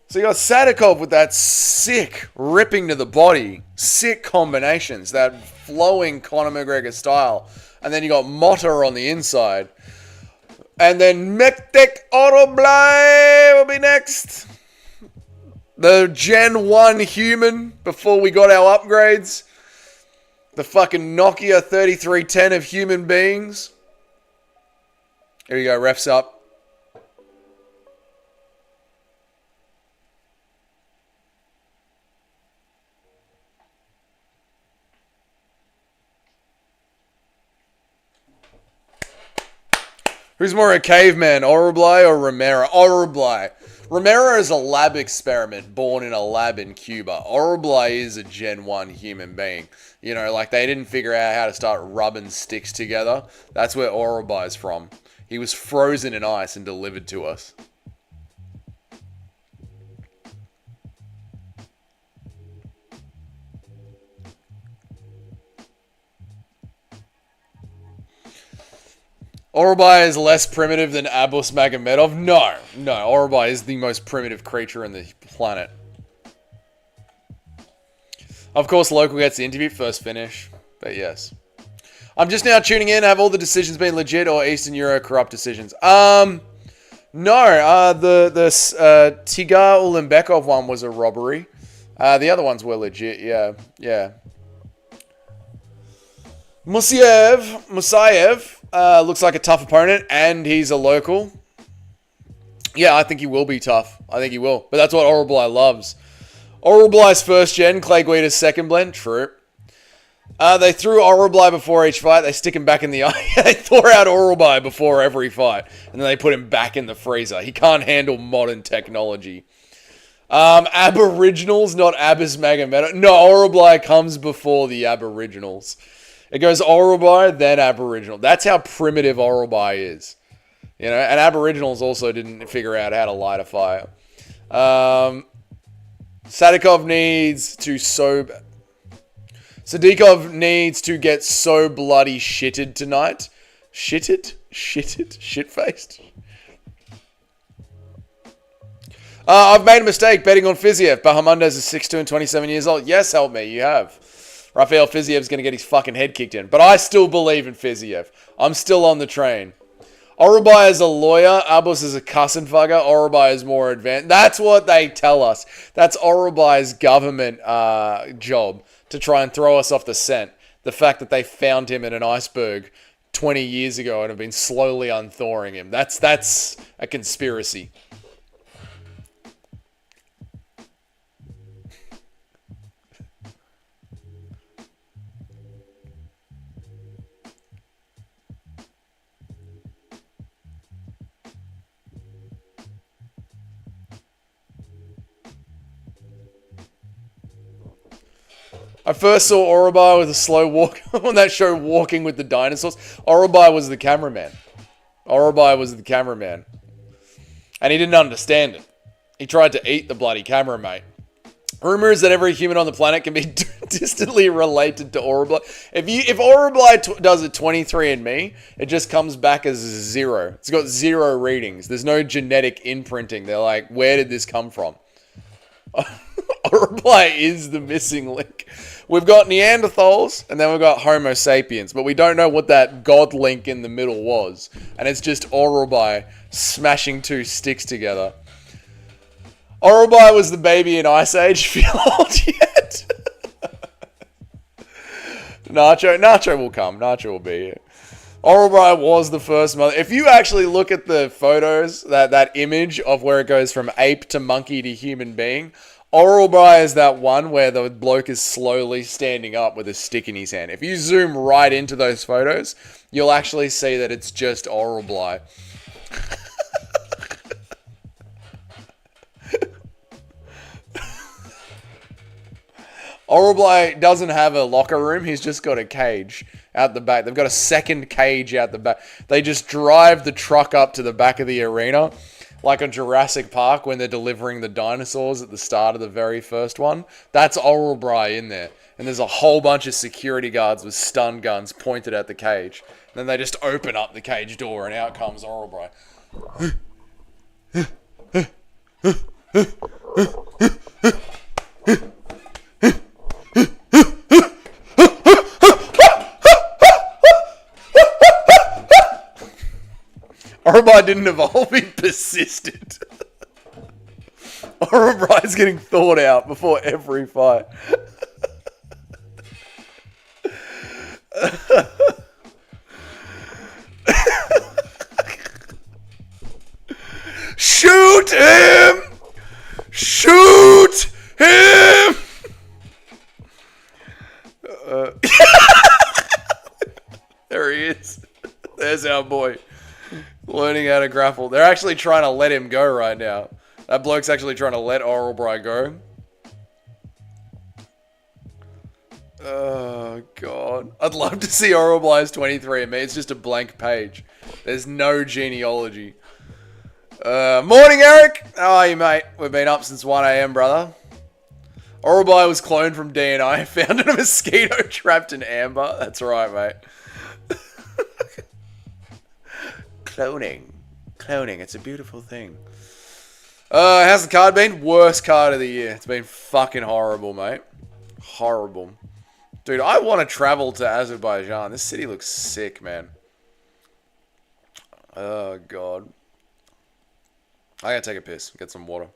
So you got Sadikov with that sick ripping to the body. Sick combinations. That flowing Conor McGregor style. And then you got Motta on the inside. And then Mektek Oroblai will be next. The Gen 1 human before we got our upgrades. The fucking Nokia 3310 of human beings. Here you go, refs up. Who's more a caveman, Oroblai or Romero? Oroblai. Romero is a lab experiment born in a lab in Cuba. Oroblai is a Gen 1 human being. You know, like they didn't figure out how to start rubbing sticks together. That's where Oroblai is from. He was frozen in ice and delivered to us. Orobai is less primitive than Abus Magomedov? No. Orobai is the most primitive creature on the planet. Of course, Local gets the interview, first finish. But yes. I'm just now tuning in. Have all the decisions been legit or Eastern Euro corrupt decisions? No. The Tigar Ulanbekov one was a robbery. The other ones were legit, yeah. Musayev. Looks like a tough opponent, and he's a local. Yeah, I think he will be tough. I think he will. But that's what Oroblai loves. Oroblai's first gen, Clay Guida's second blend. True. They threw Oroblai before each fight. They stick him back in the eye. They thaw out Oroblai before every fight. And then they put him back in the freezer. He can't handle modern technology. Aboriginals, not Abus Magomedov. No, Oroblai comes before the Aboriginals. It goes Orobai, then Aboriginal. That's how primitive Orobai is. You know, and Aboriginals also didn't figure out how to light a fire. Sadikov needs to Sadikov needs to get so bloody shitted tonight. Shit-faced? I've made a mistake betting on Fiziev. Bahamundez is 6'2" and 27 years old. Yes, help me, you have. Rafael Fiziev's going to get his fucking head kicked in. But I still believe in Fiziev. I'm still on the train. Orobai is a lawyer. Abus is a cussing fugger. Orobai is more advanced. That's what they tell us. That's Orobai's government job to try and throw us off the scent. The fact that they found him in an iceberg 20 years ago and have been slowly unthawing him. That's a conspiracy. I first saw Orobai with a slow walk on that show, Walking with the Dinosaurs. Orobai was the cameraman. And he didn't understand it. He tried to eat the bloody camera, mate. Rumor is that every human on the planet can be distantly related to Orobai. If Orobai does a 23andMe, it just comes back as 0. It's got 0 readings. There's no genetic imprinting. They're like, where did this come from? Orobai is the missing link. We've got Neanderthals, and then we've got Homo sapiens, but we don't know what that god link in the middle was. And it's just Orobai smashing 2 sticks together. Orobai was the baby in Ice Age. Feel old yet? Nacho will come. Nacho will be here. Orobai was the first mother. If you actually look at the photos, that image of where it goes from ape to monkey to human being, Orobai is that one where the bloke is slowly standing up with a stick in his hand. If you zoom right into those photos, you'll actually see that it's just Orobai. Orobai doesn't have a locker room. He's just got a cage out the back. They've got a second cage out the back. They just drive the truck up to the back of the arena, like on Jurassic Park when they're delivering the dinosaurs at the start of the very first one. That's Orobai in there. And there's a whole bunch of security guards with stun guns pointed at the cage. And then they just open up the cage door and out comes Orobai. Orobai didn't evolve, he persisted. Orobai's getting thawed out before every fight. Shoot him! Shoot him! There he is. There's our boy. Learning how to grapple. They're actually trying to let him go right now. That bloke's actually trying to let Orobai go. Oh, God. I'd love to see Orobai's 23andMe. It's just a blank page. There's no genealogy. Morning, Eric. How are you, mate? We've been up since 1 a.m, brother. Orobai was cloned from DNA. Found in a mosquito trapped in amber. That's right, mate. Cloning. It's a beautiful thing. How's the card been? Worst card of the year. It's been fucking horrible, mate. Horrible. Dude, I want to travel to Azerbaijan. This city looks sick, man. Oh, God. I gotta take a piss. Get some water.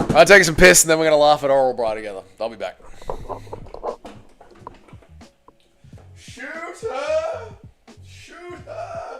I'll take some piss, and then we're gonna laugh at Orobai together. I'll be back. Shoot her! Shoot her!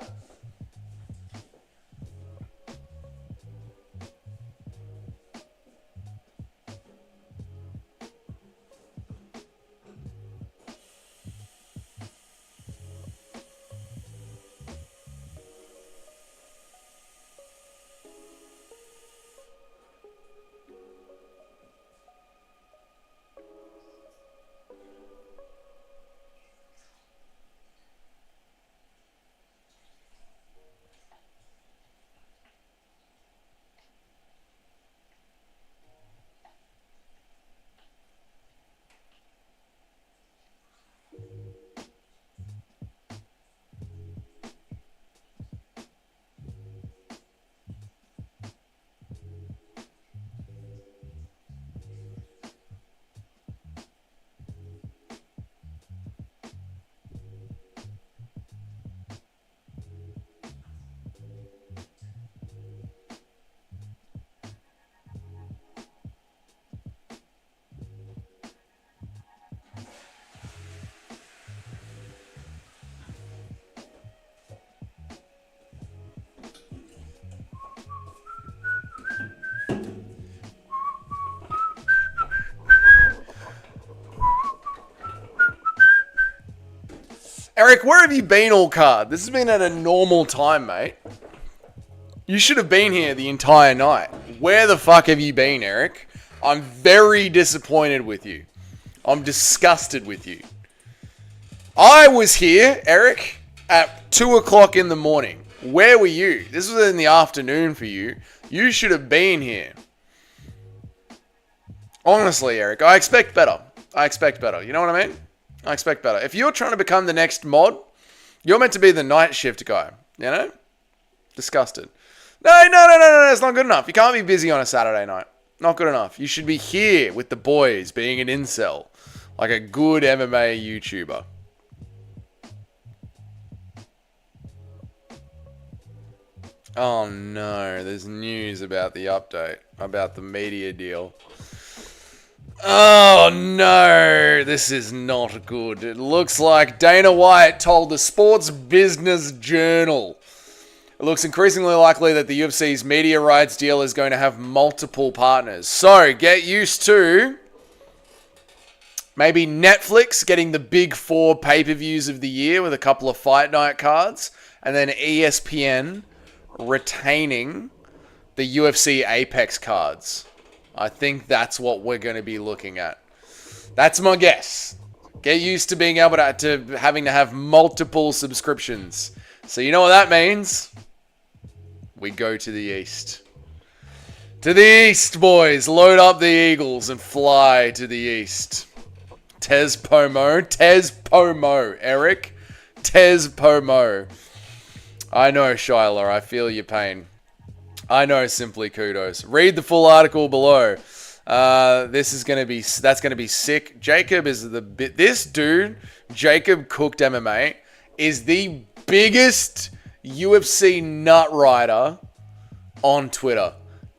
Eric, where have you been all card? This has been at a normal time, mate. You should have been here the entire night. Where the fuck have you been, Eric? I'm very disappointed with you. I'm disgusted with you. I was here, Eric, at 2 o'clock in the morning. Where were you? This was in the afternoon for you. You should have been here. Honestly, Eric, I expect better. You know what I mean? I expect better. If you're trying to become the next mod, you're meant to be the night shift guy. You know? Disgusted. No, it's not good enough. You can't be busy on a Saturday night. Not good enough. You should be here with the boys, being an incel. Like a good MMA YouTuber. Oh no, there's news about the update. About the media deal. Oh no, this is not good. It looks like Dana White told the Sports Business Journal. It looks increasingly likely that the UFC's media rights deal is going to have multiple partners. So, get used to maybe Netflix getting the big 4 pay-per-views of the year with a couple of fight night cards, and then ESPN retaining the UFC Apex cards. I think that's what we're going to be looking at. That's my guess. Get used to being able to having to have multiple subscriptions. So you know what that means? We go to the east. To the east, boys. Load up the Eagles and fly to the east. Tez Pomo, Eric. Tez Pomo. I know, Shyla. I feel your pain. I know, simply kudos. Read the full article below. That's going to be sick. Jacob is this dude, Jacob Cooked MMA, is the biggest UFC nut rider on Twitter.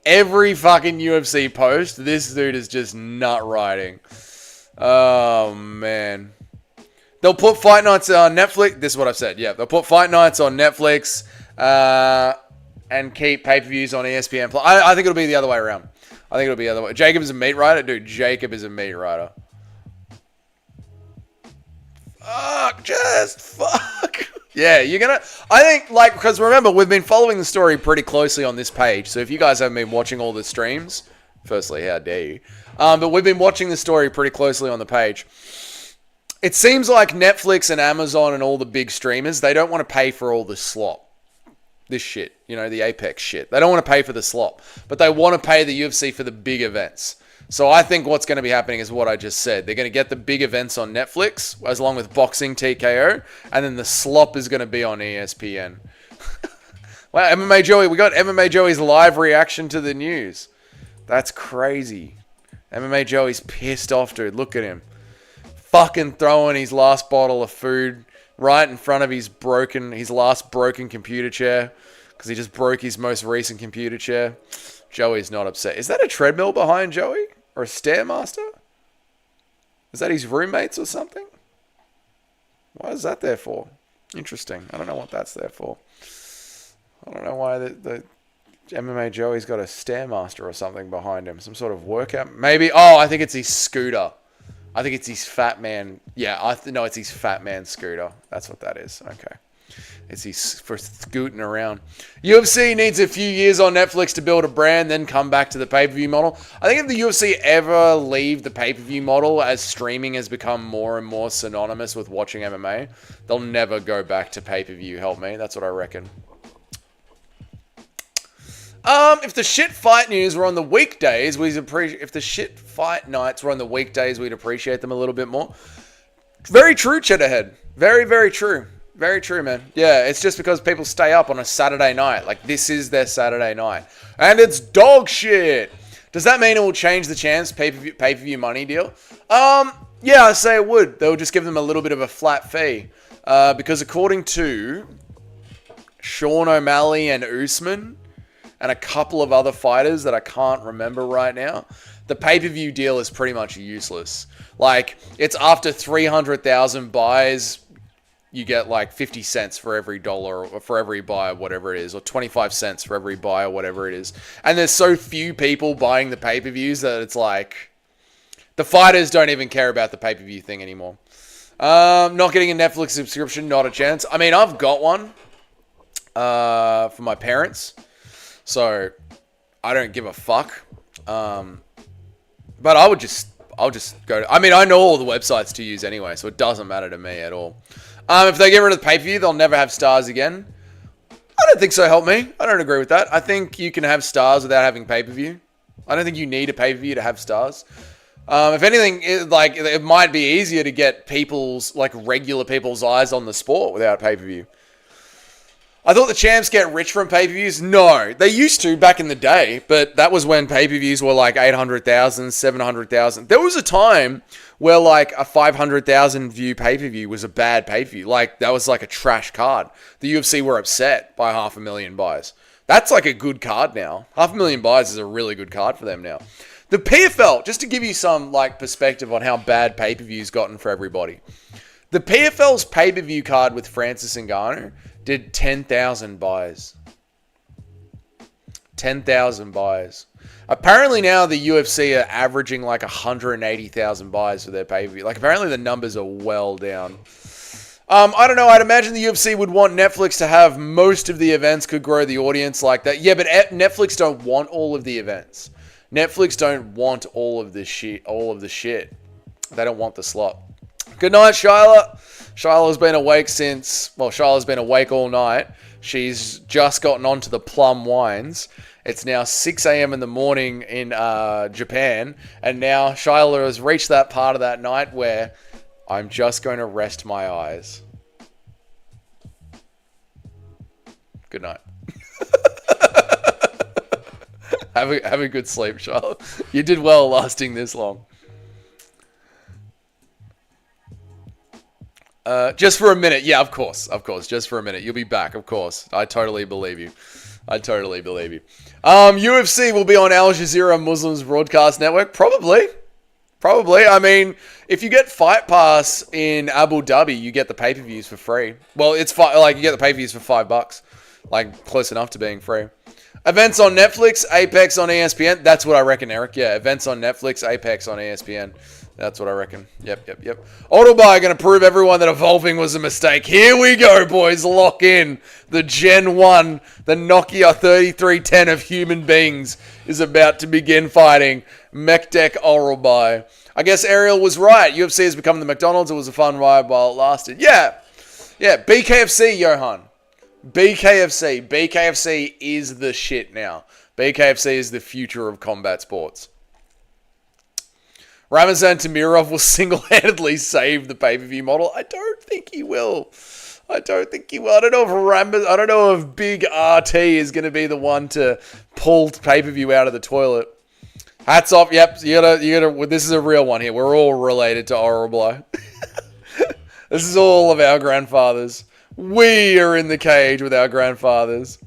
Every fucking UFC post, this dude is just nut riding. Oh, man. They'll put fight nights on Netflix. This is what I've said. Yeah, they'll put fight nights on Netflix and keep pay-per-views on ESPN. I think it'll be the other way around. Jacob is a meat rider. Dude, Jacob is a meat rider. Fuck. Yeah, you're gonna... I think, because remember, we've been following the story pretty closely on this page. So if you guys haven't been watching all the streams, firstly, how dare you? But we've been watching the story pretty closely on the page. It seems like Netflix and Amazon and all the big streamers, they don't want to pay for all the slop. This shit, the Apex shit. They don't want to pay for the slop, but they want to pay the UFC for the big events. So I think what's going to be happening is what I just said. They're going to get the big events on Netflix, as long with boxing TKO, and then the slop is going to be on ESPN. Wow, MMA Joey, we got MMA Joey's live reaction to the news. That's crazy. MMA Joey's pissed off, dude. Look at him. Fucking throwing his last bottle of food right in front of his last broken computer chair, because he just broke his most recent computer chair. Joey's not upset. Is that a treadmill behind Joey? Or a Stairmaster? Is that his roommates or something? What is that there for? Interesting. I don't know what that's there for. I don't know why the MMA Joey's got a Stairmaster or something behind him. Some sort of workout. Maybe. Oh, I think it's his scooter. I think it's his fat man. Yeah, no, it's his fat man scooter. That's what that is. Okay. It's his for scooting around. UFC needs a few years on Netflix to build a brand, then come back to the pay-per-view model. I think if the UFC ever leave the pay-per-view model as streaming has become more and more synonymous with watching MMA, they'll never go back to pay-per-view. Help me. That's what I reckon. If the shit fight news were on the weekdays, if the shit fight nights were on the weekdays, we'd appreciate them a little bit more. Very true, Cheddarhead. Very, very true. Very true, man. Yeah, it's just because people stay up on a Saturday night. Like, this is their Saturday night. And it's dog shit. Does that mean it will change the chance pay-per-view money deal? Yeah, I say it would. They'll just give them a little bit of a flat fee. Because according to Sean O'Malley and Usman, and a couple of other fighters that I can't remember right now, the pay-per-view deal is pretty much useless. Like, it's after 300,000 buys, you get like 50 cents for every dollar, or for every buy, whatever it is, or 25 cents for every buy, or whatever it is. And there's so few people buying the pay-per-views that it's like, the fighters don't even care about the pay-per-view thing anymore. Not getting a Netflix subscription, not a chance. I mean, I've got one for my parents, so I don't give a fuck. But I'll just go to, I mean, I know all the websites to use anyway, so it doesn't matter to me at all. If they get rid of the pay-per-view, they'll never have stars again. I don't think so, help me. I don't agree with that. I think you can have stars without having pay-per-view. I don't think you need a pay-per-view to have stars. If anything, it might be easier to get regular people's eyes on the sport without pay-per-view. I thought the champs get rich from pay-per-views. No, they used to back in the day, but that was when pay-per-views were like 800,000, 700,000. There was a time where like a 500,000 view pay-per-view was a bad pay-per-view. Like that was like a trash card. The UFC were upset by 500,000 buys. That's like a good card now. 500,000 buys is a really good card for them now. The PFL, just to give you some like perspective on how bad pay-per-view's gotten for everybody. The PFL's pay-per-view card with Francis Ngannou did 10,000 buys. 10,000 buys. Apparently now the UFC are averaging like 180,000 buys for their pay-per-view. Like apparently the numbers are well down. I don't know. I'd imagine the UFC would want Netflix to have most of the events, could grow the audience like that. Yeah, but Netflix don't want all of the events. Netflix don't want all of the shit. They don't want the slot. Good night, Shyla. Shyla's been awake Shyla's been awake all night. She's just gotten onto the plum wines. It's now 6 a.m. in the morning in Japan. And now Shyla has reached that part of that night where I'm just going to rest my eyes. Good night. Have a good sleep, Shyla. You did well lasting this long. Just for a minute. Yeah, of course. Just for a minute. You'll be back, of course. I totally believe you. UFC will be on Al Jazeera Muslims Broadcast Network. Probably. I mean, if you get Fight Pass in Abu Dhabi, you get the pay-per-views for free. Well, it's you get the pay-per-views for $5. Like, close enough to being free. Events on Netflix, Apex on ESPN. That's what I reckon, Eric. Yeah, events on Netflix, Apex on ESPN. That's what I reckon. Yep. Autobuy going to prove everyone that evolving was a mistake. Here we go, boys. Lock in. The Gen 1, the Nokia 3310 of human beings is about to begin fighting Mekdek Autobuy. I guess Ariel was right. UFC has become the McDonald's. It was a fun ride while it lasted. Yeah. BKFC, Johan. BKFC. BKFC is the shit now. BKFC is the future of combat sports. Ramazan Tamirov will single-handedly save the pay-per-view model. I don't think he will. I don't know if Big RT is going to be the one to pull pay-per-view out of the toilet. Hats off. Yep. You gotta. This is a real one here. We're all related to Orobly. This is all of our grandfathers. We are in the cage with our grandfathers.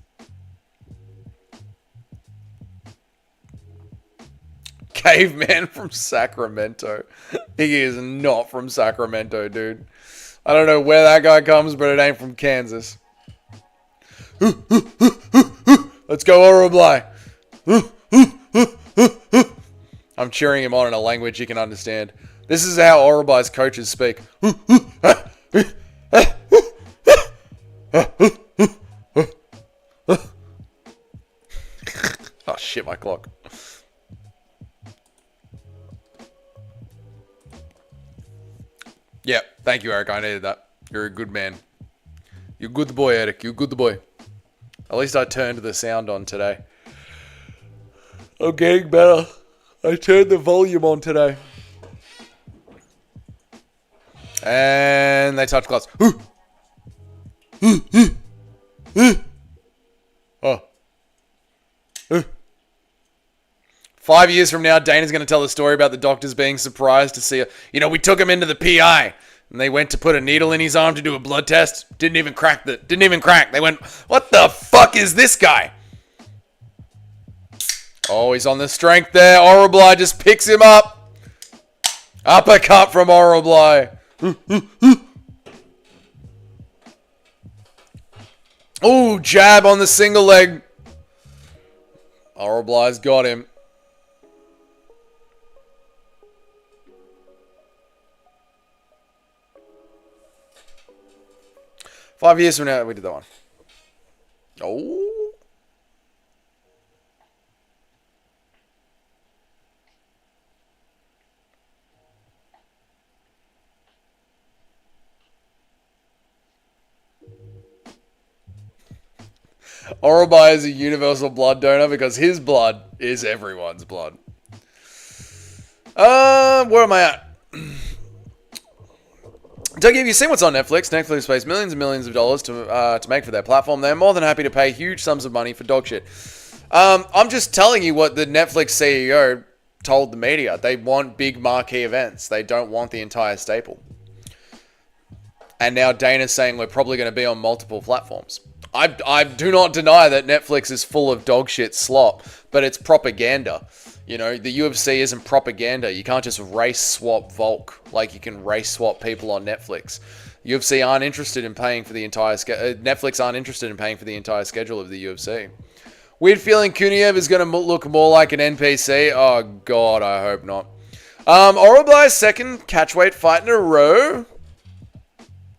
Caveman from Sacramento. He is not from Sacramento, dude. I don't know where that guy comes, but it ain't from Kansas. Let's go, Orobly. I'm cheering him on in a language he can understand. This is how Orobly's coaches speak. Oh shit, my clock. Yeah, thank you, Eric. I needed that. You're a good man. You're a good boy, Eric. You're a good boy. At least I turned the sound on today. I'm getting better. I turned the volume on today. And they touch gloves. Oh. 5 years from now, Dana's going to tell the story about the doctors being surprised to see, we took him into the PI and they went to put a needle in his arm to do a blood test. Didn't even crack. They went, what the fuck is this guy? Oh, he's on the strength there. Orobly just picks him up. Uppercut from Orobly. Ooh, jab on the single leg. Orobly's got him. 5 years from now, we did that one. Oh. Orobai is a universal blood donor because his blood is everyone's blood. Where am I at? Doug, have you seen what's on Netflix? Netflix pays millions and millions of dollars to make for their platform. They're more than happy to pay huge sums of money for dog shit. I'm just telling you what the Netflix CEO told the media. They want big marquee events. They don't want the entire staple. And now Dana's saying we're probably going to be on multiple platforms. I do not deny that Netflix is full of dog shit slop, but it's propaganda. You know, the UFC isn't propaganda. You can't just race swap Volk like you can race swap people on Netflix. UFC aren't interested in paying for the entire Netflix aren't interested in paying for the entire schedule of the UFC. Weird feeling Kuniev is going to look more like an NPC. Oh God, I hope not. Oroblai's second catchweight fight in a row.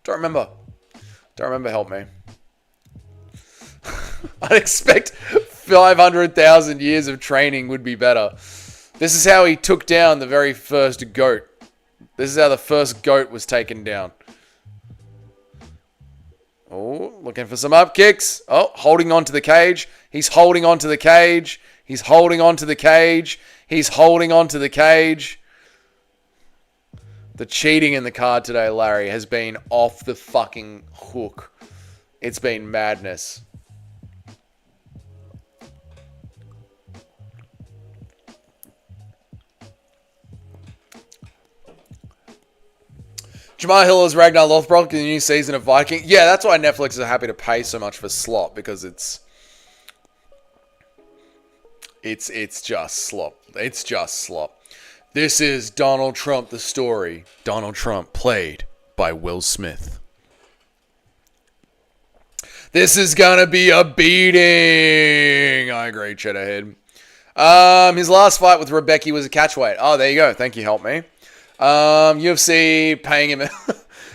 Don't remember. Help me. I'd expect 500,000 years of training would be better. This is how he took down the very first goat. This is how the first goat was taken down. Oh, looking for some up kicks. Oh, holding on to the cage. He's holding on to the cage. He's holding on to the cage. He's holding on to the cage. The cheating in the card today, Larry, has been off the fucking hook. It's been madness. Jamar Hill is Ragnar Lothbrok in the new season of Viking. Yeah, that's why Netflix is happy to pay so much for slop, because it's just slop. It's just slop. This is Donald Trump, the story. Donald Trump played by Will Smith. This is gonna be a beating. I agree, Cheddarhead. His last fight with Rebecca was a catchweight. Oh, there you go. Thank you, help me. UFC paying him.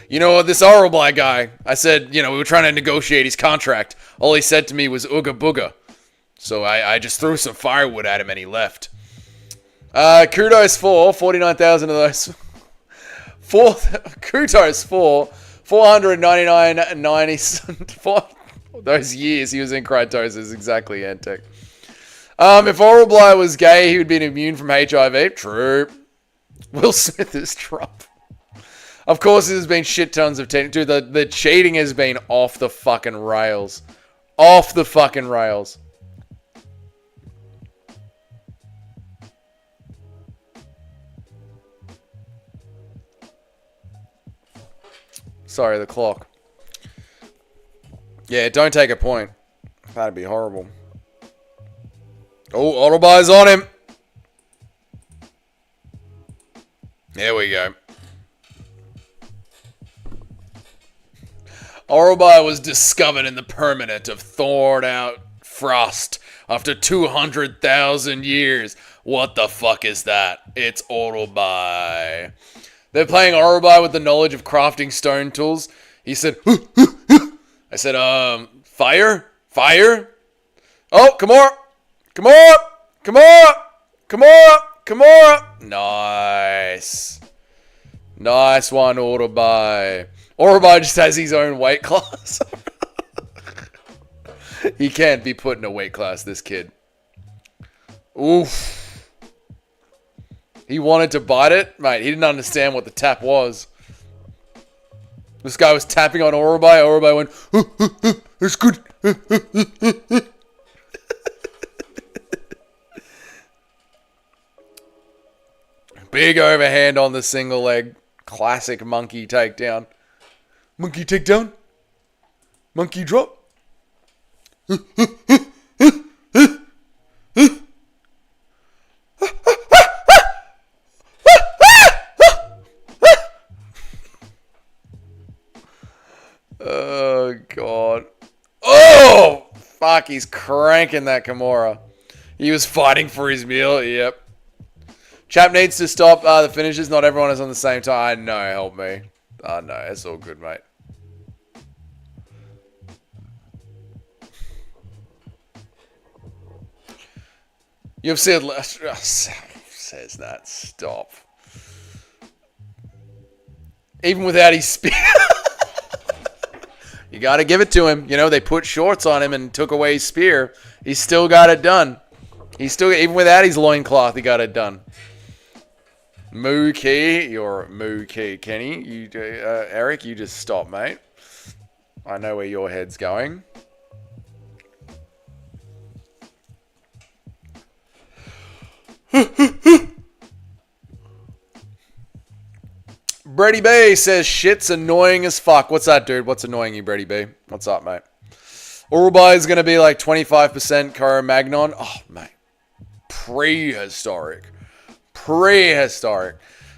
You know what, this Orobai guy, I said, we were trying to negotiate his contract. All he said to me was ooga booga. So I just threw some firewood at him and he left. Kudos for 49,000 of those. Kudos for 499.90. Those years he was in Krytosis, exactly, Antec. If Orobai was gay, he would be immune from HIV. True. Will Smith is Trump. Of course, there's been shit tons of technique. Dude, the cheating has been off the fucking rails. Off the fucking rails. Sorry, the clock. Yeah, don't take a point. That'd be horrible. Oh, Autobuy's on him. There we go. Orobai was discovered in the permanent of thawed out frost after 200,000 years. What the fuck is that? It's Orobai. They're playing Orobai with the knowledge of crafting stone tools. He said, I said, fire? Fire? Oh, come on. Come on. Come on. Come on. Come on. Nice. Nice one, Orobai. Orobai just has his own weight class. He can't be put in a weight class, this kid. Oof. He wanted to bite it. Mate, he didn't understand what the tap was. This guy was tapping on Orobai. Orobai went, it's good. Big overhand on the single leg. Classic monkey takedown. Monkey takedown. Monkey drop. Oh, God. Oh! Fuck, he's cranking that Kimura. He was fighting for his meal. Yep. Chap needs to stop the finishes. Not everyone is on the same time. I know, help me. Oh, no, it's all good, mate. UFC says that. Stop. Even without his spear. You got to give it to him. You know, they put shorts on him and took away his spear. He still got it done. Even without his loincloth, he got it done. Mookie, you're Mookie. Kenny, Eric, you just stop, mate. I know where your head's going. Brady B says shit's annoying as fuck. What's that, dude? What's annoying you, Brady B? What's up, mate? Urubai is going to be like 25% Cro-Magnon. Oh, mate. Prehistoric.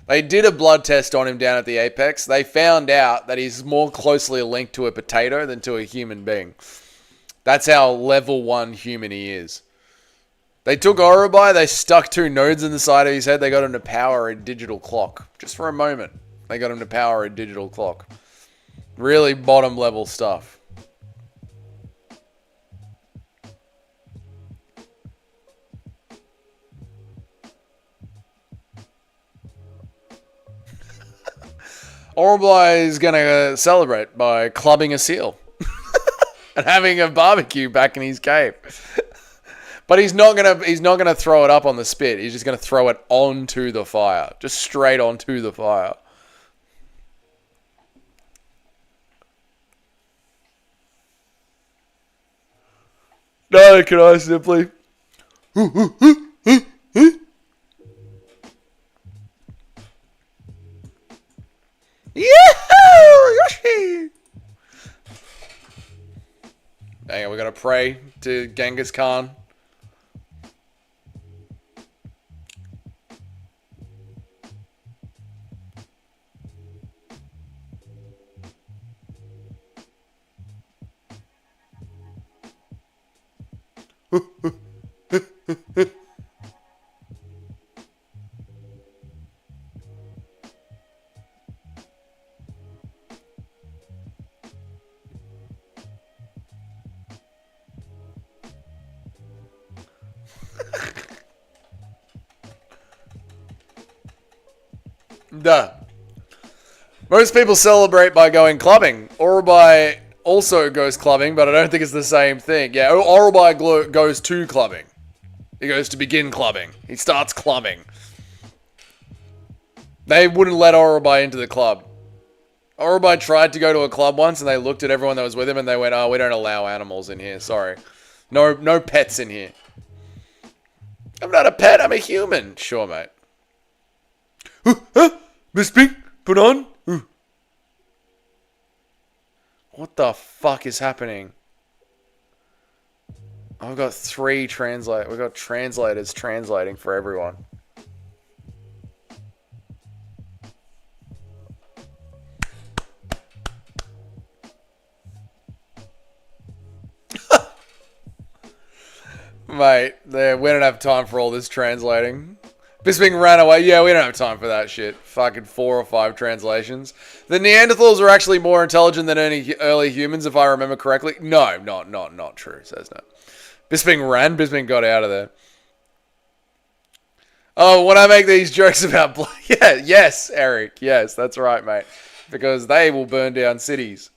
They did a blood test on him down at the Apex. They found out that he's more closely linked to a potato than to a human being. That's how level 1 human he is. They took Urubai, they stuck 2 nodes in the side of his head. They got him to power a digital clock. Just for a moment. They got him to power a digital clock. Really bottom level stuff. Urubai is going to celebrate by clubbing a seal. And having a barbecue back in his cave. But he's not gonna throw it up on the spit. He's just gonna throw it onto the fire. Just straight onto the fire. No, can I simply Yahoo! Yoshi! Hang on, we gotta pray to Genghis Khan. Duh. Most people celebrate by going clubbing. Urubai also goes clubbing, but I don't think it's the same thing. Yeah, Urubai goes to clubbing. He goes to begin clubbing. He starts clubbing. They wouldn't let Urubai into the club. Urubai tried to go to a club once, and they looked at everyone that was with him, and they went, "Oh, we don't allow animals in here. Sorry, no pets in here." I'm not a pet. I'm a human. Sure, mate. Miss Pink, put on. What the fuck is happening? I've got 3 We've got translators translating for everyone. Mate, we don't have time for all this translating. Bisping ran away. Yeah, we don't have time for that shit. Fucking 4 or 5 translations. The Neanderthals are actually more intelligent than any early humans, if I remember correctly. No, not true, says no. Bisping ran. Bisping got out of there. Oh, when I make these jokes about... Yeah, yes, Eric. Yes, that's right, mate. Because they will burn down cities.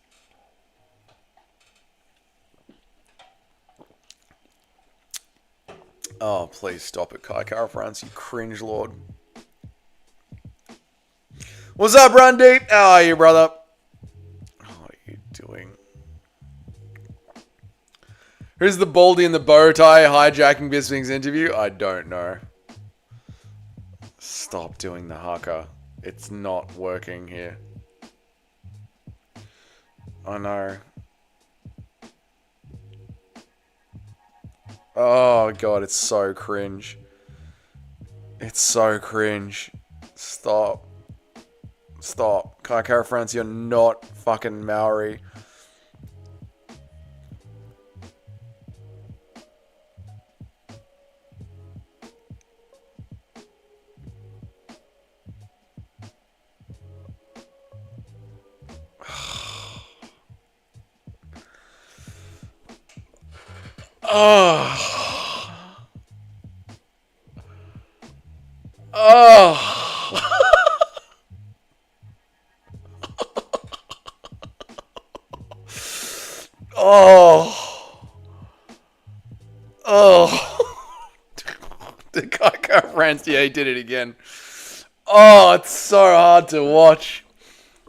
Oh, please stop it, Kai Kara France, you cringe lord. What's up, Run Deep? How are you, brother? What are you doing? Who's the baldy in the bow tie hijacking Bisping's interview? I don't know. Stop doing the haka. It's not working here. I know. Oh, God, it's so cringe. It's so cringe. Stop. Stop. Kai Kara France, you're not fucking Maori. Oh. Oh. Oh. Oh. The guy got rants. Yeah, he did it again. Oh, it's so hard to watch.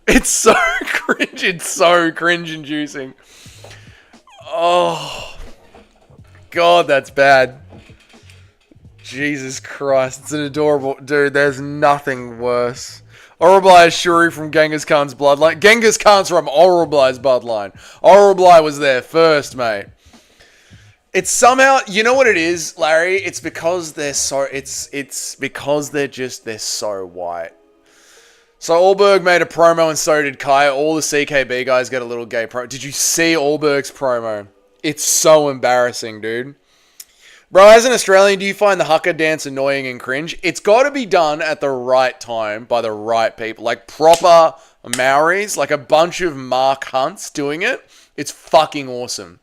It's so cringe. It's so cringe-inducing. Oh. God, that's bad. Jesus Christ. It's an adorable... Dude, there's nothing worse. Oroblai is Shuri from Genghis Khan's bloodline. Genghis Khan's from Oroblai's bloodline. Oroblai was there first, mate. It's somehow... You know what it is, Larry? It's because they're so... It's because they're so white. So Allberg made a promo and so did Kai. All the CKB guys get a little gay promo. Did you see Allberg's promo? It's so embarrassing, dude. Bro, as an Australian, do you find the haka dance annoying and cringe? It's got to be done at the right time by the right people. Like proper Maoris, like a bunch of Mark Hunts doing it. It's fucking awesome.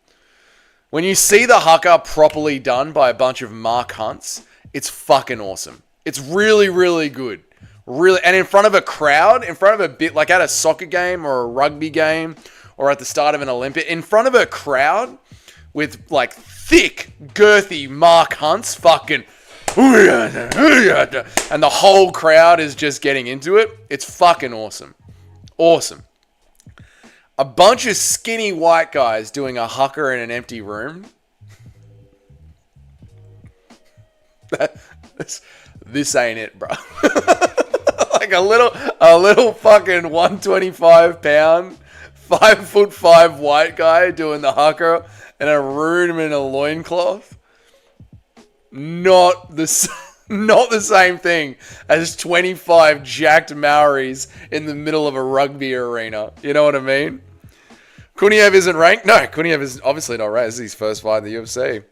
When you see the haka properly done by a bunch of Mark Hunts, it's fucking awesome. It's really, really good. Really, and in front of a crowd, in front of a bit, like at a soccer game or a rugby game or at the start of an Olympic, in front of a crowd with like thick, girthy Mark Hunts, fucking, and the whole crowd is just getting into it. It's fucking awesome. Awesome. A bunch of skinny white guys doing a haka in an empty room. This ain't it, bro. Like a little fucking 125 pound, 5'5" white guy doing the haka in a room in a loincloth. Not the same thing as 25 jacked Maoris in the middle of a rugby arena. You know what I mean? Kuniev isn't ranked? No, Kuniev is obviously not ranked. This is his first fight in the UFC.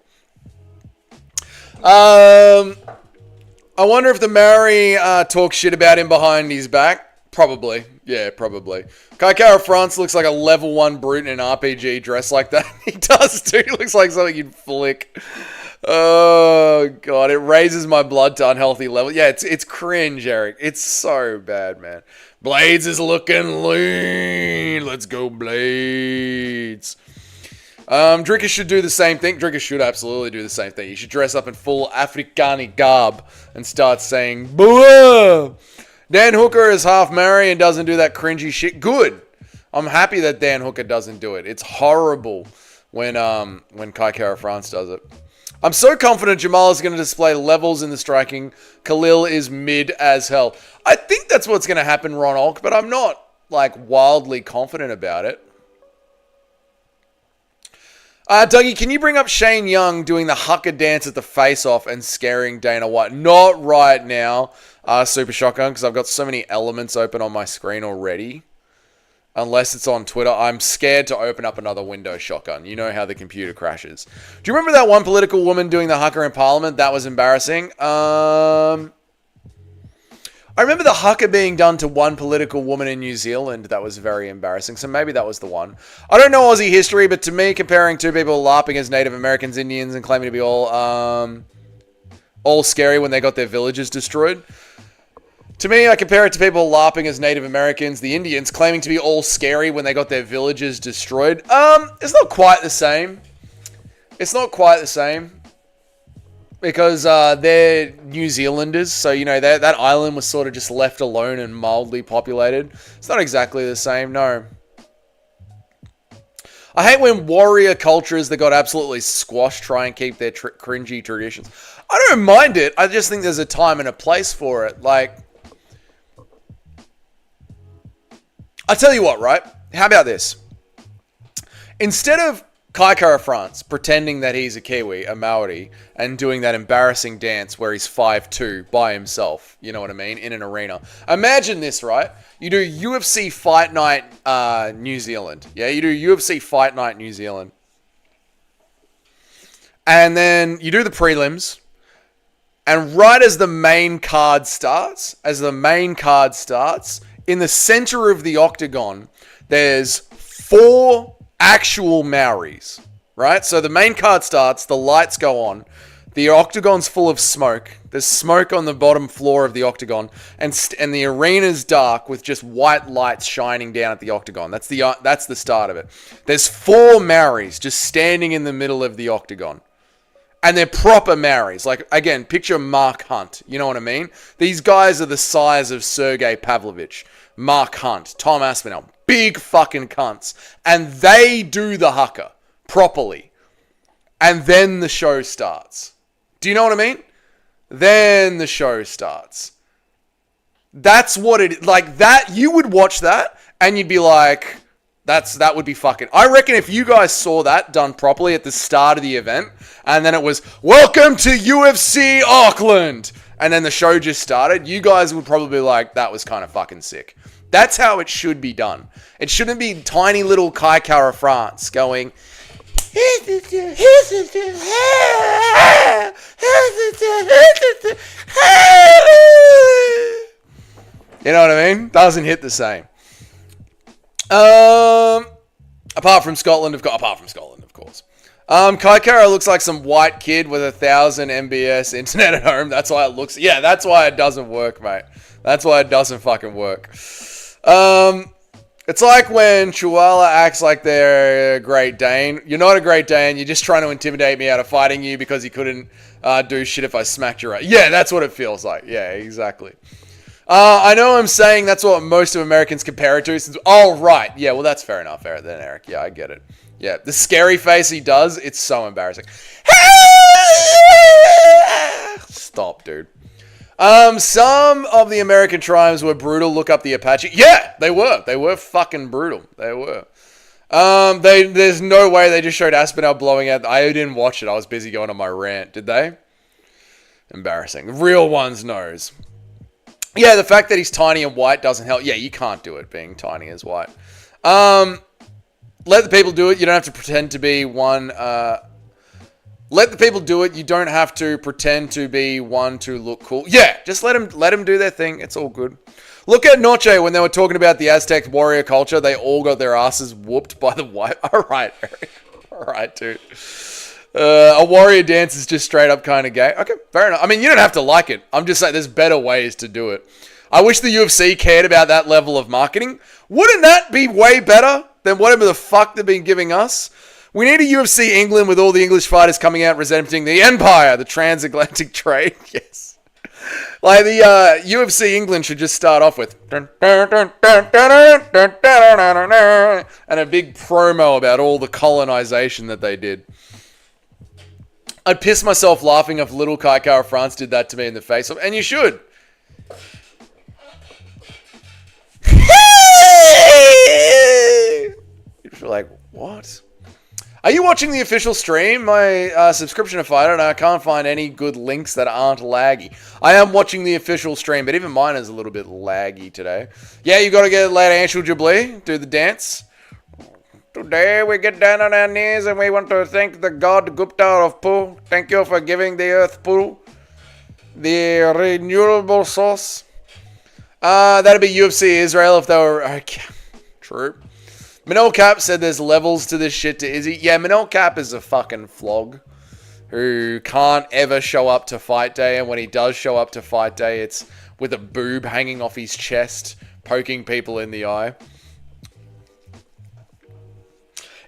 I wonder if the Maori talks shit about him behind his back. Probably. Yeah, probably. Kai Kara France looks like a level 1 brute in an RPG dressed like that. He does too. He looks like something you'd flick. Oh, God. It raises my blood to unhealthy level. Yeah, it's cringe, Eric. It's so bad, man. Blades is looking lean. Let's go, Blades. Dricker should do the same thing. Dricker should absolutely do the same thing. He should dress up in full Afrikaani garb and start saying, "Boo!" Dan Hooker is half Maori and doesn't do that cringy shit. Good. I'm happy that Dan Hooker doesn't do it. It's horrible when Kai Kara France does it. I'm so confident Jamal is going to display levels in the striking. Khalil is mid as hell. I think that's what's going to happen, Ron Olk, but I'm not like wildly confident about it. Dougie, can you bring up Shane Young doing the haka dance at the face-off and scaring Dana White? Not right now, Super Shotgun, because I've got so many elements open on my screen already. Unless it's on Twitter. I'm scared to open up another window, Shotgun. You know how the computer crashes. Do you remember that one political woman doing the haka in Parliament? That was embarrassing. I remember the haka being done to one political woman in New Zealand. That was very embarrassing. So maybe that was the one. I don't know Aussie history, but to me, comparing two people LARPing as Native Americans, Indians, and claiming to be all scary when they got their villages destroyed. To me, I compare it to people LARPing as Native Americans, the Indians, claiming to be all scary when they got their villages destroyed. It's not quite the same. It's not quite the same. Because they're New Zealanders, so, you know, that island was sort of just left alone and mildly populated. It's not exactly the same, no. I hate when warrior cultures that got absolutely squashed try and keep their cringy traditions. I don't mind it. I just think there's a time and a place for it. Like, I'll tell you what, right? How about this? Instead of Kai Kara France pretending that he's a Kiwi, a Maori, and doing that embarrassing dance where he's 5'2" by himself, you know what I mean, in an arena. Imagine this, right? You do UFC Fight Night New Zealand. Yeah, you do UFC Fight Night New Zealand. And then you do the prelims. And right as the main card starts, in the center of the octagon, there's 4 actual Maoris, right? So the main card starts, the lights go on, The octagon's full of smoke. There's smoke on the bottom floor of the octagon, and the arena's dark with just white lights shining down at the octagon. That's the start of it. There's 4 Maoris just standing in the middle of the octagon. And they're proper Maoris. Like, again, picture Mark Hunt. You know what I mean? These guys are the size of Sergey Pavlovich, Mark Hunt, Tom Aspinall. Big fucking cunts. And they do the haka properly. And then the show starts. Do you know what I mean? Then the show starts. That's what it... Like, that... You would watch that, and you'd be like... That would be fucking... I reckon if you guys saw that done properly at the start of the event, and then it was, welcome to UFC Auckland, and then the show just started, you guys would probably be like, that was kind of fucking sick. That's how it should be done. It shouldn't be tiny little Kai Kara France going... You know what I mean? Doesn't hit the same. Apart from Scotland, of course. Kai Kara looks like some white kid with 1,000 MBS internet at home. That's why it looks... Yeah, that's why it doesn't work, mate. That's why it doesn't fucking work. It's like when Chihuahua acts like they're a Great Dane. You're not a Great Dane. You're just trying to intimidate me out of fighting you because you couldn't do shit if I smacked you right. Yeah, that's what it feels like. Yeah, exactly. I know I'm saying that's what most of Americans compare it to. Since, oh, right. Yeah, well, that's fair enough, then, Eric. Yeah, I get it. Yeah, the scary face he does, it's so embarrassing. Stop, dude. Some of the American tribes were brutal. Look up the Apache. Yeah, they were. They were fucking brutal. They were. There's no way they just showed Aspinall blowing out. I didn't watch it. I was busy going on my rant. Did they? Embarrassing. The real one's knows. Yeah, the fact that he's tiny and white doesn't help. Yeah, you can't do it being tiny as white. Let the people do it. You don't have to pretend to be one. Let the people do it. You don't have to pretend to be one to look cool. Yeah, just let them do their thing. It's all good. Look at Noche when they were talking about the Aztec warrior culture. They all got their asses whooped by the white. All right, Eric. All right, dude. A warrior dance is just straight up kind of gay. Okay, fair enough. I mean, you don't have to like it. I'm just saying there's better ways to do it. I wish the UFC cared about that level of marketing. Wouldn't that be way better than whatever the fuck they've been giving us? We need a UFC England with all the English fighters coming out representing the empire, the transatlantic trade. Yes. Like the UFC England should just start off with and a big promo about all the colonization that they did. I'd piss myself laughing if little Kai Kara France did that to me in the face. And you should. You're like, what? Are you watching the official stream? My subscription to Fighter, and I can't find any good links that aren't laggy. I am watching the official stream, but even mine is a little bit laggy today. Yeah, you got to get later, Anshul Jabli, do the dance. Today we get down on our knees and we want to thank the god Gupta of Poo. Thank you for giving the earth Poo, the renewable source. That'd be UFC Israel if they were... Okay. True. Manel Cap said there's levels to this shit to Izzy. Yeah, Manel Cap is a fucking flog who can't ever show up to fight day, and when he does show up to fight day, it's with a boob hanging off his chest, poking people in the eye.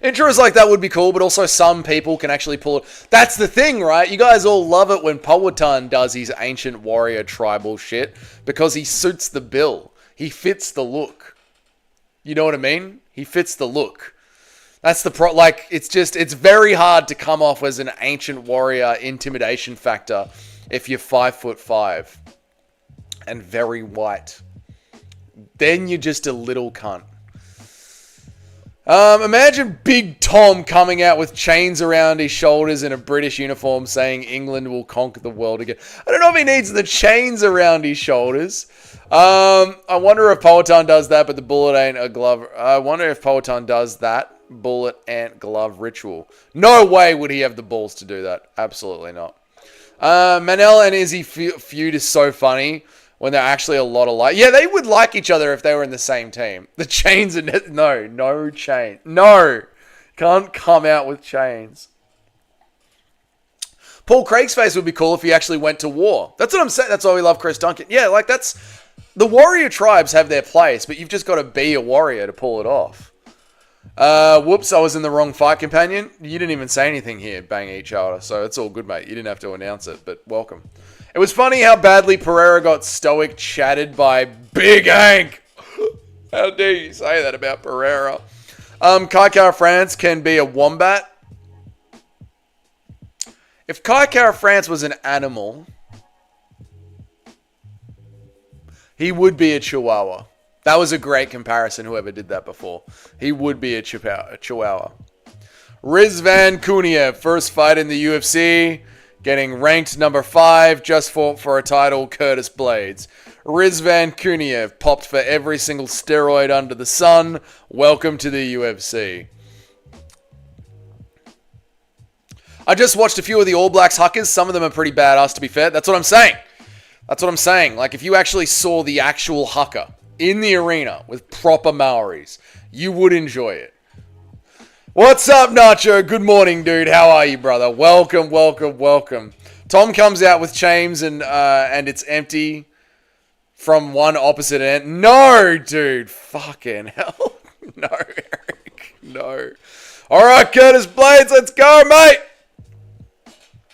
Intros like that would be cool, but also some people can actually pull it. That's the thing, right? You guys all love it when Powhatan does his ancient warrior tribal shit because he suits the bill. He fits the look. You know what I mean? He fits the look. That's the it's very hard to come off as an ancient warrior intimidation factor if you're 5'5" and very white. Then you're just a little cunt. Imagine Big Tom coming out with chains around his shoulders in a British uniform saying England will conquer the world again. I don't know if he needs the chains around his shoulders. I wonder if Powhatan does that, but the bullet ain't a glove. I wonder if Powhatan does that bullet and glove ritual. No way would he have the balls to do that. Absolutely not. Manel and Izzy feud is so funny when they're actually a lot alike. Yeah, they would like each other if they were in the same team. The chains are... No chain. No. Can't come out with chains. Paul Craig's face would be cool if he actually went to war. That's what I'm saying. That's why we love Chris Duncan. Yeah, like that's... The warrior tribes have their place, but you've just got to be a warrior to pull it off. Whoops, I was in the wrong fight companion. You didn't even say anything here, bang each other, so it's all good, mate. You didn't have to announce it, but welcome. It was funny how badly Pereira got stoic chatted by Big Hank. How dare you say that about Pereira? Kai Kara France can be a wombat. If Kai Kara France was an animal, he would be a chihuahua. That was a great comparison, whoever did that before. He would be a chihuahua. Rizvan Kuniev, first fight in the UFC, getting ranked number 5, just fought for a title, Curtis Blades. Rizvan Kuniev popped for every single steroid under the sun. Welcome to the UFC. I just watched a few of the All Blacks huckers. Some of them are pretty badass, to be fair. That's what I'm saying. That's what I'm saying. Like, if you actually saw the actual hucker in the arena with proper Maoris, you would enjoy it. What's up, Nacho? Good morning, dude. How are you, brother? Welcome, welcome, welcome. Tom comes out with chains and it's empty from one opposite end. No, dude. Fucking hell. No, Eric. No. All right, Curtis Blades. Let's go, mate.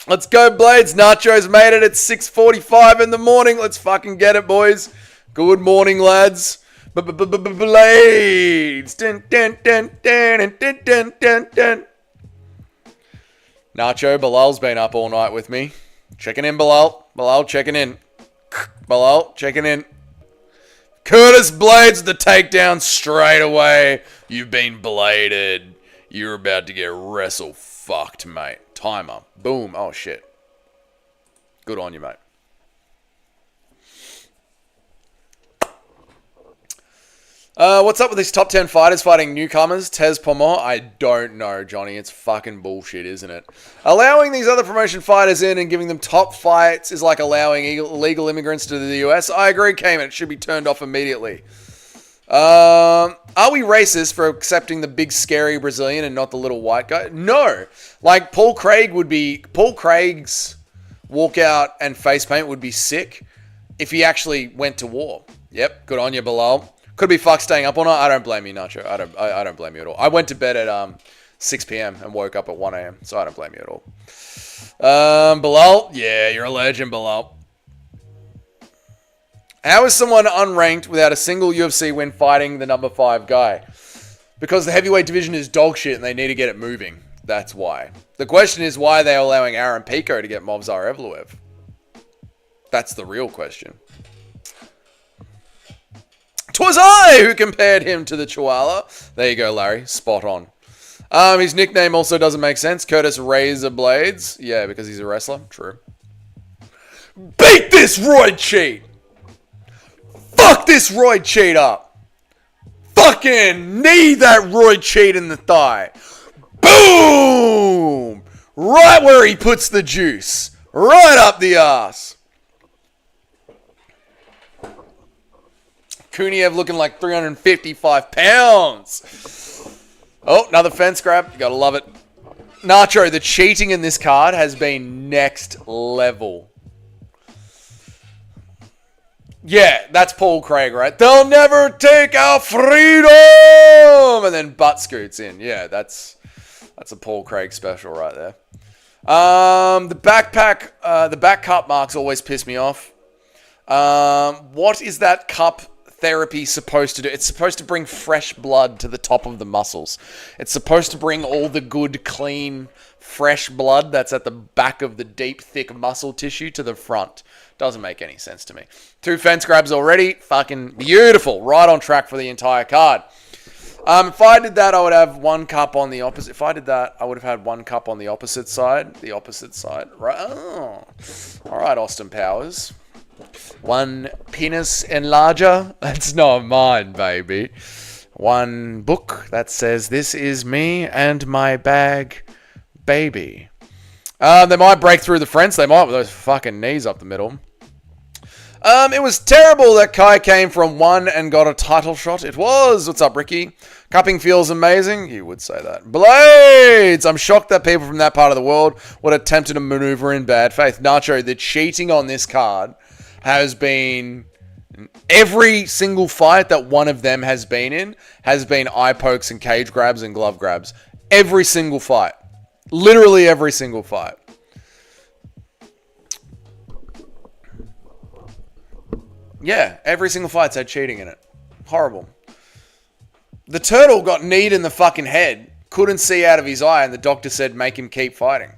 Let's go, Blades. Nacho's made it at 6:45 in the morning. Let's fucking get it, boys. Good morning, lads. Blades. Nacho, Bilal's been up all night with me. Checking in, Bilal. Bilal, checking in. Bilal, checking in. Curtis Blades, the takedown straight away. You've been bladed. You're about to get wrestle fucked, mate. Timer. Boom. Oh, shit. Good on you, mate. What's up with these top 10 fighters fighting newcomers? Tez Pomo? I don't know, Johnny. It's fucking bullshit, isn't it? Allowing these other promotion fighters in and giving them top fights is like allowing illegal immigrants to the US. I agree, Cayman. It should be turned off immediately. Are we racist for accepting the big scary Brazilian and not the little white guy? No. Like, Paul Craig's walkout and face paint would be sick if he actually went to war. Yep, good on you, Bilal. Could be fucked staying up all night. I don't blame you, Nacho. I don't blame you at all. I went to bed at 6 p.m. and woke up at 1 a.m., so I don't blame you at all. Bilal? Yeah, you're a legend, Bilal. How is someone unranked without a single UFC win fighting the number 5 guy? Because the heavyweight division is dog shit and they need to get it moving. That's why. The question is why they're allowing Aaron Pico to get Movsar Evloev. That's the real question. 'Twas I who compared him to the Chihuahua. There you go, Larry. Spot on. His nickname also doesn't make sense. Curtis Razor Blades. Yeah, because he's a wrestler. True. Beat this roid cheat! Fuck this roid cheat up! Fucking knee that roid cheat in the thigh. Boom! Right where he puts the juice. Right up the ass. Kuniev looking like 355 pounds. Oh, another fence grab. You gotta love it. Nacho, the cheating in this card has been next level. Yeah, that's Paul Craig, right? They'll never take our freedom! And then butt scoots in. Yeah, that's a Paul Craig special right there. The back cup marks always piss me off. What is that cup therapy supposed to do? It's supposed to bring fresh blood to the top of the muscles. It's supposed to bring all the good, clean, fresh blood that's at the back of the deep, thick muscle tissue to the front. Doesn't make any sense to me. 2 fence grabs already. Fucking beautiful. Right on track for the entire card. If I did that, I would have 1 cup on the opposite. If I did that, I would have had 1 cup on the opposite side. The opposite side. Right. Oh. All right, Austin Powers. 1 penis enlarger. That's not mine, baby. 1 book that says, "This is me and my bag, baby." They might break through the fence. They might with those fucking knees up the middle. It was terrible that Kai came from 1 and got a title shot. It was. What's up, Ricky? Cupping feels amazing. You would say that. Blades! I'm shocked that people from that part of the world would have attempted to maneuver in bad faith. Nacho, the cheating on this card has been... Every single fight that one of them has been eye pokes and cage grabs and glove grabs. Every single fight. Literally every single fight. Yeah, every single fight's had cheating in it. Horrible. The turtle got kneed in the fucking head, couldn't see out of his eye, and the doctor said make him keep fighting.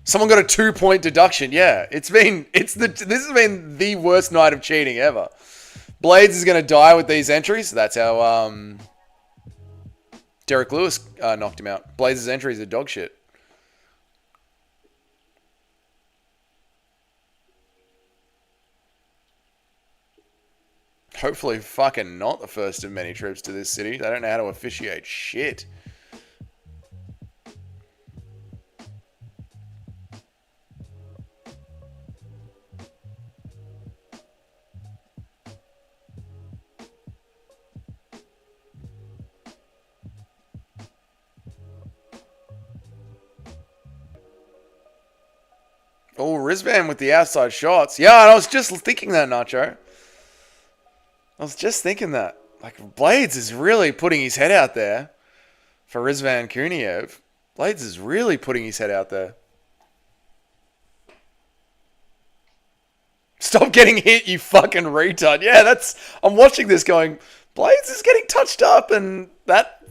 Someone got a 2-point deduction. Yeah, this has been the worst night of cheating ever. Blades is going to die with these entries. That's how Derek Lewis knocked him out. Blades' entries are dog shit. Hopefully fucking not the first of many trips to this city. They don't know how to officiate shit. Oh, Rizvan with the outside shots. Yeah, I was just thinking that, Nacho. I was just thinking that. Like, Blades is really putting his head out there for Rizvan Kuniev. Blades is really putting his head out there. Stop getting hit, you fucking retard. Yeah, I'm watching this going, Blades is getting touched up, and that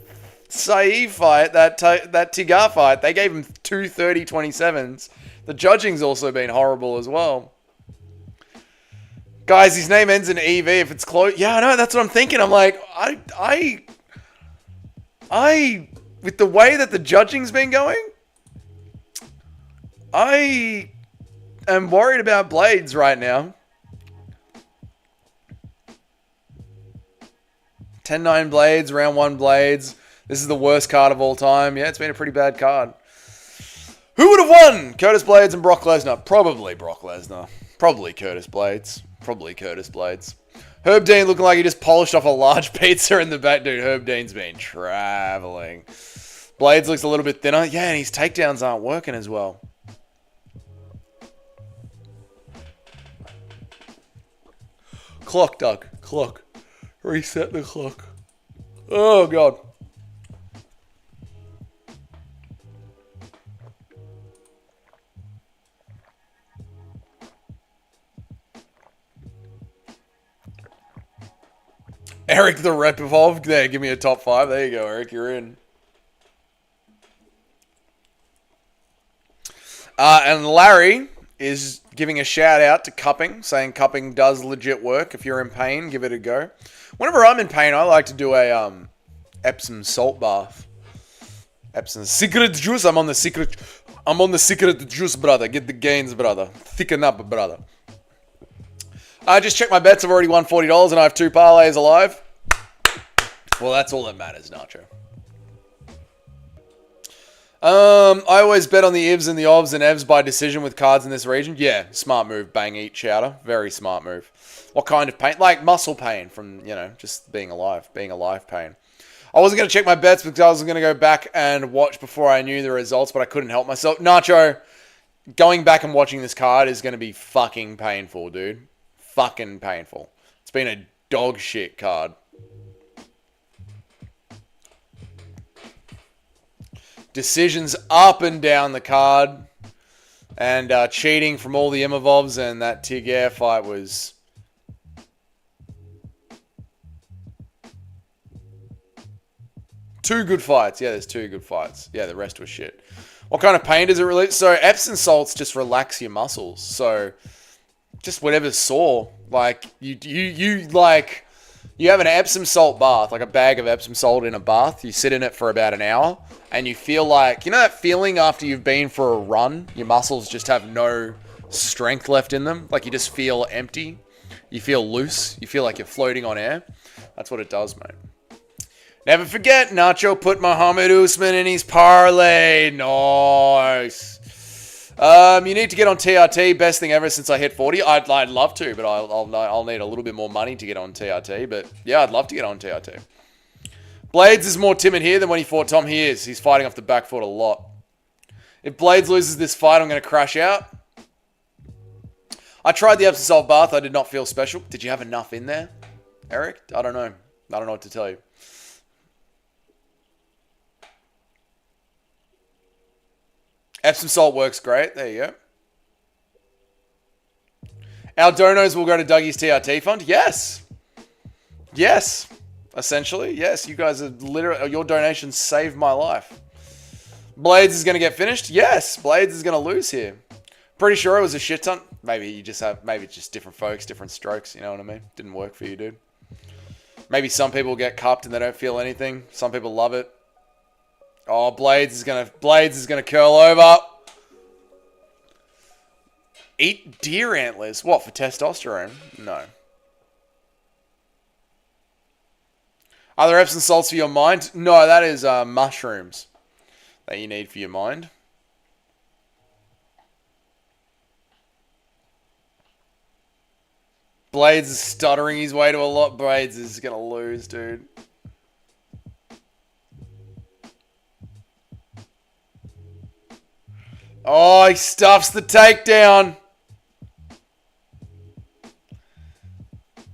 Saeed fight, that Tigar fight, they gave him 2 30-27s. The judging's also been horrible as well. Guys, his name ends in EV if it's close. Yeah, I know, that's what I'm thinking. I'm like, I with the way that the judging's been going, I am worried about Blades right now. 10-9 Blades, round 1 Blades. This is the worst card of all time. Yeah, it's been a pretty bad card. Who would have won? Curtis Blades and Brock Lesnar? Probably Brock Lesnar. Probably Curtis Blades. Probably Curtis Blades. Herb Dean looking like he just polished off a large pizza in the back. Dude, Herb Dean's been traveling. Blades looks a little bit thinner. Yeah, and his takedowns aren't working as well. Clock, Doug. Clock. Reset the clock. Oh, God. Eric the Rep Evolved. There, give me a top 5. There you go, Eric. You're in. And Larry is giving a shout out to cupping, saying cupping does legit work. If you're in pain, give it a go. Whenever I'm in pain, I like to do a Epsom salt bath. Epsom secret juice. I'm on the secret juice, brother. Get the gains, brother. Thicken up, brother. I just checked my bets. I've already won $40 and I have 2 parlays alive. Well, that's all that matters, Nacho. I always bet on the IVs and the OVs and EVs by decision with cards in this region. Yeah, smart move. Bang, eat chowder. Very smart move. What kind of pain? Like muscle pain from, just being alive. Being alive pain. I wasn't going to check my bets because I was going to go back and watch before I knew the results, but I couldn't help myself. Nacho, going back and watching this card is going to be fucking painful, dude. Fucking painful. It's been a dog shit card. Decisions up and down the card. And cheating from all the Imovovs, and that Tig fight was... Two good fights. Yeah, there's 2 good fights. Yeah, the rest was shit. What kind of pain does it release? So Epsom salts just relax your muscles. So just whatever's sore. Like you have an Epsom salt bath, like a bag of Epsom salt in a bath. You sit in it for about an hour and you feel like, that feeling after you've been for a run, your muscles just have no strength left in them. Like you just feel empty. You feel loose. You feel like you're floating on air. That's what it does, mate. Never forget, Nacho put Muhammad Usman in his parlay. Nice. You need to get on TRT. Best thing ever since I hit 40. I'd love to, but I'll need a little bit more money to get on TRT. But yeah, I'd love to get on TRT. Blades is more timid here than when he fought Tom. He is. He's fighting off the back foot a lot. If Blades loses this fight, I'm going to crash out. I tried the Epsom salt bath. I did not feel special. Did you have enough in there, Eric? I don't know. I don't know what to tell you. Epsom salt works great. There you go. Our donos will go to Dougie's TRT fund. Yes. Yes. Essentially, yes. You guys are literally... Your donations saved my life. Blades is going to get finished. Yes. Blades is going to lose here. Pretty sure it was a shit ton. Maybe you just have... Maybe it's just different folks, different strokes. You know what I mean? Didn't work for you, dude. Maybe some people get cupped and they don't feel anything. Some people love it. Oh, Blades is gonna curl over. Eat deer antlers. What, for testosterone? No. Are there Epsom salts for your mind? No, that is mushrooms that you need for your mind. Blades is stuttering his way to a lot. Blades is gonna lose, dude. Oh, he stuffs the takedown.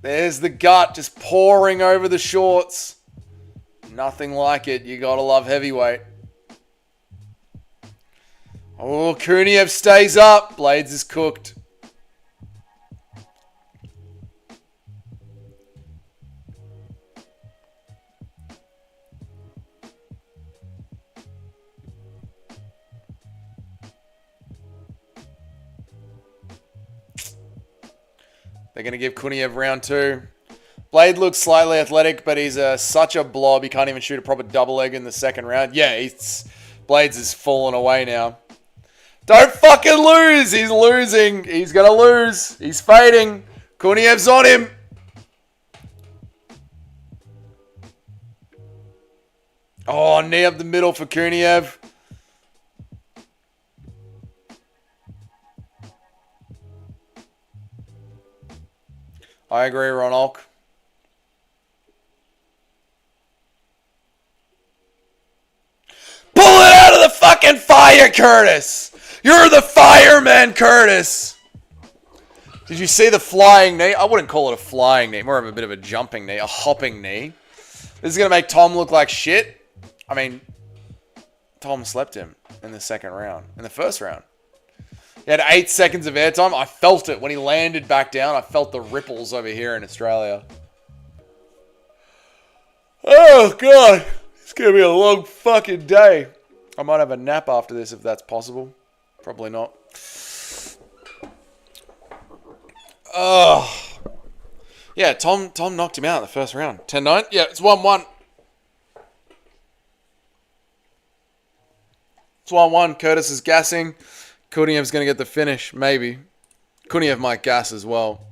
There's the gut just pouring over the shorts. Nothing like it. You gotta love heavyweight. Oh, Kuniev stays up. Blades is cooked. They're going to give Kuniev round 2. Blade looks slightly athletic, but he's such a blob. He can't even shoot a proper double leg in the second round. Yeah, Blades is falling away now. Don't fucking lose. He's losing. He's going to lose. He's fading. Kuniev's on him. Oh, knee up the middle for Kuniev. I agree, Ronalk. Pull it out of the fucking fire, Curtis! You're the fireman, Curtis! Did you see the flying knee? I wouldn't call it a flying knee, more of a bit of a jumping knee, a hopping knee. This is going to make Tom look like shit. I mean, Tom slept him in the second round, in the first round. He had 8 seconds of airtime. I felt it when he landed back down. I felt the ripples over here in Australia. Oh, God. It's going to be a long fucking day. I might have a nap after this if that's possible. Probably not. Oh. Yeah, Tom knocked him out in the first round. 10-9. Yeah, it's 1-1. It's 1-1. Curtis is gassing. Kuniev's going to get the finish, maybe. Kuniev might gas as well.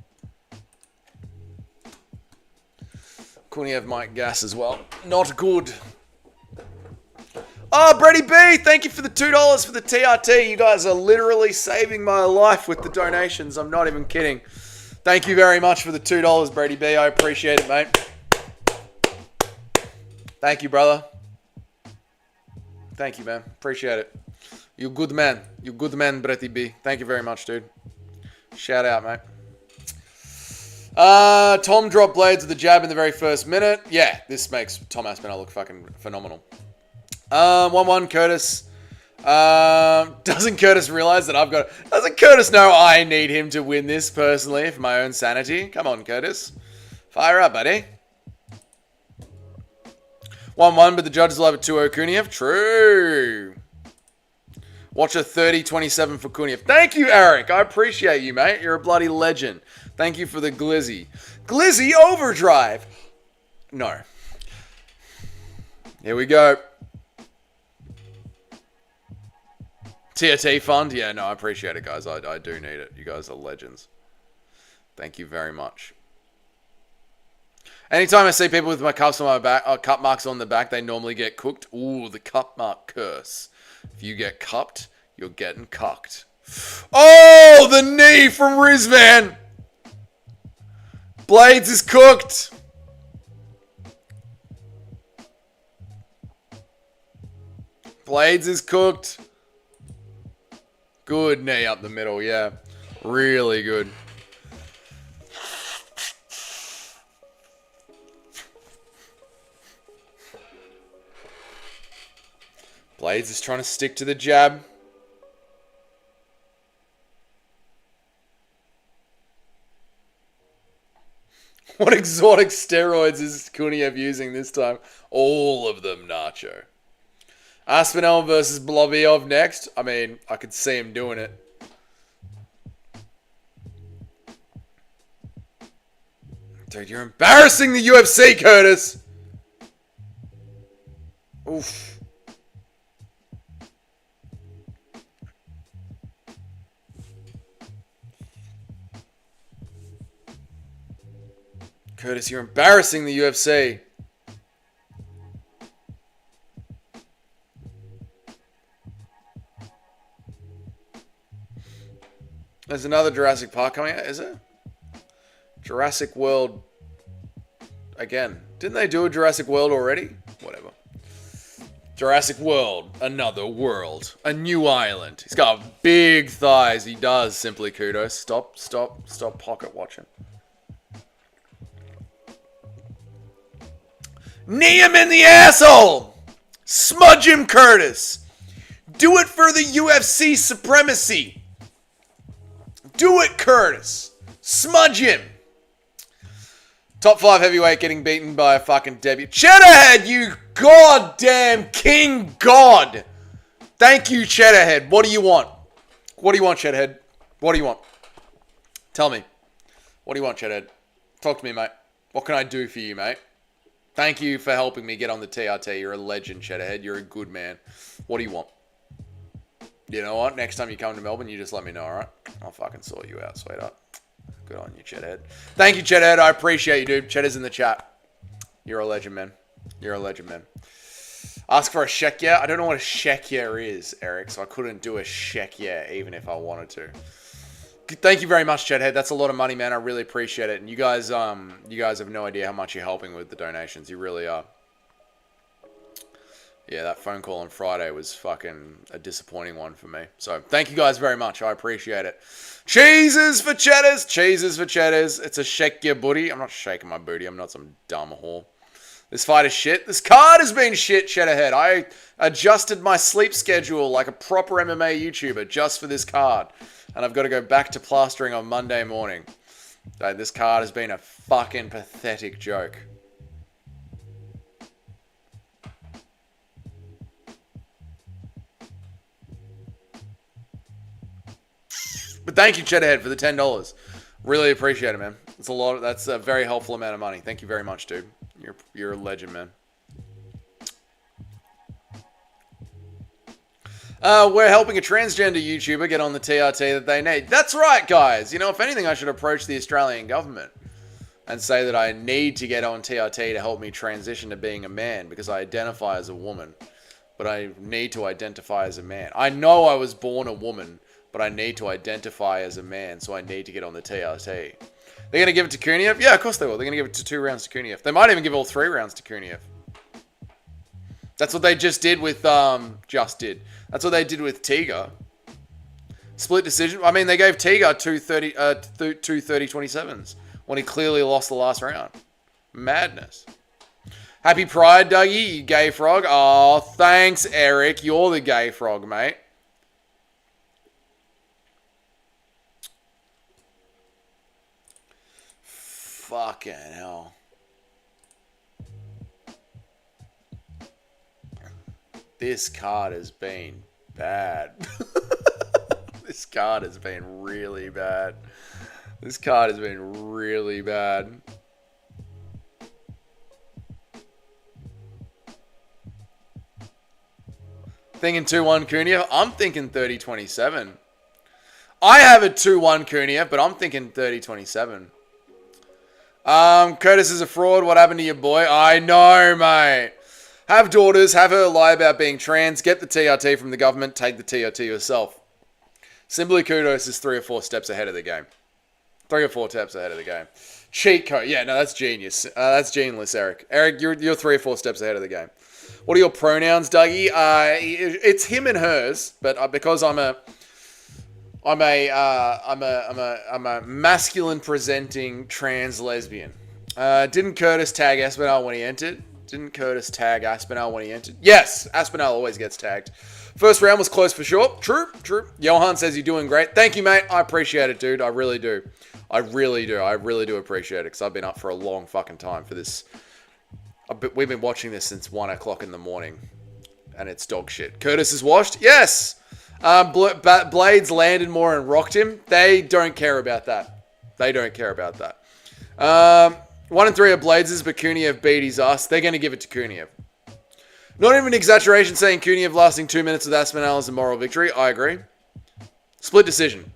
Kuniev might gas as well. Not good. Oh, Brady B, thank you for the $2 for the TRT. You guys are literally saving my life with the donations. I'm not even kidding. Thank you very much for the $2, Brady B. I appreciate it, mate. Thank you, brother. Thank you, man. Appreciate it. You good man. You good man, Bretty B. Thank you very much, dude. Shout out, mate. Tom dropped Blades with the jab in the very first minute. Yeah, this makes Tom Aspinall look fucking phenomenal. 1-1, Curtis. Doesn't Curtis realize that I've got... Doesn't Curtis know I need him to win this personally for my own sanity? Come on, Curtis. Fire up, buddy. 1-1, but the judges will have a 2-0 Kuniev. True. Watch a 30-27 for Kuniev. Thank you, Eric. I appreciate you, mate. You're a bloody legend. Thank you for the glizzy. Glizzy overdrive. No. Here we go. TRT fund. Yeah, no, I appreciate it, guys. I do need it. You guys are legends. Thank you very much. Anytime I see people with my cups on my back, cup marks on the back, they normally get cooked. Ooh, the cup mark curse. If you get cupped, you're getting cucked. Oh, the knee from Rizvan. Blades is cooked. Blades is cooked. Good knee up the middle, yeah. Really good. Blades is trying to stick to the jab. What exotic steroids is Kuniev using this time? All of them, Nacho. Aspinall versus Bloviov next. I mean, I could see him doing it. Dude, you're embarrassing the UFC, Curtis. Oof. Curtis, you're embarrassing the UFC. There's another Jurassic Park coming out, is it? Jurassic World. Again. Didn't they do a Jurassic World already? Whatever. Jurassic World. Another world. A new island. He's got big thighs. He does, simply kudos. Stop pocket watching. Knee him in the asshole! Smudge him, Curtis! Do it for the UFC supremacy! Do it, Curtis! Smudge him! Top 5 heavyweight getting beaten by a fucking debut. Cheddarhead, you goddamn king god! Thank you, Cheddarhead. What do you want? What do you want, Cheddarhead? What do you want? Tell me. What do you want, Cheddarhead? Talk to me, mate. What can I do for you, mate? Thank you for helping me get on the TRT. You're a legend, Cheddarhead. You're a good man. What do you want? You know what? Next time you come to Melbourne, you just let me know, alright? I'll fucking sort you out, sweetheart. Good on you, Cheddarhead. Thank you, Cheddarhead. I appreciate you, dude. Cheddar's in the chat. You're a legend, man. You're a legend, man. Ask for a shekia. I don't know what a shekia is, Eric, so I couldn't do a shekia even if I wanted to. Thank you very much, Chedhead. That's a lot of money, man. I really appreciate it. And you guys have no idea how much you're helping with the donations. You really are. Yeah, that phone call on Friday was fucking a disappointing one for me. So, thank you guys very much. I appreciate it. Cheeses for Cheddars. Cheeses for Cheddars. It's a shake your booty. I'm not shaking my booty. I'm not some dumb whore. This fight is shit. This card has been shit, Cheddarhead. I adjusted my sleep schedule like a proper MMA YouTuber just for this card. And I've got to go back to plastering on Monday morning. This card has been a fucking pathetic joke. But thank you, Cheddarhead, for the $10. Really appreciate it, man. It's a lot. That's a very helpful amount of money. Thank you very much, dude. You're a legend, man. We're helping a transgender YouTuber get on the TRT that they need. That's right, guys. You know, if anything, I should approach the Australian government and say that I need to get on TRT to help me transition to being a man because I identify as a woman, but I need to identify as a man. I know I was born a woman, but I need to identify as a man, so I need to get on the TRT. They're going to give it to Kuniev? Yeah, of course they will. They're going to give it to 2 rounds to Kuniev. They might even give all 3 rounds to Kuniev. That's what they just did with, That's what they did with Tiga. Split decision. I mean, they gave Tiga 230-27s when he clearly lost the last round. Madness. Happy Pride, Dougie, you gay frog. Oh, thanks, Eric. You're the gay frog, mate. Fucking hell. This card has been bad. This card has been really bad. This card has been really bad. Thinking 2-1 Kuniev. I'm thinking 30-27. I have a 2-1 Kuniev, but I'm thinking 30-27. Curtis is a fraud. What happened to your boy? I know, mate. Have daughters, have her lie about being trans, get the TRT from the government, take the TRT yourself. Simply Kudos is 3 or 4 steps ahead of the game. 3 or 4 steps ahead of the game. Cheat code. Yeah, no, that's genius. That's genius, Eric. Eric, you're 3 or 4 steps ahead of the game. What are your pronouns, Dougie? It's him and hers, but because I'm a masculine presenting trans lesbian. Didn't Curtis tag Aspinall when he entered? Didn't Curtis tag Aspinall when he entered? Yes, Aspinall always gets tagged. First round was close for sure. True. Johan says you're doing great. Thank you, mate. I appreciate it, dude. I really do. I really do appreciate it because I've been up for a long fucking time for this. We've been watching this since 1 o'clock in the morning, and it's dog shit. Curtis is washed? Yes. Blades landed more and rocked him. They don't care about that. 1 and 3 are Blades', but Kuniev beat his ass. They're going to give it to Kuniev. Not even an exaggeration saying Kuniev lasting 2 minutes with Aspinall is a moral victory. I agree. Split decision.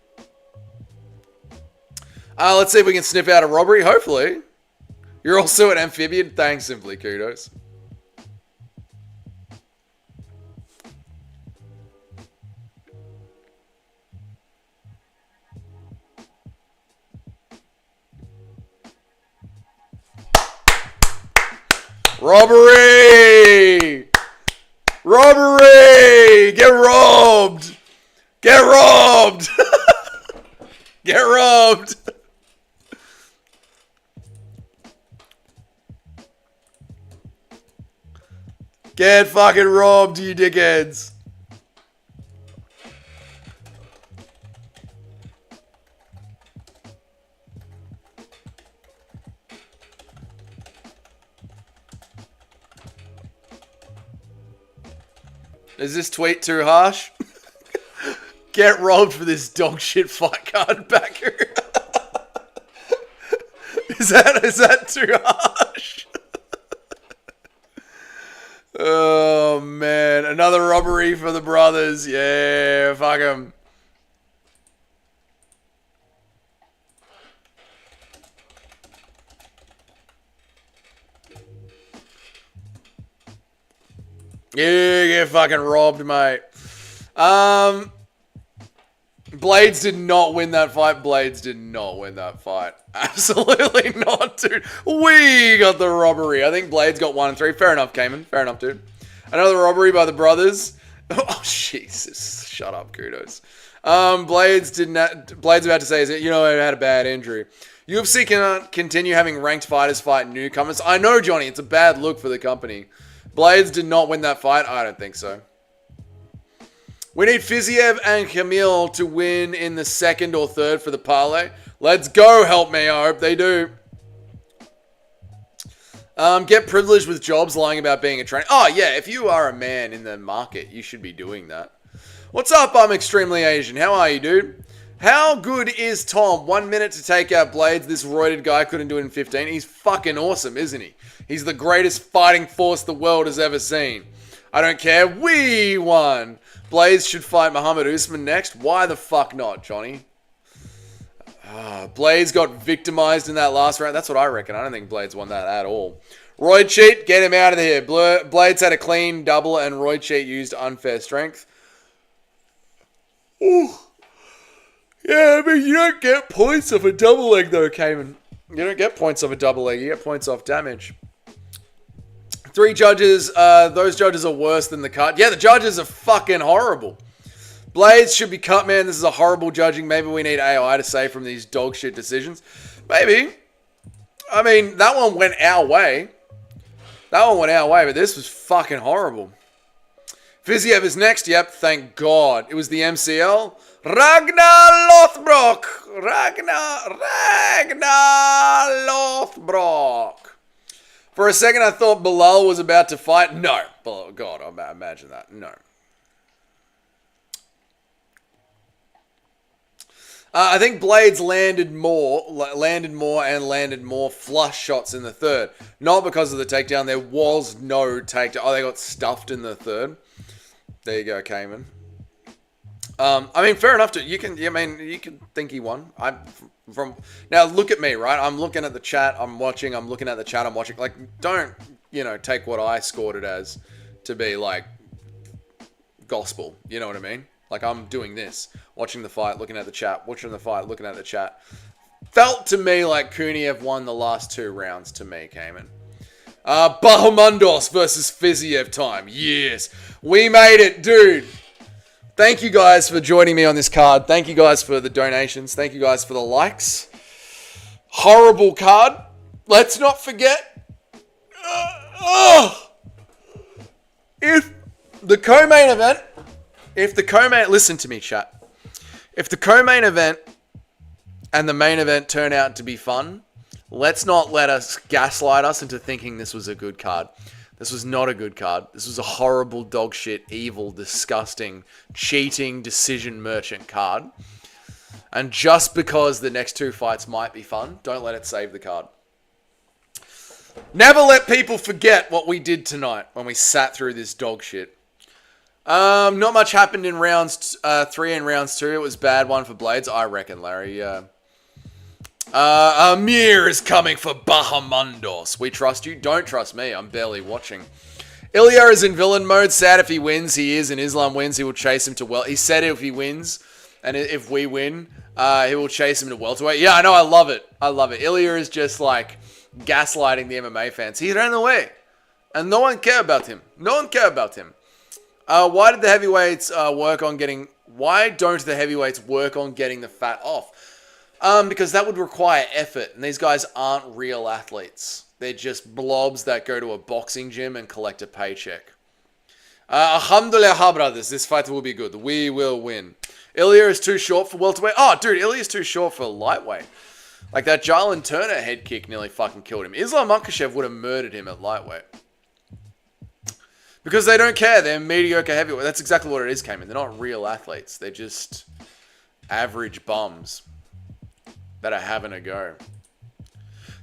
Let's see if we can sniff out a robbery. Hopefully. You're also an amphibian. Thanks, Simply Kudos. Robbery! Robbery! Get robbed! Get robbed! Get robbed! Get fucking robbed, you dickheads! Is this tweet too harsh? Get robbed for this dog shit fight card backer. Is that too harsh? Oh man, another robbery for the brothers. Yeah, fuck them. Yeah, get fucking robbed, mate. Blades did not win that fight. Blades did not win that fight. Absolutely not, dude. We got the robbery. I think Blades got 1 and 3. Fair enough, Cayman. Fair enough, dude. Another robbery by the brothers. Oh, Jesus. Shut up, Kudos. Blades about to say, is it, I had a bad injury. UFC cannot continue having ranked fighters fight newcomers. I know, Johnny. It's a bad look for the company. Blades did not win that fight. I don't think so. We need Fiziev and Camille to win in the second or third for the parlay. Let's go, help me. I hope they do. Get privileged with jobs lying about being a trainer. Oh, yeah. If you are a man in the market, you should be doing that. What's up? I'm extremely Asian. How are you, dude? How good is Tom? 1 minute to take out Blades. This roided guy couldn't do it in 15. He's fucking awesome, isn't he? He's the greatest fighting force the world has ever seen. I don't care. We won. Blades should fight Muhammad Usman next. Why the fuck not, Johnny? Blades got victimized in that last round. That's what I reckon. I don't think Blades won that at all. Royd cheat, get him out of here. Blades had a clean double and Royd cheat used unfair strength. Ooh. Yeah, I mean, you don't get points off a double leg though, Cayman. You don't get points off a double leg. You get points off damage. 3 judges. Those judges are worse than the cut. Yeah, the judges are fucking horrible. Blades should be cut, man. This is a horrible judging. Maybe we need AI to save from these dog shit decisions. Maybe. I mean, that one went our way. But this was fucking horrible. Fiziev is next. Yep, thank God. It was the MCL. Ragnar Lothbrok. Ragnar Lothbrok. For a second, I thought Bilal was about to fight. No. Oh, God, I imagine that. No. I think Blades landed more and landed more flush shots in the third. Not because of the takedown. There was no takedown. Oh, they got stuffed in the third. There you go, Cayman. I mean, fair enough. You can think he won. Now look at me, right? I'm looking at the chat. I'm watching. I'm looking at the chat. I'm watching. Like, don't take what I scored it as to be like gospel. You know what I mean? Like, I'm doing this, watching the fight, looking at the chat, watching the fight, looking at the chat. Felt to me like Kuniev won the last 2 rounds to me, Cayman. Bahamundos versus Fiziev time. Yes. We made it, dude. Thank you guys for joining me on this card. Thank you guys for the donations. Thank you guys for the likes. Horrible card. Let's not forget. If the co-main event, listen to me, chat. If the co-main event and the main event turn out to be fun, let's not let us gaslight us into thinking this was a good card. This was not a good card. This was a horrible, dog shit, evil, disgusting, cheating, decision merchant card. And just because the next 2 fights might be fun, don't let it save the card. Never let people forget what we did tonight when we sat through this dog shit. Not much happened in rounds 3 and rounds 2. It was a bad one for Blades, I reckon, Larry. Amir is coming for Bahamundos. We trust you. Don't trust me. I'm barely watching. Ilya is in villain mode. Sad if he wins. He is. And Islam wins. He will chase him to He said if he wins, and if we win, he will chase him to welterweight. Yeah, I know. I love it. I love it. Ilya is just like gaslighting the MMA fans. He ran away, and no one cared about him. No one cared about him. Why did the heavyweights work on getting? Why don't the heavyweights work on getting the fat off? Because that would require effort, and these guys aren't real athletes. They're just blobs that go to a boxing gym and collect a paycheck. Alhamdulillah, brothers. This fight will be good. We will win. Ilya is too short for welterweight. Oh, dude, Ilya is too short for lightweight. Like, that Jalen Turner head kick nearly fucking killed him. Islam Makhachev would have murdered him at lightweight. Because they don't care. They're mediocre heavyweight. That's exactly what it is, Cayman. They're not real athletes. They're just average bums that are having a go.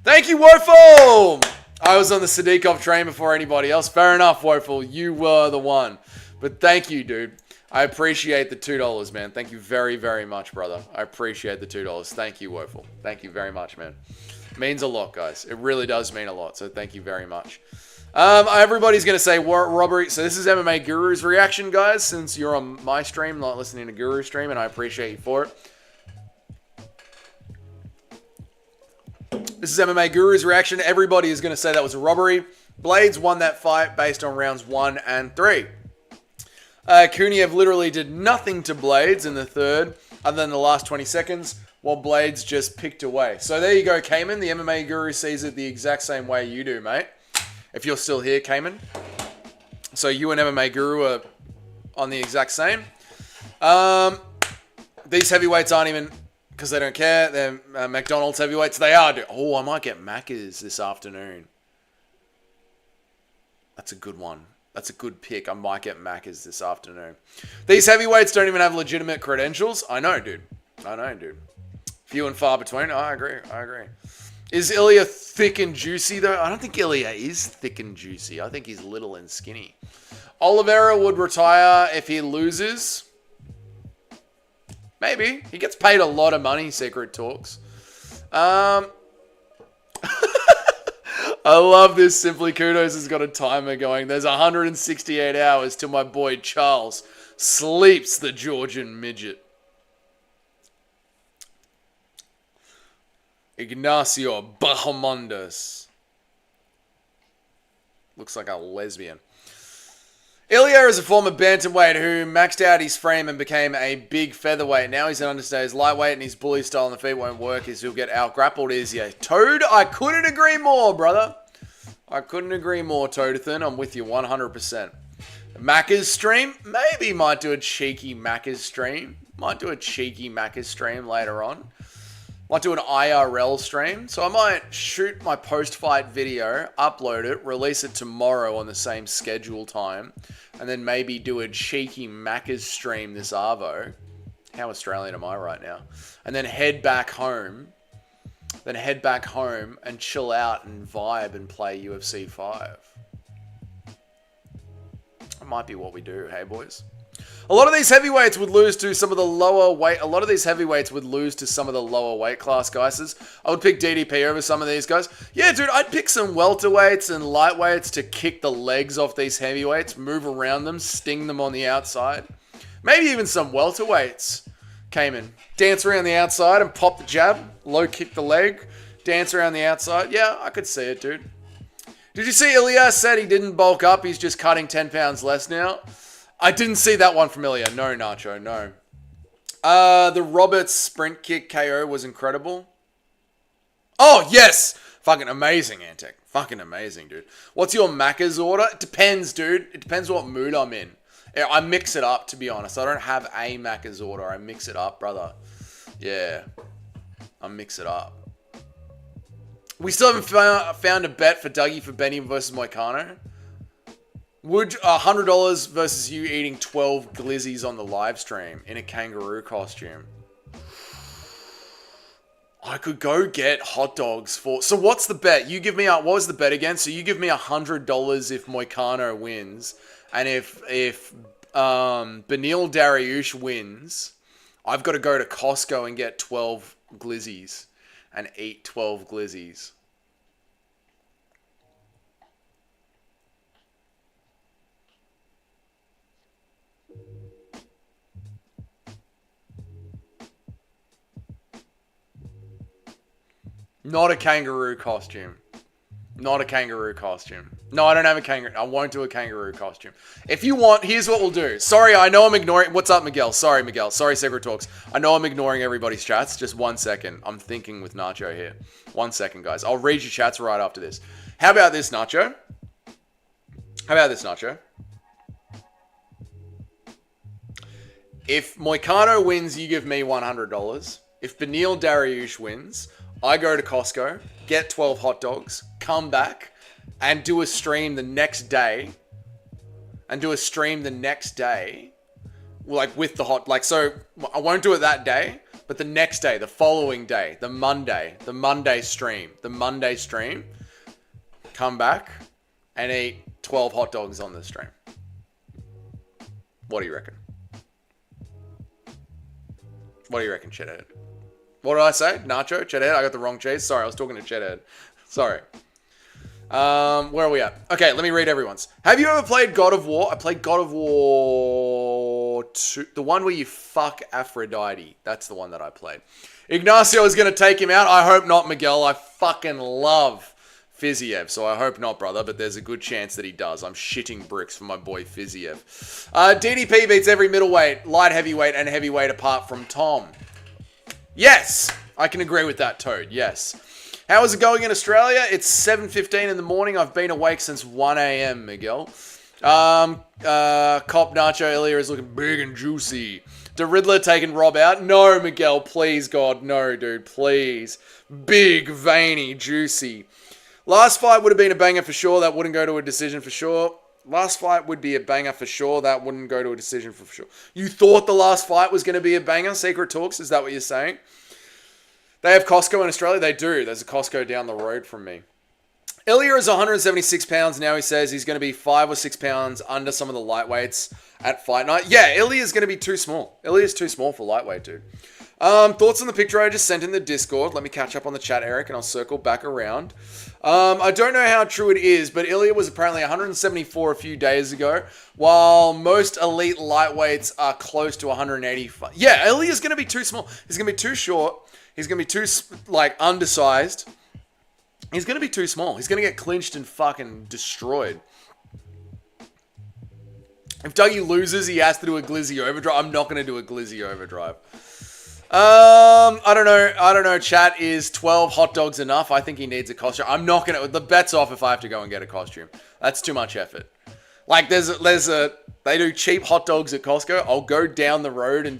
Thank you, Woeful! I was on the Sadikov train before anybody else. Fair enough, Woeful. You were the one. But thank you, dude. I appreciate the $2, man. Thank you very, very much, brother. I appreciate the $2. Thank you, Woeful. Thank you very much, man. It means a lot, guys. It really does mean a lot. So thank you very much. Everybody's going to say robbery. So this is MMA Guru's reaction, guys, since you're on my stream, not listening to Guru's stream, and I appreciate you for it. This is MMA Guru's reaction. Everybody is going to say that was a robbery. Blades won that fight based on rounds 1 and 3. Kuniev literally did nothing to Blades in the third, other than the last 20 seconds, while Blades just picked away. So there you go, Cayman. The MMA Guru sees it the exact same way you do, mate. If you're still here, Cayman. So you and MMA Guru are on the exact same. These heavyweights aren't even... because they don't care. They're McDonald's heavyweights. They are. Oh, I might get Macca's this afternoon. That's a good one. That's a good pick. I might get Macca's this afternoon. These heavyweights don't even have legitimate credentials. I know, dude. I know, dude. Few and far between. I agree. I agree. Is Ilya thick and juicy, though? I don't think Ilya is thick and juicy. I think he's little and skinny. Oliveira would retire if he loses. Maybe. He gets paid a lot of money, Secret Talks. I love this. Simply Kudos has got a timer going. There's 168 hours till my boy Charles sleeps the Georgian midget. Ignacio Bahamundos. Looks like a lesbian. Ilya is a former bantamweight who maxed out his frame and became a big featherweight. Now he's an undersized lightweight and his bully style on the feet won't work as he'll get out-grappled easier. Toad, I couldn't agree more, brother. I couldn't agree more, Toadathan. I'm with you 100%. Macca's stream? Maybe might do a cheeky Macca's stream. Might do a cheeky Macca's stream later on. Might do an IRL stream. So I might shoot my post-fight video, upload it, release it tomorrow on the same schedule time, and then maybe do a cheeky Macca's stream this Arvo. How Australian am I right now? And then head back home. Then head back home and chill out and vibe and play UFC 5. That might be what we do, hey boys. A lot of these heavyweights would lose to some of the lower weight. A lot of these heavyweights would lose to some of the lower weight class guys. I would pick DDP over some of these guys. Yeah, dude, I'd pick some welterweights and lightweights to kick the legs off these heavyweights, move around them, sting them on the outside. Maybe even some welterweights came in. Dance around the outside and pop the jab. Low kick the leg. Dance around the outside. Yeah, I could see it, dude. Did you see Ilya said he didn't bulk up? He's just cutting 10 pounds less now. I didn't see that one from Ilya. No, Nacho, no. The Roberts sprint kick KO was incredible. Oh, yes! Fucking amazing, Antec. Fucking amazing, dude. What's your Macca's order? It depends, dude. It depends what mood I'm in. I mix it up, to be honest. I don't have a Macca's order. I mix it up, brother. Yeah. I mix it up. We still haven't found a bet for Dougie for Benny versus Moicano. Would $100 versus you eating 12 glizzies on the live stream in a kangaroo costume? I could go get hot dogs for... So what's the bet? You give me... What was the bet again? So you give me $100 if Moicano wins. And if Benil Dariush wins, I've got to go to Costco and get 12 glizzies. And eat 12 glizzies. Not a kangaroo costume. Not a kangaroo costume. No, I don't have a kangaroo. I won't do a kangaroo costume. If you want, here's what we'll do. Sorry, I know I'm ignoring... What's up, Miguel? Sorry, Miguel. Sorry, Secret Talks. I know I'm ignoring everybody's chats. Just 1 second. I'm thinking with Nacho here. 1 second, guys. I'll read your chats right after this. How about this, Nacho? How about this, Nacho? If Moicano wins, you give me $100. If Benil Dariush wins... I go to Costco, get 12 hot dogs, come back, and do a stream the next day. Like, with the hot... Like, so, I won't do it that day, but the next day, the following day, the Monday stream, come back, and eat 12 hot dogs on the stream. What do you reckon? What do you reckon, Cheddhead? What did I say? Nacho? Cheddhead? I got the wrong cheese. Sorry, I was talking to Cheddhead. Sorry. Where are we at? Okay, let me read everyone's. Have you ever played God of War? I played God of War 2. The one where you fuck Aphrodite. That's the one that I played. Ignacio is going to take him out. I hope not, Miguel. I fucking love Fiziev, so I hope not, brother, but there's a good chance that he does. I'm shitting bricks for my boy Fiziev. DDP beats every middleweight, light heavyweight, and heavyweight apart from Tom. Yes, I can agree with that, Toad. Yes. How is it going in Australia? It's 7:15 in the morning. I've been awake since 1 a.m., Miguel. Cop Nacho earlier is looking big and juicy. The Riddler taking Rob out? No, Miguel, please, God, no, dude, please. Big, veiny, juicy. Last fight would have been a banger for sure. That wouldn't go to a decision for sure. Last fight would be a banger for sure. That wouldn't go to a decision for sure. You thought the last fight was going to be a banger? Secret Talks, is that what you're saying? They have Costco in Australia? They do. There's a Costco down the road from me. Ilya is 176 pounds now. He says he's going to be 5 or 6 pounds under some of the lightweights at fight night. Yeah, Ilya is going to be too small. Ilya is too small for lightweight, dude. Thoughts on the picture I just sent in the Discord. Let me catch up on the chat, Eric, and I'll circle back around. I don't know how true it is, but Ilya was apparently 174 a few days ago, while most elite lightweights are close to 185. Yeah, Ilya's going to be too small. He's going to be too short. He's going to be too, undersized. He's going to be too small. He's going to get clinched and fucking destroyed. If Dougie loses, he has to do a glizzy overdrive. I'm not going to do a glizzy overdrive. I don't know. Chat, is 12 hot dogs enough? I think he needs a costume. I'm not going to... The bet's off if I have to go and get a costume. That's too much effort. Like, they do cheap hot dogs at Costco. I'll go down the road and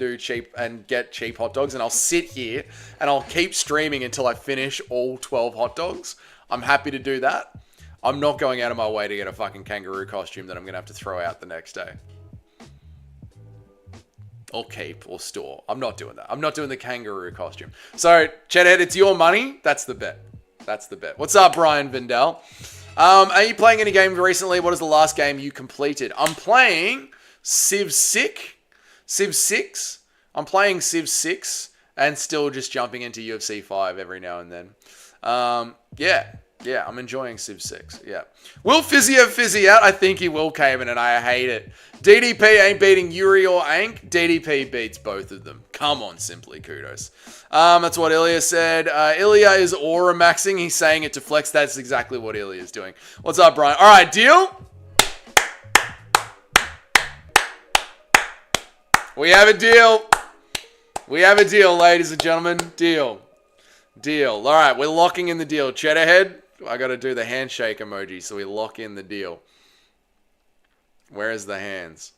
get cheap hot dogs, and I'll sit here and I'll keep streaming until I finish all 12 hot dogs. I'm happy to do that. I'm not going out of my way to get a fucking kangaroo costume that I'm going to have to throw out the next day. Or keep, or store. I'm not doing that. I'm not doing the kangaroo costume. So, Cheddhead, it's your money. That's the bet. That's the bet. What's up, Brian Vindell? Are you playing any games recently? What is the last game you completed? I'm playing Civ 6. I'm playing Civ 6 and still just jumping into UFC 5 every now and then. Yeah, Yeah, I'm enjoying Civ 6. Yeah. Will Fiziev fizzy out? I think he will, Cayman, and I hate it. DDP ain't beating Yuri or Ank. DDP beats both of them. Come on, Simply. Kudos. That's what Ilya said. Ilya is aura maxing. He's saying it to flex. That's exactly what Ilya is doing. What's up, Brian? All right, deal? We have a deal. We have a deal, ladies and gentlemen. Deal. Deal. All right, we're locking in the deal. Cheddarhead, I got to do the handshake emoji, so we lock in the deal. Where's the hands?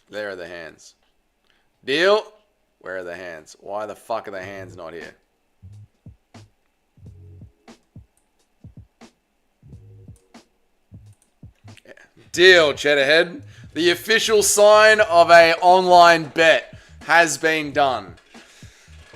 There are the hands. Deal? Where are the hands? Why the fuck are the hands not here? Deal, Cheddarhead. The official sign of a online bet has been done.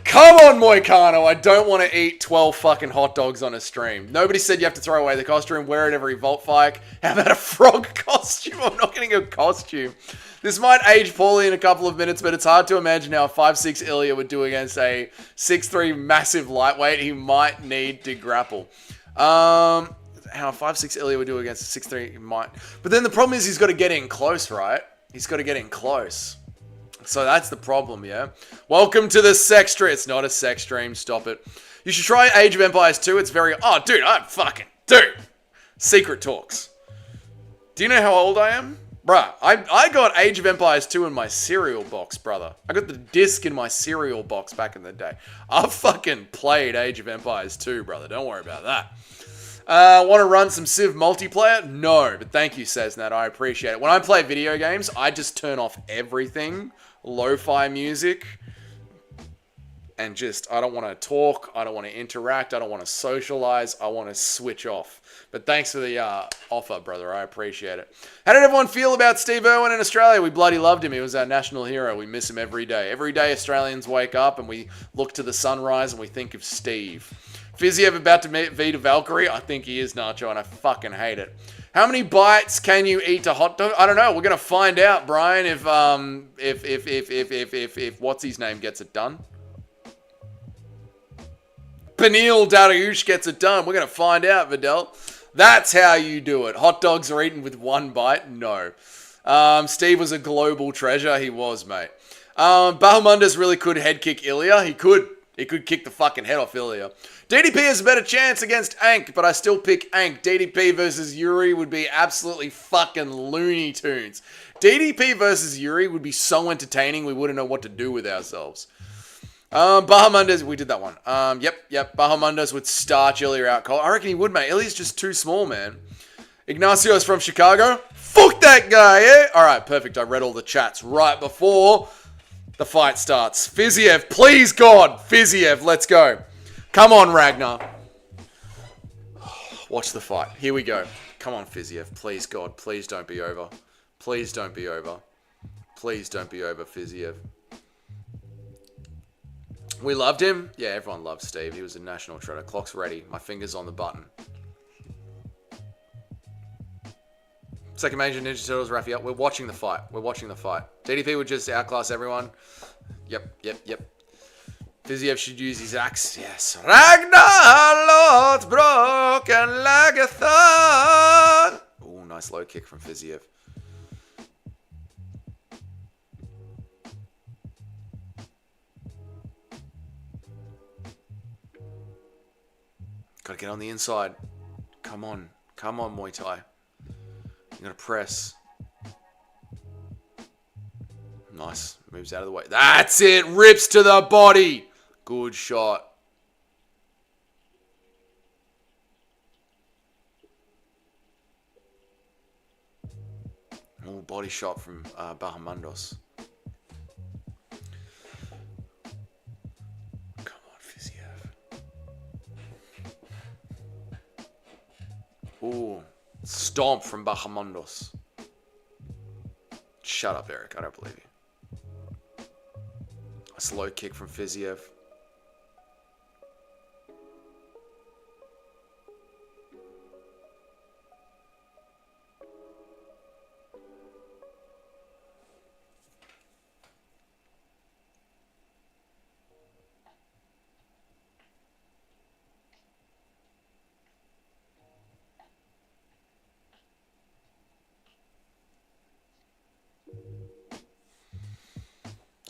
Come on, Moicano. I don't want to eat 12 fucking hot dogs on a stream. Nobody said you have to throw away the costume, wear it every vault fight. How about a frog costume? I'm not getting a costume. This might age poorly in a couple of minutes, but it's hard to imagine how a 5'6" Ilya would do against a 6'3" massive lightweight. He might need to grapple. How a 5'6" Ilya would do against a 6'3", he might. But then the problem is he's got to get in close, right? He's got to get in close. So that's the problem, yeah? Welcome to the sex stream. It's not a sex stream. Stop it. You should try Age of Empires 2. It's very... Oh, dude, Dude. Secret talks. Do you know how old I am? Bruh, I got Age of Empires 2 in my cereal box, brother. I got the disc in my cereal box back in the day. I fucking played Age of Empires 2, brother. Don't worry about that. Want to run some Civ multiplayer? No, but thank you, Cesnat. I appreciate it. When I play video games, I just turn off everything. Lo-fi music. And just, I don't want to talk. I don't want to interact. I don't want to socialize. I want to switch off. But thanks for the offer, brother. I appreciate it. How did everyone feel about Steve Irwin in Australia? We bloody loved him. He was our national hero. We miss him every day. Every day Australians wake up and we look to the sunrise and we think of Steve. Fiziev about to meet Vita Valkyrie? I think he is, Nacho, and I fucking hate it. How many bites can you eat a hot dog? I don't know. We're gonna find out, Brian, if what's his name gets it done. Peniel Dariush gets it done. We're gonna find out, Vidal. That's how you do it. Hot dogs are eaten with one bite? No. Steve was a global treasure. He was, mate. Bahamundas really could head kick Ilya. He could. He could kick the fucking head off Ilya. DDP has a better chance against Ank, but I still pick Ank. DDP versus Yuri would be absolutely fucking Looney Tunes. DDP versus Yuri would be so entertaining we wouldn't know what to do with ourselves. Bahamundas, we did that one. Yep. Bahamundas would starch Ilya out cold. I reckon he would, mate. Ilya's just too small, man. Ignacio's from Chicago. Fuck that guy, yeah? Alright, perfect. I read all the chats right before the fight starts. Fiziev, please God. Fiziev, let's go. Come on, Ragnar. Watch the fight. Here we go. Come on, Fiziev. Please, God. Please don't be over. Please don't be over. Please don't be over, Fiziev. We loved him. Yeah, everyone loved Steve. He was a national treasure. Clock's ready. My finger's on the button. Second major Ninja Turtles, Raphael. We're watching the fight. We're watching the fight. DDP would just outclass everyone. Yep. Fiziev should use his axe. Yes. Ragnar, Lord's broken like a thorn. Ooh, nice low kick from Fiziev. Gotta get on the inside. Come on, Muay Thai. You gotta press. Nice. Moves out of the way. That's it. Rips to the body. Good shot. Oh, body shot from Bahamundas. Come on, Fiziev. Ooh. Stomp from Bahamundas. Shut up, Eric. I don't believe you. A slow kick from Fiziev.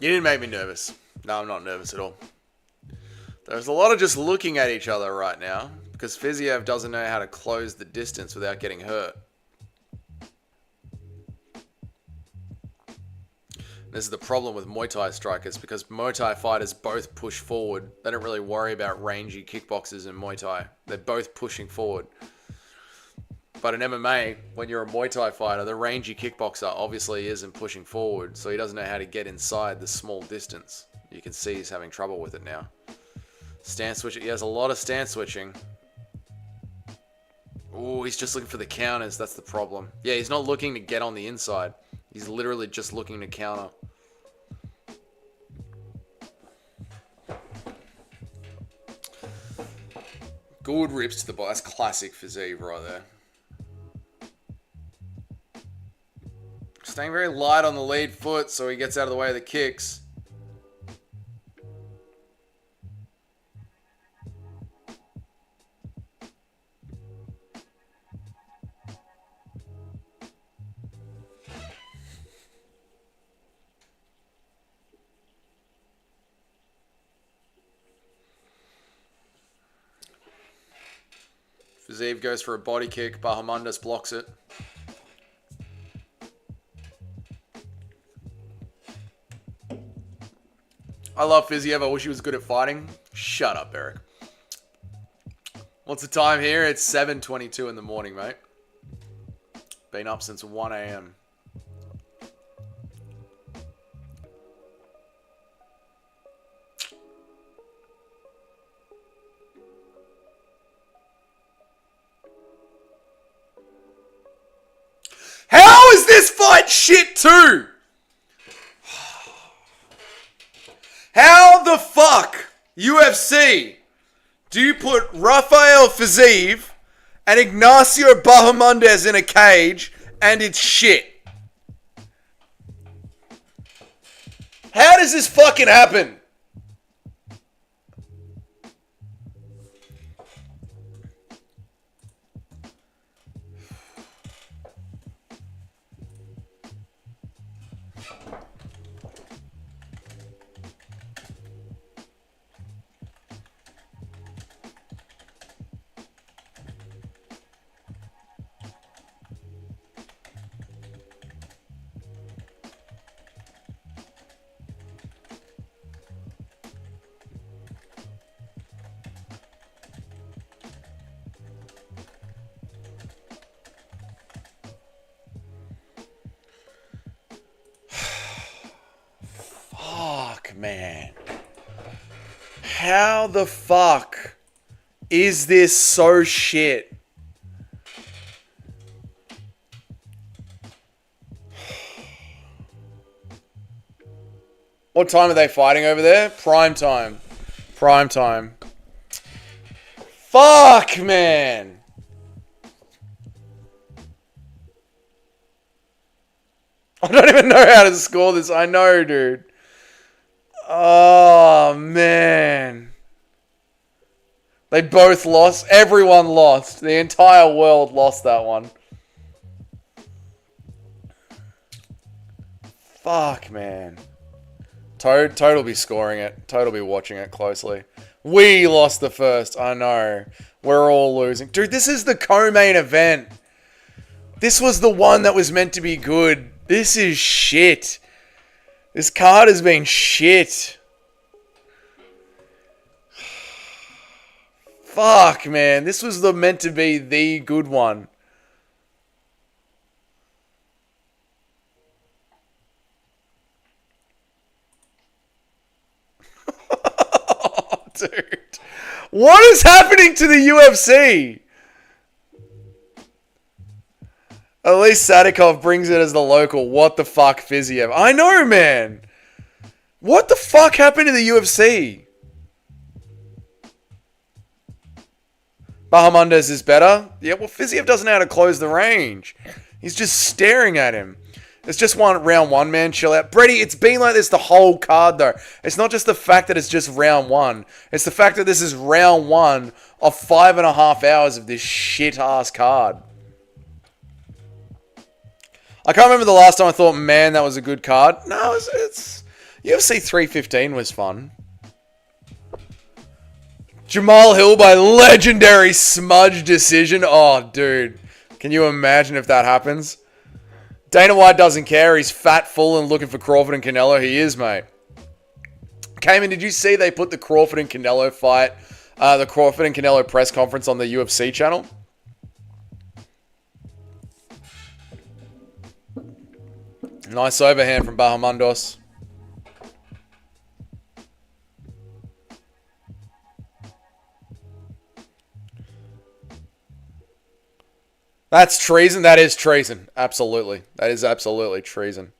You didn't make me nervous. No, I'm not nervous at all. There's a lot of just looking at each other right now because Fiziev doesn't know how to close the distance without getting hurt. This is the problem with Muay Thai strikers because Muay Thai fighters both push forward. They don't really worry about rangy kickboxers in Muay Thai. They're both pushing forward. But in MMA, when you're a Muay Thai fighter, the rangy kickboxer obviously isn't pushing forward, so he doesn't know how to get inside the small distance. You can see he's having trouble with it now. Stance switching. He has a lot of stance switching. Ooh, he's just looking for the counters. That's the problem. Yeah, he's not looking to get on the inside. He's literally just looking to counter. Good rips to the ball. That's classic Fiziev right there. Staying very light on the lead foot so he gets out of the way of the kicks. Fiziev goes for a body kick. Bahamondes blocks it. I love Fiziev. I wish he was good at fighting. Shut up, Eric. What's the time here? It's 7:22 in the morning, mate. Been up since 1 a.m. How is this fight shit too? How the fuck, UFC, do you put Rafael Fiziev and Ignacio Bahamondes in a cage and it's shit? How does this fucking happen? Man, how the fuck is this so shit? What time are they fighting over there? Prime time. Prime time. Fuck, man. I don't even know how to score this. I know, dude. Oh, man. They both lost. Everyone lost. The entire world lost that one. Fuck, man. Toad will be scoring it. Toad will be watching it closely. We lost the first. I know. We're all losing. Dude, this is the co-main event. This was the one that was meant to be good. This is shit. This card has been shit. Fuck, man. This was meant to be the good one. Dude. What is happening to the UFC? At least Sadikov brings it as the local. What the fuck, Fiziev? I know, man. What the fuck happened to the UFC? Bahamondes is better. Yeah, well, Fiziev doesn't know how to close the range. He's just staring at him. It's just round one, man. Chill out. Brady, it's been like this the whole card, though. It's not just the fact that it's just round one. It's the fact that this is round one of 5.5 hours of this shit-ass card. I can't remember the last time I thought, man, that was a good card. No, it's UFC 315 was fun. Jamal Hill by legendary smudge decision. Oh, dude. Can you imagine if that happens? Dana White doesn't care. He's fat, full, and looking for Crawford and Canelo. He is, mate. Cayman, did you see they put the Crawford and Canelo fight, the Crawford and Canelo press conference on the UFC channel? Nice overhand from Bahamundos. That's treason. That is treason. Absolutely. That is absolutely treason.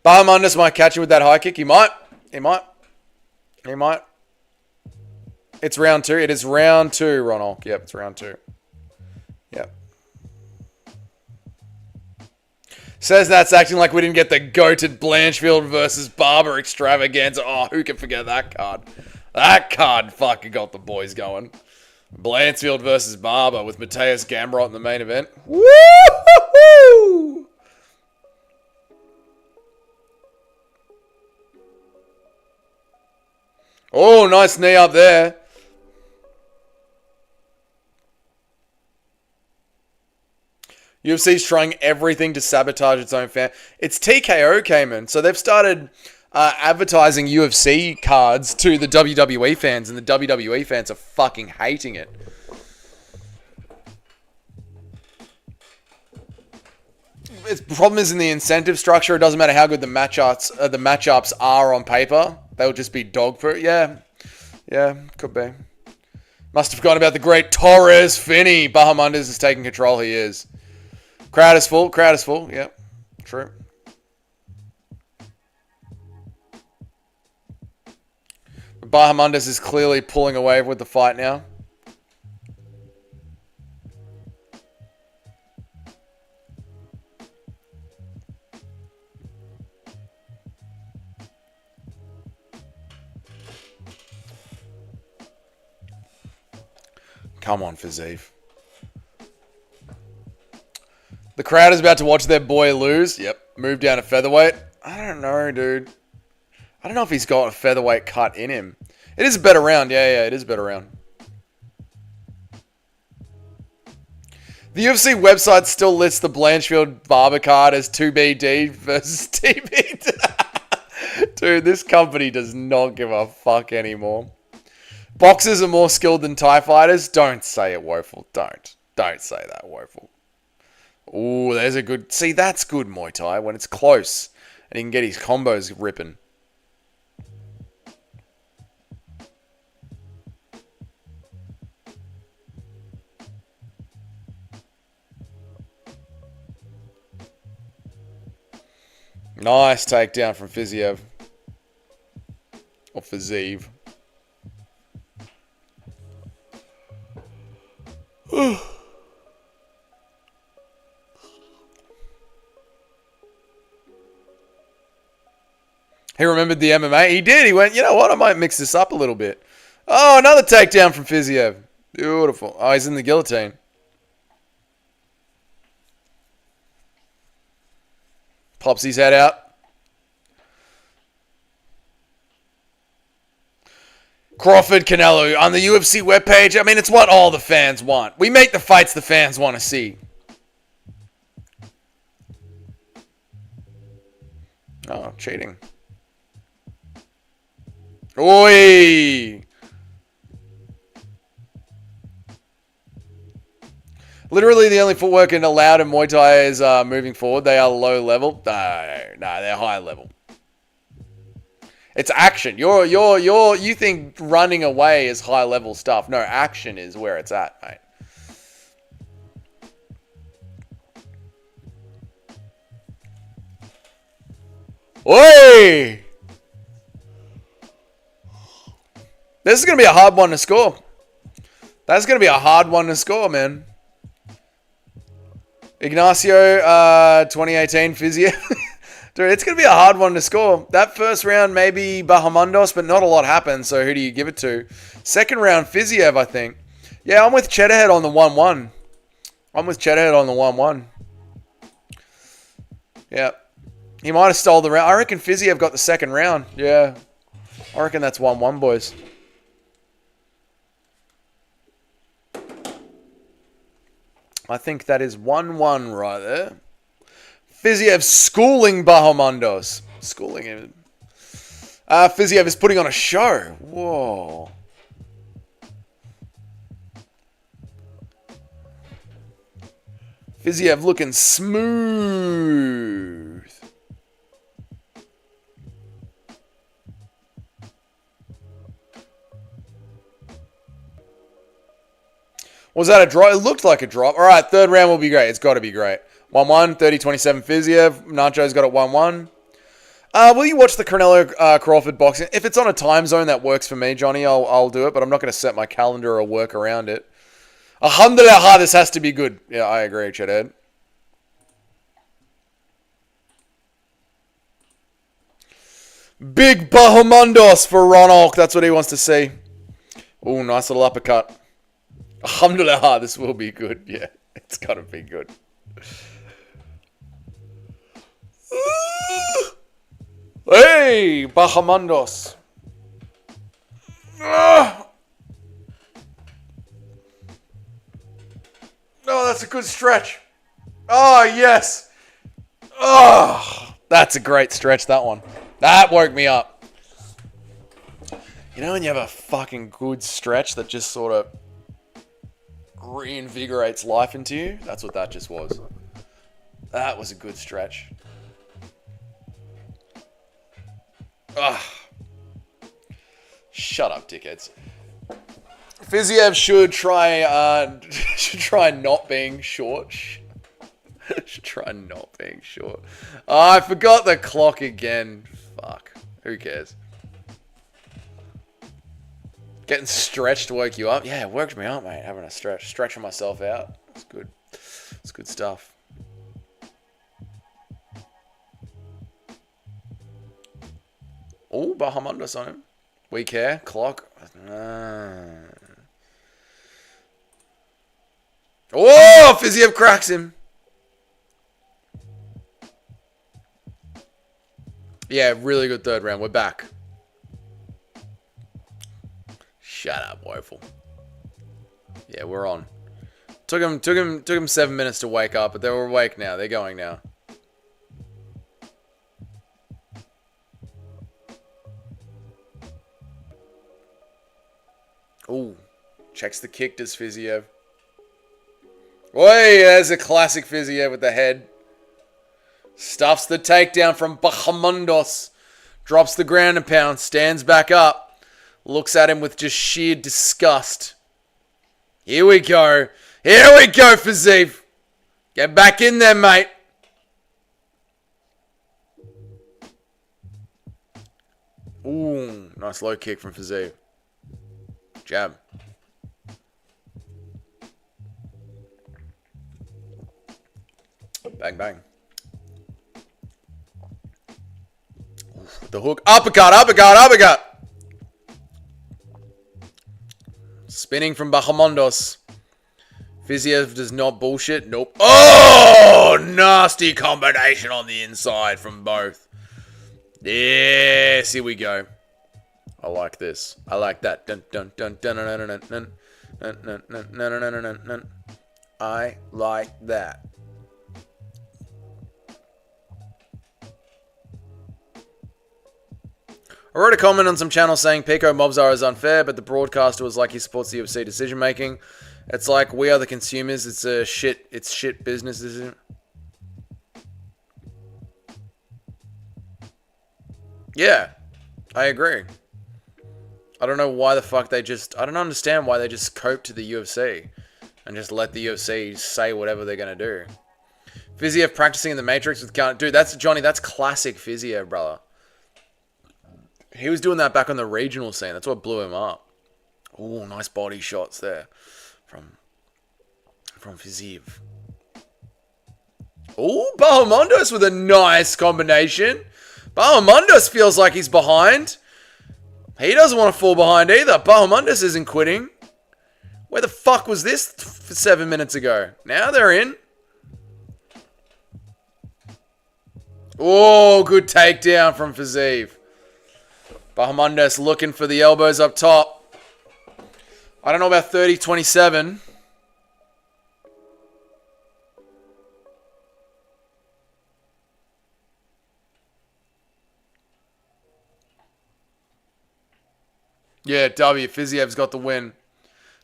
Bahamundos might catch him with that high kick. He might. He might. He might. It's round 2. It is round 2, Ronald. Yep, it's round 2. Yep. Says that's acting like we didn't get the goated Blanchfield versus Barber extravaganza. Oh, who can forget that card? That card fucking got the boys going. Blanchfield versus Barber with Mateus Gamrot in the main event. Woo-hoo-hoo! Oh, nice knee up there. UFC's trying everything to sabotage its own fan. It's TKO came in, so they've started advertising UFC cards to the WWE fans, and the WWE fans are fucking hating it. The problem is in the incentive structure. It doesn't matter how good the matchups are on paper. They'll just be dog food. Yeah, could be. Must have forgotten about the great Torres Finney. Bahamundos is taking control. He is. Crowd is full. Crowd is full. Yep, true. Bahamundos is clearly pulling away with the fight now. Come on, Fiziev. The crowd is about to watch their boy lose. Yep, move down to featherweight. I don't know, dude. I don't know if he's got a featherweight cut in him. It is a better round. Yeah, it is a better round. The UFC website still lists the Blanchfield Barber card as 2BD versus TBD. Dude, this company does not give a fuck anymore. Boxers are more skilled than Thai fighters. Don't say it, Woeful. Don't say that, Woeful. Ooh, there's a good... See, that's good Muay Thai when it's close and he can get his combos ripping. Nice takedown from Fiziev. Or Fiziev. He remembered the MMA. He did. He went, you know what? I might mix this up a little bit. Oh, another takedown from Fiziev. Beautiful. Oh, he's in the guillotine. Pops his head out. Crawford, Canelo on the UFC webpage. I mean, it's what all the fans want. We make the fights the fans want to see. Oh, cheating. Oi! Literally the only footwork allowed in Muay Thai is moving forward. They are low level. No, they're high level. It's action. You think running away is high level stuff. No, action is where it's at, mate. Oi! This is going to be a hard one to score. That's going to be a hard one to score, man. Ignacio, 2018 Physio. Dude, it's going to be a hard one to score. That first round, maybe Bahamundos, but not a lot happened, so who do you give it to? Second round, Fiziev, I think. Yeah, I'm with Cheddarhead on the 1-1. I'm with Cheddarhead on the 1-1. Yeah. He might have stole the round. I reckon Fiziev got the second round. Yeah. I reckon that's 1-1, boys. I think that is 1-1 right there. Fiziev schooling Bahamondos. Schooling him. Fiziev is putting on a show. Whoa. Fiziev looking smooth. Was that a drop? It looked like a drop. All right, third round will be great. It's got to be great. 1-1, 30-27 Fiziev. Nacho's got it 1-1. Will you watch the Canelo Crawford boxing? If it's on a time zone that works for me, Johnny, I'll do it, but I'm not going to set my calendar or work around it. Alhamdulillah, this has to be good. Yeah, I agree, Chaded. Big Bahamondos for Ron. That's what he wants to see. Ooh, nice little uppercut. Alhamdulillah, this will be good. Yeah, it's got to be good. Hey, Bahamondos. Oh, that's a good stretch. Oh, yes. Oh, that's a great stretch, that one. That woke me up. You know when you have a fucking good stretch that just sort of reinvigorates life into you? That's what that just was. That was a good stretch. Ugh. Shut up, dickheads. Fiziev should try not being short. Should try not being short. Oh, I forgot the clock again. Fuck. Who cares? Getting stretched woke you up? Yeah, it worked me up, mate. Having a stretch. Stretching myself out. It's good. It's good stuff. Oh, Bahamondos on him. Weak hair. Clock. Oh, Fiziev cracks him. Yeah, really good third round. We're back. Shut up, woeful. Yeah, we're on. Took him 7 minutes to wake up, but they were awake now. They're going now. Ooh, checks the kick, does Fiziev. Oi, there's a classic Fiziev with the head. Stuffs the takedown from Bahamondos. Drops the ground and pound, stands back up. Looks at him with just sheer disgust. Here we go. Here we go, Fiziev. Get back in there, mate. Ooh, nice low kick from Fiziev. Jab. Bang, bang. Oof, the hook. Uppercut, uppercut, uppercut. Spinning from Bahamondos. Fiziev does not bullshit. Nope. Oh, nasty combination on the inside from both. Yes, here we go. I like this. I like that. Dun dun dun dun dun dun dun dun dun dun dun dun dun dun. I like that. I wrote a comment on some channels saying Pico Mobzar is unfair, but the broadcaster was like he supports the UFC decision making. It's like we are the consumers. It's shit business, isn't it? Yeah, I agree. I don't know why the fuck I don't understand why they just cope to the UFC and just let the UFC say whatever they're going to do. Fiziev practicing in the Matrix with Count. Dude, that's Johnny. That's classic Fiziev, brother. He was doing that back on the regional scene. That's what blew him up. Oh, nice body shots there from Fiziev. Oh, Bahamondos with a nice combination. Bahamondos feels like he's behind. He doesn't want to fall behind either. Bahamondos isn't quitting. Where the fuck was this 7 minutes ago? Now they're in. Oh, good takedown from Fiziev. Bahamondes looking for the elbows up top. I don't know about 30-27. Yeah, W. Fiziev's got the win.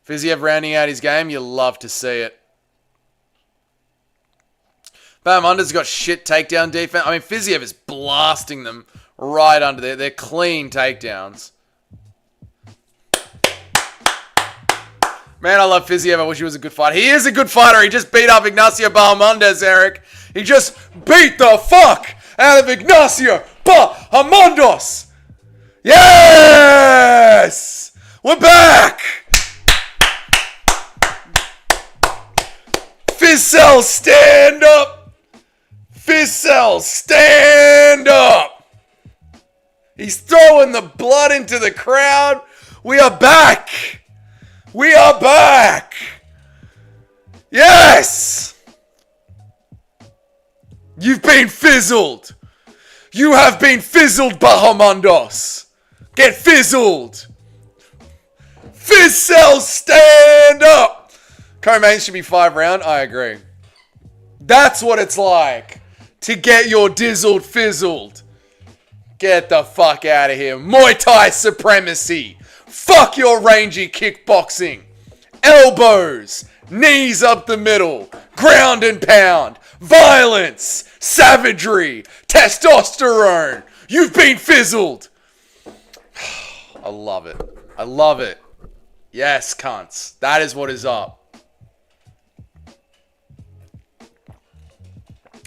Fiziev rounding out his game. You love to see it. Bahamondes got shit takedown defense. I mean, Fiziev is blasting them right under there. They're clean takedowns. Man, I love Fiziev. I wish he was a good fighter. He is a good fighter. He just beat up Ignacio Bahamondes, Eric. He just beat the fuck out of Ignacio Bahamondes. Yes! We're back! Fizzell, stand up! Fizzell, stand up! He's throwing the blood into the crowd. We are back! We are back! Yes! You've been fizzled! You have been fizzled, Bahamondes! Get fizzled! Fizzell, stand up! Co-main should be 5 round. I agree. That's what it's like to get your dizzled fizzled. Get the fuck out of here. Muay Thai supremacy. Fuck your rangy kickboxing. Elbows. Knees up the middle. Ground and pound. Violence. Savagery. Testosterone. You've been fizzled. I love it. I love it. Yes, cunts. That is what is up.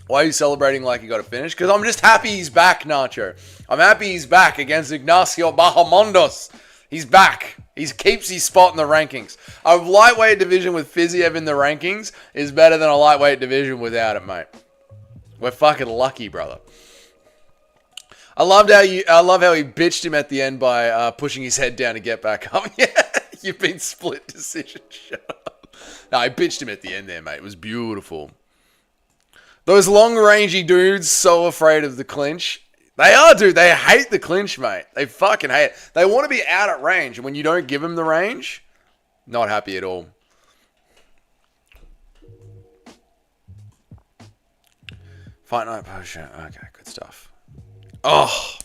Why are you celebrating like you got to finish? Because I'm just happy he's back, Nacho. I'm happy he's back against Ignacio Bahamondes. He's back. He keeps his spot in the rankings. A lightweight division with Fiziev in the rankings is better than a lightweight division without it, mate. We're fucking lucky, brother. I love how he bitched him at the end by pushing his head down to get back up. Yeah, you've been split decision. Shut up. No, I bitched him at the end there, mate. It was beautiful. Those long-rangey dudes so afraid of the clinch. They are, dude. They hate the clinch, mate. They fucking hate it. They want to be out at range, and when you don't give them the range, not happy at all. Fight night post. Okay, good stuff. Oh,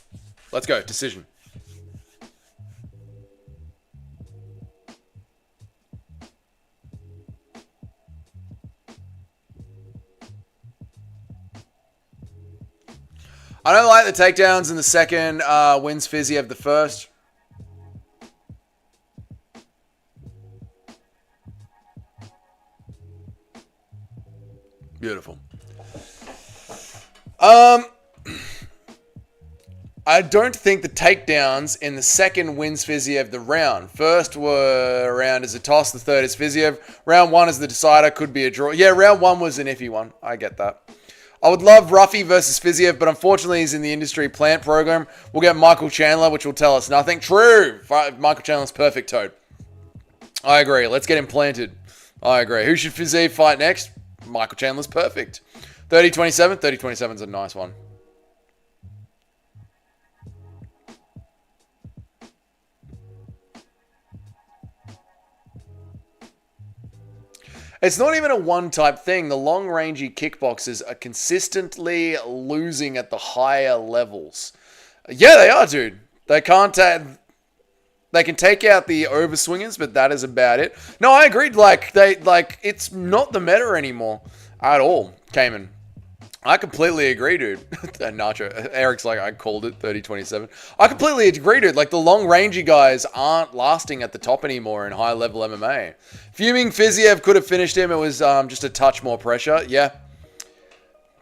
let's go. Decision. I don't like the takedowns in the second. Wins Fiziev the first. Beautiful. I don't think the takedowns in the second wins Fiziev the round. First round is a toss, the third is Fiziev. Round 1 is the decider, could be a draw. Yeah, round 1 was an iffy one. I get that. I would love Ruffy versus Fiziev, but unfortunately he's in the industry plant program. We'll get Michael Chandler, which will tell us nothing. True! Michael Chandler's perfect, Toad. I agree. Let's get him planted. I agree. Who should Fiziev fight next? Michael Chandler's perfect. 30-27? 30-27 is a nice one. It's not even a one-type thing. The long-rangey kickboxers are consistently losing at the higher levels. Yeah, they are, dude. They can't... they can take out the overswingers, but that is about it. No, I agreed. It's not the meta anymore at all, Cayman. I completely agree, dude. Nacho. Eric's like, I called it 30-27. I completely agree, dude. Like, the long-rangey guys aren't lasting at the top anymore in high-level MMA. Fuming Fiziev could have finished him. It was just a touch more pressure. Yeah.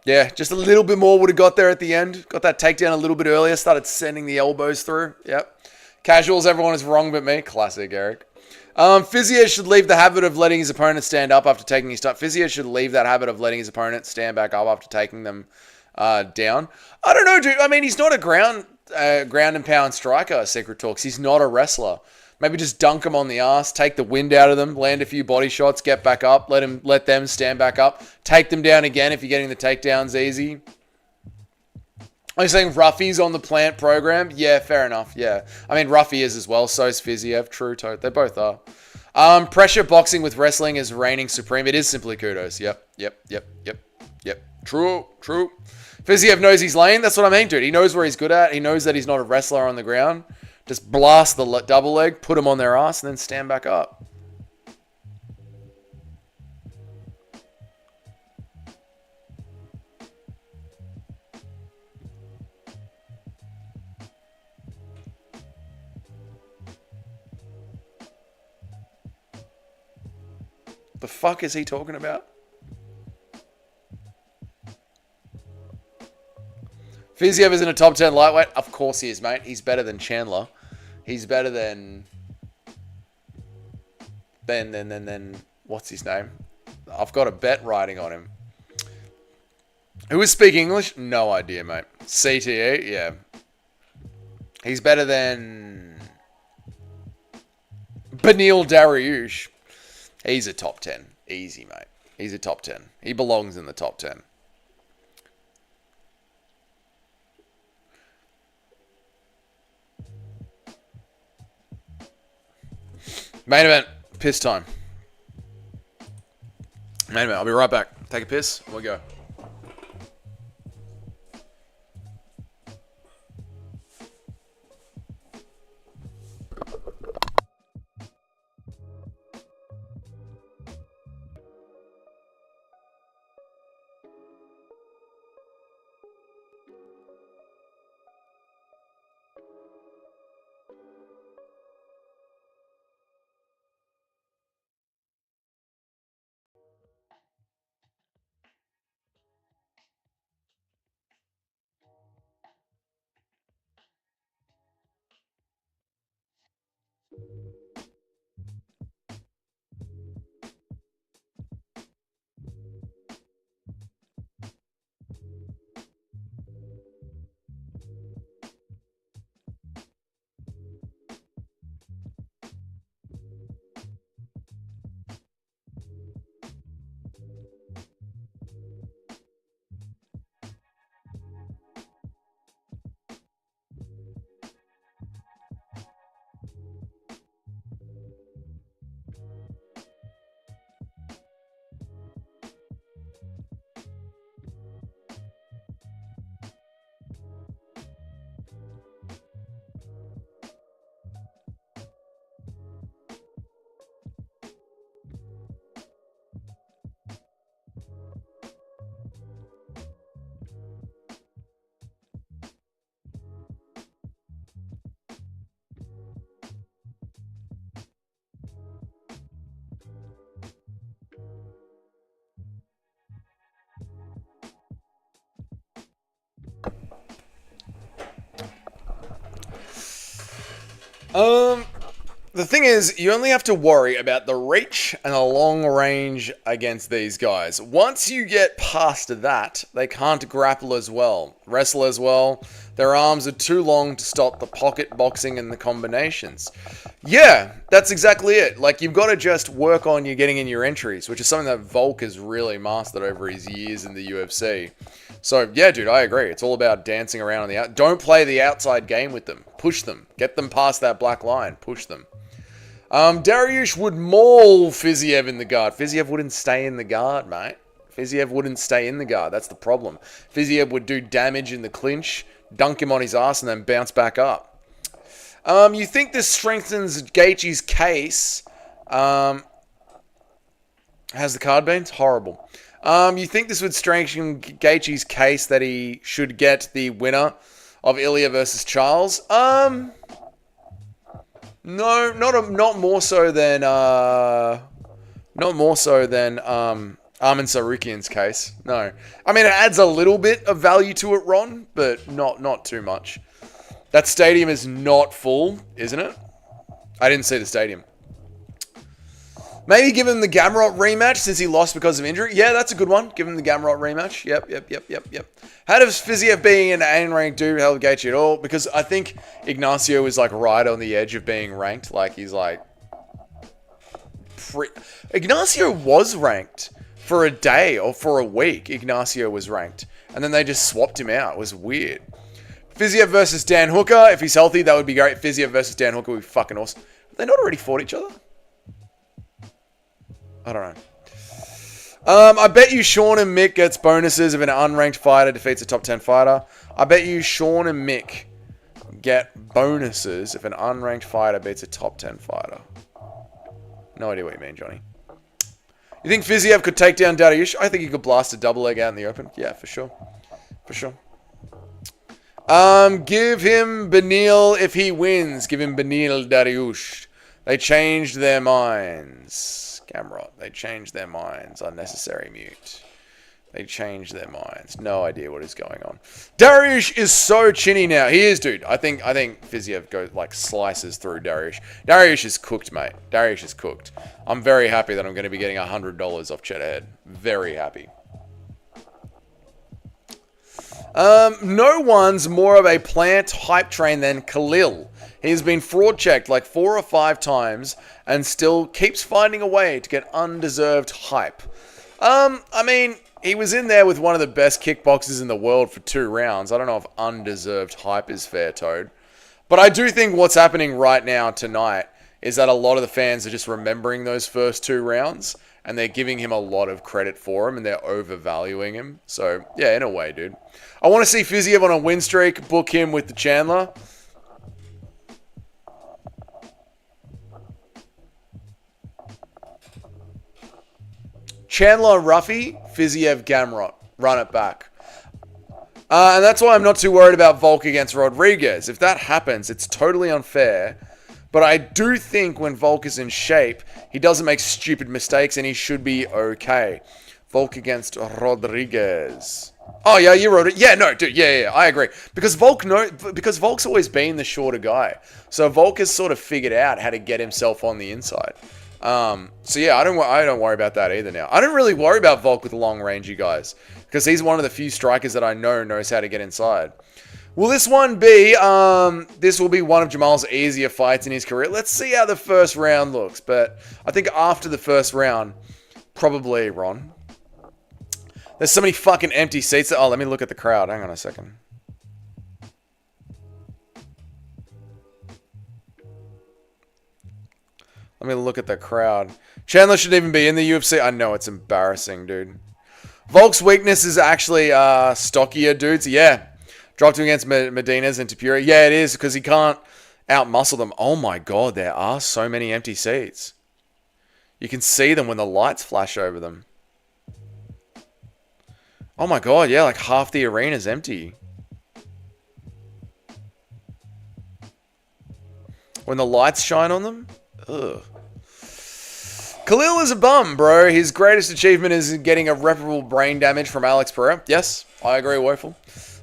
Yeah, just a little bit more would have got there at the end. Got that takedown a little bit earlier. Started sending the elbows through. Yep. Casuals, everyone is wrong but me. Classic, Eric. Fiziev should leave the habit of letting his opponent stand up after taking his top. Fiziev should leave that habit of letting his opponent stand back up after taking them down. I don't know, dude. I mean, he's not a ground and pound striker, Secret Talks. He's not a wrestler. Maybe just dunk him on the ass, take the wind out of them, land a few body shots, get back up, let them stand back up, take them down again if you're getting the takedowns easy. Are you saying Ruffy's on the plant program? Yeah, fair enough. Yeah. I mean, Ruffy is as well. So is Fiziev. True, Toad. They both are. Pressure boxing with wrestling is reigning supreme. It is simply kudos. Yep. True. Fiziev knows his lane. That's what I mean, dude. He knows where he's good at. He knows that he's not a wrestler on the ground. Just blast the double leg, put them on their ass, and then stand back up. The fuck is he talking about? Fiziev is in a top 10 lightweight. Of course he is, mate. He's better than Chandler. He's better than what's his name? I've got a bet riding on him. Who is speaking English? No idea, mate. CTE, yeah. He's better than Beneil Dariush. He's a top 10. Easy, mate. He's a top 10. He belongs in the top 10. Main event. Piss time. Main event. I'll be right back. Take a piss and we'll go. The thing is, you only have to worry about the reach and the long range against these guys. Once you get past that, they can't grapple as well, wrestle as well. Their arms are too long to stop the pocket boxing and the combinations. Yeah, that's exactly it. Like, you've got to just work on you getting in your entries, which is something that Volk has really mastered over his years in the UFC. So, yeah, dude, I agree. It's all about dancing around on the out. Don't play the outside game with them. Push them. Get them past that black line. Push them. Dariush would maul Fiziev in the guard. Fiziev wouldn't stay in the guard, mate. Fiziev wouldn't stay in the guard. That's the problem. Fiziev would do damage in the clinch, dunk him on his ass, and then bounce back up. You think this strengthens Gaethje's case? Has the card been? It's horrible. You think this would strengthen Gaethje's case that he should get the winner of Ilya versus Charles? No, not more so than Armin Sarukian's case. No, I mean it adds a little bit of value to it, Ron, but not too much. That stadium is not full, isn't it? I didn't see the stadium. Maybe give him the Gamrot rematch since he lost because of injury. Yeah, that's a good one. Give him the Gamrot rematch. Yep. How does Fiziev being an A rank do help Gaethje at all? Because I think Ignacio is like right on the edge of being ranked. Like he's like... Ignacio was ranked for a day or for a week. Ignacio was ranked. And then they just swapped him out. It was weird. Fiziev versus Dan Hooker. If he's healthy, that would be great. Fiziev versus Dan Hooker would be fucking awesome. Have they not already fought each other? I don't know. I bet you Sean and Mick gets bonuses if an unranked fighter defeats a top 10 fighter. I bet you Sean and Mick get bonuses if an unranked fighter beats a top 10 fighter. No idea what you mean, Johnny. You think Fiziev could take down Dariush? I think he could blast a double leg out in the open. Yeah, for sure. For sure. Give him Benil if he wins. Give him Benil Dariush. They changed their minds. Gamrot. They changed their minds. Unnecessary mute. They changed their minds. No idea what is going on. Dariush is so chinny now. He is, dude. I think Fiziev goes like slices through Dariush. Dariush is cooked, mate. Dariush is cooked. I'm very happy that I'm going to be getting $100 off Cheddarhead. Very happy. No one's more of a plant hype train than Khalil. He's been fraud checked like 4 or 5 times and still keeps finding a way to get undeserved hype. I mean, he was in there with one of the best kickboxers in the world for 2 rounds. I don't know if undeserved hype is fair, Toad. But I do think what's happening right now tonight is that a lot of the fans are just remembering those first 2 rounds and they're giving him a lot of credit for him and they're overvaluing him. So, yeah, in a way, dude. I want to see Fiziev on a win streak. Book him with the Chandler. Chandler Ruffy, Fiziev Gamrot. Run it back. And that's why I'm not too worried about Volk against Rodriguez. If that happens, it's totally unfair. But I do think when Volk is in shape, he doesn't make stupid mistakes and he should be okay. Volk against Rodriguez. Oh, yeah, you wrote it. Yeah, no, dude, yeah, I agree. Because Volk's always been the shorter guy. So Volk has sort of figured out how to get himself on the inside. So yeah, I don't worry about that either now. I don't really worry about Volk with long rangey guys because he's one of the few strikers that I know knows how to get inside. Will this one be, this will be one of Jamal's easier fights in his career. Let's see how the first round looks, but I think after the first round, probably Ron. There's so many fucking empty seats. Oh, let me look at the crowd. Hang on a second. Let me look at the crowd. Chandler shouldn't even be in the UFC. I know, it's embarrassing, dude. Volk's weakness is actually stockier dudes. Yeah. Dropped him against Medina's and Tapura. Yeah, it is, because he can't outmuscle them. Oh my god, there are so many empty seats. You can see them when the lights flash over them. Oh my god, yeah, like half the arena's empty. When the lights shine on them? Ugh. Khalil is a bum, bro. His greatest achievement is getting irreparable brain damage from Alex Pereira. Yes, I agree, Woeful.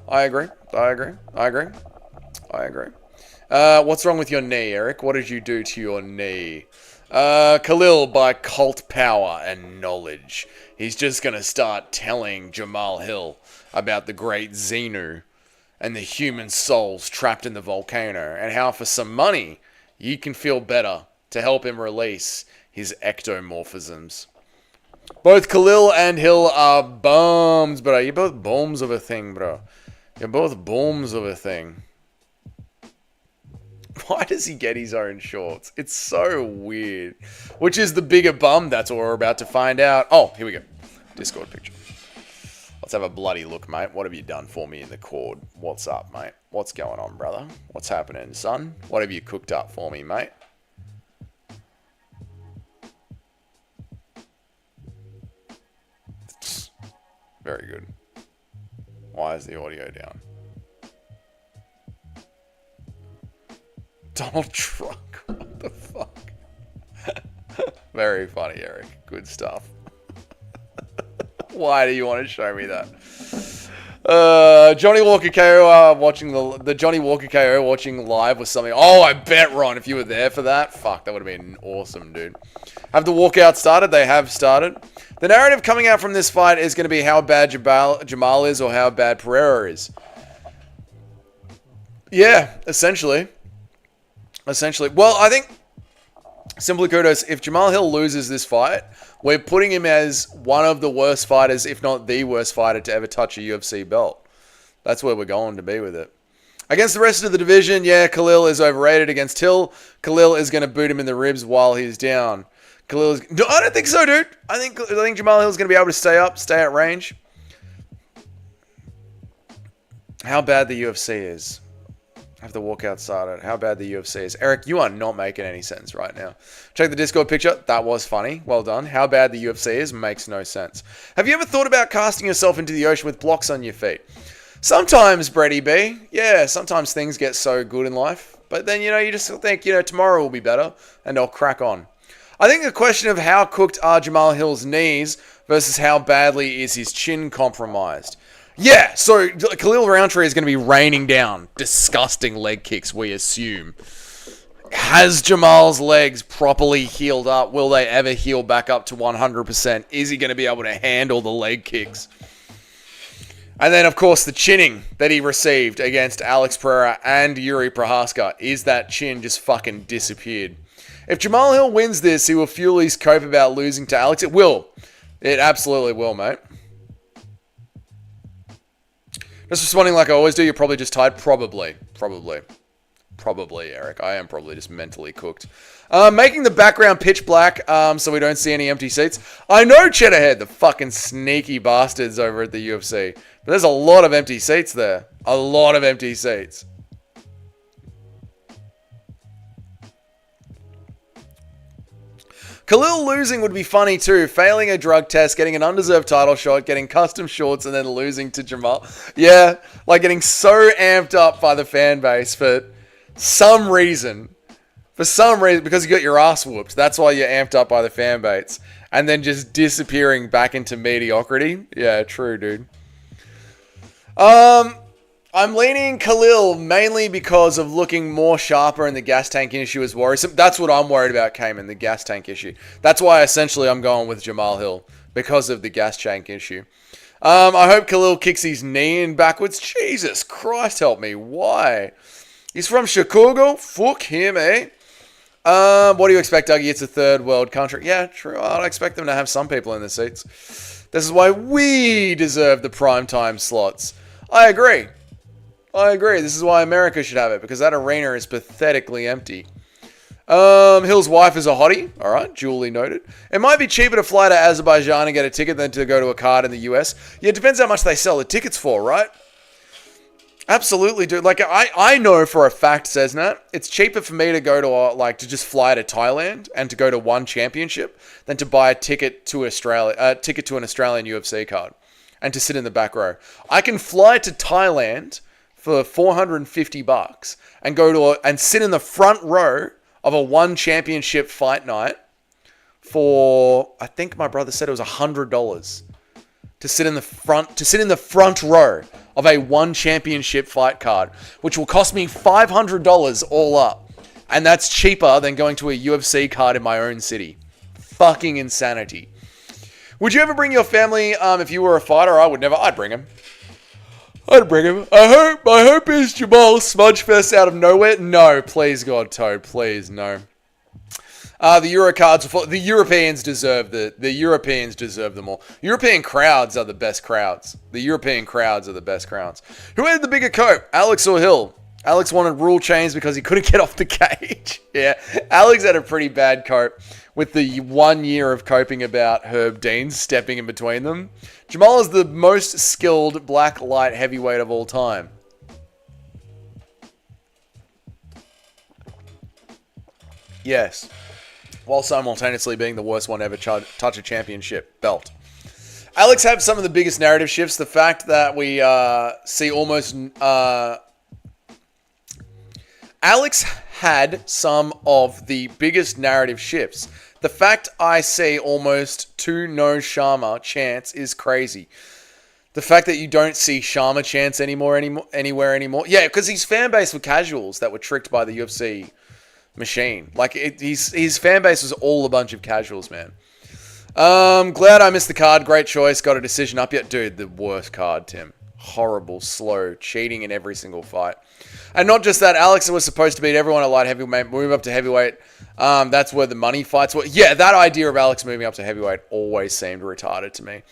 I agree. What's wrong with your knee, Eric? What did you do to your knee? Khalil, by cult power and knowledge, he's just going to start telling Jamal Hill about the great Xenu and the human souls trapped in the volcano and how for some money you can feel better to help him release his ectomorphisms. Both Khalil and Hill are bums, bro. You're both bums of a thing, bro. You're both bums of a thing. Why does he get his own shorts? It's so weird. Which is the bigger bum? That's what we're about to find out. Oh, here we go. Discord picture. Let's have a bloody look, mate. What have you done for me in the cord? What's up, mate? What's going on, brother? What's happening, son? What have you cooked up for me, mate? Very good. Why is the audio down? Donald Trump. What the fuck? Very funny, Eric. Good stuff. Why do you want to show me that? Johnny Walker KO watching the Johnny Walker KO watching live was something. Oh, I bet, Ron, if you were there for that, fuck, that would have been awesome, dude. Have the walkout started? They have started. The narrative coming out from this fight is going to be how bad Jamal is or how bad Pereira is. Yeah, essentially. Well, I think, simply kudos, if Jamal Hill loses this fight, we're putting him as one of the worst fighters, if not the worst fighter to ever touch a UFC belt. That's where we're going to be with it. Against the rest of the division, yeah, Khalil is overrated. Against Hill, Khalil is going to boot him in the ribs while he's down. No, I don't think so, dude. I think Jamal Hill's going to be able to stay at range. How bad the UFC is. I have to walk outside. How bad the UFC is. Eric, you are not making any sense right now. Check the Discord picture. That was funny. Well done. How bad the UFC is makes no sense. Have you ever thought about casting yourself into the ocean with blocks on your feet? Sometimes, Brady B. Yeah, sometimes things get so good in life. But then, you just think, tomorrow will be better. And I'll crack on. I think the question of how cooked are Jamal Hill's knees versus how badly is his chin compromised. Yeah, so Khalil Rountree is going to be raining down disgusting leg kicks, we assume. Has Jamal's legs properly healed up? Will they ever heal back up to 100%? Is he going to be able to handle the leg kicks? And then, of course, the chinning that he received against Alex Pereira and Yuri Prohaska. Is that chin just fucking disappeared? If Jamal Hill wins this, he will fuel his cope about losing to Alex. It will. It absolutely will, mate. Just responding like I always do, you're probably just tired. Probably, Eric. I am probably just mentally cooked. Making the background pitch black so we don't see any empty seats. I know Cheddarhead, the fucking sneaky bastards over at the UFC. But there's a lot of empty seats there. A lot of empty seats. Khalil losing would be funny too. Failing a drug test, getting an undeserved title shot, getting custom shorts, and then losing to Jamal. Yeah, like getting so amped up by the fan base for some reason. Because you got your ass whooped. That's why you're amped up by the fan base. And then just disappearing back into mediocrity. Yeah, true, dude. I'm leaning Khalil mainly because of looking more sharper and the gas tank issue is worrisome. That's what I'm worried about, Cayman, the gas tank issue. That's why essentially I'm going with Jamal Hill, because of the gas tank issue. I hope Khalil kicks his knee in backwards. Jesus Christ, help me. Why? He's from Chicago. Fuck him, eh? What do you expect, Dougie? It's a third world country. Yeah, true. I'd expect them to have some people in the seats. This is why we deserve the primetime slots. I agree. This is why America should have it, because that arena is pathetically empty. Hill's wife is a hottie. All right, duly noted. It might be cheaper to fly to Azerbaijan and get a ticket than to go to a card in the US. Yeah, it depends how much they sell the tickets for, right? Absolutely, dude. Like, I know for a fact, Cessnat, it's cheaper for me to go to, to just fly to Thailand and to go to one championship than to buy a ticket to Australia, to an Australian UFC card and to sit in the back row. I can fly to Thailand for $450 and go and sit in the front row of a one championship fight night for, I think my brother said it was $100 to sit in the front row of a one championship fight card, which will cost me $500 all up. And that's cheaper than going to a UFC card in my own city. Fucking insanity. Would you ever bring your family if you were a fighter? I would never. I'd bring him. I hope is Jamal Smudge Fest out of nowhere. No, please God, Toad, please, no. The Euro cards are full. The Europeans deserve them all. European crowds are the best crowds. Who had the bigger cope, Alex or Hill? Alex wanted rule change because he couldn't get off the cage. Yeah, Alex had a pretty bad cope with the 1 year of coping about Herb Dean stepping in between them. Jamal is the most skilled black light heavyweight of all time. Yes. While simultaneously being the worst one ever touch a championship belt. Alex had some of the biggest narrative shifts. The fact that we see almost... Alex had some of the biggest narrative shifts. The fact I see almost 2 no Sharma chants is crazy. The fact that you don't see Sharma chants anywhere anymore. Yeah, because his fan base were casuals that were tricked by the UFC machine. Like, his fan base was all a bunch of casuals, man. Glad I missed the card. Great choice. Got a decision up yet? Dude, the worst card, Tim. Horrible, slow, cheating in every single fight. And not just that, Alex was supposed to beat everyone at light heavyweight, move up to heavyweight. That's where the money fights were. Yeah, that idea of Alex moving up to heavyweight always seemed retarded to me.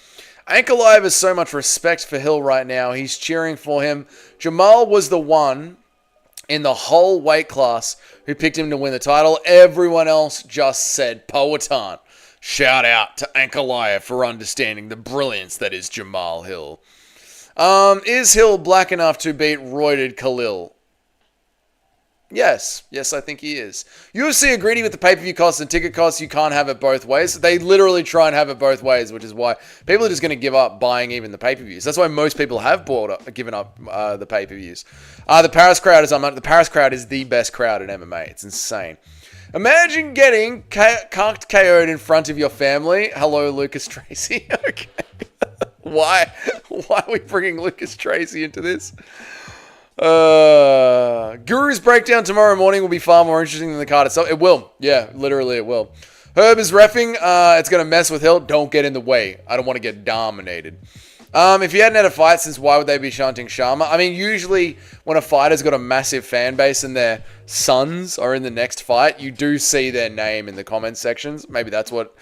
Ankalaev has so much respect for Hill right now. He's cheering for him. Jamal was the one in the whole weight class who picked him to win the title. Everyone else just said Powhatan. Shout out to Ankalaev for understanding the brilliance that is Jamal Hill. Is Hill black enough to beat roided Khalil? Yes, I think he is. UFC are greedy with the pay-per-view costs and ticket costs. You can't have it both ways. They literally try and have it both ways, which is why people are just going to give up buying even the pay-per-views. That's why most people have given up the pay-per-views. The Paris crowd is the Paris crowd is the best crowd in MMA. It's insane. Imagine getting conked KO'd in front of your family. Hello, Lucas Tracy. Okay. Why are we bringing Lucas Tracy into this? Guru's breakdown tomorrow morning will be far more interesting than the card itself. It will. Yeah, literally it will. Herb is reffing. It's going to mess with Hill. Don't get in the way. I don't want to get dominated. If you hadn't had a fight since, why would they be shunting Sharma? I mean, usually when a fighter's got a massive fan base and their sons are in the next fight, you do see their name in the comment sections. Maybe that's what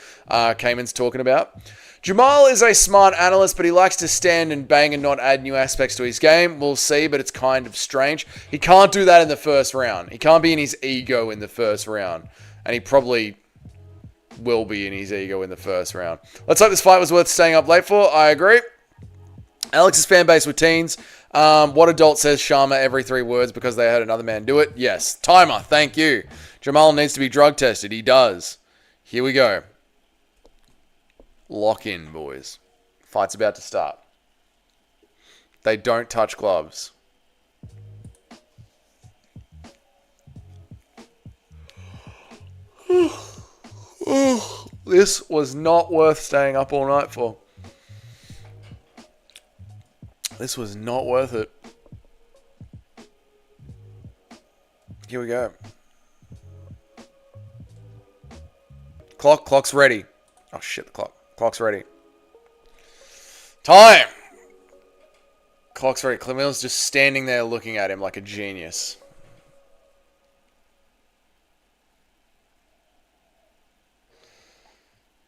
Cayman's talking about. Jamal is a smart analyst, but he likes to stand and bang and not add new aspects to his game. We'll see, but it's kind of strange. He can't do that in the first round. He can't be in his ego in the first round. And he probably will be in his ego in the first round. Let's hope this fight was worth staying up late for. I agree. Alex's fan base were teens. What adult says Sharma every 3 words because they heard another man do it? Yes. Timer, thank you. Jamal needs to be drug tested. He does. Here we go. Lock in, boys. Fight's about to start. They don't touch gloves. This was not worth staying up all night for. This was not worth it. Here we go. Clock's ready. Oh shit, the clock's ready. Time! Clock's ready. Camille's just standing there looking at him like a genius.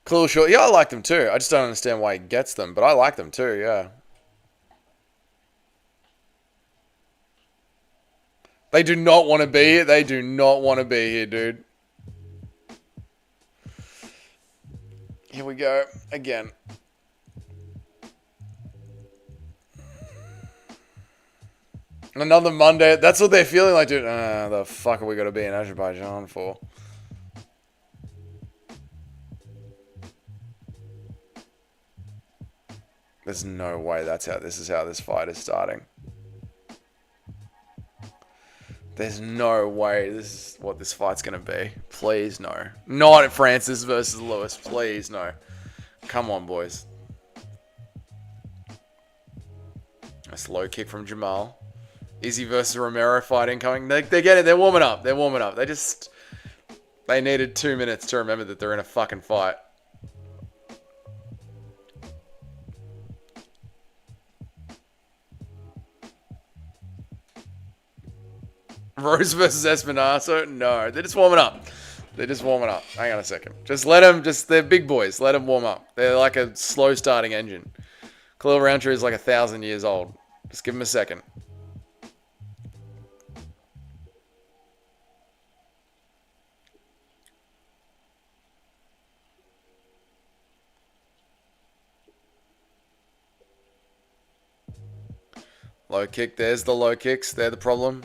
Cool, sure. Yeah, I like them too. I just don't understand why he gets them, but I like them too, yeah. They do not want to be here. They do not want to be here, dude. Here we go. Again. Another Monday. That's what they're feeling like, dude. The fuck are we going to be in Azerbaijan for? There's no way this is how this fight is starting. There's no way this is what this fight's going to be. Please, no. Not Francis versus Lewis. Please, no. Come on, boys. A slow kick from Jamal. Izzy versus Romero fight incoming. They get it. They're warming up. They're warming up. They needed 2 minutes to remember that they're in a fucking fight. Rose versus Espinazo? No, they're just warming up. They're just warming up. Hang on a second. Just let them, they're big boys. Let them warm up. They're like a slow starting engine. Khalil Rountree is like 1,000 years old. Just give him a second. Low kick. There's the low kicks. They're the problem.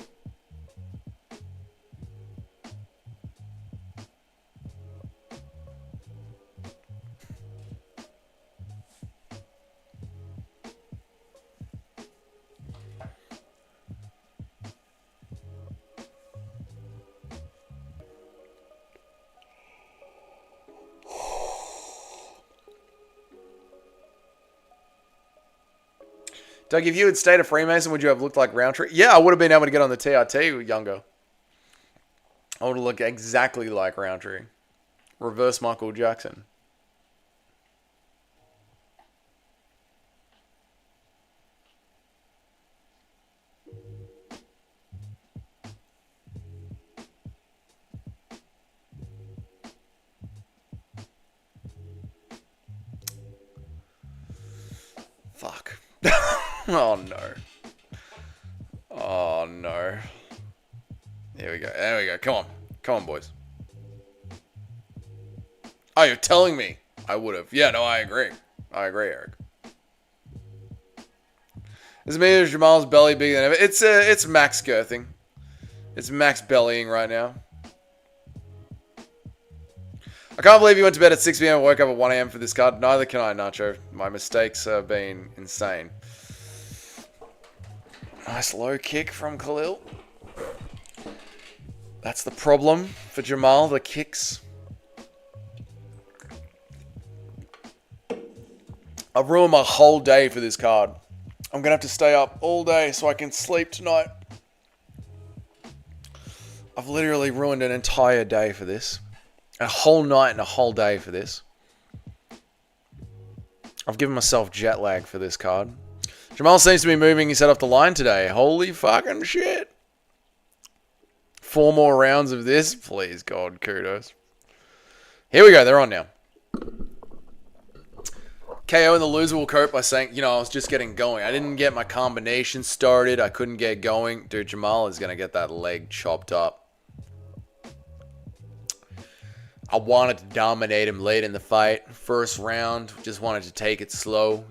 Doug, if you had stayed a Freemason, would you have looked like Rountree? Yeah, I would have been able to get on the TRT younger. I would have looked exactly like Rountree. Reverse Michael Jackson. Fuck. Oh, no. Oh, no. Here we go. There we go. Come on. Come on, boys. Oh, you're telling me I would have. Yeah, no, I agree. I agree, Eric. This means Jamal's belly bigger than ever. It's max girthing. It's max bellying right now. I can't believe you went to bed at 6 p.m. and woke up at 1 a.m. for this card. Neither can I, Nacho. My mistakes have been insane. Nice low kick from Khalil. That's the problem for Jamal, the kicks. I've ruined my whole day for this card. I'm going to have to stay up all day so I can sleep tonight. I've literally ruined an entire day for this. A whole night and a whole day for this. I've given myself jet lag for this card. Jamal seems to be moving his head off the line today. Holy fucking shit. 4 more rounds of this. Please, God, kudos. Here we go. They're on now. KO and the loser will cope by saying, I was just getting going. I didn't get my combination started. I couldn't get going. Dude, Jamal is going to get that leg chopped up. I wanted to dominate him late in the fight. First round, just wanted to take it slow.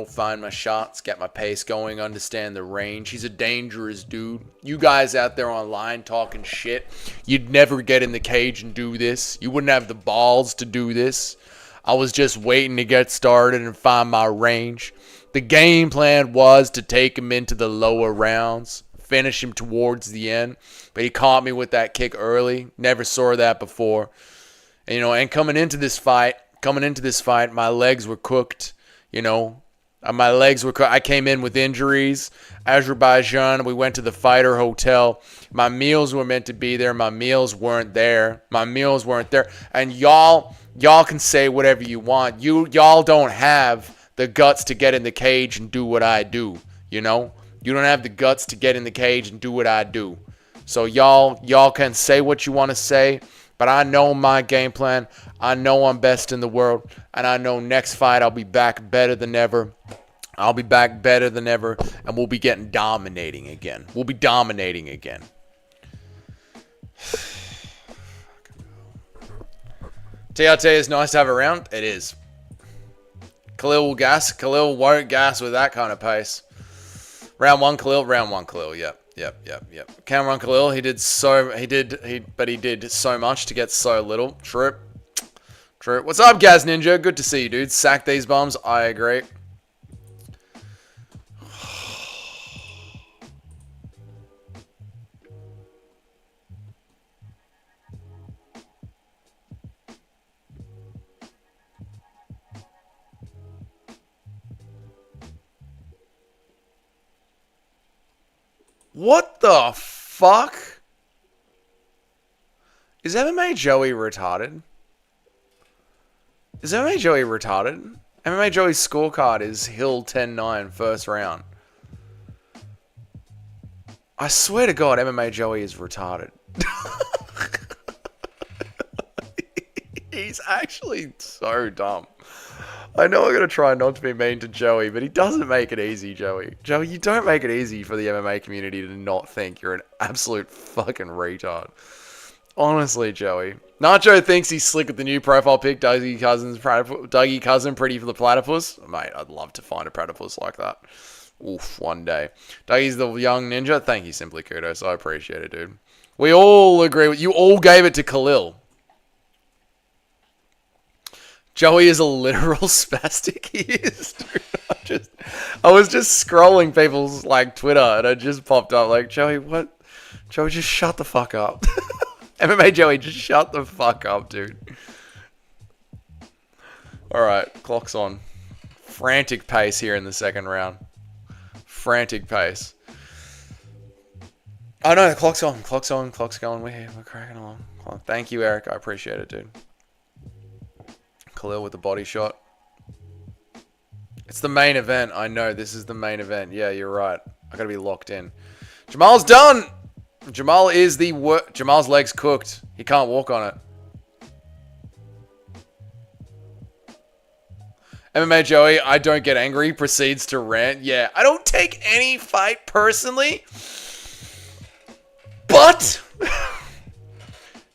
Find my shots, get my pace going, understand the range. He's a dangerous dude. You guys out there online talking shit, you'd never get in the cage and do this. You wouldn't have the balls to do this. I was just waiting to get started and find my range. The game plan was to take him into the lower rounds, finish him towards the end. But he caught me with that kick early. Never saw that before. And coming into this fight, my legs were cooked. My legs were cooked. I came in with injuries. Azerbaijan, we went to the fighter hotel. My meals were meant to be there. My meals weren't there. And y'all can say whatever you want. Y'all don't have the guts to get in the cage and do what I do. You don't have the guts to get in the cage and do what I do. So y'all can say what you want to say. But I know my game plan. I know I'm best in the world. And I know next fight I'll be back better than ever. And we'll be dominating again. TRT is nice to have around. It is. Khalil will gas. Khalil won't gas with that kind of pace. Round one, Khalil. Yep. Cameron Khalil, he did so much to get so little. True. What's up, Gaz Ninja? Good to see you, dude. Sack these bums. I agree. What the fuck? Is MMA Joey retarded? MMA Joey's scorecard is Hill 10-9 first round. I swear to God, MMA Joey is retarded. He's actually so dumb. I know I'm going to try not to be mean to Joey, but he doesn't make it easy, Joey. Joey, you don't make it easy for the MMA community to not think you're an absolute fucking retard. Honestly, Joey. Nacho thinks he's slick with the new profile pic, Dougie Cousin, pretty for the platypus. Mate, I'd love to find a platypus like that. Oof, one day. Dougie's the young ninja. Thank you, Simply Kudos. I appreciate it, dude. We all agree with you. All gave it to Khalil. Joey is a literal spastic. He is, dude. I was just scrolling people's Twitter and it just popped up Joey, what? Joey, just shut the fuck up. MMA Joey, just shut the fuck up, dude. Alright, clock's on. Frantic pace here in the second round. Frantic pace. Oh no, the clock's on. Clock's going. We're here. We're cracking along. Thank you, Eric. I appreciate it, dude. Khalil with the body shot. It's the main event. I know, this is the main event. Yeah, you're right. I gotta be locked in. Jamal's done! Jamal is Jamal's leg's cooked. He can't walk on it. MMA Joey, I don't get angry, proceeds to rant. Yeah, I don't take any fight personally. But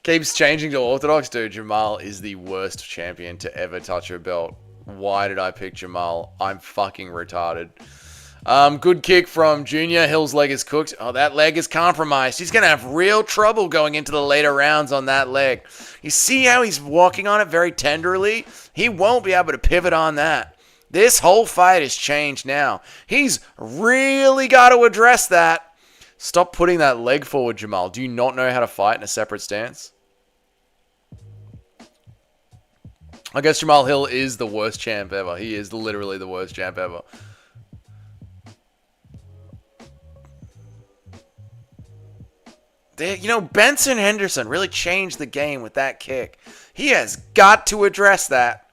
Keeps changing to Orthodox. Dude, Jamal is the worst champion to ever touch a belt. Why did I pick Jamal? I'm fucking retarded. Good kick from Junior. Hill's leg is cooked. Oh, that leg is compromised. He's going to have real trouble going into the later rounds on that leg. You see how he's walking on it very tenderly? He won't be able to pivot on that. This whole fight has changed now. He's really got to address that. Stop putting that leg forward, Jamal. Do you not know how to fight in a separate stance? I guess Jamal Hill is the worst champ ever. He is literally the worst champ ever. You know, Benson Henderson really changed the game with that kick. He has got to address that.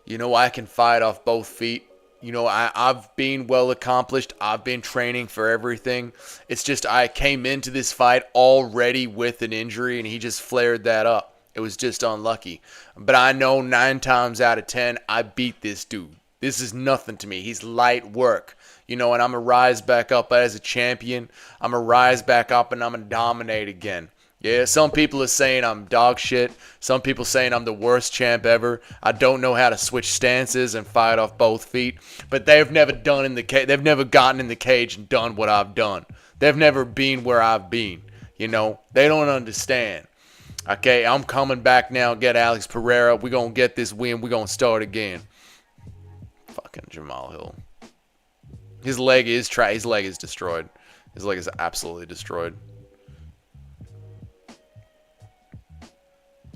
You know, I can fight off both feet. You know, I've been well accomplished. I've been training for everything. It's just I came into this fight already with an injury, and he just flared that up. It was just unlucky. But I know 9 times out of 10, I beat this dude. This is nothing to me. He's light work. You know, and I'm going to rise back up as a champion. I'm going to rise back up, and I'm going to dominate again. Yeah, some people are saying I'm dog shit. Some people saying I'm the worst champ ever. I don't know how to switch stances and fight off both feet. But they've never done in the cage. They've never gotten in the cage and done what I've done. They've never been where I've been. You know, they don't understand. Okay, I'm coming back now. Get Alex Pereira. We're gonna get this win. We're gonna start again. Fucking Jamal Hill. His leg is destroyed. His leg is absolutely destroyed.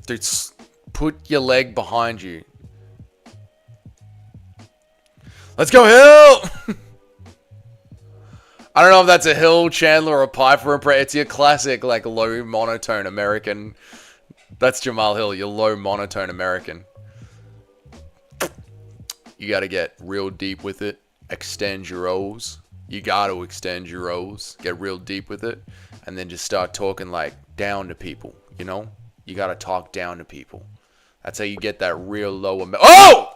Dude, put your leg behind you. Let's go, Hill! I don't know if that's a Hill, Chandler, or a Piper. It's your classic, like, low monotone American. That's Jamal Hill, your low monotone American. You got to get real deep with it. Extend your O's. You got to extend your O's. Get real deep with it. And then just start talking, like, down to people, you know? You got to talk down to people. That's how you get that real low... Oh!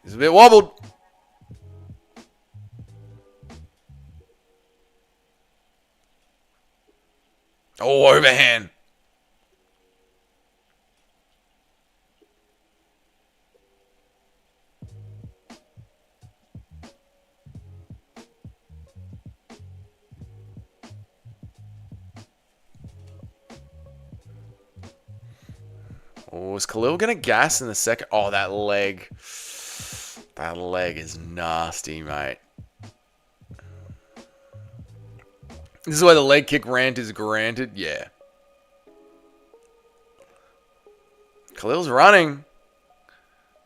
He's a bit wobbled. Oh, overhand. Oh, is Khalil going to gas in the second? Oh, that leg. That leg is nasty, mate. This is why the leg kick rant is granted? Yeah. Khalil's running.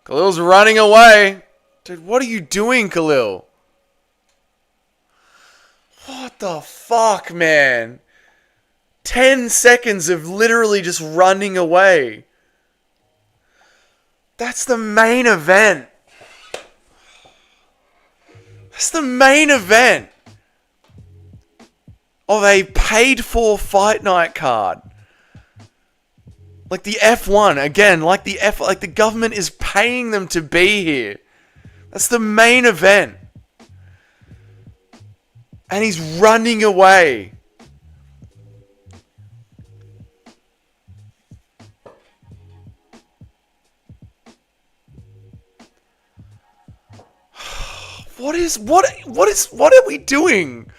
Khalil's running away. Dude, what are you doing, Khalil? What the fuck, man? 10 seconds of literally just running away. That's the main event. That's the main event of a paid-for fight night card. Like the F1, again, like the government is paying them to be here. That's the main event. And he's running away. What are we doing?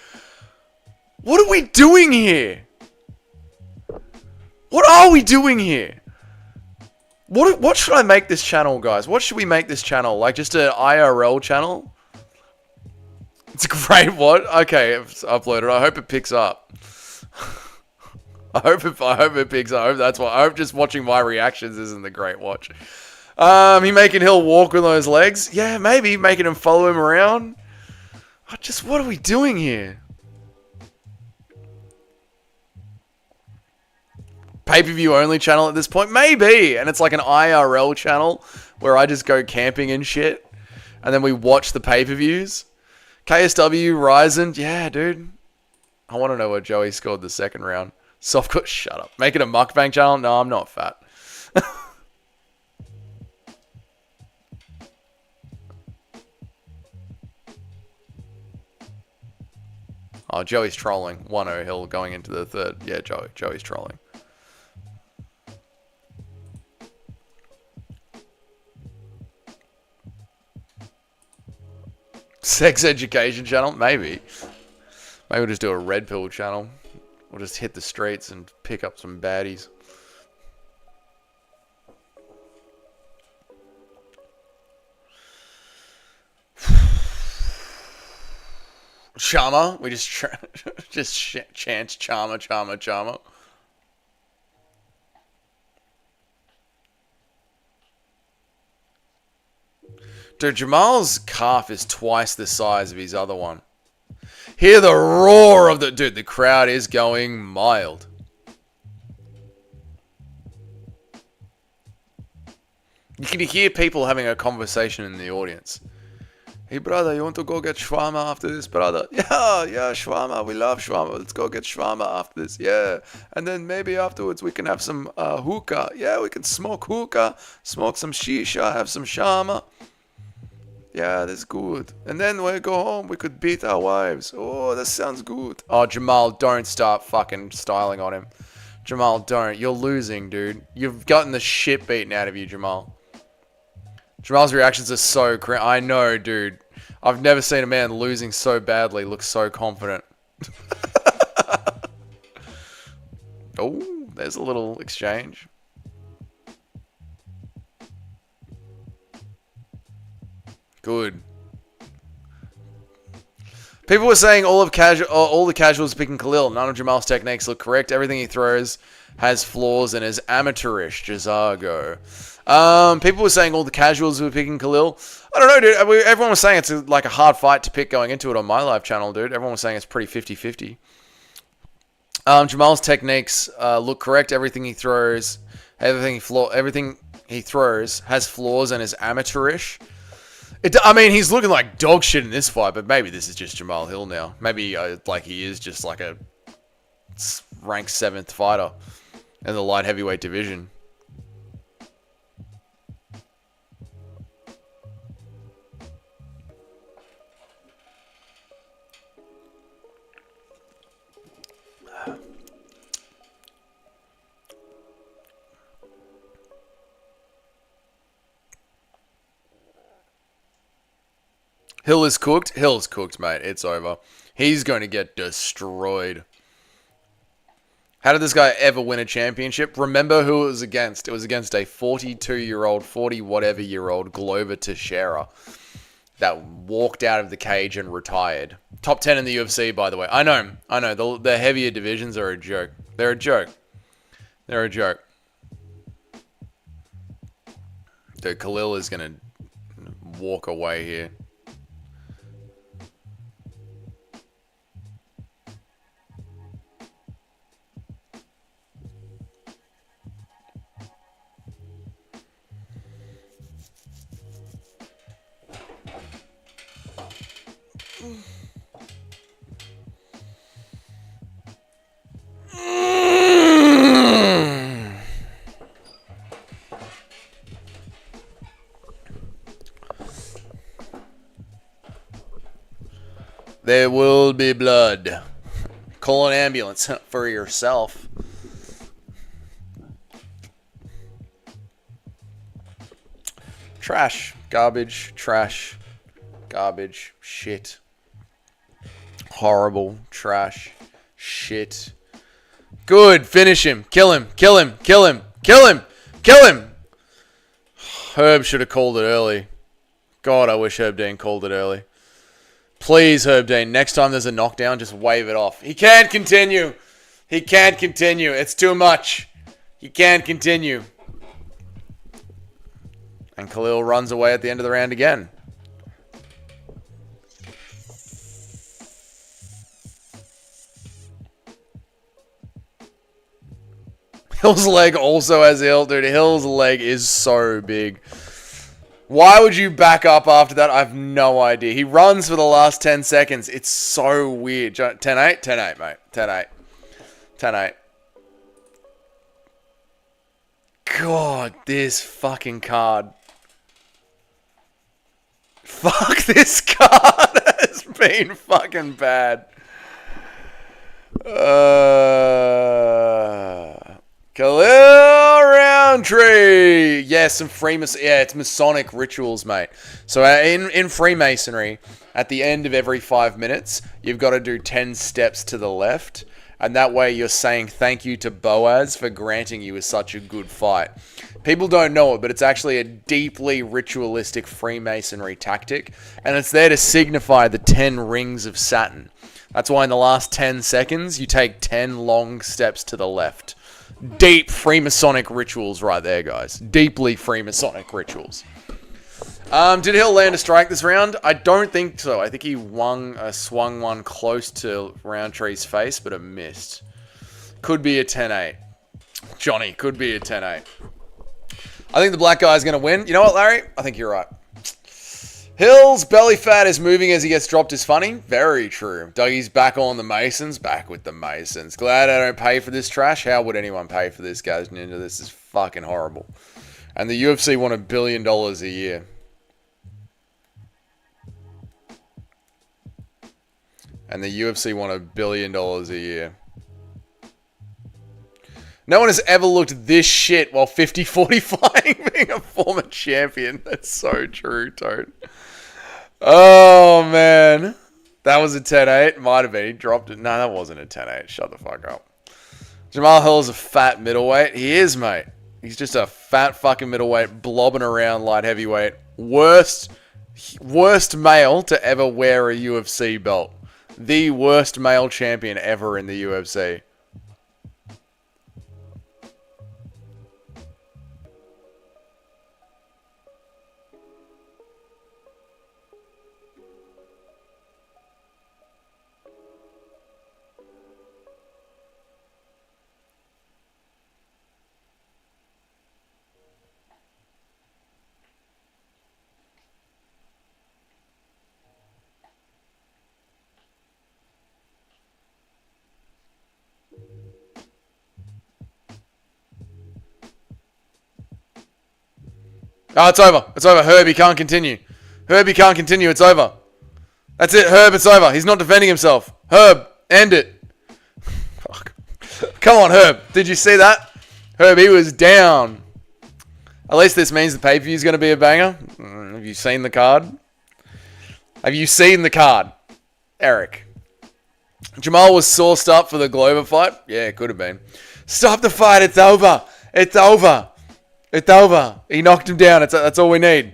What are we doing here? What are we doing here? What should I make this channel, guys? What should we make this channel? Like just an IRL channel? It's a great what? Okay, it's uploaded. I hope it picks up. I hope it picks up. I hope just watching my reactions isn't the great watch. He making Hill walk with those legs? Yeah, maybe making him follow him around. What are we doing here? Pay-per-view only channel at this point? Maybe. And it's like an IRL channel where I just go camping and shit. And then we watch the pay-per-views. KSW, Ryzen. Yeah, dude. I want to know what Joey scored the second round. Softcore, shut up. Make it a mukbang channel? No, I'm not fat. Oh, Joey's trolling. 1-0 Hill going into the third. Yeah, Joey's trolling. Sex education channel? Maybe. Maybe we'll just do a red pill channel. We'll just hit the streets and pick up some baddies. Charmer? We just chant Charmer, Charmer, Charmer. Dude, Jamal's calf is twice the size of his other one. Hear the roar of the... Dude, the crowd is going mild. You can hear people having a conversation in the audience. Hey, brother, you want to go get shawarma after this, brother? Yeah, shawarma. We love shawarma. Let's go get shawarma after this. Yeah. And then maybe afterwards we can have some hookah. Yeah, we can smoke hookah, smoke some shisha, have some shawarma. Yeah, that's good. And then when we go home, we could beat our wives. Oh, that sounds good. Oh, Jamal, don't start fucking styling on him. Jamal, don't. You're losing, dude. You've gotten the shit beaten out of you, Jamal. Jamal's reactions are so cringe. I know, dude. I've never seen a man losing so badly look so confident. Oh, there's a little exchange. Good. People were saying all the casuals picking Khalil. None of Jamal's techniques look correct. Everything he throws has flaws and is amateurish. Jazago. People were saying all the casuals were picking Khalil. I don't know, dude. Everyone was saying it's like a hard fight to pick going into it on my live channel, dude. Everyone was saying it's pretty 50-50. Jamal's techniques look correct. Everything he throws has flaws and is amateurish. I mean, he's looking like dog shit in this fight, but maybe this is just Jamal Hill now. Maybe like he is just like a ranked 7th fighter in the light heavyweight division. Hill is cooked. Hill's cooked, mate. It's over. He's going to get destroyed. How did this guy ever win a championship? Remember who it was against. It was against a 42-year-old, 40-whatever-year-old Glover Teixeira that walked out of the cage and retired. Top 10 in the UFC, by the way. I know. The heavier divisions are a joke. They're a joke. They're a joke. Dude, Khalil is going to walk away here. There will be blood. Call an ambulance for yourself. Trash. Garbage. Trash. Garbage. Shit. Horrible. Trash. Shit. Good. Finish him. Kill him. Kill him. Kill him. Kill him. Kill him. Herb should have called it early. God, I wish Herb Dean called it early. Please, Herb Dean, next time there's a knockdown, just wave it off. He can't continue. He can't continue. It's too much. He can't continue. And Khalil runs away at the end of the round again. Hill's leg also has ill. Dude, Hill's leg is so big. Why would you back up after that? I have no idea. He runs for the last 10 seconds. It's so weird. 10-8? 10-8, mate. 10-8. 10-8. God, this fucking card. Fuck, this card has been fucking bad. Khalil Rountree. Yeah, some Freemason. Yeah, it's Masonic rituals, mate. So in Freemasonry, at the end of every 5 minutes, you've got to do 10 steps to the left. And that way you're saying thank you to Boaz for granting you such a good fight. People don't know it, but it's actually a deeply ritualistic Freemasonry tactic. And it's there to signify the 10 rings of Saturn. That's why in the last 10 seconds, you take 10 long steps to the left. Deep Freemasonic rituals right there, guys. Deeply Freemasonic rituals. Did Hill land a strike this round? I don't think so. I think he swung one close to Rountree's face, but it missed. Could be a 10-8. Johnny, could be a 10-8. I think the black guy's going to win. You know what, Larry? I think you're right. Hill's belly fat is moving as he gets dropped is funny. Very true. Dougie's back on the Masons. Back with the Masons. Glad I don't pay for this trash. How would anyone pay for this, guys? Ninja, this is fucking horrible. And the UFC won $1 billion a year. And the UFC won $1 billion a year. No one has ever looked this shit while 50-40 flying being a former champion. That's so true, Toad. Oh, man. That was a 10-8. Might have been. He dropped it. No, that wasn't a 10-8. Shut the fuck up. Jamal Hill is a fat middleweight. He is, mate. He's just a fat fucking middleweight blobbing around light heavyweight. Worst male to ever wear a UFC belt. The worst male champion ever in the UFC. Oh, it's over. It's over. Herb, he can't continue. Herb, he can't continue. It's over. That's it. Herb, it's over. He's not defending himself. Herb, end it. Fuck. Come on, Herb. Did you see that? Herb, he was down. At least this means the pay-per-view is going to be a banger. Have you seen the card? Have you seen the card? Eric. Jamal was sourced up for the Glover fight. Yeah, it could have been. Stop the fight. It's over. It's over. It's over. He knocked him down. That's all we need.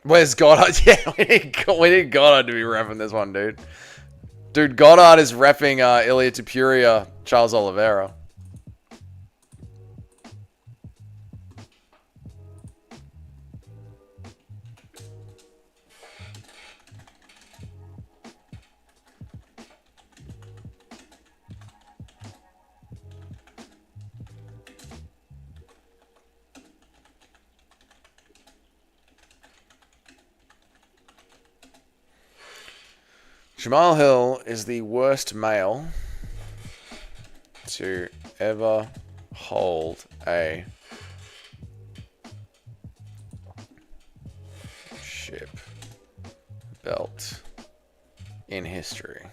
Where's Goddard? Yeah, we need Goddard to be repping this one, dude. Dude, Goddard is repping Ilia Topuria, Charles Oliveira. Jamal Hill is the worst male to ever hold a ship belt in history.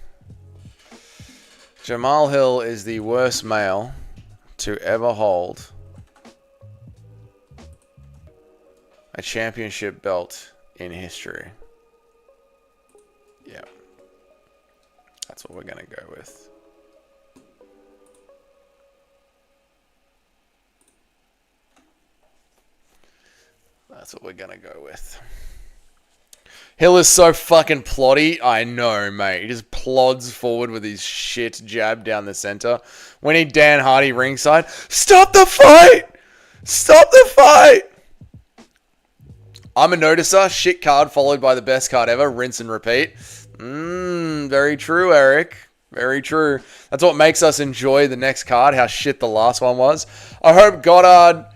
Jamal Hill is the worst male to ever hold a championship belt in history. Yeah. That's what we're going to go with. That's what we're going to go with. Hill is so fucking ploddy. I know, mate. He just plods forward with his shit jab down the center. We need Dan Hardy ringside. Stop the fight! Stop the fight! I'm a noticer. Shit card followed by the best card ever. Rinse and repeat. Very true, Eric. Very true. That's what makes us enjoy the next card, how shit the last one was. I hope Goddard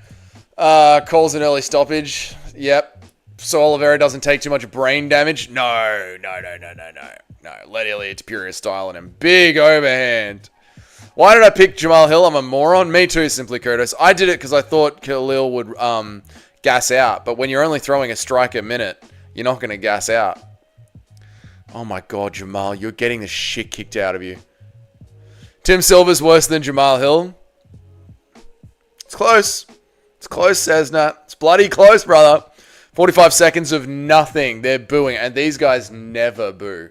calls an early stoppage. Yep. So Oliveira doesn't take too much brain damage. No. Let Ilia Topuria style on him. Big overhand. Why did I pick Jamal Hill? I'm a moron. Me too, Simply Kurdos. I did it because I thought Khalil would gas out. But when you're only throwing a strike a minute, you're not going to gas out. Oh my God, Jamal, you're getting the shit kicked out of you. Tim Silver's worse than Jamal Hill. It's close. It's close, Cessna. It's bloody close, brother. 45 seconds of nothing. They're booing. And these guys never boo.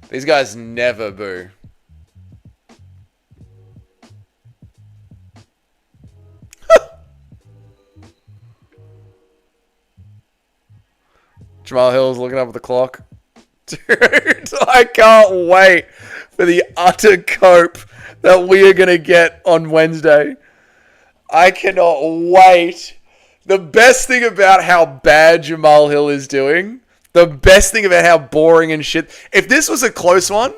These guys never boo. Jamal Hill's looking up at the clock. Dude, I can't wait for the utter cope that we are going to get on Wednesday. I cannot wait. The best thing about how bad Jamal Hill is doing, the best thing about how boring and shit, if this was a close one,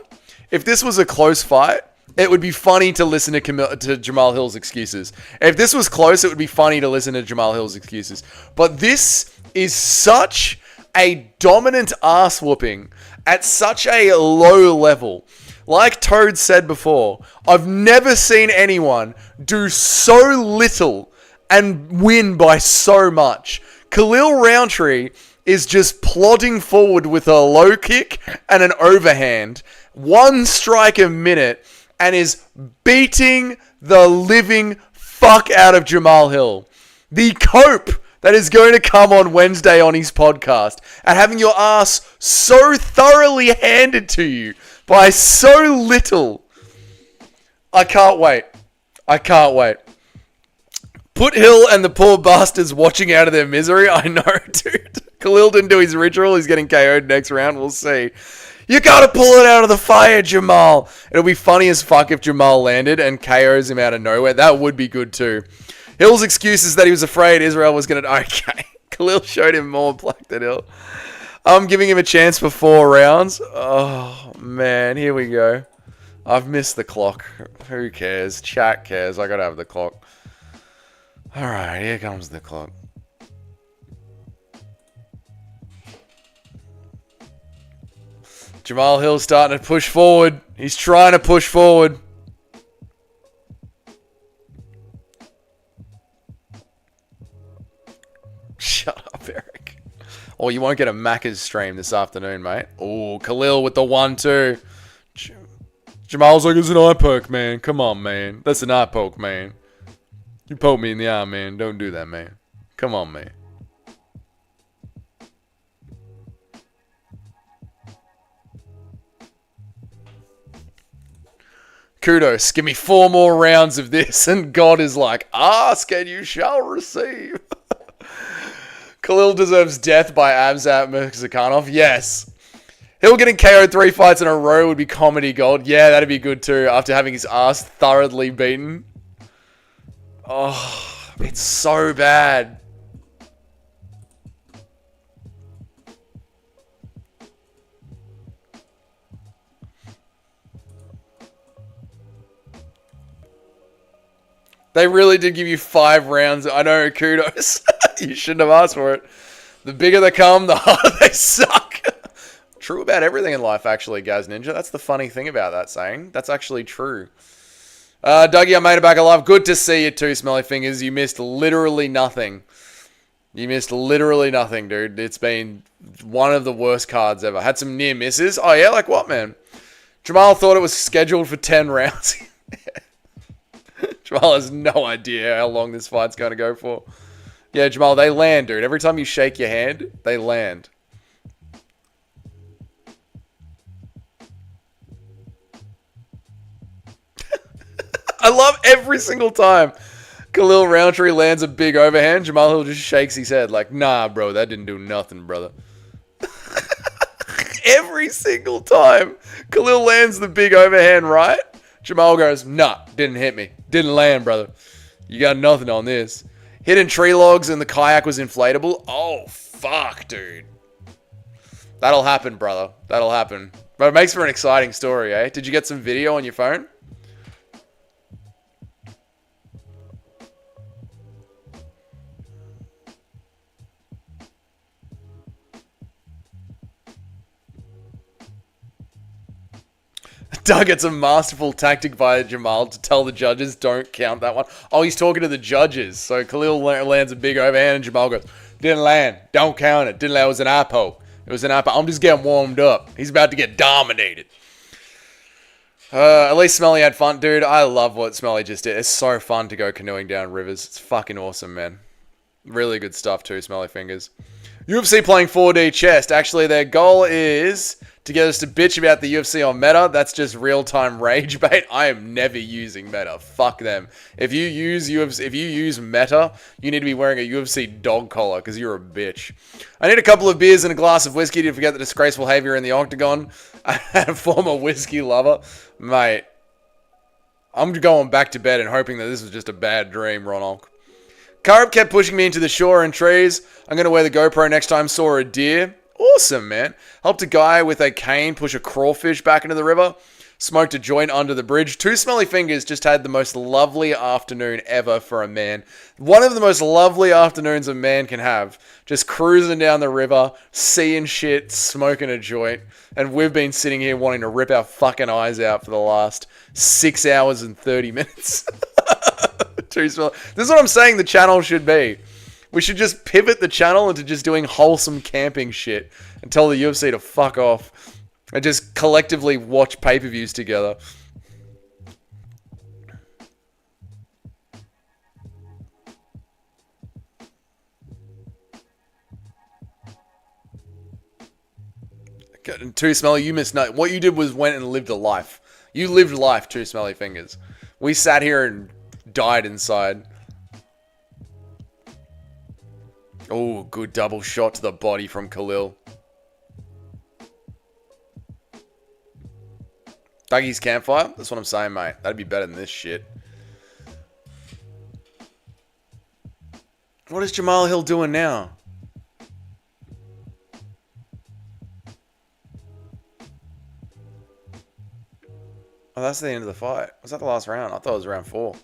if this was a close fight, it would be funny to listen to Jamal Hill's excuses. If this was close, it would be funny to listen to Jamal Hill's excuses. But this is such a dominant ass whooping at such a low level. Like Toad said before, I've never seen anyone do so little and win by so much. Khalil Rountree is just plodding forward with a low kick and an overhand, one strike a minute, and is beating the living fuck out of Jamal Hill. The cope that is going to come on Wednesday on his podcast and having your ass so thoroughly handed to you by so little. I can't wait. I can't wait. Put Hill and the poor bastards watching out of their misery. I know, dude. Khalil didn't do his ritual. He's getting KO'd next round. We'll see. You gotta pull it out of the fire, Jamal. It'll be funny as fuck if Jamal landed and KOs him out of nowhere. That would be good too. Hill's excuse is that he was afraid Israel was going to... Okay. Khalil showed him more black than Hill. I'm giving him a chance for 4 rounds. Oh, man. Here we go. I've missed the clock. Who cares? Chat cares. I got to have the clock. All right. Here comes the clock. Jamal Hill's starting to push forward. He's trying to push forward. Shut up, Eric. Oh, you won't get a Macca's stream this afternoon, mate. Oh, Khalil with the 1-2. Jamal's like, it's an eye poke, man. Come on, man. That's an eye poke, man. You poke me in the eye, man. Don't do that, man. Come on, man. Kudos. Give me 4 more rounds of this. And God is like, ask and you shall receive. Khalil deserves death by Abzat Murzakanov. Yes. Hill getting KO'd 3 fights in a row would be comedy gold. Yeah, that'd be good too, after having his ass thoroughly beaten. Oh, it's so bad. They really did give you 5 rounds. I know, kudos. You shouldn't have asked for it. The bigger they come, the harder they suck. True about everything in life, actually, Gaz Ninja. That's the funny thing about that saying. That's actually true. Dougie, I made it back alive. Good to see you too, Smelly Fingers. You missed literally nothing. You missed literally nothing, dude. It's been one of the worst cards ever. Had some near misses. Oh, yeah? Like what, man? Jamal thought it was scheduled for 10 rounds. Jamal has no idea how long this fight's going to go for. Yeah, Jamal, they land, dude. Every time you shake your hand, they land. I love every single time Khalil Rountree lands a big overhand, Jamal Hill just shakes his head like, nah, bro, that didn't do nothing, brother. Every single time Khalil lands the big overhand right, Jamal goes, nah, didn't hit me. Didn't land, brother. You got nothing on this. Hidden tree logs and the kayak was inflatable. Oh, fuck, dude. That'll happen, brother. That'll happen. But it makes for an exciting story, eh? Did you get some video on your phone? Doug, it's a masterful tactic by Jamal to tell the judges don't count that one. Oh, he's talking to the judges. So Khalil lands a big overhand and Jamal goes, didn't land. Don't count it. Didn't land. It was an appo. It was an appo. I'm just getting warmed up. He's about to get dominated. At least Smelly had fun. Dude, I love what Smelly just did. It's so fun to go canoeing down rivers. It's fucking awesome, man. Really good stuff too, Smelly Fingers. UFC playing 4D chess. Actually, their goal is to get us to bitch about the UFC on meta. That's just real-time rage bait. I am never using meta. Fuck them. If you use meta, you need to be wearing a UFC dog collar because you're a bitch. I need a couple of beers and a glass of whiskey to forget the disgraceful behavior in the octagon. I had a former whiskey lover. Mate, I'm going back to bed and hoping that this was just a bad dream, Ronald. Karup kept pushing me into the shore and trees. I'm going to wear the GoPro next time. Saw a deer. Awesome, man. Helped a guy with a cane push a crawfish back into the river. Smoked a joint under the bridge. Two Smelly Fingers just had the most lovely afternoon ever for a man. One of the most lovely afternoons a man can have. Just cruising down the river, seeing shit, smoking a joint. And we've been sitting here wanting to rip our fucking eyes out for the last 6 hours and 30 minutes. This is what I'm saying the channel should be. We should just pivot the channel into just doing wholesome camping shit and tell the UFC to fuck off and just collectively watch pay-per-views together. Too Smelly, you missed nothing. What you did was went and lived a life. You lived life, Too Smelly Fingers. We sat here and died inside. Oh, good double shot to the body from Khalil. Dougie's campfire? That's what I'm saying, mate. That'd be better than this shit. What is Jamal Hill doing now? Oh, that's the end of the fight. Was that the last round? I thought it was round 4.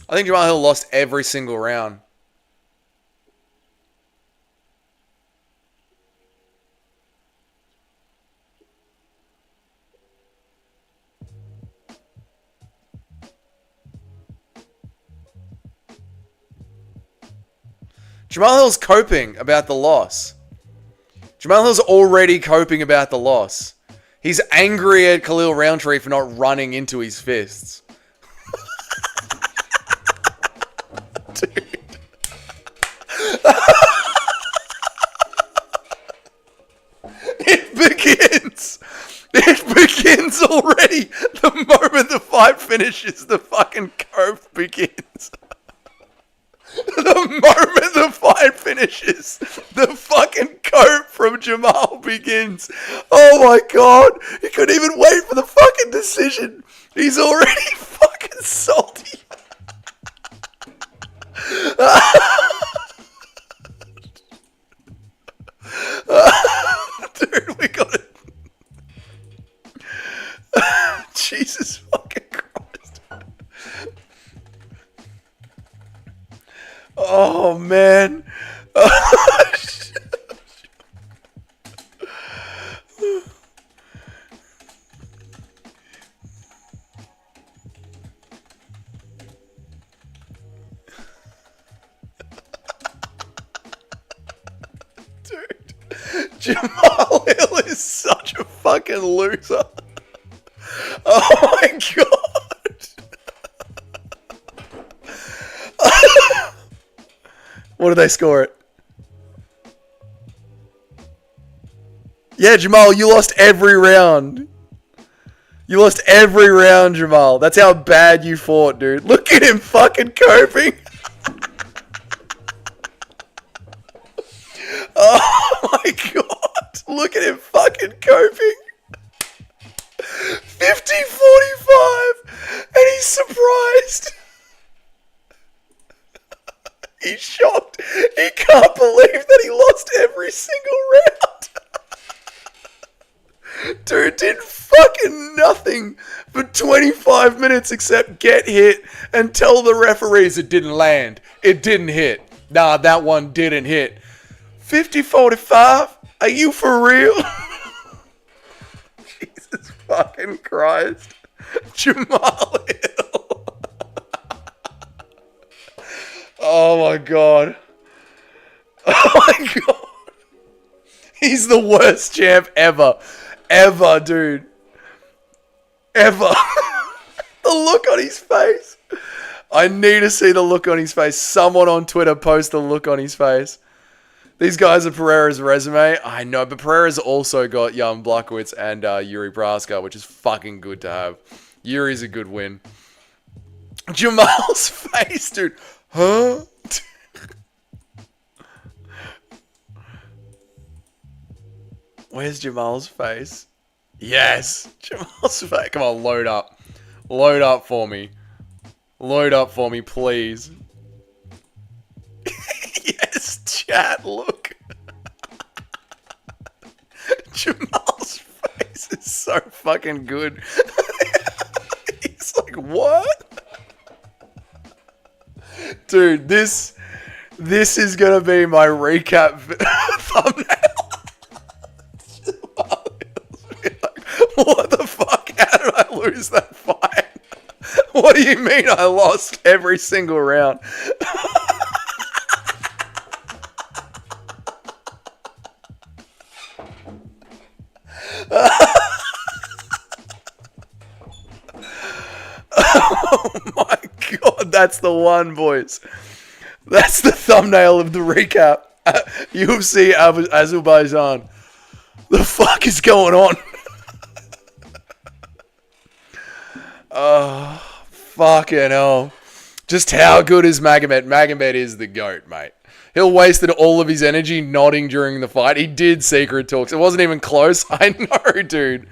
I think Jamal Hill lost every single round. Jamal Hill's coping about the loss. Jamal Hill's already coping about the loss. He's angry at Khalil Rountree for not running into his fists. Dude. It begins. It begins already. The moment the fight finishes, the fucking cope begins. The moment the fight finishes, the fucking cope from Jamal begins. Oh my god. He couldn't even wait for the fucking decision. He's already fucking salty. Dude, we got it. Jesus fucking Christ. Oh, man. Dude, Jamal Hill is such a fucking loser. Oh my god. What did they score it? Yeah, Jamal, you lost every round. You lost every round, Jamal. That's how bad you fought, dude. Look at him fucking coping. Oh my god. Look at him fucking coping. 50-45. And he's surprised. He's shocked. He can't believe that he lost every single round. Dude did fucking nothing for 25 minutes except get hit and tell the referees it didn't land. It didn't hit. Nah, that one didn't hit. 50-45? Are you for real? Jesus fucking Christ. Jamal Hill. Oh my God. Oh my God. He's the worst champ ever. Ever, dude. Ever. The look on his face. I need to see the look on his face. Someone on Twitter post the look on his face. These guys are Pereira's resume. I know, but Pereira's also got Jan Blachowicz and Yuri Praska, which is fucking good to have. Yuri's a good win. Jamal's face, dude. Huh? Where's Jamal's face? Yes. Jamal's face. Come on, load up. Load up for me. Load up for me, please. Yes, chat, look. Jamal's face is so fucking good. He's like, what? Dude, this is gonna be my recap thumbnail. What the fuck? How did I lose that fight? What do you mean I lost every single round? Oh my God, that's the one, boys. That's the thumbnail of the recap. UFC Azerbaijan. The fuck is going on? Oh, fucking hell. Just how good is Magomed? Magomed is the GOAT, mate. He'll wasted all of his energy nodding during the fight. He did secret talks. It wasn't even close. I know, dude.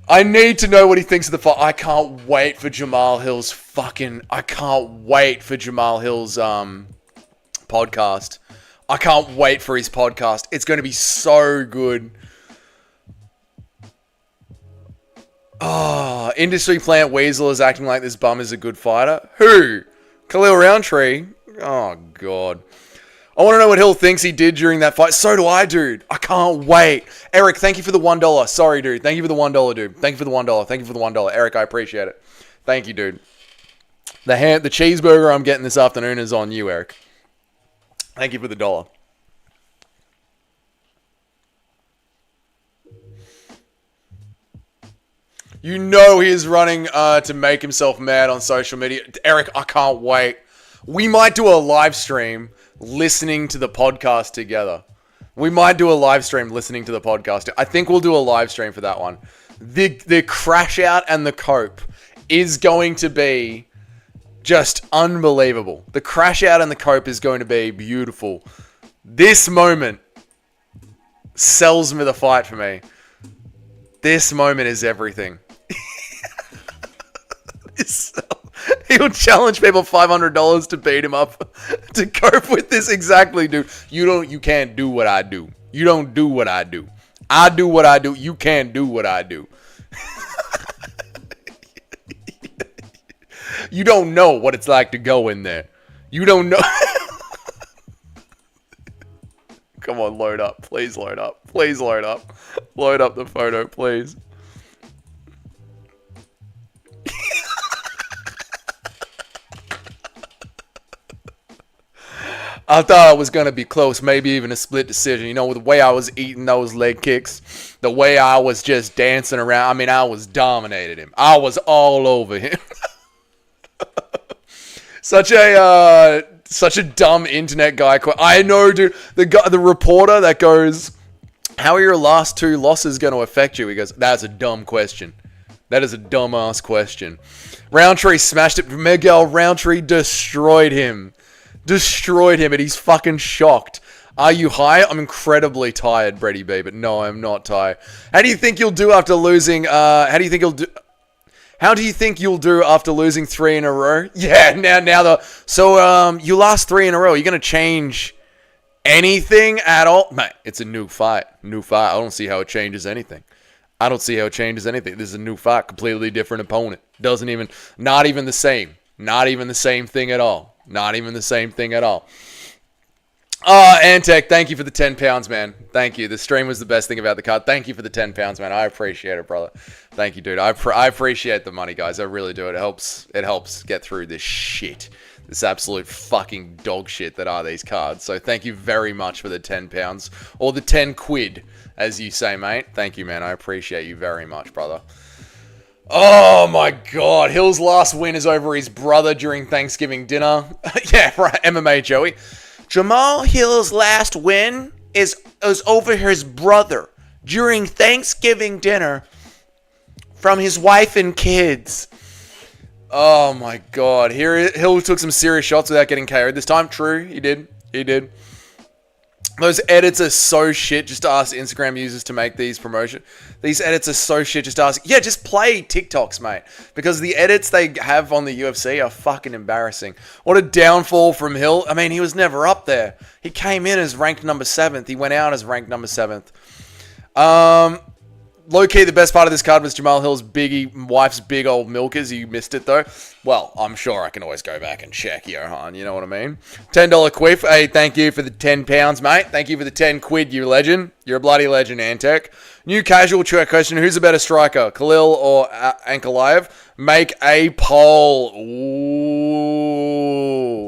I need to know what he thinks of the fight. I can't wait for Jamal Hill's podcast. I can't wait for his podcast. It's going to be so good. Oh, industry plant Weasel is acting like this bum is a good fighter. Who? Khalil Rountree? Oh, God. I want to know what Hill thinks he did during that fight. So do I, dude. I can't wait. Eric, thank you for the $1. Sorry, dude. Thank you for the $1, dude. Thank you for the $1. Thank you for the $1. Eric, I appreciate it. Thank you, dude. The cheeseburger I'm getting this afternoon is on you, Eric. Thank you for the $1. You know he is running to make himself mad on social media. Eric, I can't wait. We might do a live stream listening to the podcast together. We might do a live stream listening to the podcast. I think we'll do a live stream for that one. The crash out and the cope is going to be just unbelievable. The crash out and the cope is going to be beautiful. This moment sells me the fight for me. This moment is everything. He'll challenge people $500 to beat him up to cope with this. Exactly, dude. You can't do what I do. You don't do what I do. I do what I do. You can't do what I do. You don't know what it's like to go in there. You don't know. Come on, load up. Please load up. Please load up. Load up the photo, please. I thought it was going to be close, maybe even a split decision. You know, the way I was eating those leg kicks, the way I was just dancing around. I mean, I was dominated him. I was all over him. Such a dumb internet guy. I know, dude. The reporter that goes, how are your last 2 losses going to affect you? He goes, that's a dumb question. That is a dumbass question. Rountree smashed it. Miguel Rountree destroyed him. And he's fucking shocked. Are you high? I'm incredibly tired, Brady B, but no, I'm not tired. How do you think you'll do after losing, how do you think you'll do after losing 3 in a row? Yeah, your last 3 in a row, are you going to change anything at all? Mate, it's a new fight. I don't see how it changes anything. This is a new fight, completely different opponent. Not even the same thing at all. Oh, Antec, thank you for the £10, man. Thank you. The stream was the best thing about the card. Thank you for the £10, man. I appreciate it, brother. Thank you, dude. I appreciate the money, guys. I really do. It helps get through this shit. This absolute fucking dog shit that are these cards. So thank you very much for the £10. Or the 10 quid, as you say, mate. Thank you, man. I appreciate you very much, brother. Oh my god. Hill's last win is over his brother during Thanksgiving dinner. Yeah, right. MMA Joey. Jamal Hill's last win is over his brother during Thanksgiving dinner from his wife and kids. Oh my god. Here Hill took some serious shots without getting KO'd this time. True, he did. He did. Those edits are so shit. Just to ask Instagram users to make these promotion. These edits are so shit. Just to ask. Yeah, just play TikToks, mate. Because the edits they have on the UFC are fucking embarrassing. What a downfall from Hill. I mean, he was never up there. He came in as ranked number 7th. He went out as ranked number 7th. Low-key, the best part of this card was Jamal Hill's wife's big old milkers. You missed it, though. Well, I'm sure I can always go back and check, Johan. You know what I mean? $10 quiff. Hey, thank you for the £10, mate. Thank you for the 10 quid, you legend. You're a bloody legend, Antec. New casual question. Who's a better striker, Khalil or Ankalaev? Make a poll.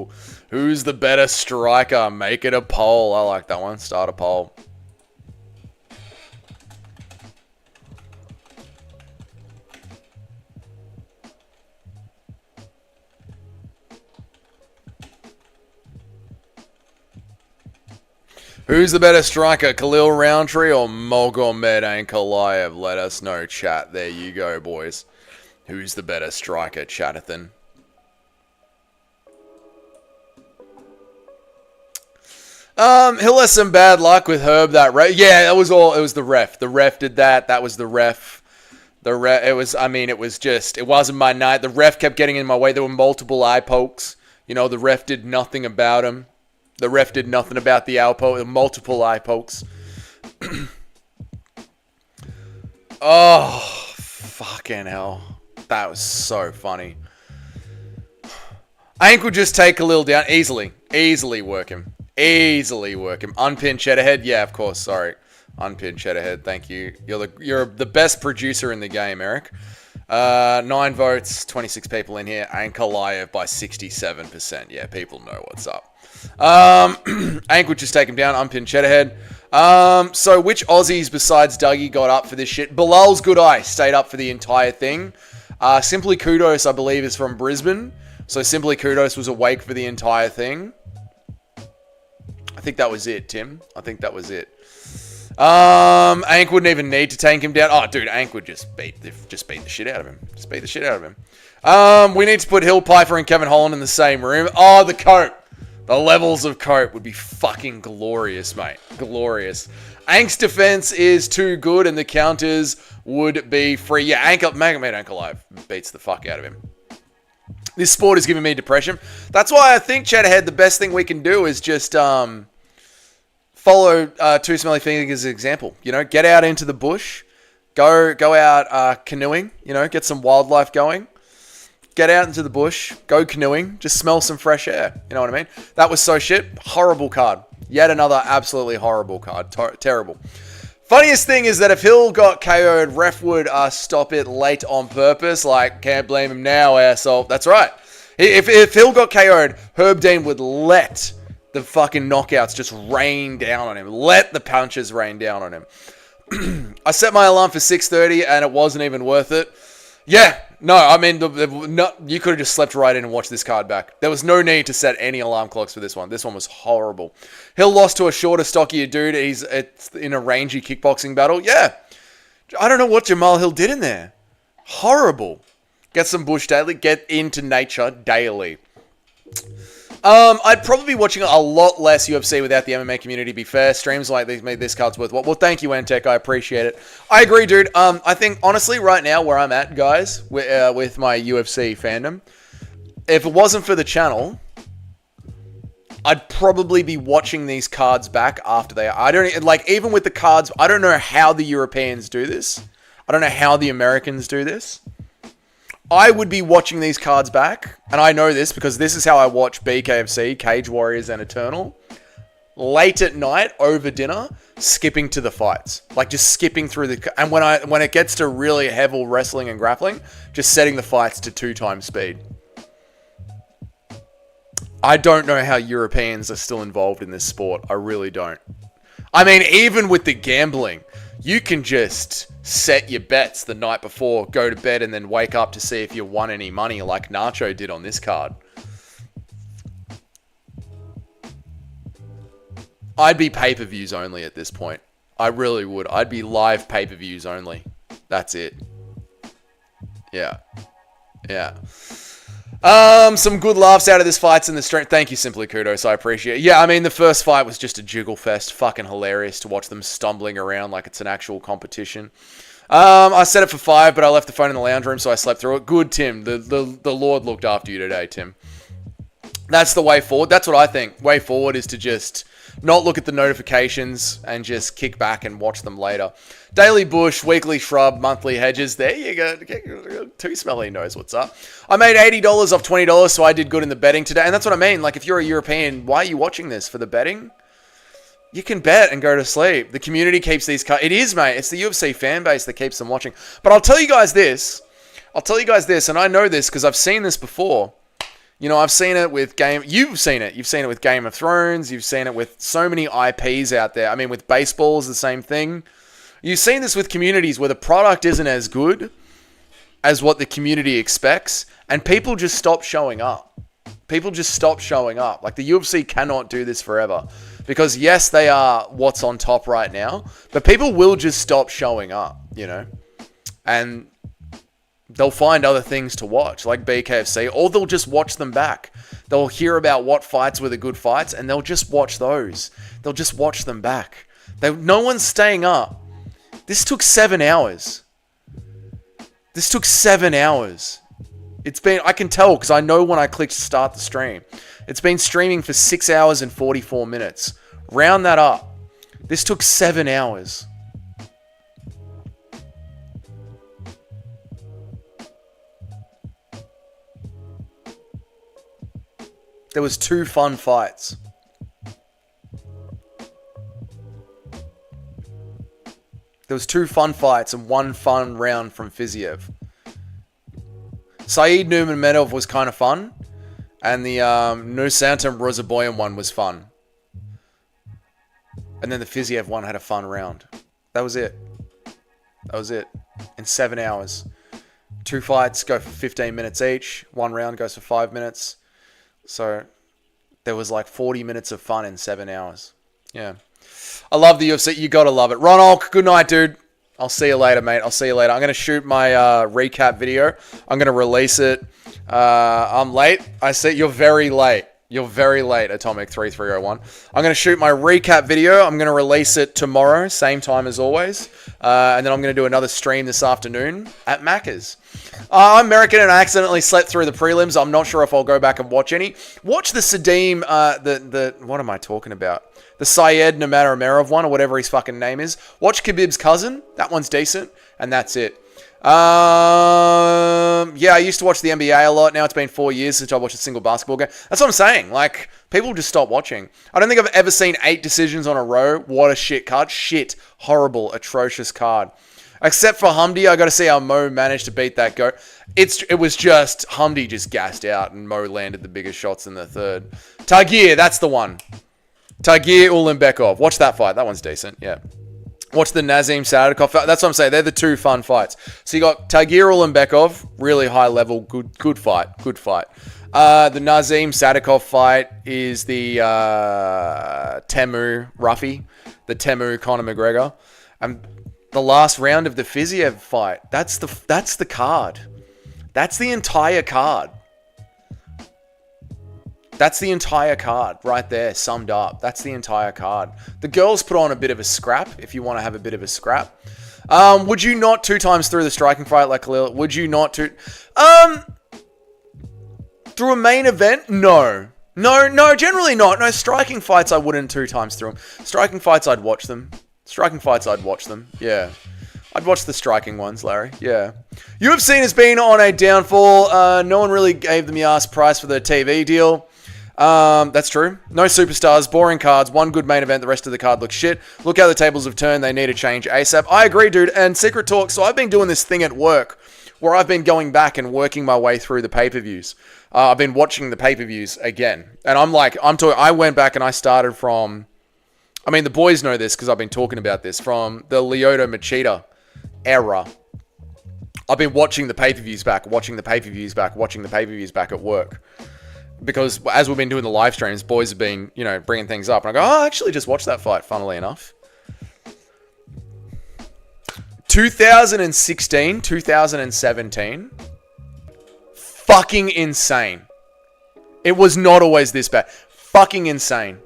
Ooh. Who's the better striker? Make it a poll. I like that one. Start a poll. Who's the better striker, Khalil Rountree or Mogomed Ankalaev? Let us know, chat. There you go, boys. Who's the better striker, Chatathan? He'll have some bad luck with Herb. Yeah, it was the ref. The ref did that. That was the ref. It wasn't my night. The ref kept getting in my way. There were multiple eye pokes. You know, the ref did nothing about him. The ref did nothing about the multiple eye pokes. Oh, fucking hell. That was so funny. Ank would just take Khalil down easily. Easily work him. Unpin Cheddarhead. Yeah, of course. Sorry. Unpin Cheddarhead. Thank you. You're the best producer in the game, Eric. 9 votes. 26 people in here. Ankalaev by 67%. Yeah, people know what's up. Ank would just take him down. Unpin Cheddarhead. So which Aussies besides Dougie got up for this shit? Bilal's Good Eye stayed up for the entire thing. Simply Kudos, I believe, is from Brisbane. So Simply Kudos was awake for the entire thing. I think that was it, Tim. I think that was it. Ank wouldn't even need to tank him down. Oh, dude, Ank would just beat the shit out of him. Just beat the shit out of him. We need to put Hill Piper and Kevin Holland in the same room. Oh, the cope. The levels of cope would be fucking glorious, mate. Glorious. Ank's defense is too good, and the counters would be free. Yeah, Magomed Ankalaev beats the fuck out of him. This sport is giving me depression. That's why I think, Cheddarhead, the best thing we can do is just follow Two Smelly Fingers' example. You know, get out into the bush, go out canoeing. You know, get some wildlife going. Get out into the bush, go canoeing, just smell some fresh air. You know what I mean? That was so shit. Horrible card. Yet another absolutely horrible card. Terrible. Funniest thing is that if Hill got KO'd, ref would stop it late on purpose. Like, can't blame him now, asshole. That's right. If Hill got KO'd, Herb Dean would let the fucking knockouts just rain down on him. Let the punches rain down on him. I set my alarm for 6:30 and it wasn't even worth it. Yeah, no, I mean, you could have just slept right in and watched this card back. There was no need to set any alarm clocks for this one. This one was horrible. Hill lost to a shorter, stockier dude. He's in a rangy kickboxing battle. Yeah, I don't know what Jamal Hill did in there. Horrible. Get some bush daily. Get into nature daily. I'd probably be watching a lot less UFC without the MMA community, to be fair. Streams like these made this card's worthwhile. Well, thank you, Antec. I appreciate it. I agree, dude. I think, honestly, right now, where I'm at, guys, with my UFC fandom, if it wasn't for the channel, I'd probably be watching these cards back after they are. Even with the cards, I don't know how the Europeans do this. I don't know how the Americans do this. I would be watching these cards back, and I know this because this is how I watch BKFC, Cage Warriors, and Eternal. late at night over dinner, skipping to the fights. Like just skipping through and when it gets to really heavy wrestling and grappling, just setting the fights to 2 times speed. I don't know how Europeans are still involved in this sport. I really don't. I mean, even with the gambling, you can just set your bets the night before, go to bed, and then wake up to see if you won any money like Nacho did on this card. I'd be pay-per-views only at this point. I really would. I'd be live pay-per-views only. That's it. Yeah. Some good laughs out of this fight's in the stream. Thank you, Simply Kudos. I appreciate it. Yeah, I mean, the first fight was just a jiggle fest. Fucking hilarious to watch them stumbling around like it's an actual competition. I set it for 5, but I left the phone in the lounge room, so I slept through it. Good, Tim. The Lord looked after you today, Tim. That's the way forward. That's what I think. Way forward is to just not look at the notifications and just kick back and watch them later. Daily Bush, weekly shrub, monthly hedges. There you go. Too Smelly knows what's up. I made $80 off $20, so I did good in the betting today. And that's what I mean. Like, if you're a European, why are you watching this? For the betting? You can bet and go to sleep. The community keeps these cards. It is, mate. It's the UFC fan base that keeps them watching. But I'll tell you guys this, and I know this because I've seen this before. You know, I've seen it with You've seen it. You've seen it with Game of Thrones. You've seen it with so many IPs out there. I mean, with baseball is the same thing. You've seen this with communities where the product isn't as good as what the community expects, and people just stop showing up. People just stop showing up. Like, the UFC cannot do this forever. Because, yes, they are what's on top right now, but people will just stop showing up, you know? And they'll find other things to watch, like BKFC, or they'll just watch them back. They'll hear about what fights were the good fights, and they'll just watch those. They'll just watch them back. No one's staying up. This took 7 hours. This took 7 hours. I can tell because I know when I clicked start the stream. It's been streaming for 6 hours and 44 minutes. Round that up. This took 7 hours. There was 2 fun fights. There was 2 fun fights and 1 fun round from Fiziev. Saeed Nurmagomedov was kind of fun. And the Nursantam Rozaboyan one was fun. And then the Fiziev one had a fun round. That was it. In 7 hours. 2 fights go for 15 minutes each. 1 round goes for 5 minutes. So there was like 40 minutes of fun in 7 hours. Yeah. I love the UFC. You gotta love it. Ronald, good night, dude. I'll see you later, mate. I'm going to shoot my recap video. I'm going to release it. I'm late. I see you're very late. You're very late, Atomic3301. I'm going to shoot my recap video. I'm going to release it tomorrow, same time as always. And then I'm going to do another stream this afternoon at Macca's. I'm American and I accidentally slept through the prelims. I'm not sure if I'll go back and watch any. Watch the Sadim, what am I talking about? The Syed Nurmagomedov one, or whatever his fucking name is. Watch Khabib's cousin. That one's decent. And that's it. Yeah, I used to watch the NBA a lot. Now it's been 4 years since I watched a single basketball game. That's what I'm saying. Like, people just stop watching. I don't think I've ever seen 8 decisions on a row. What a shit card. Shit. Horrible. Atrocious card. Except for Humdy, I got to see how Mo managed to beat that goat. It was just, Humdy just gassed out and Mo landed the biggest shots in the third. Tagir, that's the one. Tagir Ulanbekov. Watch that fight. That one's decent. Yeah. Watch the Nazim Sadikov fight. That's what I'm saying. They're the 2 fun fights. So you got Tagir Ulanbekov, really high level, good fight. The Nazim Sadikov fight is the Temu Ruffy, the Temu Conor McGregor, and the last round of the Fiziev fight. That's the card. That's the entire card. That's the entire card right there, summed up. That's the entire card. The girls put on a bit of a scrap, if you want to have a bit of a scrap. Would you not 2 times through the striking fight like Khalil? Would you not through a main event? No, generally not. No, striking fights I wouldn't 2 times through them. Striking fights, I'd watch them. Yeah. I'd watch the striking ones, Larry. Yeah. UFC has been on a downfall. No one really gave them the ass price for the TV deal. That's true. No superstars, boring cards, one good main event, the rest of the card looks shit. Look how the tables have turned, they need to change ASAP. I agree, dude. And Secret Talk, so I've been doing this thing at work where I've been going back and working my way through the pay-per-views. I've been watching the pay-per-views again. And I went back and I started from, I mean, the boys know this because I've been talking about this, from the Lyoto Machida era. I've been watching the pay-per-views back, watching the pay-per-views back at work. Because as we've been doing the live streams, boys have been, bringing things up. And I go, I actually just watched that fight, funnily enough. 2016, 2017. Fucking insane. It was not always this bad. Fucking insane.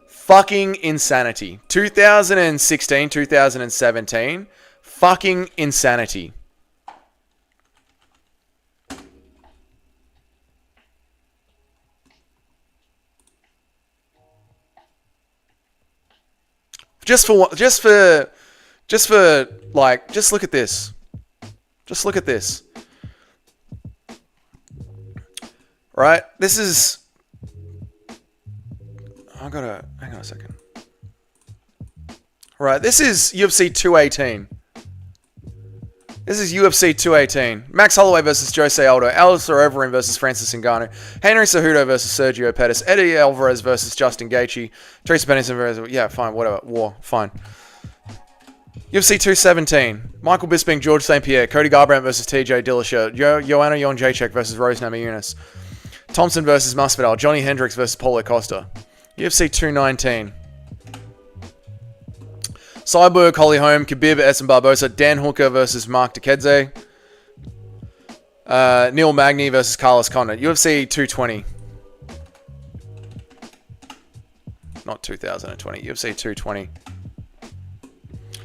Fucking insanity. 2016, 2017. Fucking insanity. Just look at this. Just look at this. Right? This is... hang on a second. Right, this is UFC 218. This is UFC 218. Max Holloway versus Jose Aldo. Alistair Overeem versus Francis Ngannou. Henry Cejudo versus Sergio Pettis. Eddie Alvarez versus Justin Gaethje. Teresa Pennington versus... yeah, fine, whatever. War, fine. UFC 217. Michael Bisping, George St. Pierre. Cody Garbrandt versus TJ Dillashaw. Joanna Jędrzejczyk versus Rose Namajunas. Thompson versus Masvidal. Johnny Hendricks versus Paulo Costa. UFC 219. Cyborg, Holly Holm, Khabib, Essen Barbosa, Dan Hooker versus Mark Dikedze. Neil Magny versus Carlos Condit. UFC 220. Not 2020. UFC 220.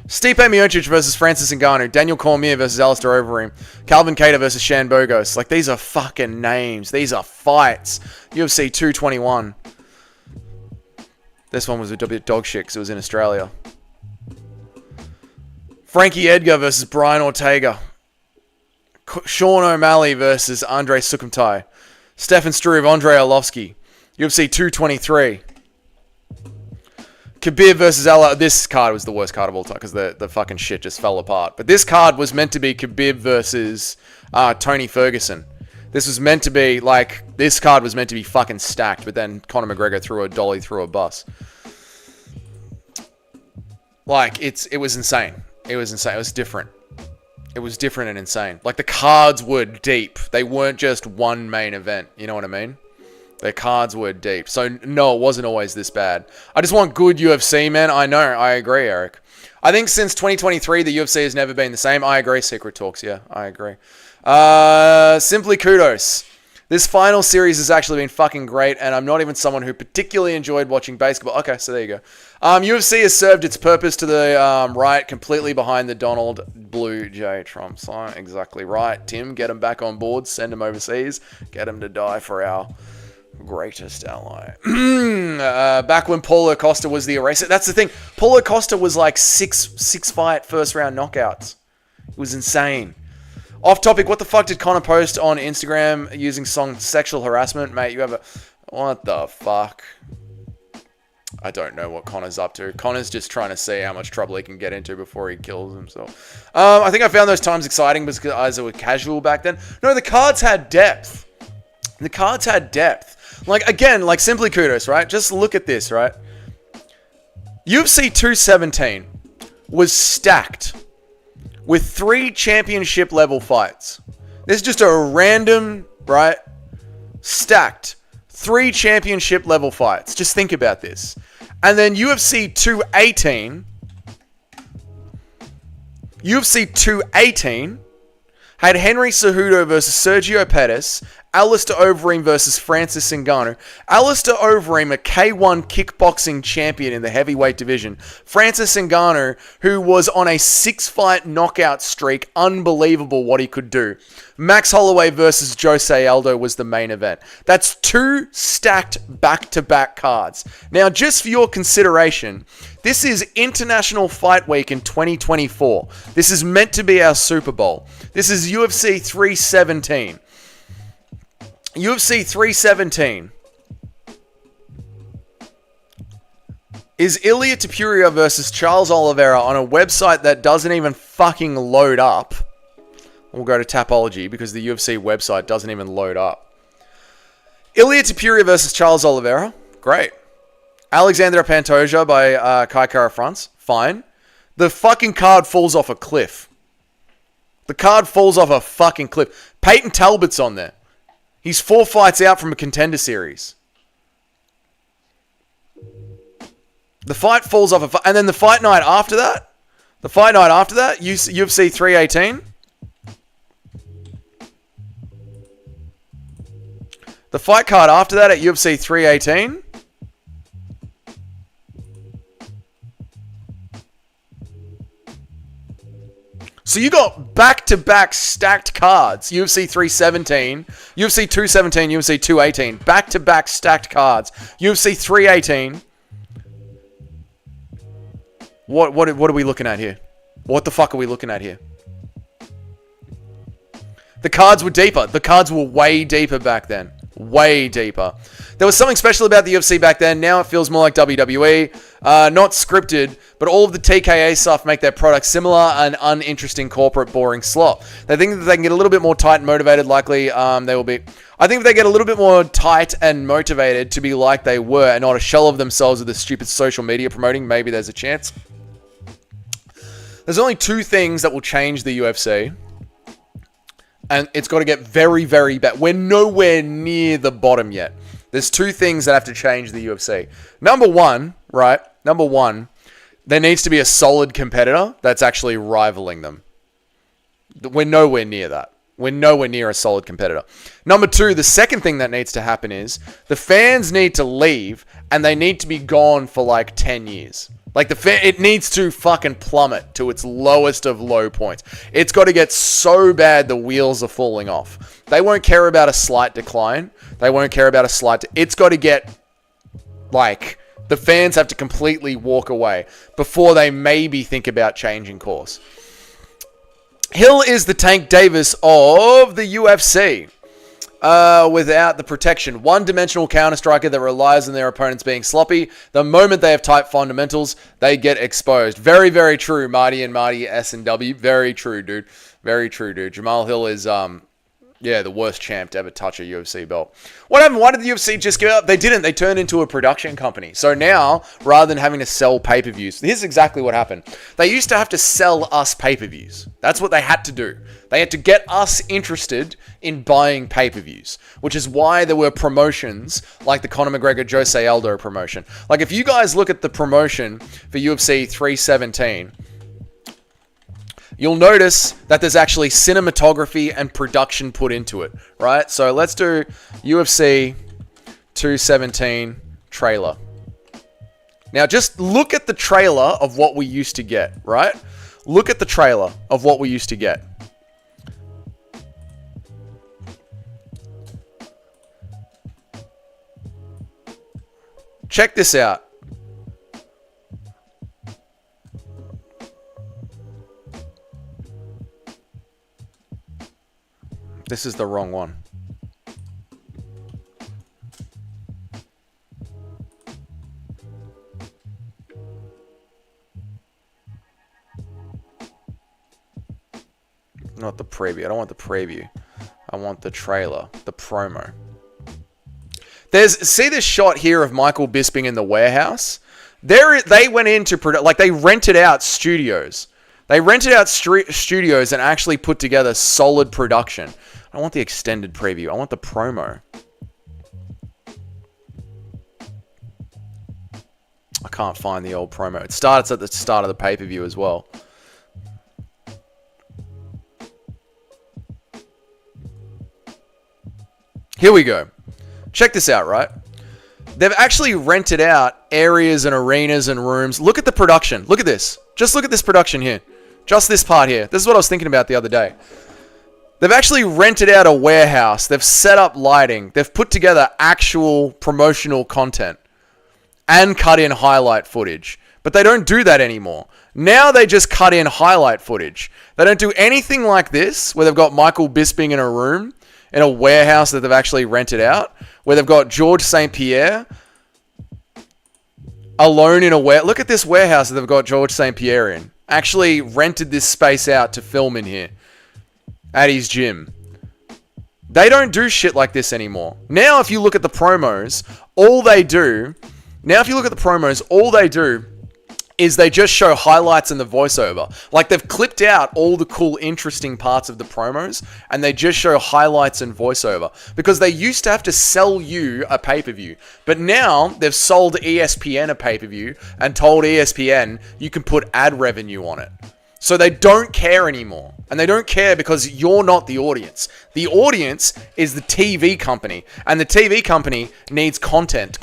Stipe Miocic versus Francis Ngannou. Daniel Cormier versus Alistair Overeem. Calvin Kattar versus Shan Bogos. Like, these are fucking names. These are fights. UFC 221. This one was a bit dog shit because it was in Australia. Frankie Edgar versus Brian Ortega. Sean O'Malley versus Andrei Sukhumtai. Stefan Struve, Andrei Arlovsky. UFC 223. Khabib versus Allah. This card was the worst card of all time because the fucking shit just fell apart. But this card was meant to be Khabib versus Tony Ferguson. This was meant to be, this card was meant to be fucking stacked, but then Conor McGregor threw a dolly through a bus. It was insane. It was insane. It was different. It was different and insane. The cards were deep. They weren't just one main event. You know what I mean? The cards were deep. So, no, it wasn't always this bad. I just want good UFC, man. I know. I agree, Eric. I think since 2023, the UFC has never been the same. I agree, Secret Talks. Yeah, I agree. Simply kudos. This final series has actually been fucking great, and I'm not even someone who particularly enjoyed watching basketball. Okay, so there you go. UFC has served its purpose to the right, completely behind the Donald Blue Jay Trump sign. Exactly right. Tim, get him back on board, send him overseas, get him to die for our greatest ally. Back when Paulo Costa was the eraser. That's the thing. Paulo Costa was like six fight first round knockouts. It was insane. Off topic, what the fuck did Connor post on Instagram using song sexual harassment? Mate, you have a... what the fuck? I don't know what Connor's up to. Connor's just trying to see how much trouble he can get into before he kills himself. I think I found those times exciting because they were casual back then. No, the cards had depth. The cards had depth. Again, simply kudos, right? Just look at this, right? UFC 217 was stacked with 3 championship level fights. This is just a random, right? Stacked 3 championship level fights. Just think about this. And then UFC 218 had Henry Cejudo versus Sergio Pettis, Alistair Overeem versus Francis Ngannou. Alistair Overeem, a K1 kickboxing champion in the heavyweight division. Francis Ngannou, who was on a 6-fight knockout streak. Unbelievable what he could do. Max Holloway versus Jose Aldo was the main event. That's 2 stacked back-to-back cards. Now, just for your consideration, this is International Fight Week in 2024. This is meant to be our Super Bowl. This is UFC 317. UFC 317 Is Ilia Topuria versus Charles Oliveira on a website that doesn't even fucking load up? We'll go to Tapology because the UFC website doesn't even load up. Ilia Topuria versus Charles Oliveira. Great. Alexander Pantoja by Kai Kara France. Fine. The fucking card falls off a cliff. The card falls off a fucking cliff. Peyton Talbot's on there. He's 4 fights out from a contender series. The fight falls off and then the fight night after that, UFC 318. The fight card after that at UFC 318. So you got back-to-back stacked cards. UFC 317, UFC 217, UFC 218. Back-to-back stacked cards. UFC 318. What are we looking at here? What the fuck are we looking at here? The cards were deeper. The cards were way deeper back then. Way deeper. There was something special about the UFC back then. Now it feels more like WWE. Not scripted, but all of the TKA stuff make their product similar and uninteresting corporate boring slop. They think that they can get a little bit more tight and motivated, likely they will be. I think if they get a little bit more tight and motivated to be like they were and not a shell of themselves with the stupid social media promoting, maybe there's a chance. There's only 2 things that will change the UFC. And it's got to get very, very bad. We're nowhere near the bottom yet. There's 2 things that have to change the UFC. Number one, there needs to be a solid competitor that's actually rivaling them. We're nowhere near that. We're nowhere near a solid competitor. Number 2, the second thing that needs to happen is the fans need to leave and they need to be gone for like 10 years. Like it needs to fucking plummet to its lowest of low points. It's got to get so bad the wheels are falling off. They won't care about a slight decline. They won't care about a slight... It's got to get... Like, the fans have to completely walk away before they maybe think about changing course. Hill is the Tank Davis of the UFC. Without the protection. One-dimensional counter-striker that relies on their opponents being sloppy. The moment they have tight fundamentals, they get exposed. Very, very true, Marty and Marty S&W. Very true, dude. Very true, dude. Jamal Hill is, the worst champ to ever touch a UFC belt. What happened? Why did the UFC just give up? They didn't. They turned into a production company. So now, rather than having to sell pay-per-views, here's exactly what happened. They used to have to sell us pay-per-views. That's what they had to do. They had to get us interested in buying pay-per-views, which is why there were promotions like the Conor McGregor Jose Aldo promotion. Like if you guys look at the promotion for UFC 317, you'll notice that there's actually cinematography and production put into it, right? So let's do UFC 217 trailer. Now just look at the trailer of what we used to get, right? Look at the trailer of what we used to get. Check this out. This is the wrong one. Not the preview. I don't want the preview. I want the trailer, the promo. See this shot here of Michael Bisping in the warehouse? They went into they rented out studios. They rented out studios and actually put together solid production. I don't want the extended preview. I want the promo. I can't find the old promo. It starts at the start of the pay-per-view as well. Here we go. Check this out, right? They've actually rented out areas and arenas and rooms. Look at the production. Look at this. Just look at this production here. Just this part here. This is what I was thinking about the other day. They've actually rented out a warehouse. They've set up lighting. They've put together actual promotional content and cut in highlight footage. But they don't do that anymore. Now they just cut in highlight footage. They don't do anything like this, where they've got Michael Bisping in a room, in a warehouse that they've actually rented out, where they've got George St. Pierre alone in a look at this warehouse that they've got George St. Pierre in. Actually rented this space out to film in here at his gym. They don't do shit like this anymore. Now, if you look at the promos, all they do is they just show highlights in the voiceover. Like, they've clipped out all the cool, interesting parts of the promos, and they just show highlights in voiceover. Because they used to have to sell you a pay-per-view. But now, they've sold ESPN a pay-per-view, and told ESPN you can put ad revenue on it. So they don't care anymore. And they don't care because you're not the audience. The audience is the TV company. And the TV company needs content.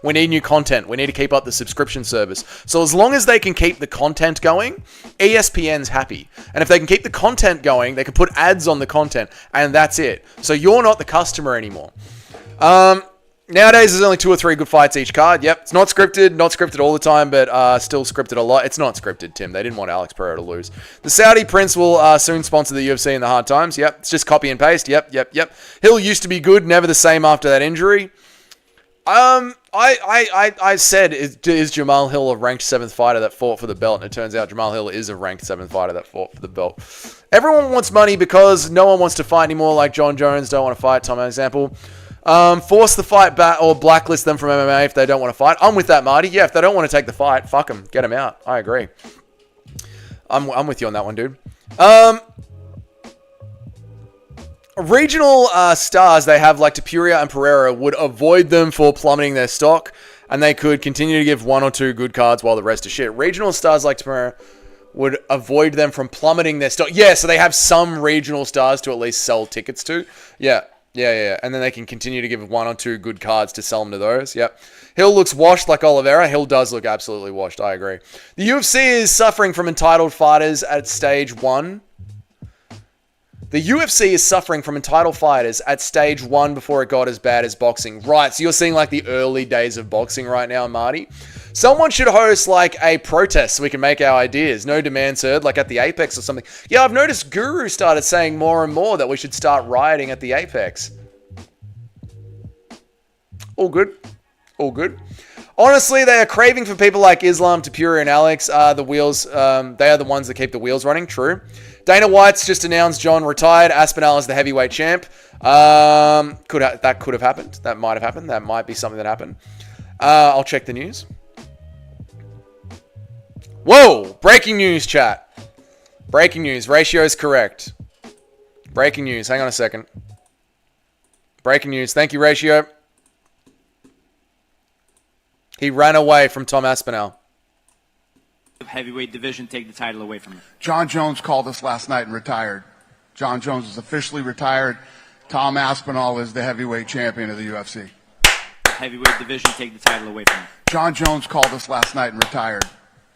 We need new content. We need to keep up the subscription service. So as long as they can keep the content going, ESPN's happy. And if they can keep the content going, they can put ads on the content. And that's it. So you're not the customer anymore. Nowadays, there's only 2 or 3 good fights each card. Yep, it's not scripted all the time, but still scripted a lot. It's not scripted, Tim. They didn't want Alex Pereira to lose. The Saudi Prince will soon sponsor the UFC in the hard times. Yep, it's just copy and paste. Yep. Hill used to be good, never the same after that injury. I said, is Jamal Hill a ranked 7th fighter that fought for the belt? And it turns out Jamal Hill is a ranked 7th fighter that fought for the belt. Everyone wants money because no one wants to fight anymore, like John Jones don't want to fight, Tom example. Force the fight back or blacklist them from MMA if they don't want to fight. I'm with that, Marty. Yeah, if they don't want to take the fight, fuck them. Get them out. I agree. I'm with you on that one, dude. Regional stars they have like Tapuria and Pereira would avoid them for plummeting their stock, and they could continue to give 1 or 2 good cards while the rest is shit. Regional stars like Tapuria would avoid them from plummeting their stock. Yeah, so they have some regional stars to at least sell tickets to. Yeah. And then they can continue to give 1 or 2 good cards to sell them to those. Yep. Hill looks washed like Oliveira. Hill does look absolutely washed. I agree. The UFC is suffering from entitled fighters at stage 1. The UFC is suffering from entitled fighters at stage 1 before it got as bad as boxing. Right, so you're seeing like the early days of boxing right now, Marty. Someone should host like a protest so we can make our ideas. No demands heard, like at the Apex or something. Yeah, I've noticed Guru started saying more and more that we should start rioting at the Apex. All good. Honestly, they are craving for people like Islam, Tapuria, and Alex. They are the ones that keep the wheels running. True. Dana White's just announced John retired. Aspinall is the heavyweight champ. That could have happened. That might have happened. That might be something that happened. I'll check the news. Whoa! Breaking news, chat. Breaking news. Ratio is correct. Breaking news. Hang on a second. Breaking news. Thank you, Ratio. He ran away from Tom Aspinall. Heavyweight division take the title away from him. John Jones called us last night and retired. John Jones is officially retired. Tom Aspinall is the heavyweight champion of the UFC. Heavyweight division take the title away from him. John Jones called us last night and retired.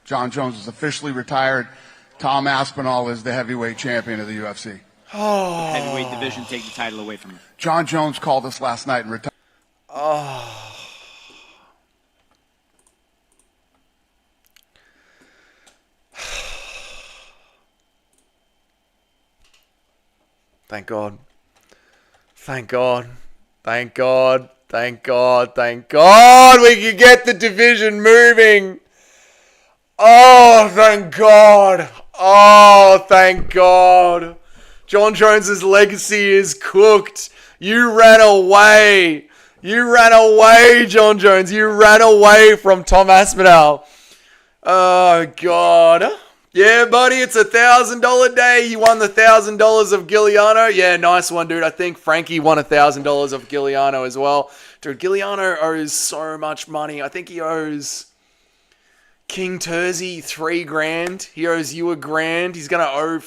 John Jones is officially retired. Tom Aspinall is the heavyweight champion of the UFC. Oh. Heavyweight division take the title away from him. John Jones called us last night and retired. Oh. Thank God. Thank God. Thank God. Thank God. Thank God we can get the division moving. Oh, thank God. Oh, thank God. John Jones's legacy is cooked. You ran away. You ran away, John Jones. You ran away from Tom Aspinall. Oh, God. Yeah, buddy, it's $1,000 day. You won the $1,000 of Giuliano. Yeah, nice one, dude. I think Frankie won $1,000 of Giuliano as well. Dude, Giuliano owes so much money. I think he owes King Terzi $3,000. He owes you $1,000. He's going to owe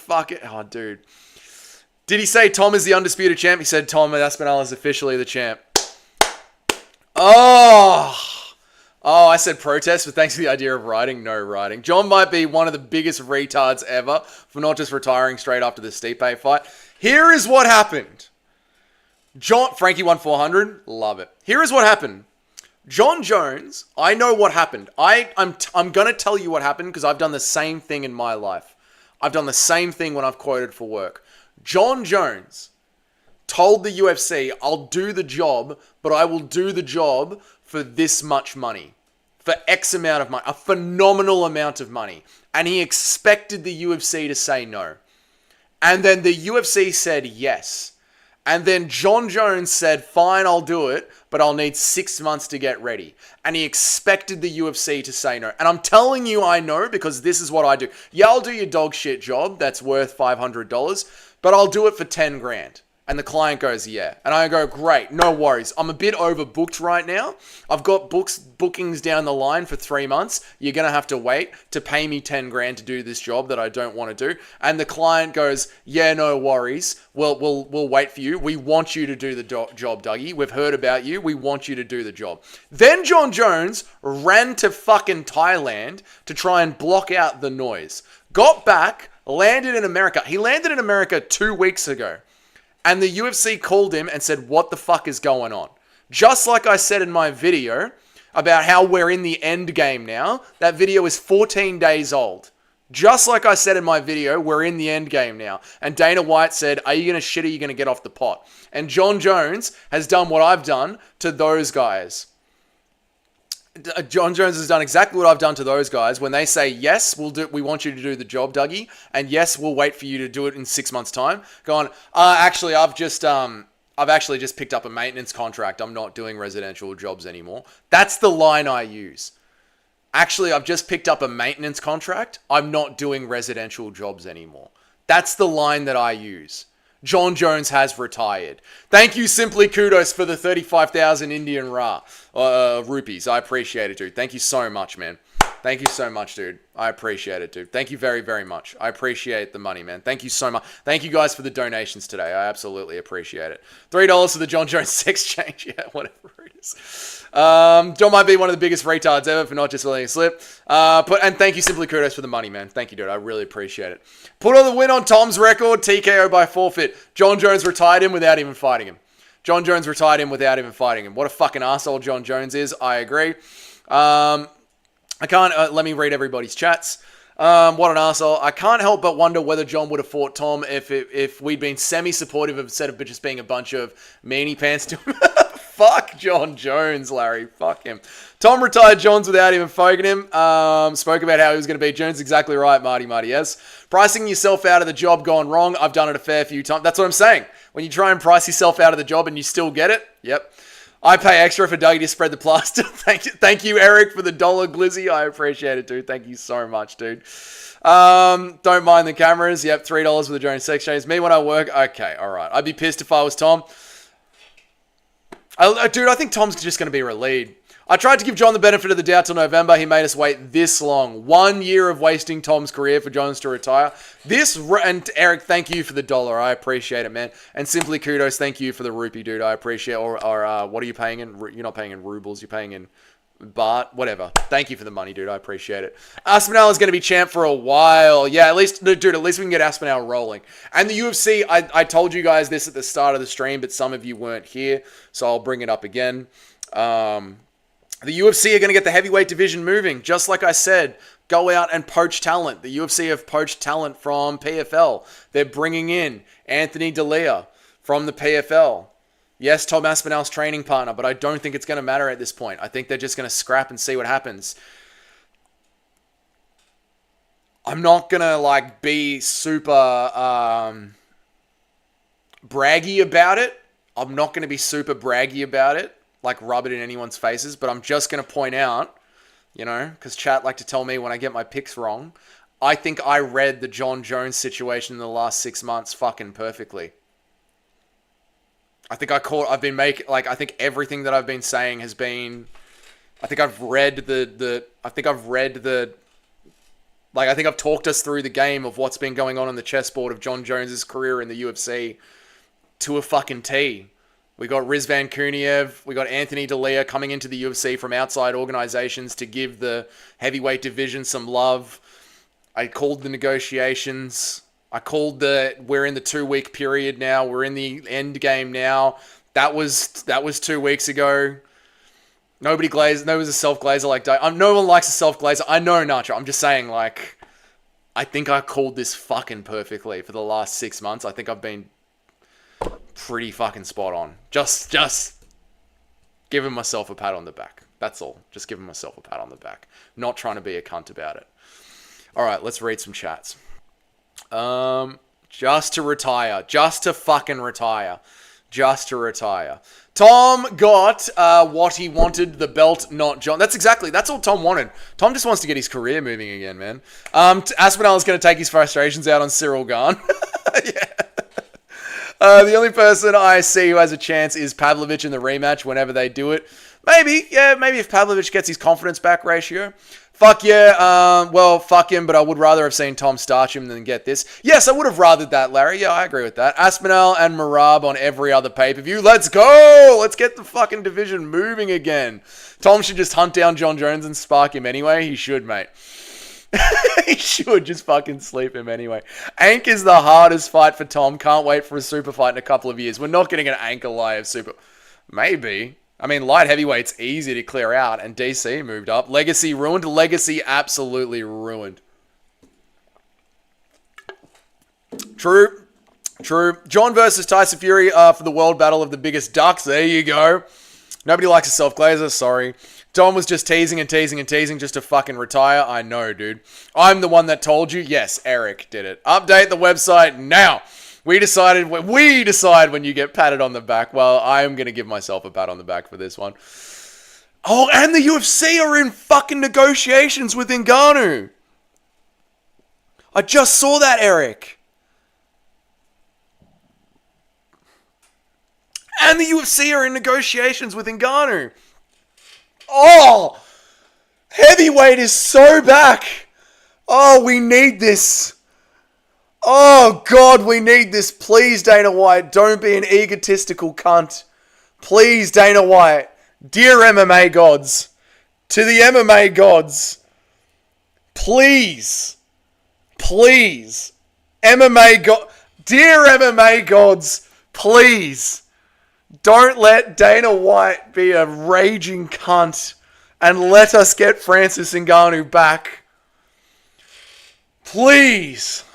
Oh, dude. Did he say Tom is the undisputed champ? He said Tom Aspinall is officially the champ. Oh, I said protest, but thanks for the idea of riding. No riding. John might be one of the biggest retards ever for not just retiring straight after the Stipe fight. Here is what happened. Frankie won 400. Love it. Here is what happened. John Jones, I know what happened. I'm going to tell you what happened because I've done the same thing in my life. I've done the same thing when I've quoted for work. John Jones told the UFC, I'll do the job, but I will do the job for this much money. For X amount of money. A phenomenal amount of money. And he expected the UFC to say no. And then the UFC said yes. And then Jon Jones said, fine, I'll do it, but I'll need 6 months to get ready. And he expected the UFC to say no. And I'm telling you I know because this is what I do. Yeah, I'll do your dog shit job that's worth $500, but I'll do it for 10 grand. And the client goes, yeah. And I go, great, no worries. I'm a bit overbooked right now. I've got bookings down the line for 3 months. You're going to have to wait to pay me 10 grand to do this job that I don't want to do. And the client goes, yeah, no worries. We'll wait for you. We want you to do the job, Dougie. We've heard about you. We want you to do the job. Then Jon Jones ran to fucking Thailand to try and block out the noise. Got back, landed in America. He landed in America 2 weeks ago. And the UFC called him and said, what the fuck is going on? Just like I said in my video about how we're in the end game now. That video is 14 days old. Just like I said in my video, we're in the end game now. And Dana White said, are you going to shit or are you going to get off the pot? And Jon Jones has done what I've done to those guys. Jon Jones has done exactly what I've done to those guys. When they say, yes, we want you to do the job, Dougie, and yes, we'll wait for you to do it in 6 months' time. Go on, actually, I've actually just picked up a maintenance contract. I'm not doing residential jobs anymore. That's the line I use. Actually, I've just picked up a maintenance contract. I'm not doing residential jobs anymore. That's the line that I use. Jon Jones has retired. Thank you, Simply Kudos, for the 35,000 Indian rupees. I appreciate it, dude. Thank you so much, man. Thank you so much, dude. I appreciate it, dude. Thank you very, very much. I appreciate the money, man. Thank you so much. Thank you guys for the donations today. I absolutely appreciate it. $3 for the Jon Jones sex change. Yeah, whatever it is. John might be one of the biggest retards ever for not just letting it slip. And thank you, Simply Kudos, for the money, man. Thank you, dude. I really appreciate it. Put on the win on Tom's record. TKO by forfeit. Jon Jones retired him without even fighting him. Jon Jones retired him without even fighting him. What a fucking asshole Jon Jones is. I agree. I can't, let me read everybody's chats. What an arsehole. I can't help but wonder whether John would have fought Tom if we'd been semi-supportive instead of just being a bunch of meanie pants to him. Fuck Jon Jones, Larry. Fuck him. Tom retired Johns without even fucking him. Spoke about how he was going to beat Jones. Exactly right, Marty, yes. Pricing yourself out of the job gone wrong. I've done it a fair few times. That's what I'm saying. When you try and price yourself out of the job and you still get it, yep. I pay extra for Dougie to spread the plaster. Thank you, Eric, for the $1 glizzy. I appreciate it, dude. Thank you so much, dude. Don't mind the cameras. Yep, $3 for the Jones sex change. Me when I work. Okay, all right. I'd be pissed if I was Tom. Dude, I think Tom's just going to be relieved. I tried to give John the benefit of the doubt till November. He made us wait this long. 1 year of wasting Tom's career for Jones to retire. And Eric, thank you for the $1. I appreciate it, man. And Simply Kudos, thank you for the rupee, dude. I appreciate it. Or what are you paying in? You're not paying in rubles. You're paying in baht. Whatever. Thank you for the money, dude. I appreciate it. Aspinall is going to be champ for a while. Yeah, at least we can get Aspinall rolling. And the UFC, I told you guys this at the start of the stream, but some of you weren't here, so I'll bring it up again. The UFC are going to get the heavyweight division moving. Just like I said, go out and poach talent. The UFC have poached talent from PFL. They're bringing in Anthony D'Elia from the PFL. Yes, Tom Aspinall's training partner, but I don't think it's going to matter at this point. I think they're just going to scrap and see what happens. I'm not going to be super braggy about it. I'm not going to be super braggy about it. Rub it in anyone's faces, but I'm just going to point out, because chat like to tell me when I get my picks wrong, I think I read the Jon Jones situation in the last 6 months fucking perfectly. I think I think everything that I've been saying has been, I think I've talked us through the game of what's been going on the chessboard of Jon Jones's career in the UFC to a fucking T. We got Rizvan Kuniev. We got Anthony D'Elia coming into the UFC from outside organizations to give the heavyweight division some love. I called the negotiations. I called we're in the 2-week period now. We're in the end game now. That was 2 weeks ago. Nobody was a self-glazer like Dave. No one likes a self-glazer. I know, Nacho. I'm just saying, I think I called this fucking perfectly for the last 6 months. I think I've been pretty fucking spot on. Just giving myself a pat on the back. That's all. Just giving myself a pat on the back. Not trying to be a cunt about it. All right, let's read some chats. Just to retire. Just to fucking retire. Just to retire. Tom got what he wanted, the belt, not John. That's all Tom wanted. Tom just wants to get his career moving again, man. Aspinall is going to take his frustrations out on Cyril Gahn. Yeah. The only person I see who has a chance is Pavlovich in the rematch whenever they do it. Maybe if Pavlovich gets his confidence back ratio. Fuck yeah, fuck him, but I would rather have seen Tom starch him than get this. Yes, I would have rathered that, Larry. Yeah, I agree with that. Aspinall and Marab on every other pay-per-view. Let's go! Let's get the fucking division moving again. Tom should just hunt down John Jones and spark him anyway. He should, mate. He should just fucking sleep him anyway. Ank is the hardest fight for Tom. Can't wait for a super fight in a couple of years. We're not getting an Ank Alive super... Maybe... I mean, light heavyweight's easy to clear out, and DC moved up. Legacy ruined. Legacy absolutely ruined. True. John versus Tyson Fury for the world battle of the biggest ducks. There you go. Nobody likes a self-glazer. Sorry. Tom was just teasing just to fucking retire. I know, dude. I'm the one that told you. Yes, Eric did it. Update the website now. We decide when you get patted on the back. Well, I'm going to give myself a pat on the back for this one. Oh, and the UFC are in fucking negotiations with Ngannou. I just saw that, Eric. And the UFC are in negotiations with Ngannou. Oh, heavyweight is so back. Oh, we need this. Oh, God, we need this. Please, Dana White, don't be an egotistical cunt. Please, Dana White. Dear MMA gods. To the MMA gods. Please. Please. MMA god. Dear MMA gods. Please. Don't let Dana White be a raging cunt. And let us get Francis Ngannou back. Please.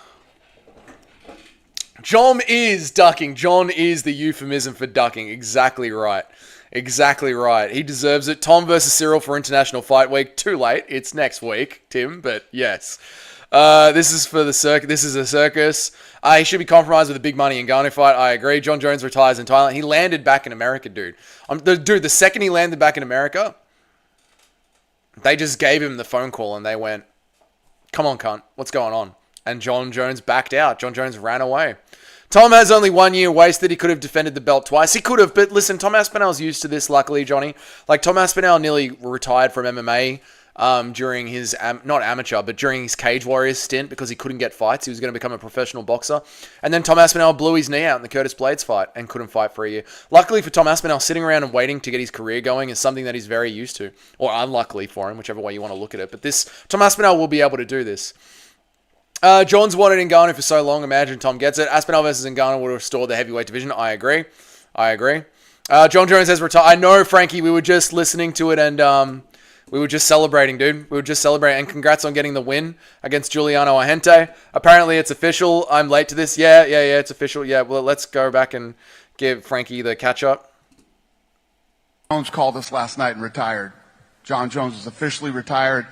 John is ducking. John is the euphemism for ducking. Exactly right. Exactly right. He deserves it. Tom versus Cyril for International Fight Week. Too late. It's next week, Tim, but yes. This is for the circus. This is a circus. He should be compromised with a big money Ngannou fight. I agree. John Jones retires in Thailand. He landed back in America, dude. The second he landed back in America, they just gave him the phone call and they went, come on, cunt. What's going on? And John Jones backed out. John Jones ran away. Tom has only 1 year wasted. He could have defended the belt twice. He could have, but listen, Tom Aspinall's used to this, luckily, Johnny. Like, Tom Aspinall nearly retired from MMA during his, not amateur, but during his Cage Warriors stint because he couldn't get fights. He was going to become a professional boxer. And then Tom Aspinall blew his knee out in the Curtis Blades fight and couldn't fight for a year. Luckily for Tom Aspinall, sitting around and waiting to get his career going is something that he's very used to. Or unluckily for him, whichever way you want to look at it. But Tom Aspinall will be able to do this. John's wanted Ngannou for so long. Imagine Tom gets it. Aspinall versus Ngannou will restore the heavyweight division. I agree. John Jones has retired. I know, Frankie. We were just listening to it and we were just celebrating, dude. We were just celebrating. And congrats on getting the win against Giuliano Ahente. Apparently, it's official. I'm late to this. Yeah. It's official. Yeah. Well, let's go back and give Frankie the catch up. Jones called us last night and retired. John Jones is officially retired.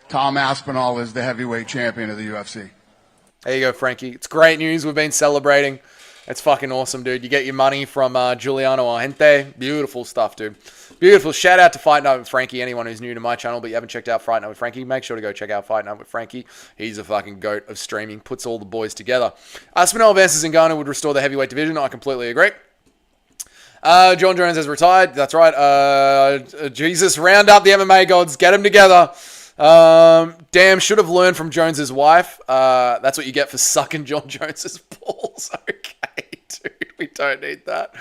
Tom Aspinall is the heavyweight champion of the UFC. There you go, Frankie. It's great news. We've been celebrating. It's fucking awesome, dude. You get your money from Giuliano Ahente. Beautiful stuff, dude. Beautiful. Shout out to Fight Night with Frankie. Anyone who's new to my channel but you haven't checked out Fight Night with Frankie, make sure to go check out Fight Night with Frankie. He's a fucking goat of streaming. Puts all the boys together. Aspinall versus Ngannou would restore the heavyweight division. I completely agree. John Jones has retired. That's right. Jesus, round up the MMA gods. Get them together. Damn, should have learned from Jones's wife. That's what you get for sucking John Jones's balls. Okay, dude, we don't need that.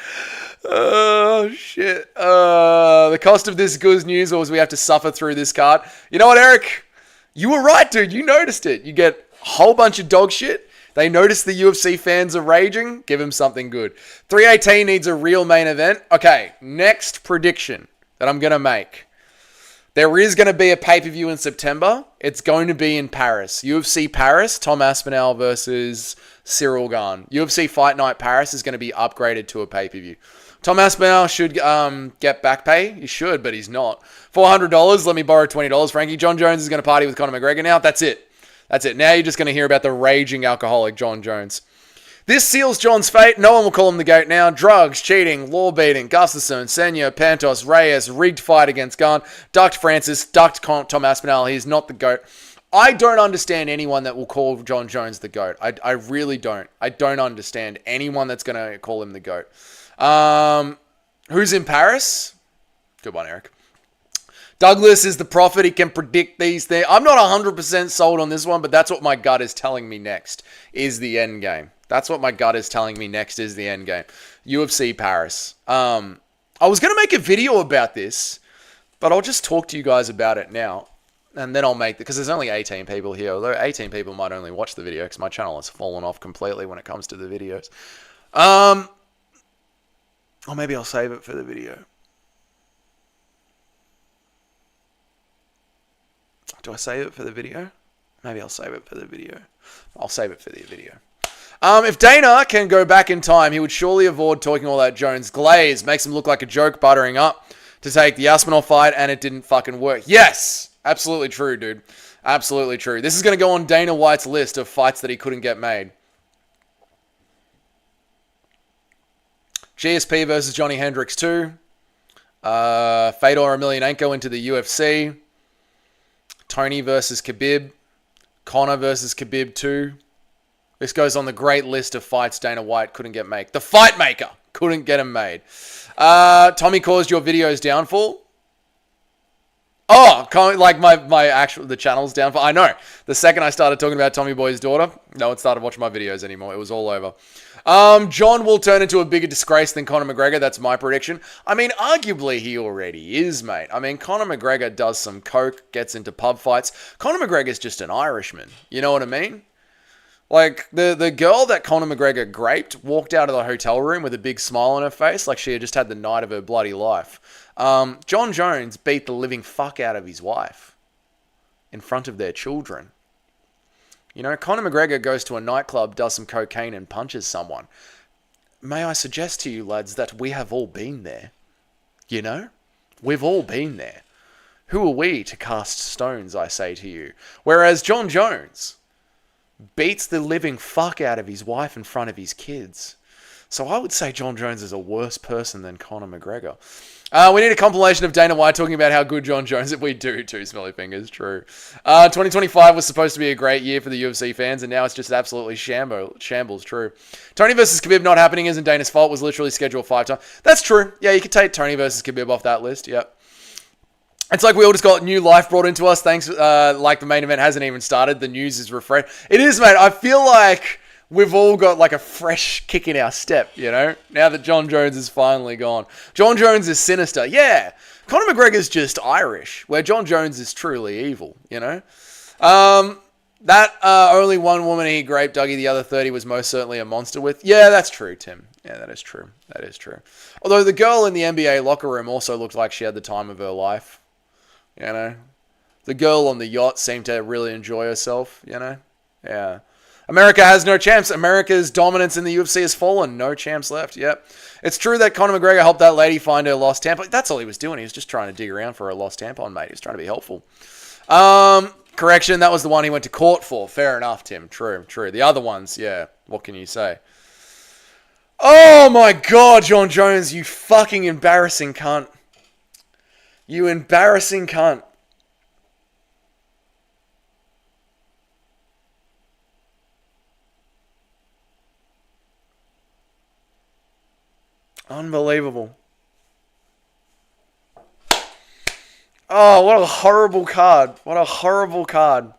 Oh, shit. The cost of this good news was we have to suffer through this card. You know what, Eric? You were right, dude. You noticed it. You get a whole bunch of dog shit. They notice the UFC fans are raging. Give him something good. 318 needs a real main event. Okay, next prediction that I'm going to make. There is going to be a pay-per-view in September. It's going to be in Paris. UFC Paris, Tom Aspinall versus Cyril Gane. UFC Fight Night Paris is going to be upgraded to a pay-per-view. Tom Aspinall should get back pay. He should, but he's not. $400. Let me borrow $20, Frankie. John Jones is going to party with Conor McGregor now. That's it. That's it. Now you're just going to hear about the raging alcoholic John Jones. This seals John's fate. No one will call him the GOAT now. Drugs, cheating, law beating, Gustafsson, Senor, Pantos, Reyes, rigged fight against Gane, ducked Francis, ducked Tom Aspinall. He's not the GOAT. I don't understand anyone that will call John Jones the GOAT. I really don't. I don't understand anyone that's going to call him the GOAT. Who's in Paris? Good one, Eric. Douglas is the prophet. He can predict these things. I'm not 100% sold on this one, but that's what my gut is telling me next is the end game. That's what my gut is telling me next is the end game. UFC Paris. I was going to make a video about this, but I'll just talk to you guys about it now. And then I'll make it, because there's only 18 people here. Although 18 people might only watch the video, because my channel has fallen off completely when it comes to the videos. Or maybe I'll save it for the video. Do I save it for the video? Maybe I'll save it for the video. I'll save it for the video. If Dana can go back in time, he would surely avoid talking all that Jones glaze. Makes him look like a joke buttering up to take the Aspinall fight, and it didn't fucking work. Yes! Absolutely true, dude. Absolutely true. This is going to go on Dana White's list of fights that he couldn't get made. GSP versus Johnny Hendricks 2. Fedor Emelianenko into the UFC. Tony versus Khabib. Conor versus Khabib 2. This goes on the great list of fights Dana White couldn't get made. The Fight Maker couldn't get him made. Tommy caused your video's downfall. Oh, like the channel's downfall. I know. The second I started talking about Tommy Boy's daughter, no one started watching my videos anymore. It was all over. John will turn into a bigger disgrace than Conor McGregor. That's my prediction. I mean, arguably he already is, mate. I mean, Conor McGregor does some coke, gets into pub fights. Conor McGregor's just an Irishman. You know what I mean? Like, the girl that Conor McGregor graped walked out of the hotel room with a big smile on her face like she had just had the night of her bloody life. John Jones beat the living fuck out of his wife in front of their children. You know, Conor McGregor goes to a nightclub, does some cocaine and punches someone. May I suggest to you, lads, that we have all been there. You know? We've all been there. Who are we to cast stones, I say to you? Whereas John Jones beats the living fuck out of his wife in front of his kids. So I would say John Jones is a worse person than Conor McGregor. We need a compilation of Dana White talking about how good John Jones is. We do too, Smelly Fingers, true. 2025 was supposed to be a great year for the UFC fans, and now it's just absolutely shambles, true. Tony versus Khabib not happening isn't Dana's fault, was literally scheduled 5 times. That's true. Yeah, you could take Tony versus Khabib off that list, yep. It's like we all just got new life brought into us. Thanks, like the main event hasn't even started. The news is refreshed. It is, mate. I feel like we've all got like a fresh kick in our step, you know, now that John Jones is finally gone. John Jones is sinister. Yeah. Conor McGregor's just Irish, where John Jones is truly evil, you know. That only one woman he raped, Dougie, the other 30 was most certainly a monster with. Yeah, that's true, Tim. Yeah, that is true. That is true. Although the girl in the NBA locker room also looked like she had the time of her life. You know, the girl on the yacht seemed to really enjoy herself, you know? Yeah. America has no champs. America's dominance in the UFC has fallen. No champs left. Yep. It's true that Conor McGregor helped that lady find her lost tampon. That's all he was doing. He was just trying to dig around for a lost tampon, mate. He was trying to be helpful. Correction, that was the one he went to court for. Fair enough, Tim. True, true. The other ones, yeah. What can you say? Oh, my God, John Jones, you fucking embarrassing cunt. You embarrassing cunt. Unbelievable. Oh, what a horrible card. What a horrible card.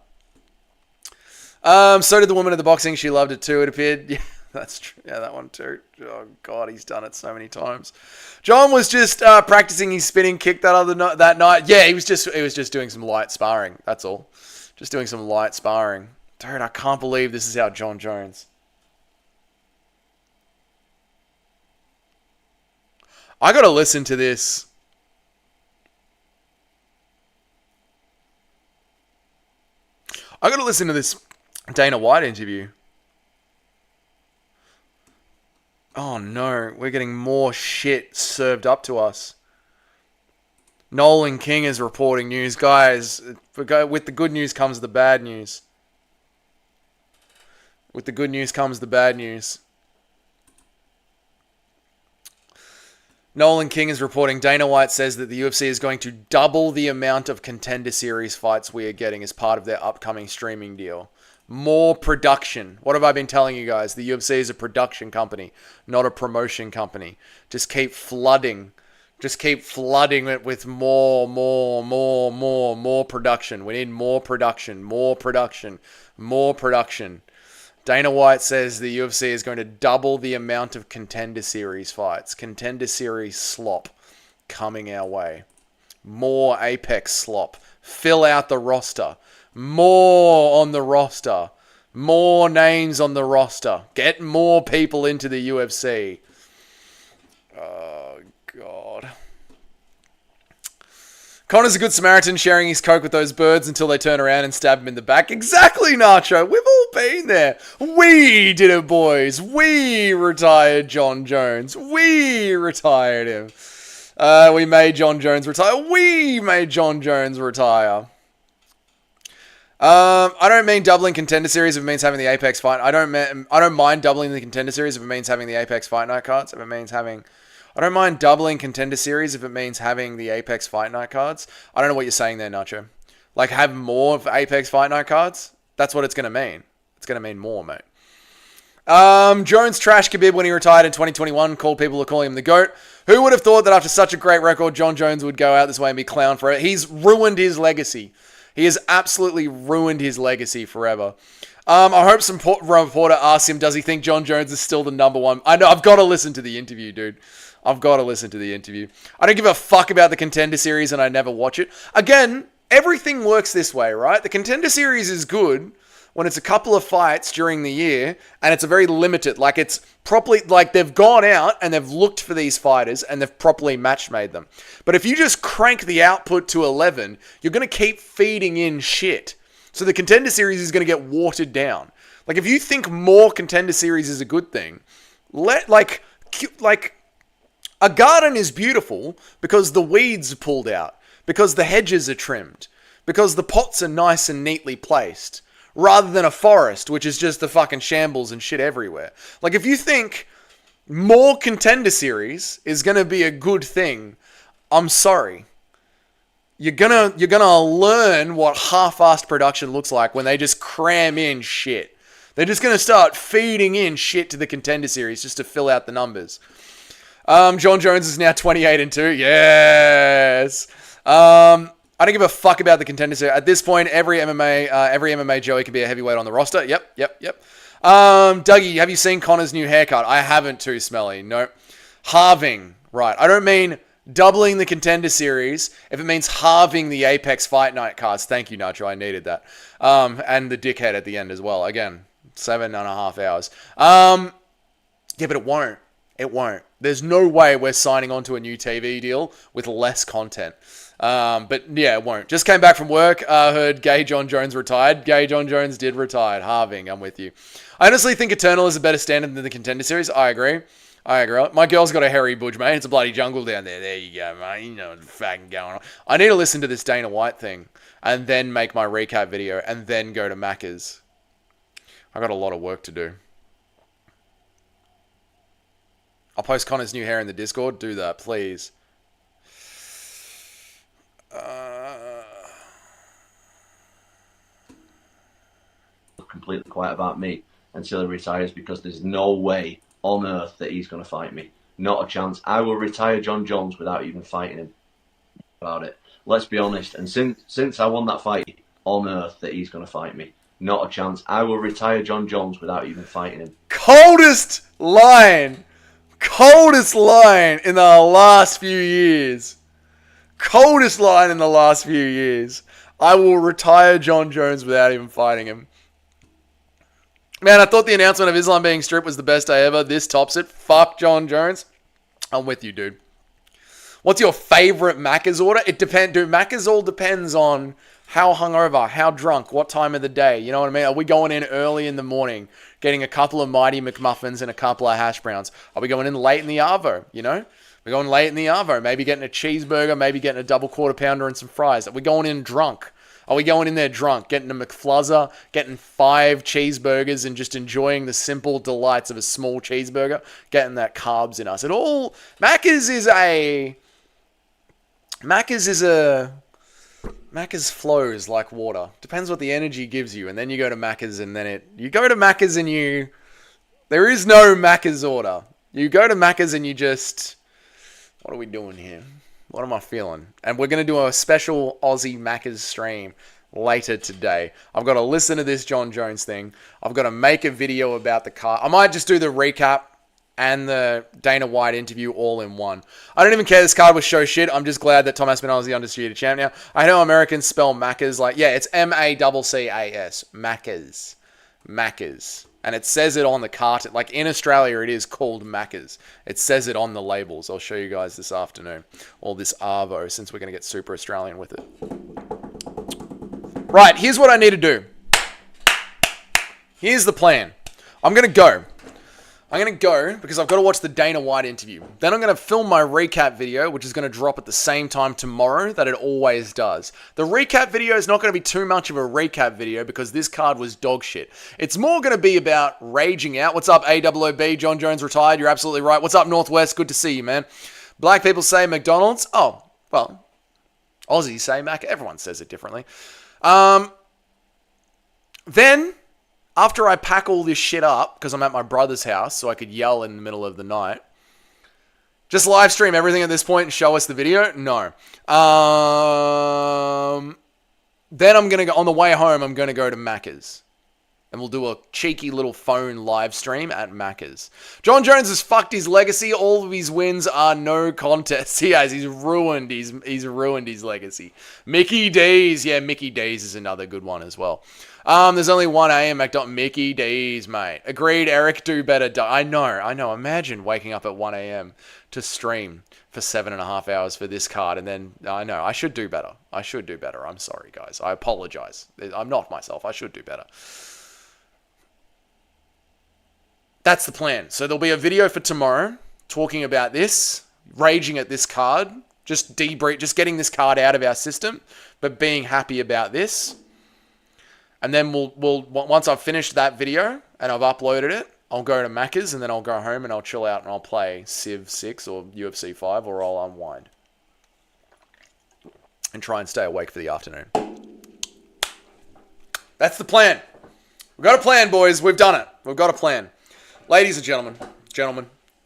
So did the woman at the boxing. She loved it too, it appeared. Yeah, that's true. Yeah, that one too. Oh, God, he's done it so many times. John was just practicing his spinning kick that night. Yeah, he was just doing some light sparring. That's all. Just doing some light sparring. Dude, I can't believe this is how John Jones. I got to listen to this. I got to listen to this Dana White interview. Oh no, we're getting more shit served up to us. Nolan King is reporting news. Guys, with the good news comes the bad news. With the good news comes the bad news. Nolan King is reporting Dana White says that the UFC is going to double the amount of Contender Series fights we are getting as part of their upcoming streaming deal. More production. What have I been telling you guys? The UFC is a production company, not a promotion company. Just keep flooding. Just keep flooding it with more production. We need more production, more production, more production. Dana White says the UFC is going to double the amount of Contender Series fights. Contender Series slop coming our way. More Apex slop. Fill out the roster. More on the roster. More names on the roster. Get more people into the UFC. Oh, God. Connor's a good Samaritan, sharing his coke with those birds until they turn around and stab him in the back. Exactly, Nacho. We've all been there. We did it, boys. We retired John Jones. We retired him. We made John Jones retire. We made John Jones retire. I don't mean doubling Contender Series if it means having the Apex fight. I don't mind doubling the Contender Series if it means having the Apex Fight Night cards. I don't mind doubling Contender Series if it means having the Apex Fight Night cards. I don't know what you're saying there, Nacho. Like, have more of Apex Fight Night cards? That's what it's going to mean. It's going to mean more, mate. Jones trashed Khabib when he retired in 2021. Called people to call him the GOAT. Who would have thought that after such a great record, John Jones would go out this way and be clowned for it? He's ruined his legacy. He has absolutely ruined his legacy forever. I hope some reporter asks him, does he think John Jones is still the number one? I know, I've got to listen to the interview, dude. I've got to listen to the interview. I don't give a fuck about the Contender Series and I never watch it. Again, everything works this way, right? The Contender Series is good when it's a couple of fights during the year and it's a very limited, like it's properly, like they've gone out and they've looked for these fighters and they've properly match made them. But if you just crank the output to 11, you're going to keep feeding in shit. So the Contender Series is going to get watered down. Like if you think more Contender Series is a good thing, a garden is beautiful because the weeds are pulled out, because the hedges are trimmed, because the pots are nice and neatly placed, rather than a forest, which is just the fucking shambles and shit everywhere. Like, if you think more Contender Series is going to be a good thing, I'm sorry. You're gonna learn what half-assed production looks like when they just cram in shit. They're just going to start feeding in shit to the Contender Series just to fill out the numbers. John Jones is now 28-2. Yes. I don't give a fuck about the Contender Series. At this point, every MMA Joey can be a heavyweight on the roster. Yep. Dougie, have you seen Connor's new haircut? I haven't, too smelly. Nope. Halving. Right. I don't mean doubling the Contender Series if it means halving the Apex Fight Night cards. Thank you, Nacho. I needed that. And the dickhead at the end as well. Again, 7.5 hours. Yeah, but it won't. It won't. There's no way we're signing on to a new TV deal with less content. But yeah, it won't. Just came back from work. Heard Gay John Jones retired. Gay John Jones did retire. Halving. I'm with you. I honestly think Eternal is a better standard than the Contender Series. I agree. My girl's got a hairy budge, mate. It's a bloody jungle down there. There you go, mate. You know what's fucking going on. I need to listen to this Dana White thing and then make my recap video and then go to Macca's. I got a lot of work to do. I'll post Connor's new hair in the Discord. Do that, please. Completely quiet about me until he retires because there's no way on earth that he's going to fight me. Not a chance. I will retire John Jones without even fighting him about it. Let's be honest. And since I won that fight, on earth that he's going to fight me. Not a chance. I will retire John Jones without even fighting him. Coldest line in the last few years. Coldest line in the last few years. I will retire John Jones without even fighting him. Man, I thought the announcement of Islam being stripped was the best day ever. This tops it. Fuck John Jones. I'm with you, dude. What's your favorite Macca's order? It depends, dude. Macca's all depends on How hungover? How drunk? What time of the day? You know what I mean? Are we going in early in the morning, getting a couple of Mighty McMuffins and a couple of hash browns? Are we going in late in the arvo, you know? We're going late in the arvo, maybe getting a cheeseburger, maybe getting a double quarter pounder and some fries. Are we going in drunk? Are we going in there drunk, getting a McFluzzer, getting 5 cheeseburgers and just enjoying the simple delights of a small cheeseburger, getting that carbs in us? Macca's flows like water. Depends what the energy gives you. And then you go to Macca's and then you go to Macca's and there is no Macca's order. You go to Macca's and you just, what are we doing here? What am I feeling? And we're going to do a special Aussie Macca's stream later today. I've got to listen to this John Jones thing. I've got to make a video about the car. I might just do the recap and the Dana White interview all in one. I don't even care this card was show shit. I'm just glad that Tom Aspinall is the undisputed champ now. I know Americans spell Macca's like, yeah, it's Maccas. Macca's. Macca's. And it says it on the carton. Like in Australia, it is called Macca's. It says it on the labels. I'll show you guys this afternoon. All this Arvo, since we're going to get super Australian with it. Right, here's what I need to do. Here's the plan. I'm going to go because I've got to watch the Dana White interview. Then I'm going to film my recap video, which is going to drop at the same time tomorrow that it always does. The recap video is not going to be too much of a recap video because this card was dog shit. It's more going to be about raging out. What's up, AOOB? John Jones retired. You're absolutely right. What's up, Northwest? Good to see you, man. Black people say McDonald's. Oh, well, Aussies say Mac. Everyone says it differently. Then, after I pack all this shit up, because I'm at my brother's house, so I could yell in the middle of the night, just live stream everything at this point and show us the video? No. Then I'm going to go, on the way home, I'm going to go to Macca's. And we'll do a cheeky little phone live stream at Macca's. John Jones has fucked his legacy. All of his wins are no contest. He has. He's ruined his legacy. Mickey D's. Yeah, Mickey D's is another good one as well. There's only 1 a.m. Mickey D's, mate. Agreed, Eric, do better. I know. Imagine waking up at 1 a.m. to stream for 7.5 hours for this card. And then, I know, I should do better. I'm sorry, guys. I apologize. I'm not myself. I should do better. That's the plan. So there'll be a video for tomorrow talking about this, raging at this card, just getting this card out of our system, but being happy about this. And then we'll once I've finished that video and I've uploaded it, I'll go to Macca's and then I'll go home and I'll chill out and I'll play Civ 6 or UFC 5 or I'll unwind and try and stay awake for the afternoon. That's the plan. We've got a plan, boys. We've done it. We've got a plan. Ladies and gentlemen,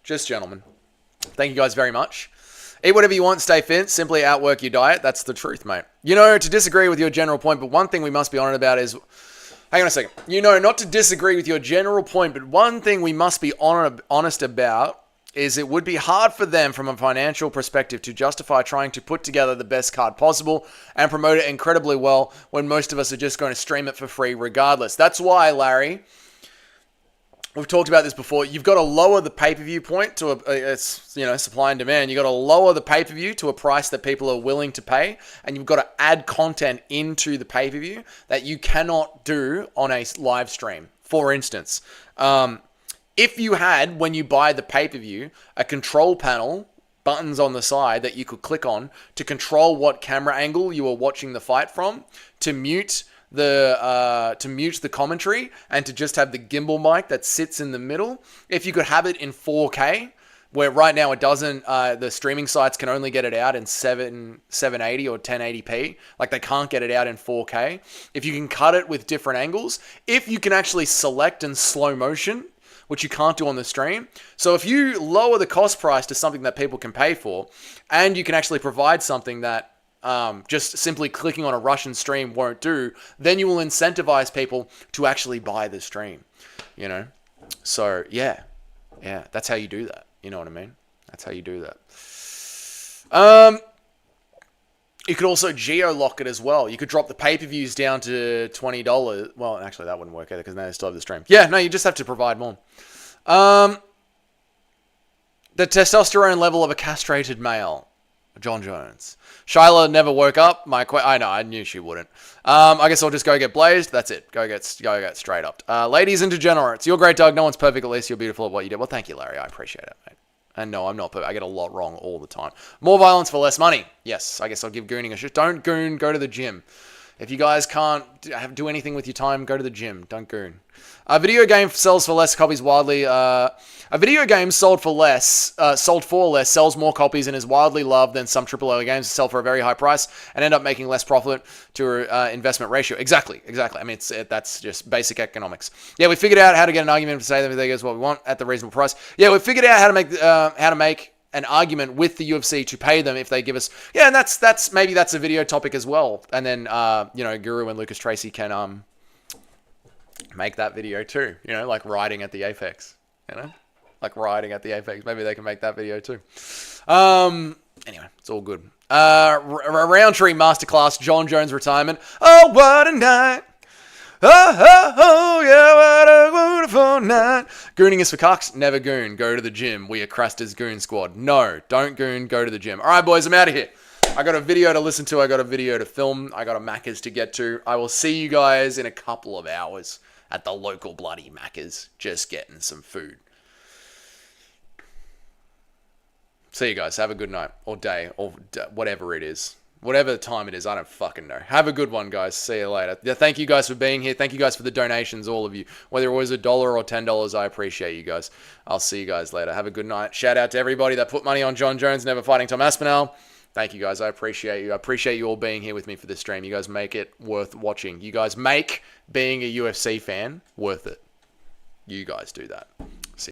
just gentlemen, thank you guys very much. Eat whatever you want, stay fit, simply outwork your diet. That's the truth, mate. You know, to disagree with your general point, but one thing we must be honest about is, hang on a second. You know, not to disagree with your general point, but one thing we must be honest about is it would be hard for them from a financial perspective to justify trying to put together the best card possible and promote it incredibly well when most of us are just going to stream it for free regardless. That's why, Larry, we've talked about this before. You've got to lower the pay-per-view point to it's supply and demand. You've got to lower the pay-per-view to a price that people are willing to pay, and you've got to add content into the pay-per-view that you cannot do on a live stream. For instance, if you had, when you buy the pay-per-view, a control panel, buttons on the side that you could click on to control what camera angle you are watching the fight from, to mute the commentary and to just have the gimbal mic that sits in the middle. If you could have it in 4K, where right now it doesn't, the streaming sites can only get it out in 780 or 1080p. Like they can't get it out in 4K. If you can cut it with different angles, if you can actually select in slow motion, which you can't do on the stream. So if you lower the cost price to something that people can pay for, and you can actually provide something that just simply clicking on a Russian stream won't do, then you will incentivize people to actually buy the stream, you know? So, yeah, that's how you do that. You know what I mean? That's how you do that. You could also geo-lock it as well. You could drop the pay-per-views down to $20. Well, actually, that wouldn't work either because now they still have the stream. Yeah, no, you just have to provide more. The testosterone level of a castrated male. John Jones. Shyla never woke up. I know, I knew she wouldn't. I guess I'll just go get blazed. That's it. Go get straight up. Ladies and degenerates. You're great, Doug. No one's perfect. At least you're beautiful at what you do. Well, thank you, Larry. I appreciate it, mate. And no, I'm not perfect. I get a lot wrong all the time. More violence for less money. Yes, I guess I'll give gooning a shit. Don't goon. Go to the gym. If you guys can't do anything with your time, go to the gym. Don't goon. A video game sells for less copies wildly. A video game sold for less sells more copies and is widely loved than some AAA games that sell for a very high price and end up making less profit to investment ratio. Exactly. I mean, that's just basic economics. Yeah, we figured out how to get an argument to say that they get what we want at the reasonable price. Yeah, we figured out how to make an argument with the UFC to pay them if they give us. Yeah, and that's maybe that's a video topic as well. And then Guru and Lucas Tracy can make that video too. Like riding at the Apex. Like riding at the Apex. Maybe they can make that video too. Anyway, it's all good. Rountree masterclass. John Jones retirement. Oh, what a night. Oh, yeah, what a wonderful night. Gooning is for cucks. Never goon. Go to the gym. We are Craster's Goon Squad. No, don't goon. Go to the gym. All right, boys, I'm out of here. I got a video to listen to. I got a video to film. I got a Macca's to get to. I will see you guys in a couple of hours at the local bloody Macca's. Just getting some food. See you guys. Have a good night or day or whatever it is. Whatever time it is, I don't fucking know. Have a good one, guys. See you later. Yeah, thank you guys for being here. Thank you guys for the donations, all of you. Whether it was $1 or $10, I appreciate you guys. I'll see you guys later. Have a good night. Shout out to everybody that put money on John Jones, never fighting Tom Aspinall. Thank you guys. I appreciate you. I appreciate you all being here with me for this stream. You guys make it worth watching. You guys make being a UFC fan worth it. You guys do that.